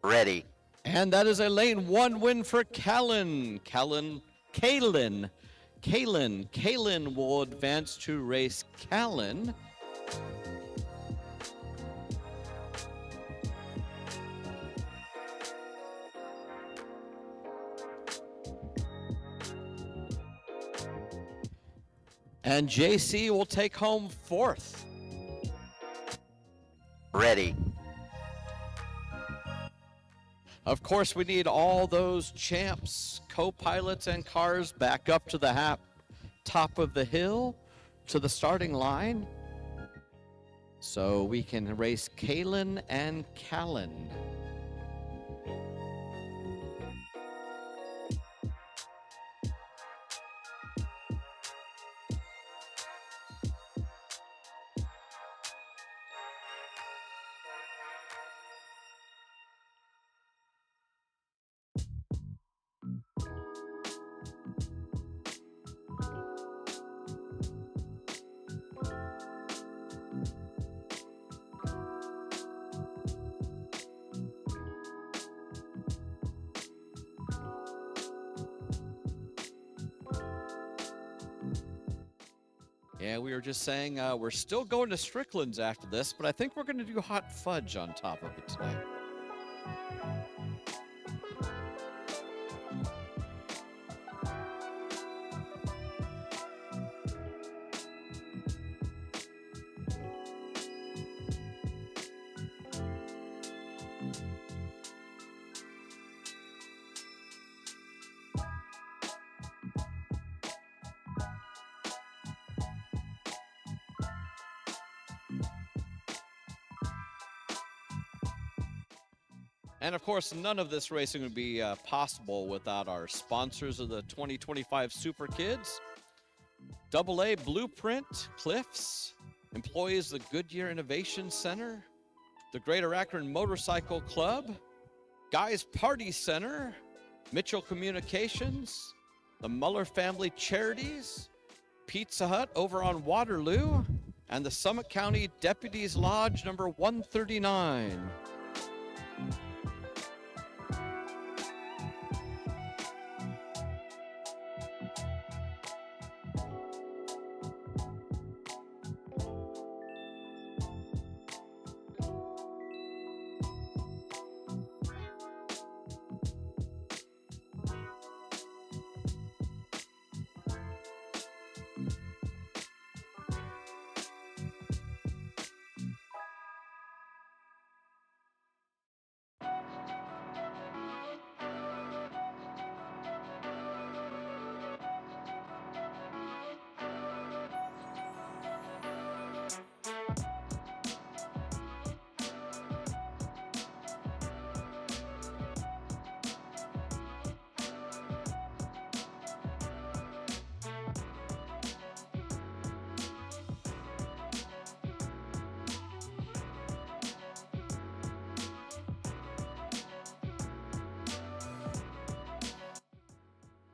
ready. And that is a lane 1 win for Callan. Kalen will advance to race Callan. And JC will take home 4th. Ready. Of course, we need all those champs, co-pilots, and cars back up to the top of the hill to the starting line so we can race Kalen and Callan. Yeah, we were just saying we're still going to Strickland's after this, but I think we're going to do hot fudge on top of it today. And of course, none of this racing would be possible without our sponsors of the 2025 Super Kids. AA Blueprint, Cliffs, employees of the Goodyear Innovation Center, the Greater Akron Motorcycle Club, Guys Party Center, Mitchell Communications, the Muller Family Charities, Pizza Hut over on Waterloo, and the Summit County Deputies Lodge number 139.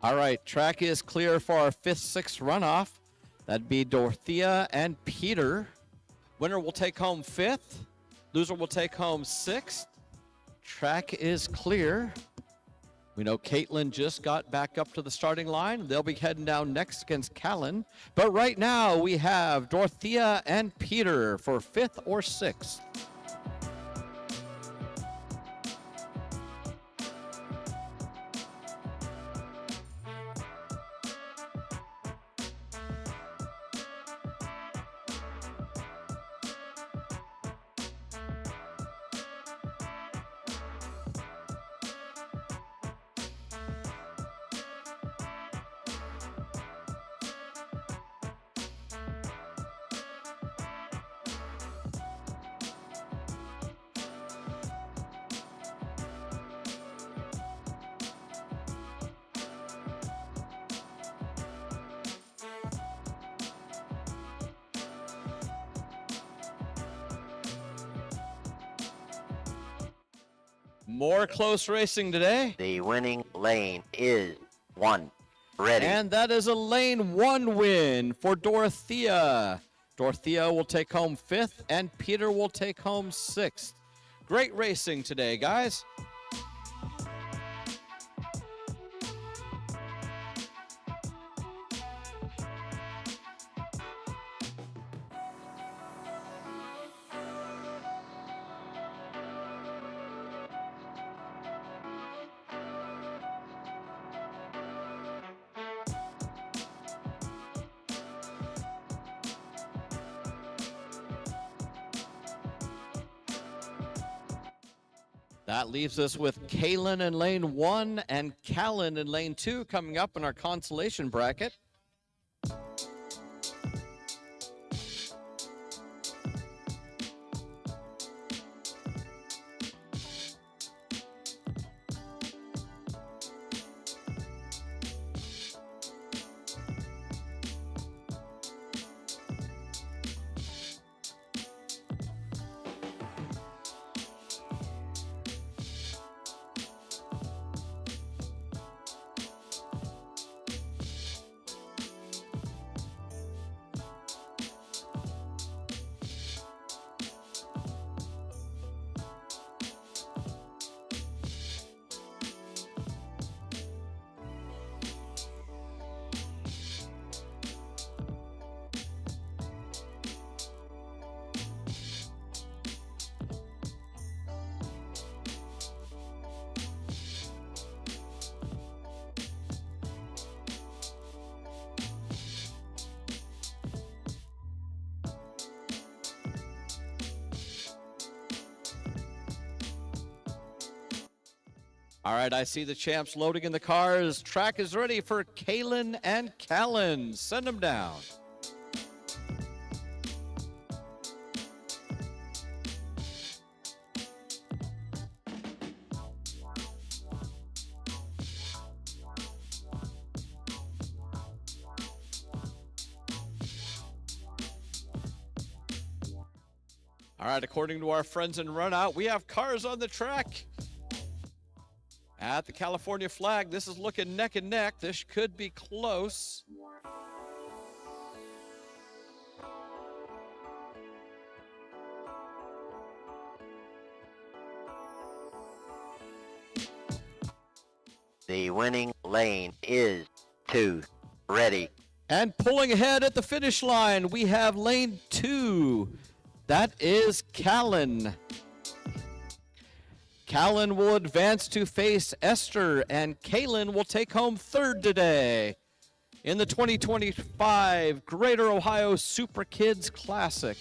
All right, track is clear for our 5th, 6th runoff. That'd be Dorothea and Peter. Winner will take home 5th. Loser will take home 6th. Track is clear. We know Caitlin just got back up to the starting line. They'll be heading down next against Callan. But right now we have Dorothea and Peter for 5th or 6th. More close racing today. The winning lane is 1. Ready. And that is a lane 1 win for Dorothea. Dorothea will take home 5th, and Peter will take home 6th. Great racing today, guys. That leaves us with Kalen in lane 1 and Callan in lane 2 coming up in our consolation bracket. All right, I see the champs loading in the cars. Track is ready for Kalen and Callan. Send them down. All right, according to our friends in Runout, we have cars on the track. At the California flag, this is looking neck and neck. This could be close. The winning lane is 2. Ready. And pulling ahead at the finish line, we have lane 2. That is Callan. Callan will advance to face Esther, and Kalen will take home 3rd today in the 2025 Greater Ohio Super Kids Classic.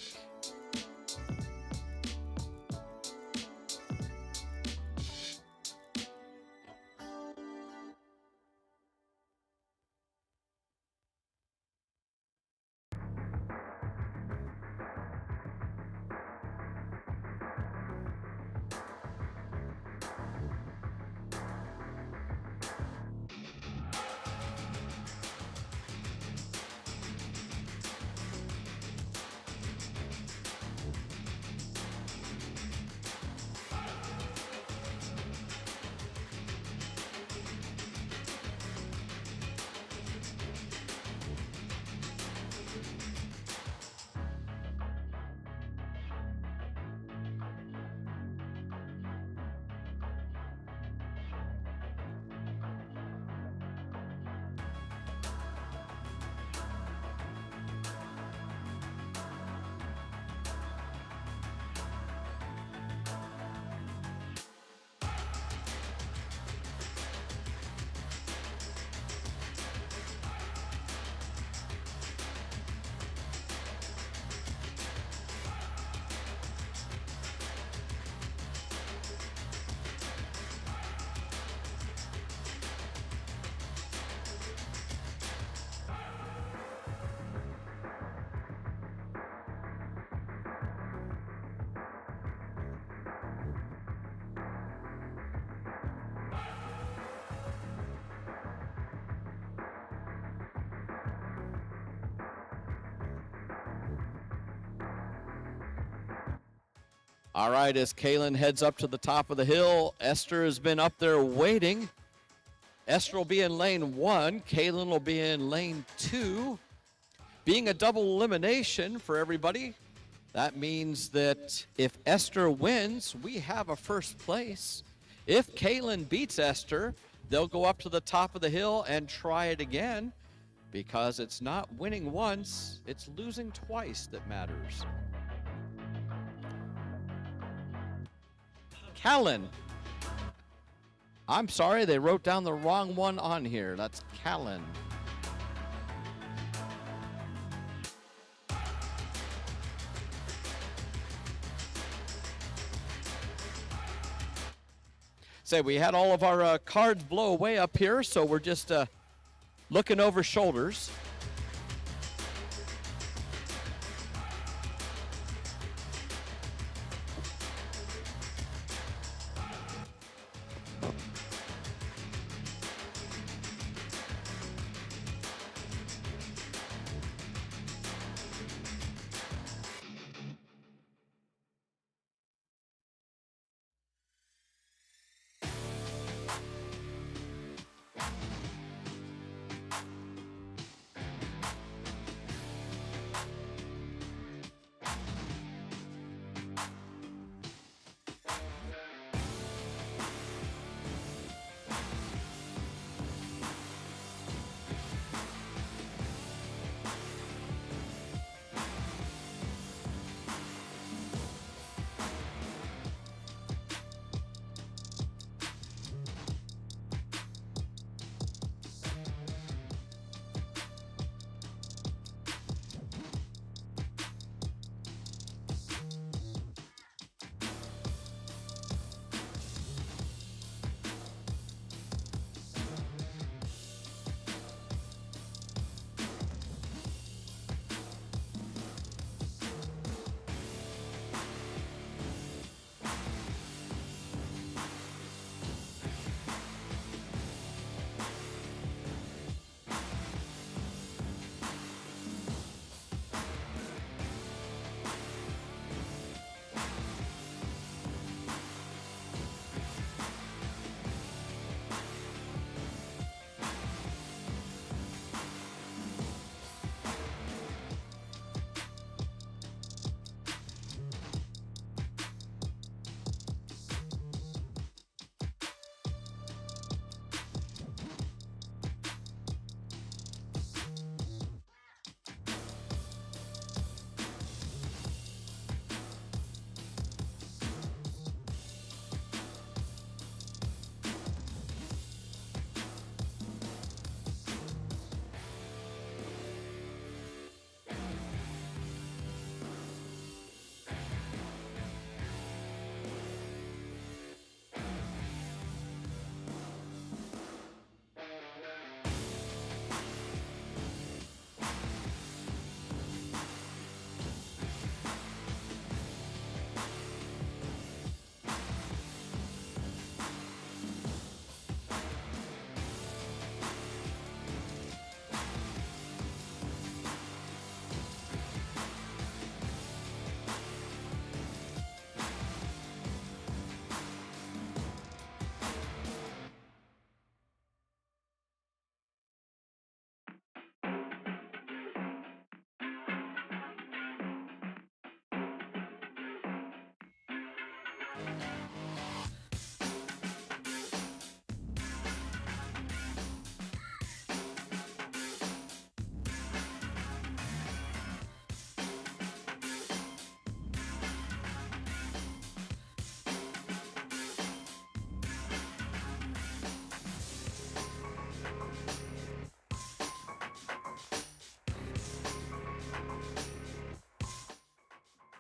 All right, as Kaylin heads up to the top of the hill, Esther has been up there waiting. Esther will be in lane 1. Kaylin will be in lane 2. Being a double elimination for everybody, that means that if Esther wins, we have a first place. If Kaylin beats Esther, they'll go up to the top of the hill and try it again, because it's not winning once, it's losing twice that matters. Callan. I'm sorry, they wrote down the wrong one on here. That's Callan. Say, we had all of our cards blow away up here, so we're just looking over shoulders.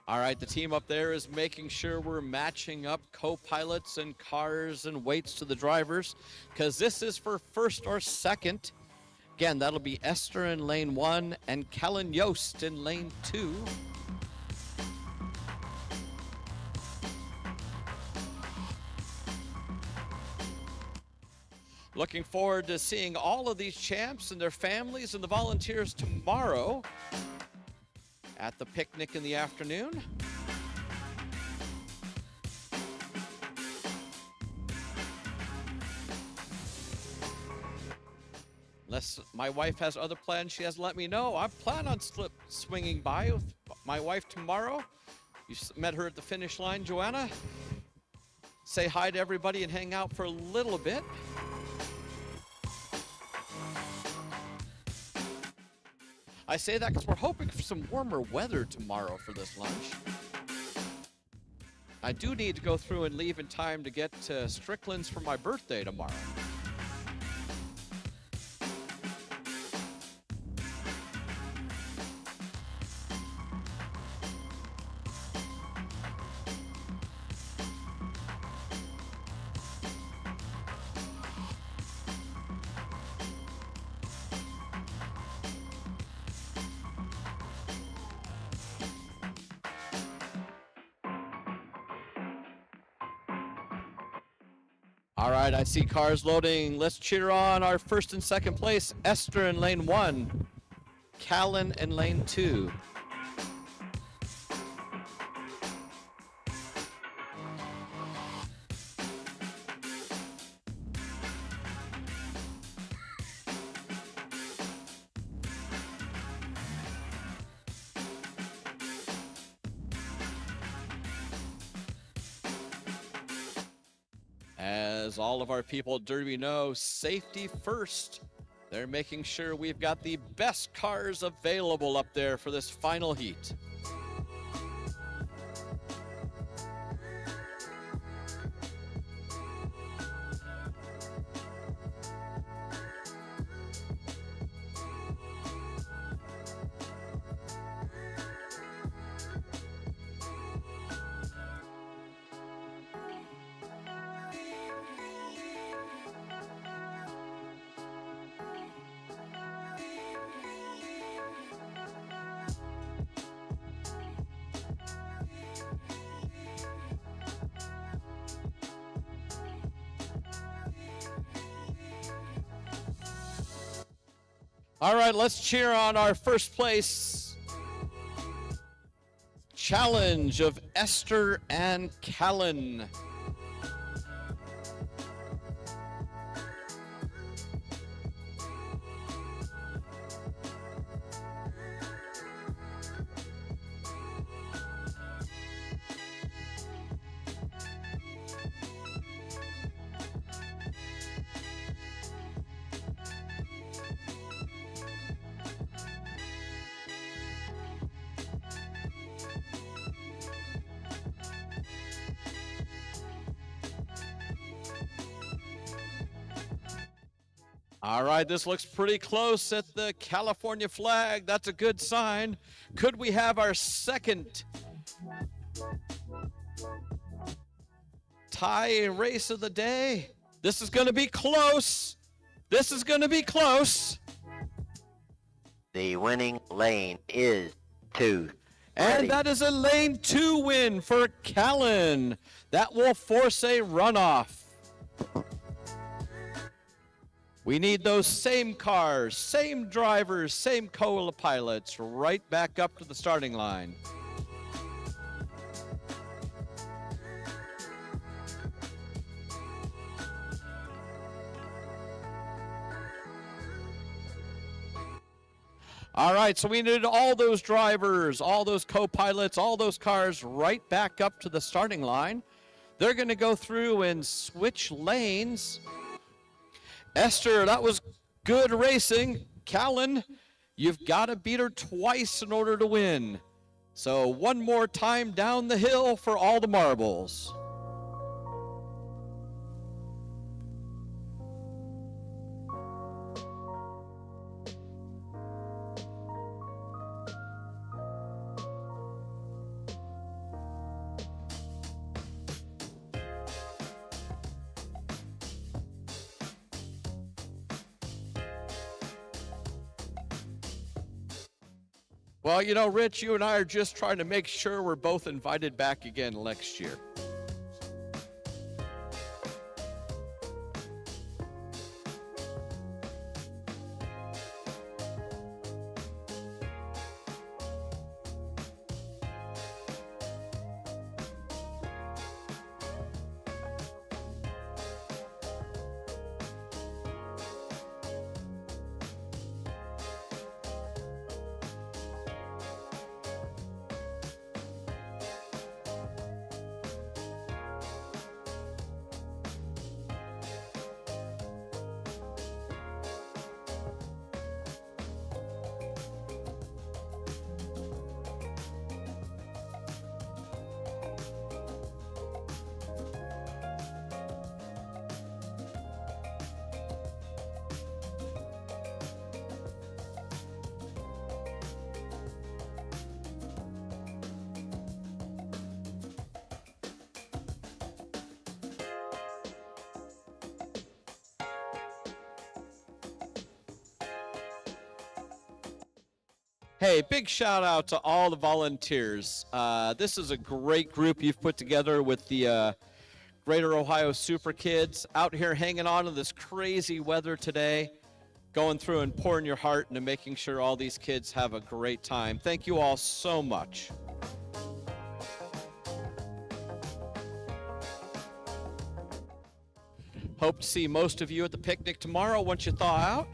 All right, the team up there is making sure we're matching up co-pilots and cars and weights to the drivers, because this is for first or second. Again, that'll be Esther in lane 1 and Kellen Yost in lane 2. Looking forward to seeing all of these champs and their families and the volunteers tomorrow at the picnic in the afternoon. Unless my wife has other plans, she hasn't let me know. I plan on swinging by with my wife tomorrow. You met her at the finish line, Joanna. Say hi to everybody and hang out for a little bit. I say that because we're hoping for some warmer weather tomorrow for this lunch. I do need to go through and leave in time to get to Strickland's for my birthday tomorrow. All right, I see cars loading. Let's cheer on our first and second place. Esther in lane 1, Callan in lane 2. As all of our people at Derby know, safety first. They're making sure we've got the best cars available up there for this final heat. All right, let's cheer on our first place challenge of Esther and Callan. All right, this looks pretty close at the California flag. That's a good sign. Could we have our second tie race of the day? This is going to be close. This is going to be close. The winning lane is 2. And that is a lane 2 win for Callan. That will force a runoff. We need those same cars, same drivers, same co-pilots right back up to the starting line. All right, so we needed all those drivers, all those co-pilots, all those cars right back up to the starting line. They're going to go through and switch lanes. Esther, that was good racing. Callan, you've got to beat her twice in order to win. So one more time down the hill for all the marbles. Well, you know, Rich, you and I are just trying to make sure we're both invited back again next year. Hey, big shout out to all the volunteers. This is a great group you've put together with the Greater Ohio Super Kids out here hanging on to this crazy weather today, going through and pouring your heart into making sure all these kids have a great time. Thank you all so much. Hope to see most of you at the picnic tomorrow once you thaw out.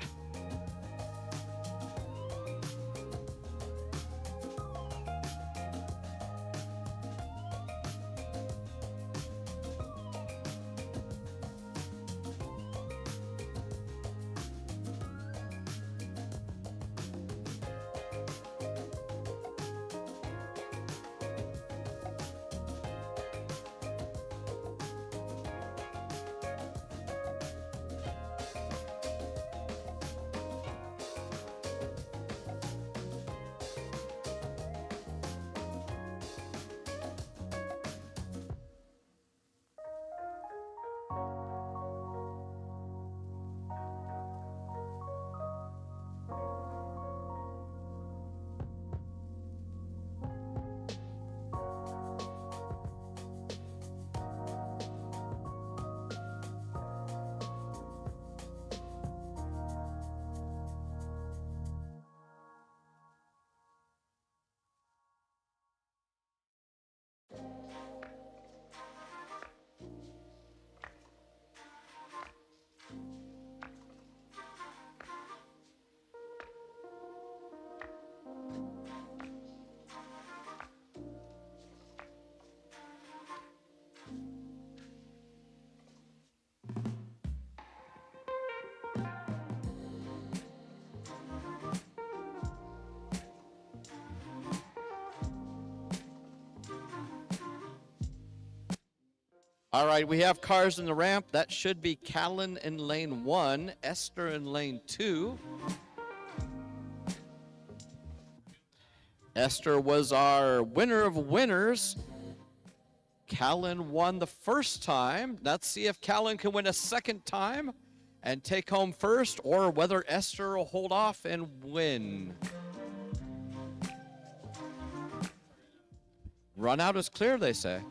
All right, we have cars in the ramp. That should be Callan in lane 1, Esther in lane 2. Esther was our winner of winners. Callan won the first time. Let's see if Callan can win a second time and take home first, or whether Esther will hold off and win. Run out is clear, they say.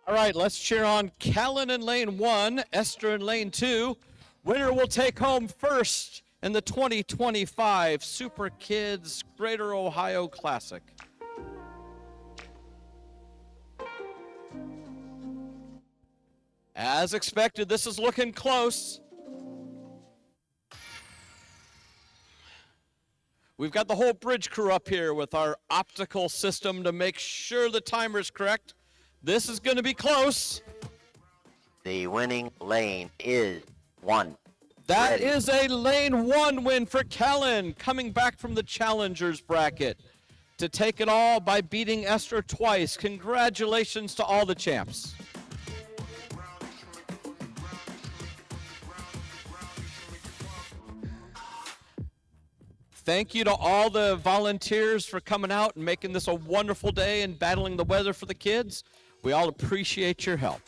All right, let's cheer on Callan in lane 1, Esther in lane 2. Winner will take home first in the 2025 Super Kids Greater Ohio Classic. As expected, this is looking close. We've got the whole bridge crew up here with our optical system to make sure the timer's correct. This is going to be close. The winning lane is 1. That is a lane 1 win for Callan, coming back from the challengers bracket to take it all by beating Esther twice. Congratulations to all the champs. Thank you to all the volunteers for coming out and making this a wonderful day and battling the weather for the kids. We all appreciate your help.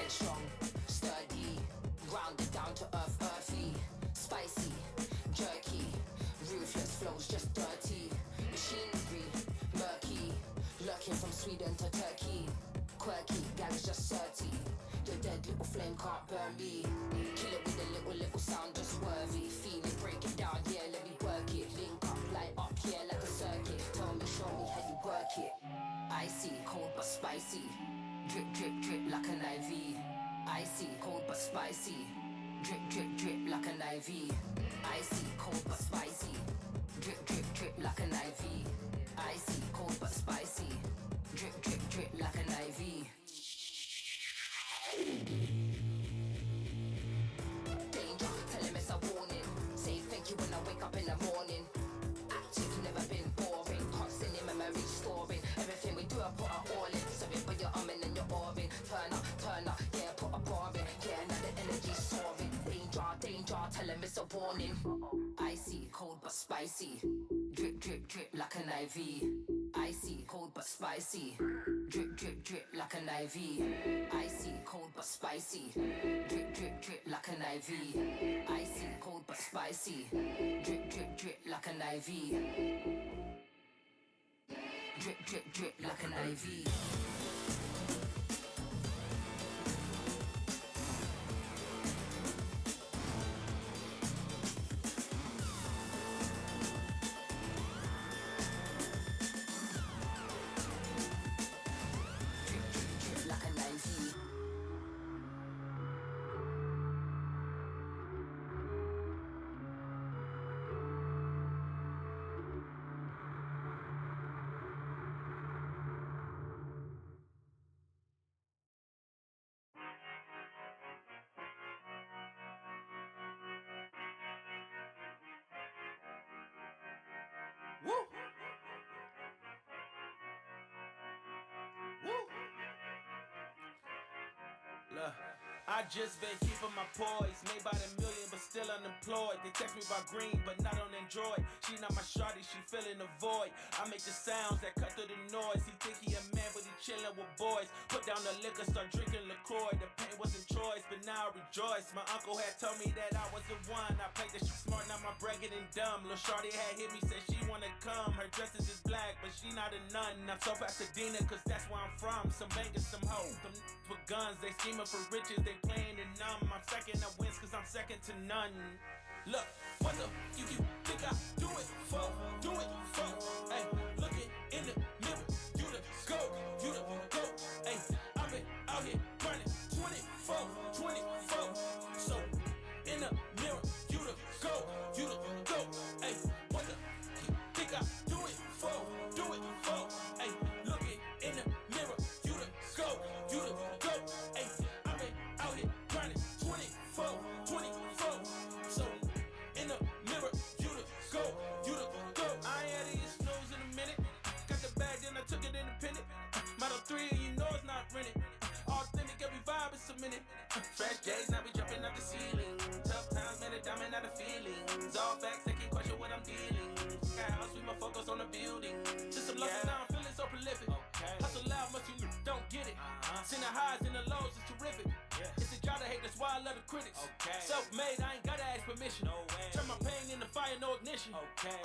headstrong, sturdy, grounded down to earth, earthy, spicy, jerky, ruthless flows just dirty, machinery, murky, lurking from Sweden to Turkey, quirky, gangs just 30, your dead little flame can't burn me, kill it with a little sound just worthy, feel it, break it down, yeah, let me work it, link up, light up, yeah, like a circuit, tell me, show me how you work it, icy, cold but spicy, drip, drip, drip like an IV, icy, cold but spicy, drip, drip, drip like an IV, icy, cold but spicy, drip, drip, drip like an IV, icy, cold but spicy, drip, drip, drip like an IV. Danger, tell him it's a warning. Say thank you when I wake up in the morning. Active, never been boring. Constant in memory storing. Everything we do, I put our all in. So it when you're umming and you're orbing. Turn up, yeah, put a bar in. Yeah, now the energy's soaring. Danger, danger, tell him it's a warning. Icy, cold but spicy. Drip, drip, drip like an IV. Icy, cold but spicy. Drip, drip, drip like an IV. Icy, cold but spicy. Drip, drip, drip like an IV. Icy, cold but spicy. Drip, drip, drip like an IV. Drip, drip, drip like an IV. Woo! Woo! Look, I just been keeping my poise. Made by the million, but still unemployed. They text me about green, but not on Android. She not my shawty, she filling the void. I make the sounds that cut through the noise. He think he a man, but he chillin' with boys. Put down the liquor, start drinking LaCroix. The pain wasn't choice, but now I rejoice. My uncle had told me that I was the one. I played that she smart, now my bragging and dumb. Lil' shawty had hit me, said she wanna come. Her dress is just black, but she not a nun. I'm so Pasadena, cause that's where I'm from. Some bangers, some hoes. Them with guns, they scheming for riches, they playing it numb. I'm second, I wins, cause I'm second to none. Look, what the you think I do it for? Do it for? Hey, look it in the mirror. You the go, you the go. Hey, I've been out here running 24. So in the mirror, you the go, you the go. Hey, what the you think I do it for? Do it for? Hey, look it in the mirror. You the go, you the go. Hey, I've been out here running 24. So in the mirror, you the go, you the go. I ain't had these snooze in a minute. Got the bag, then I took it independent. Model 3, and you know it's not rented. Authentic, every vibe is submitted. Fresh J's, now we jumping out the ceiling. Tough times, man, a diamond out of feelings. All facts, they can't question what I'm dealing. Got house, we my focus on the building. Just some losses, now I'm feeling so prolific. Hustle loud, much you don't get it. Seen the highs and the lows, it's terrific. It's a job to hate, that's why I love the critics. Self-made, I ain't gotta ask permission. Turn my pain into fire, no ignition.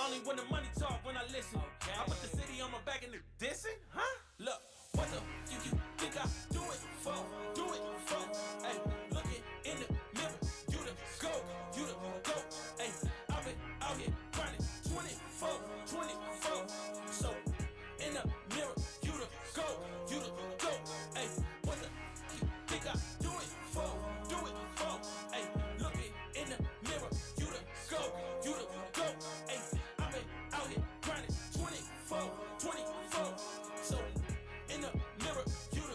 Only when the money talk, when I listen. I put the city on my back and the dissing, huh? Look, what the you think I do it for? Do it for? Hey, look it in the mirror. You the go, you the go. Hey, I've been out here grinding 24. So in the mirror, you the go, you the go. Hey, what the you think I do it for? Do it for? Hey, look it in the mirror. You the go, you the go. Hey, I've been out here grinding 24. So in the mirror, you the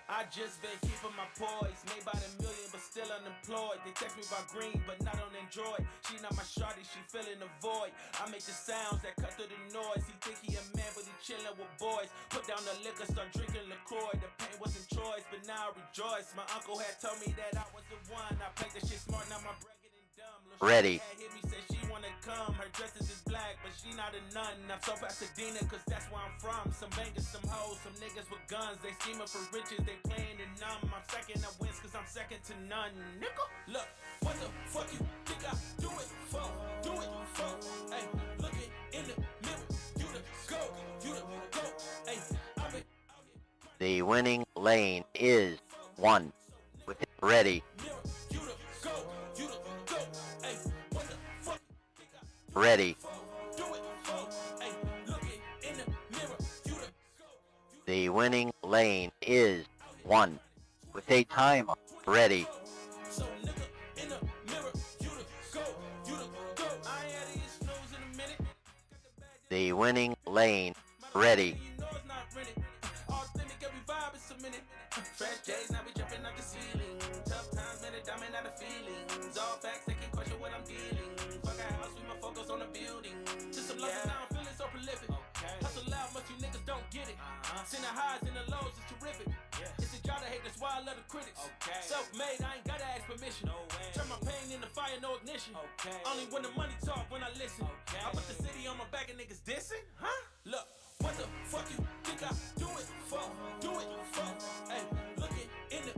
I just been keeping my poise. Made by the million, but still unemployed. They text me about green, but not on Android. She not my shawty, she filling the void. I make the sounds that cut through the noise. He think he a man, but he chillin' with boys. Put down the liquor, start drinking LaCroix. The pain wasn't choice, but now I rejoice. My uncle had told me that I was the one. I played the shit smart, now my bracket and dumb. Lil' Ready. shorty had hit me, said she wanna come. Her dresses is black, but she not a nun. I'm so Pasadena, cause that's where I'm from. Some bangers, some hoes, some niggas with guns. They scheming for riches, they playing it numb. I'm second, I wins, cause I'm second to none. Nigga, look, what the fuck you think I do it for? Do it for? Hey, look it in the mirror. You the go, hey, I've been out here. The winning lane is 1. With it ready. Mirror, you the go, hey, what the fuck think I Ready. do it for? Hey, look it in the mirror. You the go. The winning lane is 1. With a timer ready. So nigga in the mirror, you the go. I ain't had to use snooze in a minute. The winning lane ready. You know it's not rented. Authentic, every vibe is a minute. Fresh J's, now we jumping out the ceiling. Tough times, man, it diamond out of feelings. All facts, they can question what I'm dealing. Fuck a house, we my focus on the building. Just some love, now I'm feeling so prolific. Hustle loud, but you niggas don't get it. Seen the highs and the lows, it's terrific. It's a job to hate, that's why I love the critics. Self-made, I ain't gotta ask permission. Turn my pain into fire, no ignition. Only when the money talk, when I listen. I put the city on my back and niggas dissing? Huh? Look, what the fuck you think I do it for? Do it for? Hey, look it in the